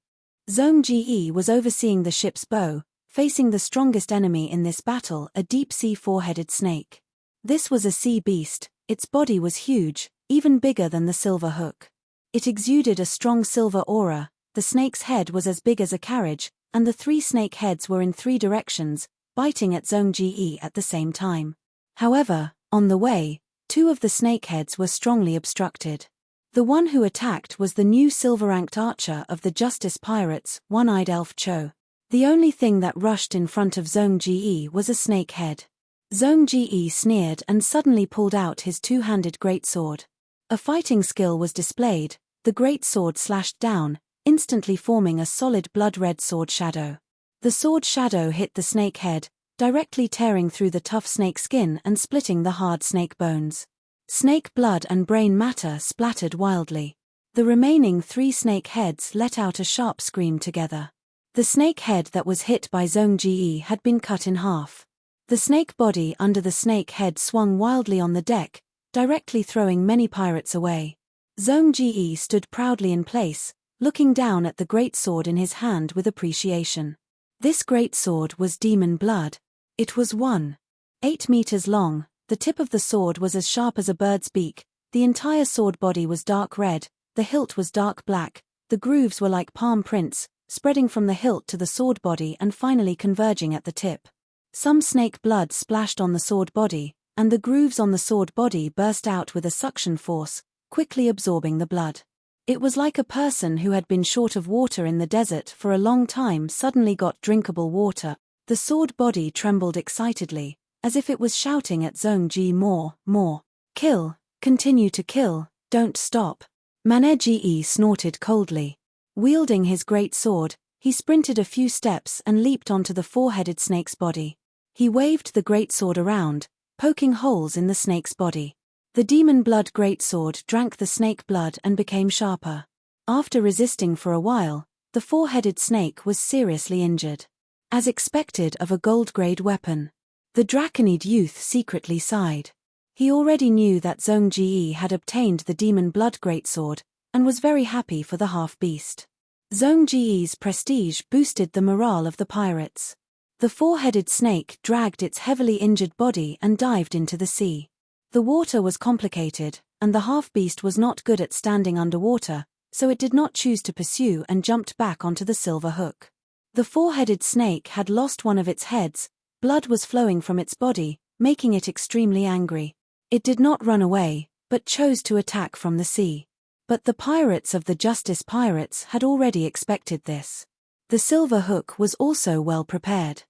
Zhong Ge was overseeing the ship's bow, facing the strongest enemy in this battle, a deep-sea four-headed snake. This was a sea beast, its body was huge, even bigger than the silver hook. It exuded a strong silver aura, the snake's head was as big as a carriage, and the 3 snake heads were in 3 directions, biting at Zhong Ge at the same time. However, on the way, 2 of the snake heads were strongly obstructed. The one who attacked was the new silver-ranked archer of the Justice Pirates, One-Eyed Elf Cho. The only thing that rushed in front of Zhong Ge was a snake head. Zhong Ge sneered and suddenly pulled out his 2-handed greatsword. A fighting skill was displayed, the greatsword slashed down, instantly forming a solid blood-red sword shadow. The sword shadow hit the snake head, directly tearing through the tough snake skin and splitting the hard snake bones. Snake blood and brain matter splattered wildly. The remaining 3 snake heads let out a sharp scream together. The snake head that was hit by Zhong Ge had been cut in half. The snake body under the snake head swung wildly on the deck, directly throwing many pirates away. Zhong Ge stood proudly in place, looking down at the greatsword in his hand with appreciation. This greatsword was demon blood. It was 1.8 meters long, the tip of the sword was as sharp as a bird's beak, the entire sword body was dark red, the hilt was dark black, the grooves were like palm prints, spreading from the hilt to the sword body and finally converging at the tip. Some snake blood splashed on the sword body, and the grooves on the sword body burst out with a suction force, quickly absorbing the blood. It was like a person who had been short of water in the desert for a long time suddenly got drinkable water. The sword body trembled excitedly, as if it was shouting at Zhongji more. Kill, continue to kill, don't stop. Man'ji snorted coldly. Wielding his great sword, he sprinted a few steps and leaped onto the four-headed snake's body. He waved the greatsword around, poking holes in the snake's body. The demon blood greatsword drank the snake blood and became sharper. After resisting for a while, the four-headed snake was seriously injured. As expected of a gold-grade weapon, the Draconid youth secretly sighed. He already knew that Zhongji had obtained the demon blood greatsword, and was very happy for the half-beast. Zhongji's prestige boosted the morale of the pirates. The four-headed snake dragged its heavily injured body and dived into the sea. The water was complicated, and the half-beast was not good at standing underwater, so it did not choose to pursue and jumped back onto the silver hook. The four-headed snake had lost one of its heads, blood was flowing from its body, making it extremely angry. It did not run away, but chose to attack from the sea. But the pirates of the Justice Pirates had already expected this. The silver hook was also well prepared.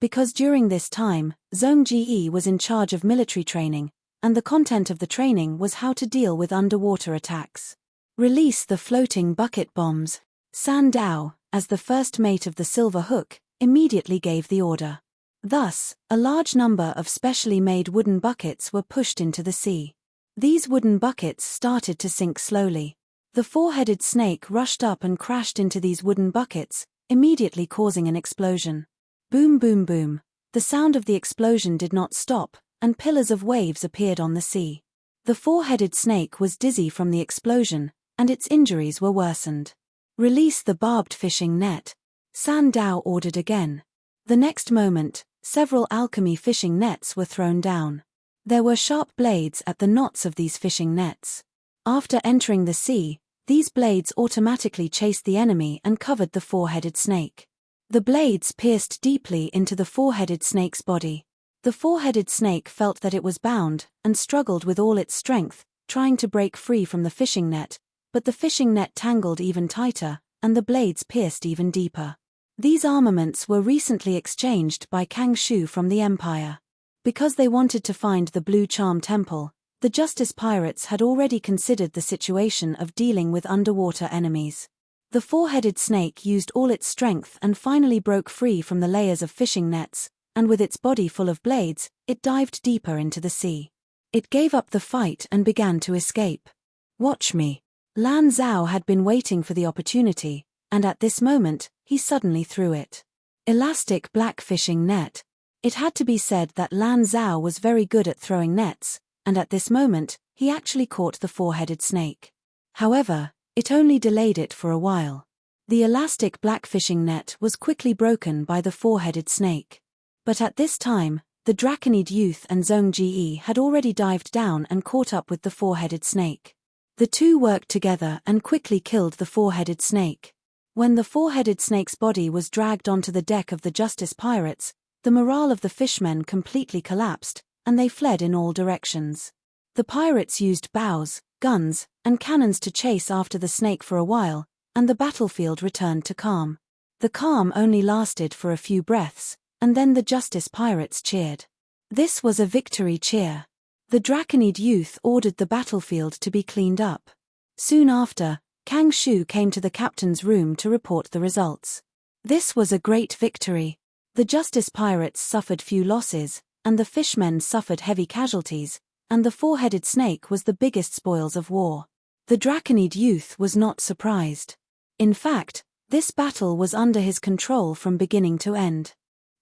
Because during this time, Zhongji was in charge of military training, and the content of the training was how to deal with underwater attacks. Release the floating bucket bombs. San Dao, as the first mate of the silver hook, immediately gave the order. Thus, a large number of specially made wooden buckets were pushed into the sea. These wooden buckets started to sink slowly. The four-headed snake rushed up and crashed into these wooden buckets, immediately causing an explosion. Boom boom boom. The sound of the explosion did not stop, and pillars of waves appeared on the sea. The four-headed snake was dizzy from the explosion, and its injuries were worsened. Release the barbed fishing net. San Dao ordered again. The next moment, several alchemy fishing nets were thrown down. There were sharp blades at the knots of these fishing nets. After entering the sea, these blades automatically chased the enemy and covered the four-headed snake. The blades pierced deeply into the four-headed snake's body. The four-headed snake felt that it was bound, and struggled with all its strength, trying to break free from the fishing net, but the fishing net tangled even tighter, and the blades pierced even deeper. These armaments were recently exchanged by Kang Shu from the Empire. Because they wanted to find the Blue Charm Temple, the Justice Pirates had already considered the situation of dealing with underwater enemies. The four-headed snake used all its strength and finally broke free from the layers of fishing nets, and with its body full of blades, it dived deeper into the sea. It gave up the fight and began to escape. Watch me. Lan Zhao had been waiting for the opportunity, and at this moment, he suddenly threw it. Elastic black fishing net. It had to be said that Lan Zhao was very good at throwing nets, and at this moment, he actually caught the four-headed snake. However, it only delayed it for a while. The elastic black fishing net was quickly broken by the four-headed snake. But at this time, the Draconid youth and Zhongji had already dived down and caught up with the four-headed snake. The two worked together and quickly killed the four-headed snake. When the four-headed snake's body was dragged onto the deck of the Justice Pirates, the morale of the fishmen completely collapsed, and they fled in all directions. The pirates used bows, guns, and cannons to chase after the snake for a while, and the battlefield returned to calm. The calm only lasted for a few breaths, and then the Justice Pirates cheered. This was a victory cheer. The Draconid youth ordered the battlefield to be cleaned up. Soon after, Kang Shu came to the captain's room to report the results. This was a great victory. The Justice Pirates suffered few losses, and the fishmen suffered heavy casualties, and the four-headed snake was the biggest spoils of war. The Draconid youth was not surprised. In fact, this battle was under his control from beginning to end.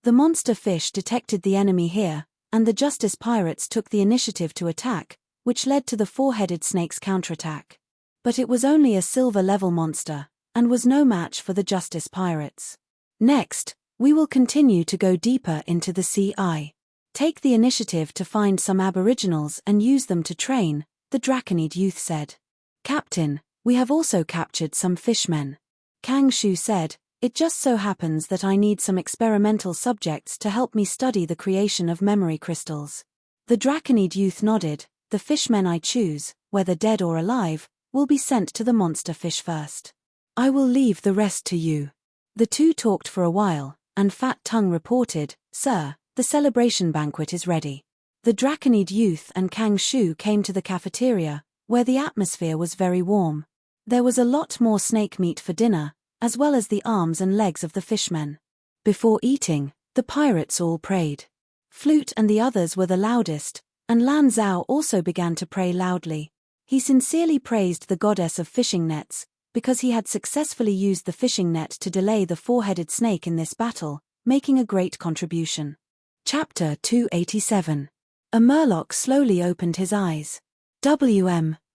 The monster fish detected the enemy here, and the Justice Pirates took the initiative to attack, which led to the four-headed snake's counterattack. But it was only a silver-level monster, and was no match for the Justice Pirates. Next, we will continue to go deeper into the sea. Take the initiative to find some aboriginals and use them to train, the Draconid youth said. Captain, we have also captured some fishmen. Kang Shu said, it just so happens that I need some experimental subjects to help me study the creation of memory crystals. The Draconid youth nodded, the fishmen I choose, whether dead or alive, will be sent to the monster fish first. I will leave the rest to you. The two talked for a while, and Fat Tongue reported, "Sir, the celebration banquet is ready." The Draconid youth and Kang Shu came to the cafeteria, where the atmosphere was very warm. There was a lot more snake meat for dinner, as well as the arms and legs of the fishmen. Before eating, the pirates all prayed. Flute and the others were the loudest, and Lan Zhao also began to pray loudly. He sincerely praised the goddess of fishing nets, because he had successfully used the fishing net to delay the four-headed snake in this battle, making a great contribution. Chapter 287. A Murloc slowly opened his eyes.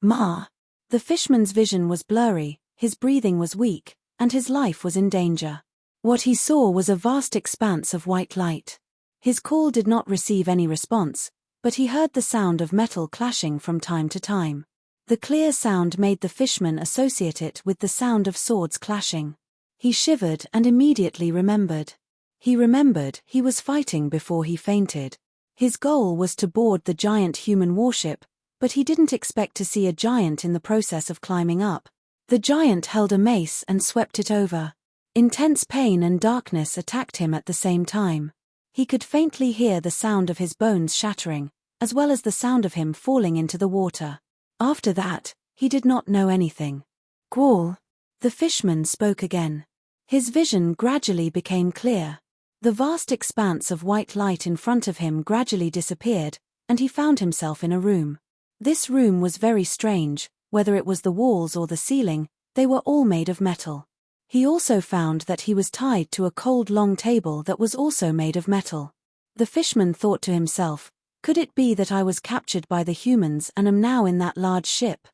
Ma. The fishman's vision was blurry, his breathing was weak, and his life was in danger. What he saw was a vast expanse of white light. His call did not receive any response, but he heard the sound of metal clashing from time to time. The clear sound made the fishman associate it with the sound of swords clashing. He shivered and immediately remembered. He remembered he was fighting before he fainted. His goal was to board the giant human warship, but he didn't expect to see a giant in the process of climbing up. The giant held a mace and swept it over. Intense pain and darkness attacked him at the same time. He could faintly hear the sound of his bones shattering, as well as the sound of him falling into the water. After that, he did not know anything. Qual. The fishman spoke again. His vision gradually became clear. The vast expanse of white light in front of him gradually disappeared, and he found himself in a room. This room was very strange, whether it was the walls or the ceiling, they were all made of metal. He also found that he was tied to a cold long table that was also made of metal. The fishman thought to himself, could it be that I was captured by the humans and am now in that large ship?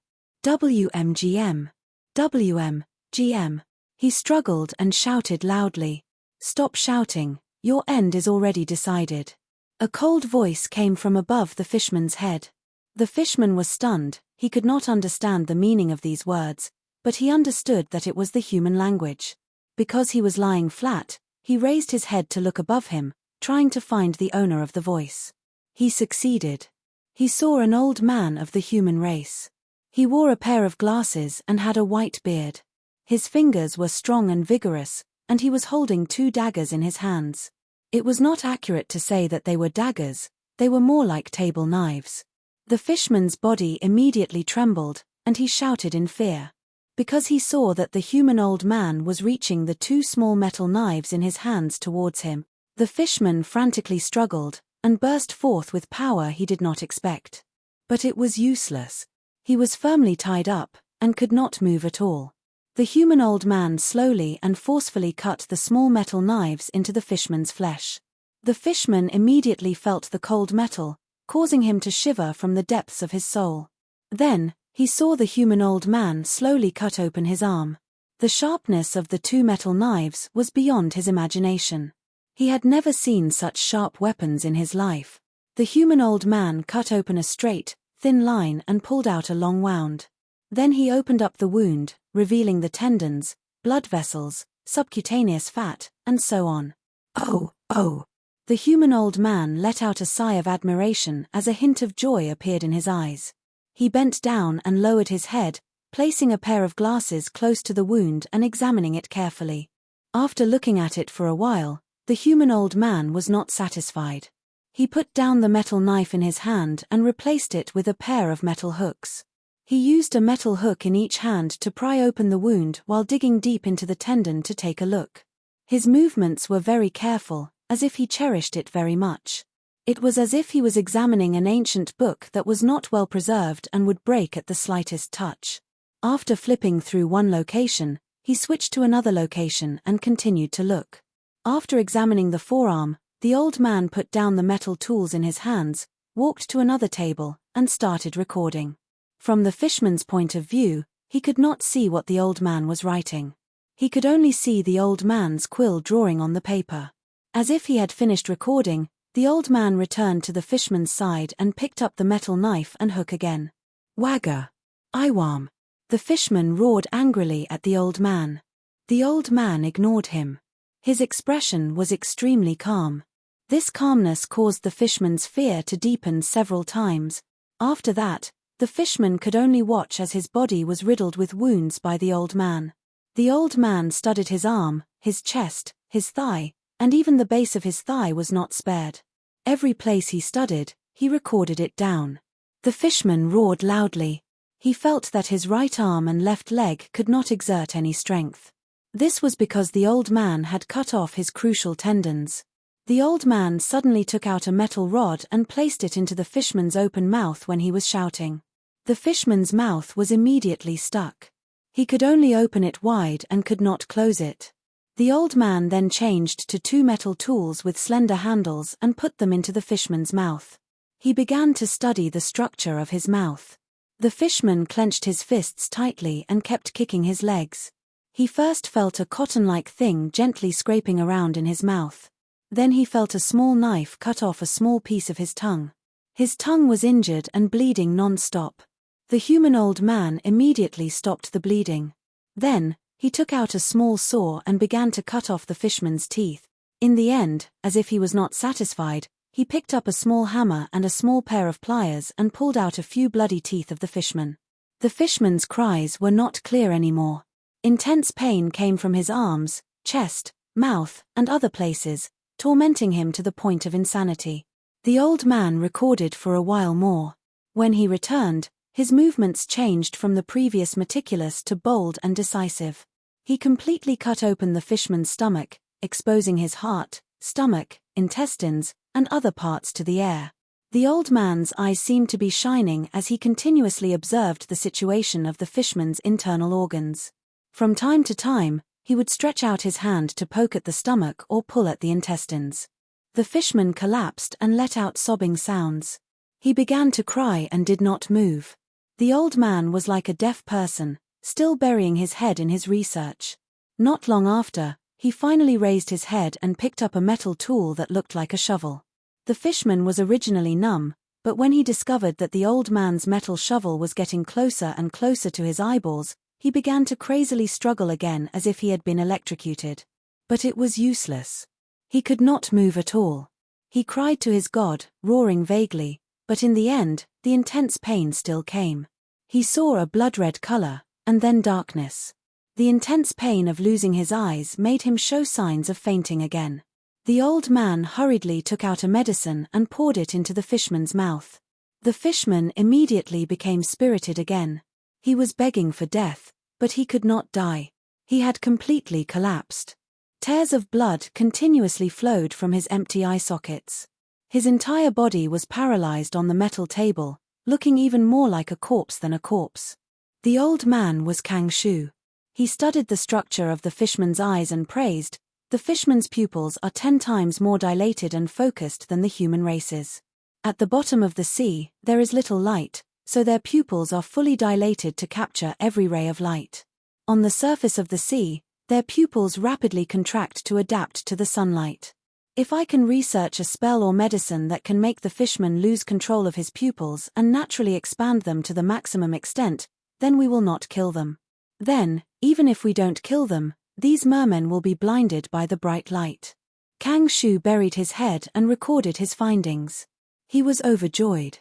WMGM. WMGM. He struggled and shouted loudly. Stop shouting, your end is already decided. A cold voice came from above the fishman's head. The fishman was stunned, he could not understand the meaning of these words, but he understood that it was the human language. Because he was lying flat, he raised his head to look above him, trying to find the owner of the voice. He succeeded. He saw an old man of the human race. He wore a pair of glasses and had a white beard. His fingers were strong and vigorous, and he was holding 2 daggers in his hands. It was not accurate to say that they were daggers, they were more like table knives. The fishman's body immediately trembled, and he shouted in fear. Because he saw that the human old man was reaching the 2 small metal knives in his hands towards him, the fishman frantically struggled, and burst forth with power he did not expect. But it was useless. He was firmly tied up, and could not move at all. The human old man slowly and forcefully cut the small metal knives into the fishman's flesh. The fishman immediately felt the cold metal, causing him to shiver from the depths of his soul. Then, he saw the human old man slowly cut open his arm. The sharpness of the 2 metal knives was beyond his imagination. He had never seen such sharp weapons in his life. The human old man cut open a straight, thin line and pulled out a long wound. Then he opened up the wound, revealing the tendons, blood vessels, subcutaneous fat, and so on. Oh. The human old man let out a sigh of admiration as a hint of joy appeared in his eyes. He bent down and lowered his head, placing a pair of glasses close to the wound and examining it carefully. After looking at it for a while, the human old man was not satisfied. He put down the metal knife in his hand and replaced it with a pair of metal hooks. He used a metal hook in each hand to pry open the wound while digging deep into the tendon to take a look. His movements were very careful, as if he cherished it very much. It was as if he was examining an ancient book that was not well preserved and would break at the slightest touch. After flipping through one location, he switched to another location and continued to look. After examining the forearm, the old man put down the metal tools in his hands, walked to another table, and started recording. From the fishman's point of view, he could not see what the old man was writing. He could only see the old man's quill drawing on the paper. As if he had finished recording, the old man returned to the fishman's side and picked up the metal knife and hook again. Wagga! Iwam! The fishman roared angrily at the old man. The old man ignored him. His expression was extremely calm. This calmness caused the fishman's fear to deepen several times. After that, the fishman could only watch as his body was riddled with wounds by the old man. The old man studied his arm, his chest, his thigh, and even the base of his thigh was not spared. Every place he studied, he recorded it down. The fishman roared loudly. He felt that his right arm and left leg could not exert any strength. This was because the old man had cut off his crucial tendons. The old man suddenly took out a metal rod and placed it into the fishman's open mouth when he was shouting. The fishman's mouth was immediately stuck. He could only open it wide and could not close it. The old man then changed to 2 metal tools with slender handles and put them into the fishman's mouth. He began to study the structure of his mouth. The fishman clenched his fists tightly and kept kicking his legs. He first felt a cotton-like thing gently scraping around in his mouth. Then he felt a small knife cut off a small piece of his tongue. His tongue was injured and bleeding non-stop. The human old man immediately stopped the bleeding. Then, he took out a small saw and began to cut off the fishman's teeth. In the end, as if he was not satisfied, he picked up a small hammer and a small pair of pliers and pulled out a few bloody teeth of the fishman. The fishman's cries were not clear anymore. Intense pain came from his arms, chest, mouth, and other places, tormenting him to the point of insanity. The old man recorded for a while more. When he returned, his movements changed from the previous meticulous to bold and decisive. He completely cut open the fishman's stomach, exposing his heart, stomach, intestines, and other parts to the air. The old man's eyes seemed to be shining as he continuously observed the situation of the fishman's internal organs. From time to time, he would stretch out his hand to poke at the stomach or pull at the intestines. The fishman collapsed and let out sobbing sounds. He began to cry and did not move. The old man was like a deaf person, still burying his head in his research. Not long after, he finally raised his head and picked up a metal tool that looked like a shovel. The fishman was originally numb, but when he discovered that the old man's metal shovel was getting closer and closer to his eyeballs, he began to crazily struggle again as if he had been electrocuted. But it was useless. He could not move at all. He cried to his god, roaring vaguely, but in the end, the intense pain still came. He saw a blood-red color, and then darkness. The intense pain of losing his eyes made him show signs of fainting again. The old man hurriedly took out a medicine and poured it into the fishman's mouth. The fishman immediately became spirited again. He was begging for death, but he could not die. He had completely collapsed. Tears of blood continuously flowed from his empty eye sockets. His entire body was paralyzed on the metal table, looking even more like a corpse than a corpse. The old man was Kang Shu. He studied the structure of the fishman's eyes and praised, "The fishman's pupils are 10 times more dilated and focused than the human race's. At the bottom of the sea, there is little light, so their pupils are fully dilated to capture every ray of light. On the surface of the sea, their pupils rapidly contract to adapt to the sunlight. If I can research a spell or medicine that can make the fishman lose control of his pupils and naturally expand them to the maximum extent, then we will not kill them. Then, even if we don't kill them, these mermen will be blinded by the bright light." Kang Shu buried his head and recorded his findings. He was overjoyed.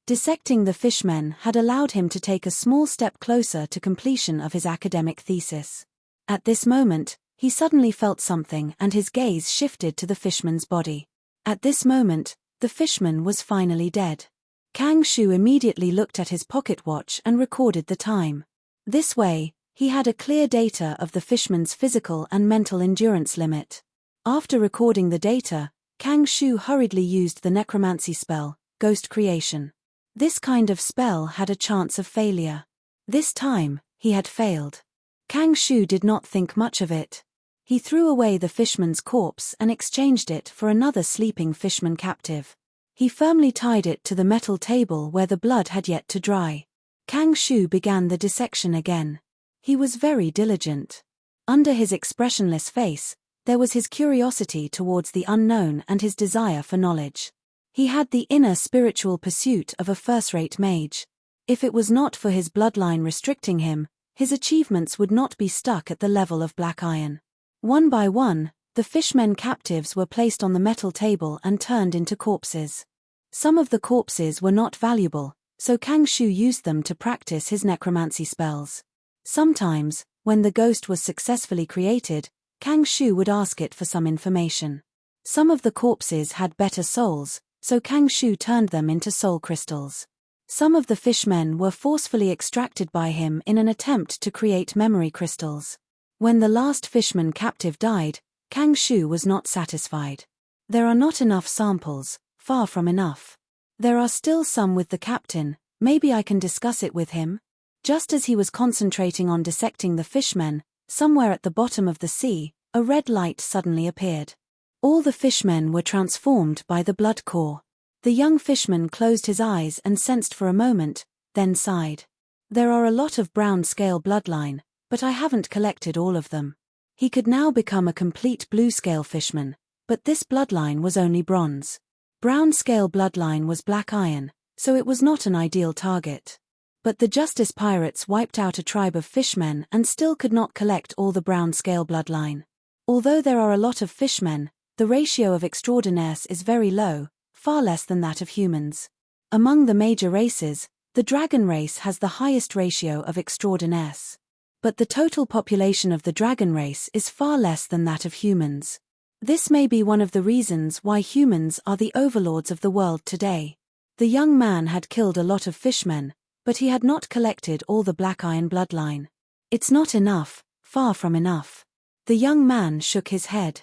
Dissecting the fishmen had allowed him to take a small step closer to completion of his academic thesis. At this moment, he suddenly felt something and his gaze shifted to the fishman's body. At this moment, the fishman was finally dead. Kang Shu immediately looked at his pocket watch and recorded the time. This way, he had a clear data of the fishman's physical and mental endurance limit. After recording the data, Kang Shu hurriedly used the necromancy spell, Ghost Creation. This kind of spell had a chance of failure. This time, he had failed. Kang Shu did not think much of it. He threw away the fishman's corpse and exchanged it for another sleeping fishman captive. He firmly tied it to the metal table where the blood had yet to dry. Kang Shu began the dissection again. He was very diligent. Under his expressionless face, there was his curiosity towards the unknown and his desire for knowledge. He had the inner spiritual pursuit of a first-rate mage. If it was not for his bloodline restricting him, his achievements would not be stuck at the level of black iron. One by one, the fishmen captives were placed on the metal table and turned into corpses. Some of the corpses were not valuable, so Kang Shu used them to practice his necromancy spells. Sometimes, when the ghost was successfully created, Kang Shu would ask it for some information. Some of the corpses had better souls, so Kang Shu turned them into soul crystals. Some of the fishmen were forcefully extracted by him in an attempt to create memory crystals. When the last fishman captive died, Kang Shu was not satisfied. There are not enough samples, far from enough. There are still some with the captain, maybe I can discuss it with him? Just as he was concentrating on dissecting the fishmen, somewhere at the bottom of the sea, a red light suddenly appeared. All the fishmen were transformed by the Bloodcore. The young fishman closed his eyes and sensed for a moment, then sighed. There are a lot of brown scale bloodline, but I haven't collected all of them. He could now become a complete blue scale fishman, but this bloodline was only bronze. Brown scale bloodline was black iron, so it was not an ideal target. But the Justice Pirates wiped out a tribe of fishmen and still could not collect all the brown scale bloodline. Although there are a lot of fishmen, the ratio of extraordinaires is very low, far less than that of humans. Among the major races, the dragon race has the highest ratio of extraordinaires. But the total population of the dragon race is far less than that of humans. This may be one of the reasons why humans are the overlords of the world today. The young man had killed a lot of fishmen, but he had not collected all the black iron bloodline. It's not enough, far from enough. The young man shook his head.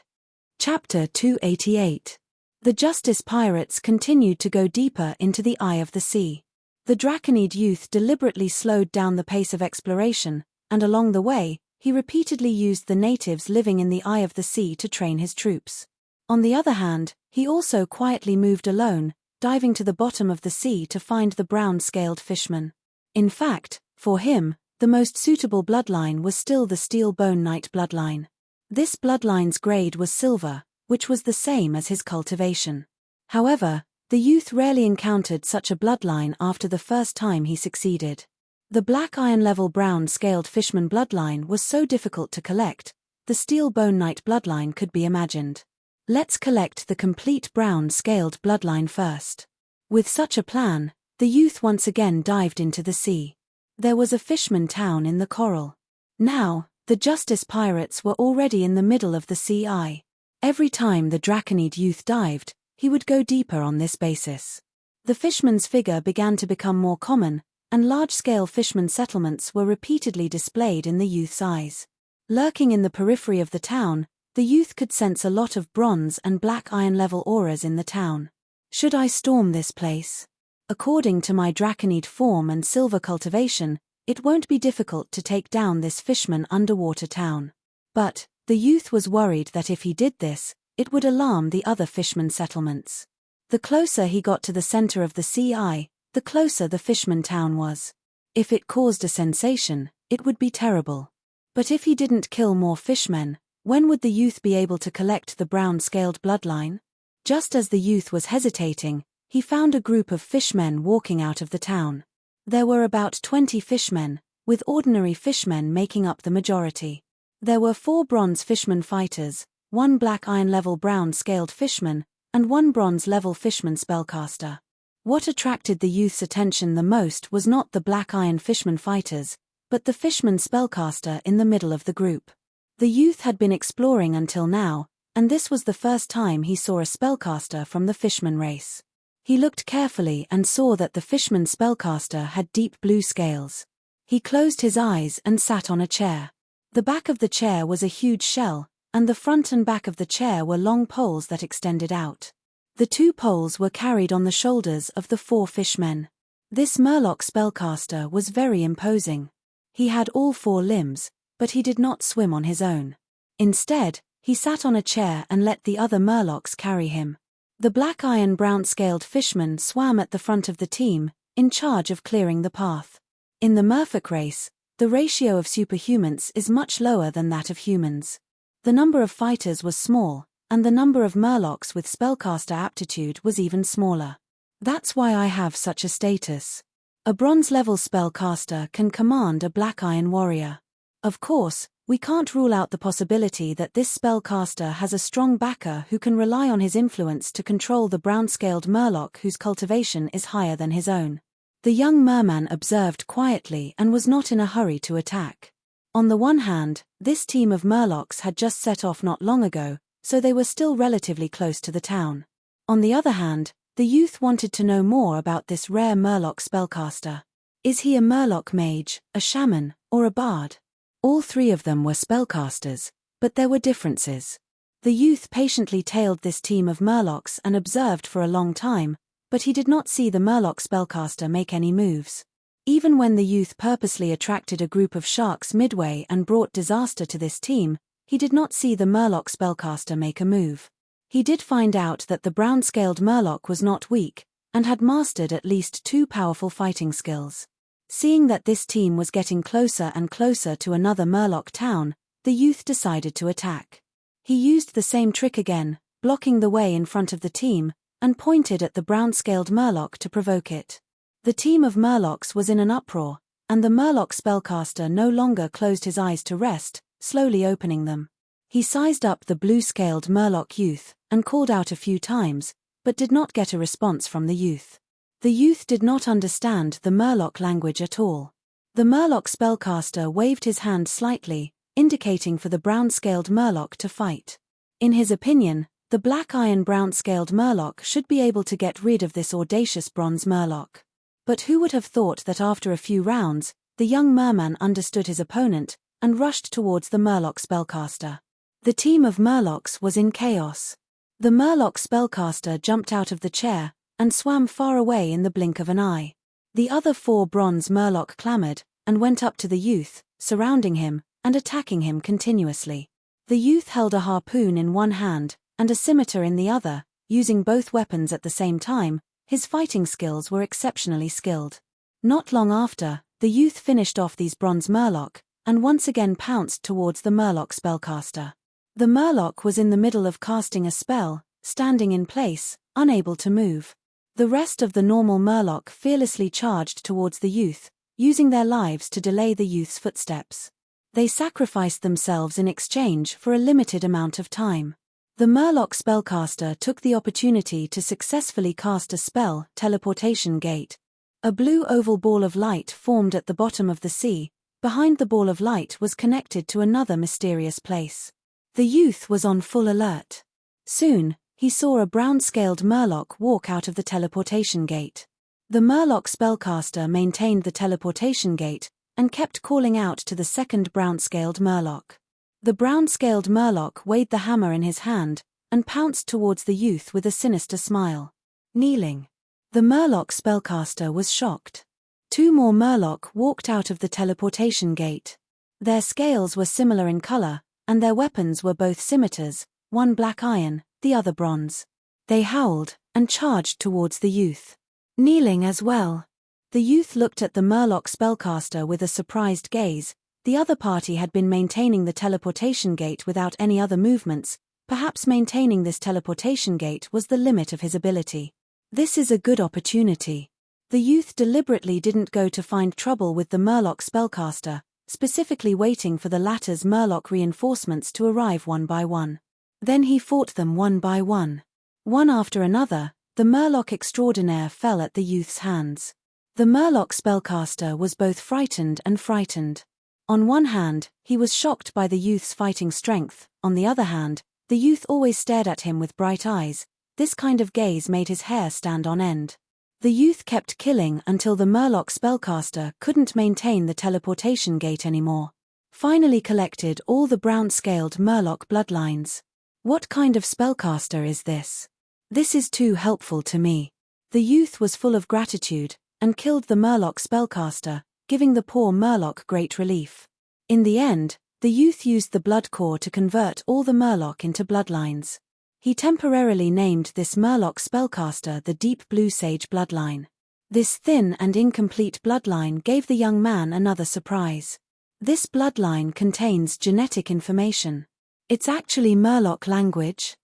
Chapter 288. The Justice Pirates continued to go deeper into the eye of the sea. The Draconid youth deliberately slowed down the pace of exploration, and along the way, he repeatedly used the natives living in the eye of the sea to train his troops. On the other hand, he also quietly moved alone, diving to the bottom of the sea to find the brown-scaled fishmen. In fact, for him, the most suitable bloodline was still the Steel Bone Knight bloodline. This bloodline's grade was silver, which was the same as his cultivation. However, the youth rarely encountered such a bloodline after the first time he succeeded. The black iron level brown-scaled fishman bloodline was so difficult to collect, the Steel Bone Knight bloodline could be imagined. Let's collect the complete brown-scaled bloodline first. With such a plan, the youth once again dived into the sea. There was a fishman town in the coral. Now, the Justice Pirates were already in the middle of the sea eye. Every time the Draconid youth dived, he would go deeper on this basis. The fishman's figure began to become more common, and large-scale fishman settlements were repeatedly displayed in the youth's eyes. Lurking in the periphery of the town, the youth could sense a lot of bronze and black iron-level auras in the town. Should I storm this place? According to my Draconid form and silver cultivation, it won't be difficult to take down this fishman underwater town. But the youth was worried that if he did this, it would alarm the other fishman settlements. The closer he got to the center of the sea eye, the closer the fishman town was. If it caused a sensation, it would be terrible. But if he didn't kill more fishmen, when would the youth be able to collect the brown-scaled bloodline? Just as the youth was hesitating, he found a group of fishmen walking out of the town. There were about 20 fishmen, with ordinary fishmen making up the majority. There were 4 bronze fishman fighters, 1 black iron-level brown-scaled fishman, and 1 bronze-level fishman spellcaster. What attracted the youth's attention the most was not the black iron fishman fighters, but the fishman spellcaster in the middle of the group. The youth had been exploring until now, and this was the first time he saw a spellcaster from the fishman race. He looked carefully and saw that the fishman spellcaster had deep blue scales. He closed his eyes and sat on a chair. The back of the chair was a huge shell, and the front and back of the chair were long poles that extended out. The 2 poles were carried on the shoulders of the 4 fishmen. This Murloc spellcaster was very imposing. He had all 4 limbs, but he did not swim on his own. Instead, he sat on a chair and let the other Murlocs carry him. The black iron brown-scaled fishman swam at the front of the team, in charge of clearing the path. In the Merfolk race, the ratio of superhumans is much lower than that of humans. The number of fighters was small, and the number of Murlocs with spellcaster aptitude was even smaller. That's why I have such a status. A bronze-level spellcaster can command a black iron warrior. Of course, we can't rule out the possibility that this spellcaster has a strong backer who can rely on his influence to control the brown-scaled Murloc whose cultivation is higher than his own. The young merman observed quietly and was not in a hurry to attack. On the one hand, this team of Murlocs had just set off not long ago, so they were still relatively close to the town. On the other hand, the youth wanted to know more about this rare Murloc spellcaster. Is he a Murloc mage, a shaman, or a bard? All three of them were spellcasters, but there were differences. The youth patiently tailed this team of Murlocs and observed for a long time, but he did not see the Murloc spellcaster make any moves. Even when the youth purposely attracted a group of sharks midway and brought disaster to this team, he did not see the Murloc spellcaster make a move. He did find out that the brown-scaled Murloc was not weak, and had mastered at least 2 powerful fighting skills. Seeing that this team was getting closer and closer to another Murloc town, the youth decided to attack. He used the same trick again, blocking the way in front of the team, and pointed at the brown-scaled Murloc to provoke it. The team of Murlocs was in an uproar, and the Murloc spellcaster no longer closed his eyes to rest, slowly opening them. He sized up the blue-scaled Murloc youth, and called out a few times, but did not get a response from the youth. The youth did not understand the Murloc language at all. The Murloc spellcaster waved his hand slightly, indicating for the brown-scaled Murloc to fight. In his opinion, the black iron brown-scaled Murloc should be able to get rid of this audacious bronze Murloc. But who would have thought that after a few rounds, the young merman understood his opponent, and rushed towards the Murloc spellcaster. The team of Murlocs was in chaos. The Murloc spellcaster jumped out of the chair, and swam far away in the blink of an eye. The other 4 bronze Murloc clamored, and went up to the youth, surrounding him, and attacking him continuously. The youth held a harpoon in one hand, and a scimitar in the other, using both weapons at the same time. His fighting skills were exceptionally skilled. Not long after, the youth finished off these bronze Murloc, and once again pounced towards the Murloc spellcaster. The Murloc was in the middle of casting a spell, standing in place, unable to move. The rest of the normal Murloc fearlessly charged towards the youth, using their lives to delay the youth's footsteps. They sacrificed themselves in exchange for a limited amount of time. The Murloc spellcaster took the opportunity to successfully cast a spell, Teleportation Gate. A blue oval ball of light formed at the bottom of the sea. Behind the ball of light was connected to another mysterious place. The youth was on full alert. Soon, he saw a brown-scaled Murloc walk out of the teleportation gate. The Murloc spellcaster maintained the teleportation gate, and kept calling out to the second brown-scaled Murloc. The brown-scaled Murloc weighed the hammer in his hand, and pounced towards the youth with a sinister smile. Kneeling. The Murloc spellcaster was shocked. 2 more Murloc walked out of the teleportation gate. Their scales were similar in color, and their weapons were both scimitars, one black iron, the other bronze. They howled, and charged towards the youth. Kneeling as well. The youth looked at the Murloc spellcaster with a surprised gaze. The other party had been maintaining the teleportation gate without any other movements. Perhaps maintaining this teleportation gate was the limit of his ability. This is a good opportunity. The youth deliberately didn't go to find trouble with the Murloc spellcaster, specifically waiting for the latter's Murloc reinforcements to arrive one by one. Then he fought them one by one. One after another, the Murloc extraordinaire fell at the youth's hands. The Murloc spellcaster was both frightened and frightened. On one hand, he was shocked by the youth's fighting strength. On the other hand, the youth always stared at him with bright eyes. This kind of gaze made his hair stand on end. The youth kept killing until the Murloc spellcaster couldn't maintain the teleportation gate anymore. Finally collected all the brown-scaled Murloc bloodlines. What kind of spellcaster is this? This is too helpful to me. The youth was full of gratitude, and killed the Murloc spellcaster, giving the poor Murloc great relief. In the end, the youth used the Bloodcore to convert all the Murloc into bloodlines. He temporarily named this Murloc spellcaster the Deep Blue Sage bloodline. This thin and incomplete bloodline gave the young man another surprise. This bloodline contains genetic information. It's actually Murloc language.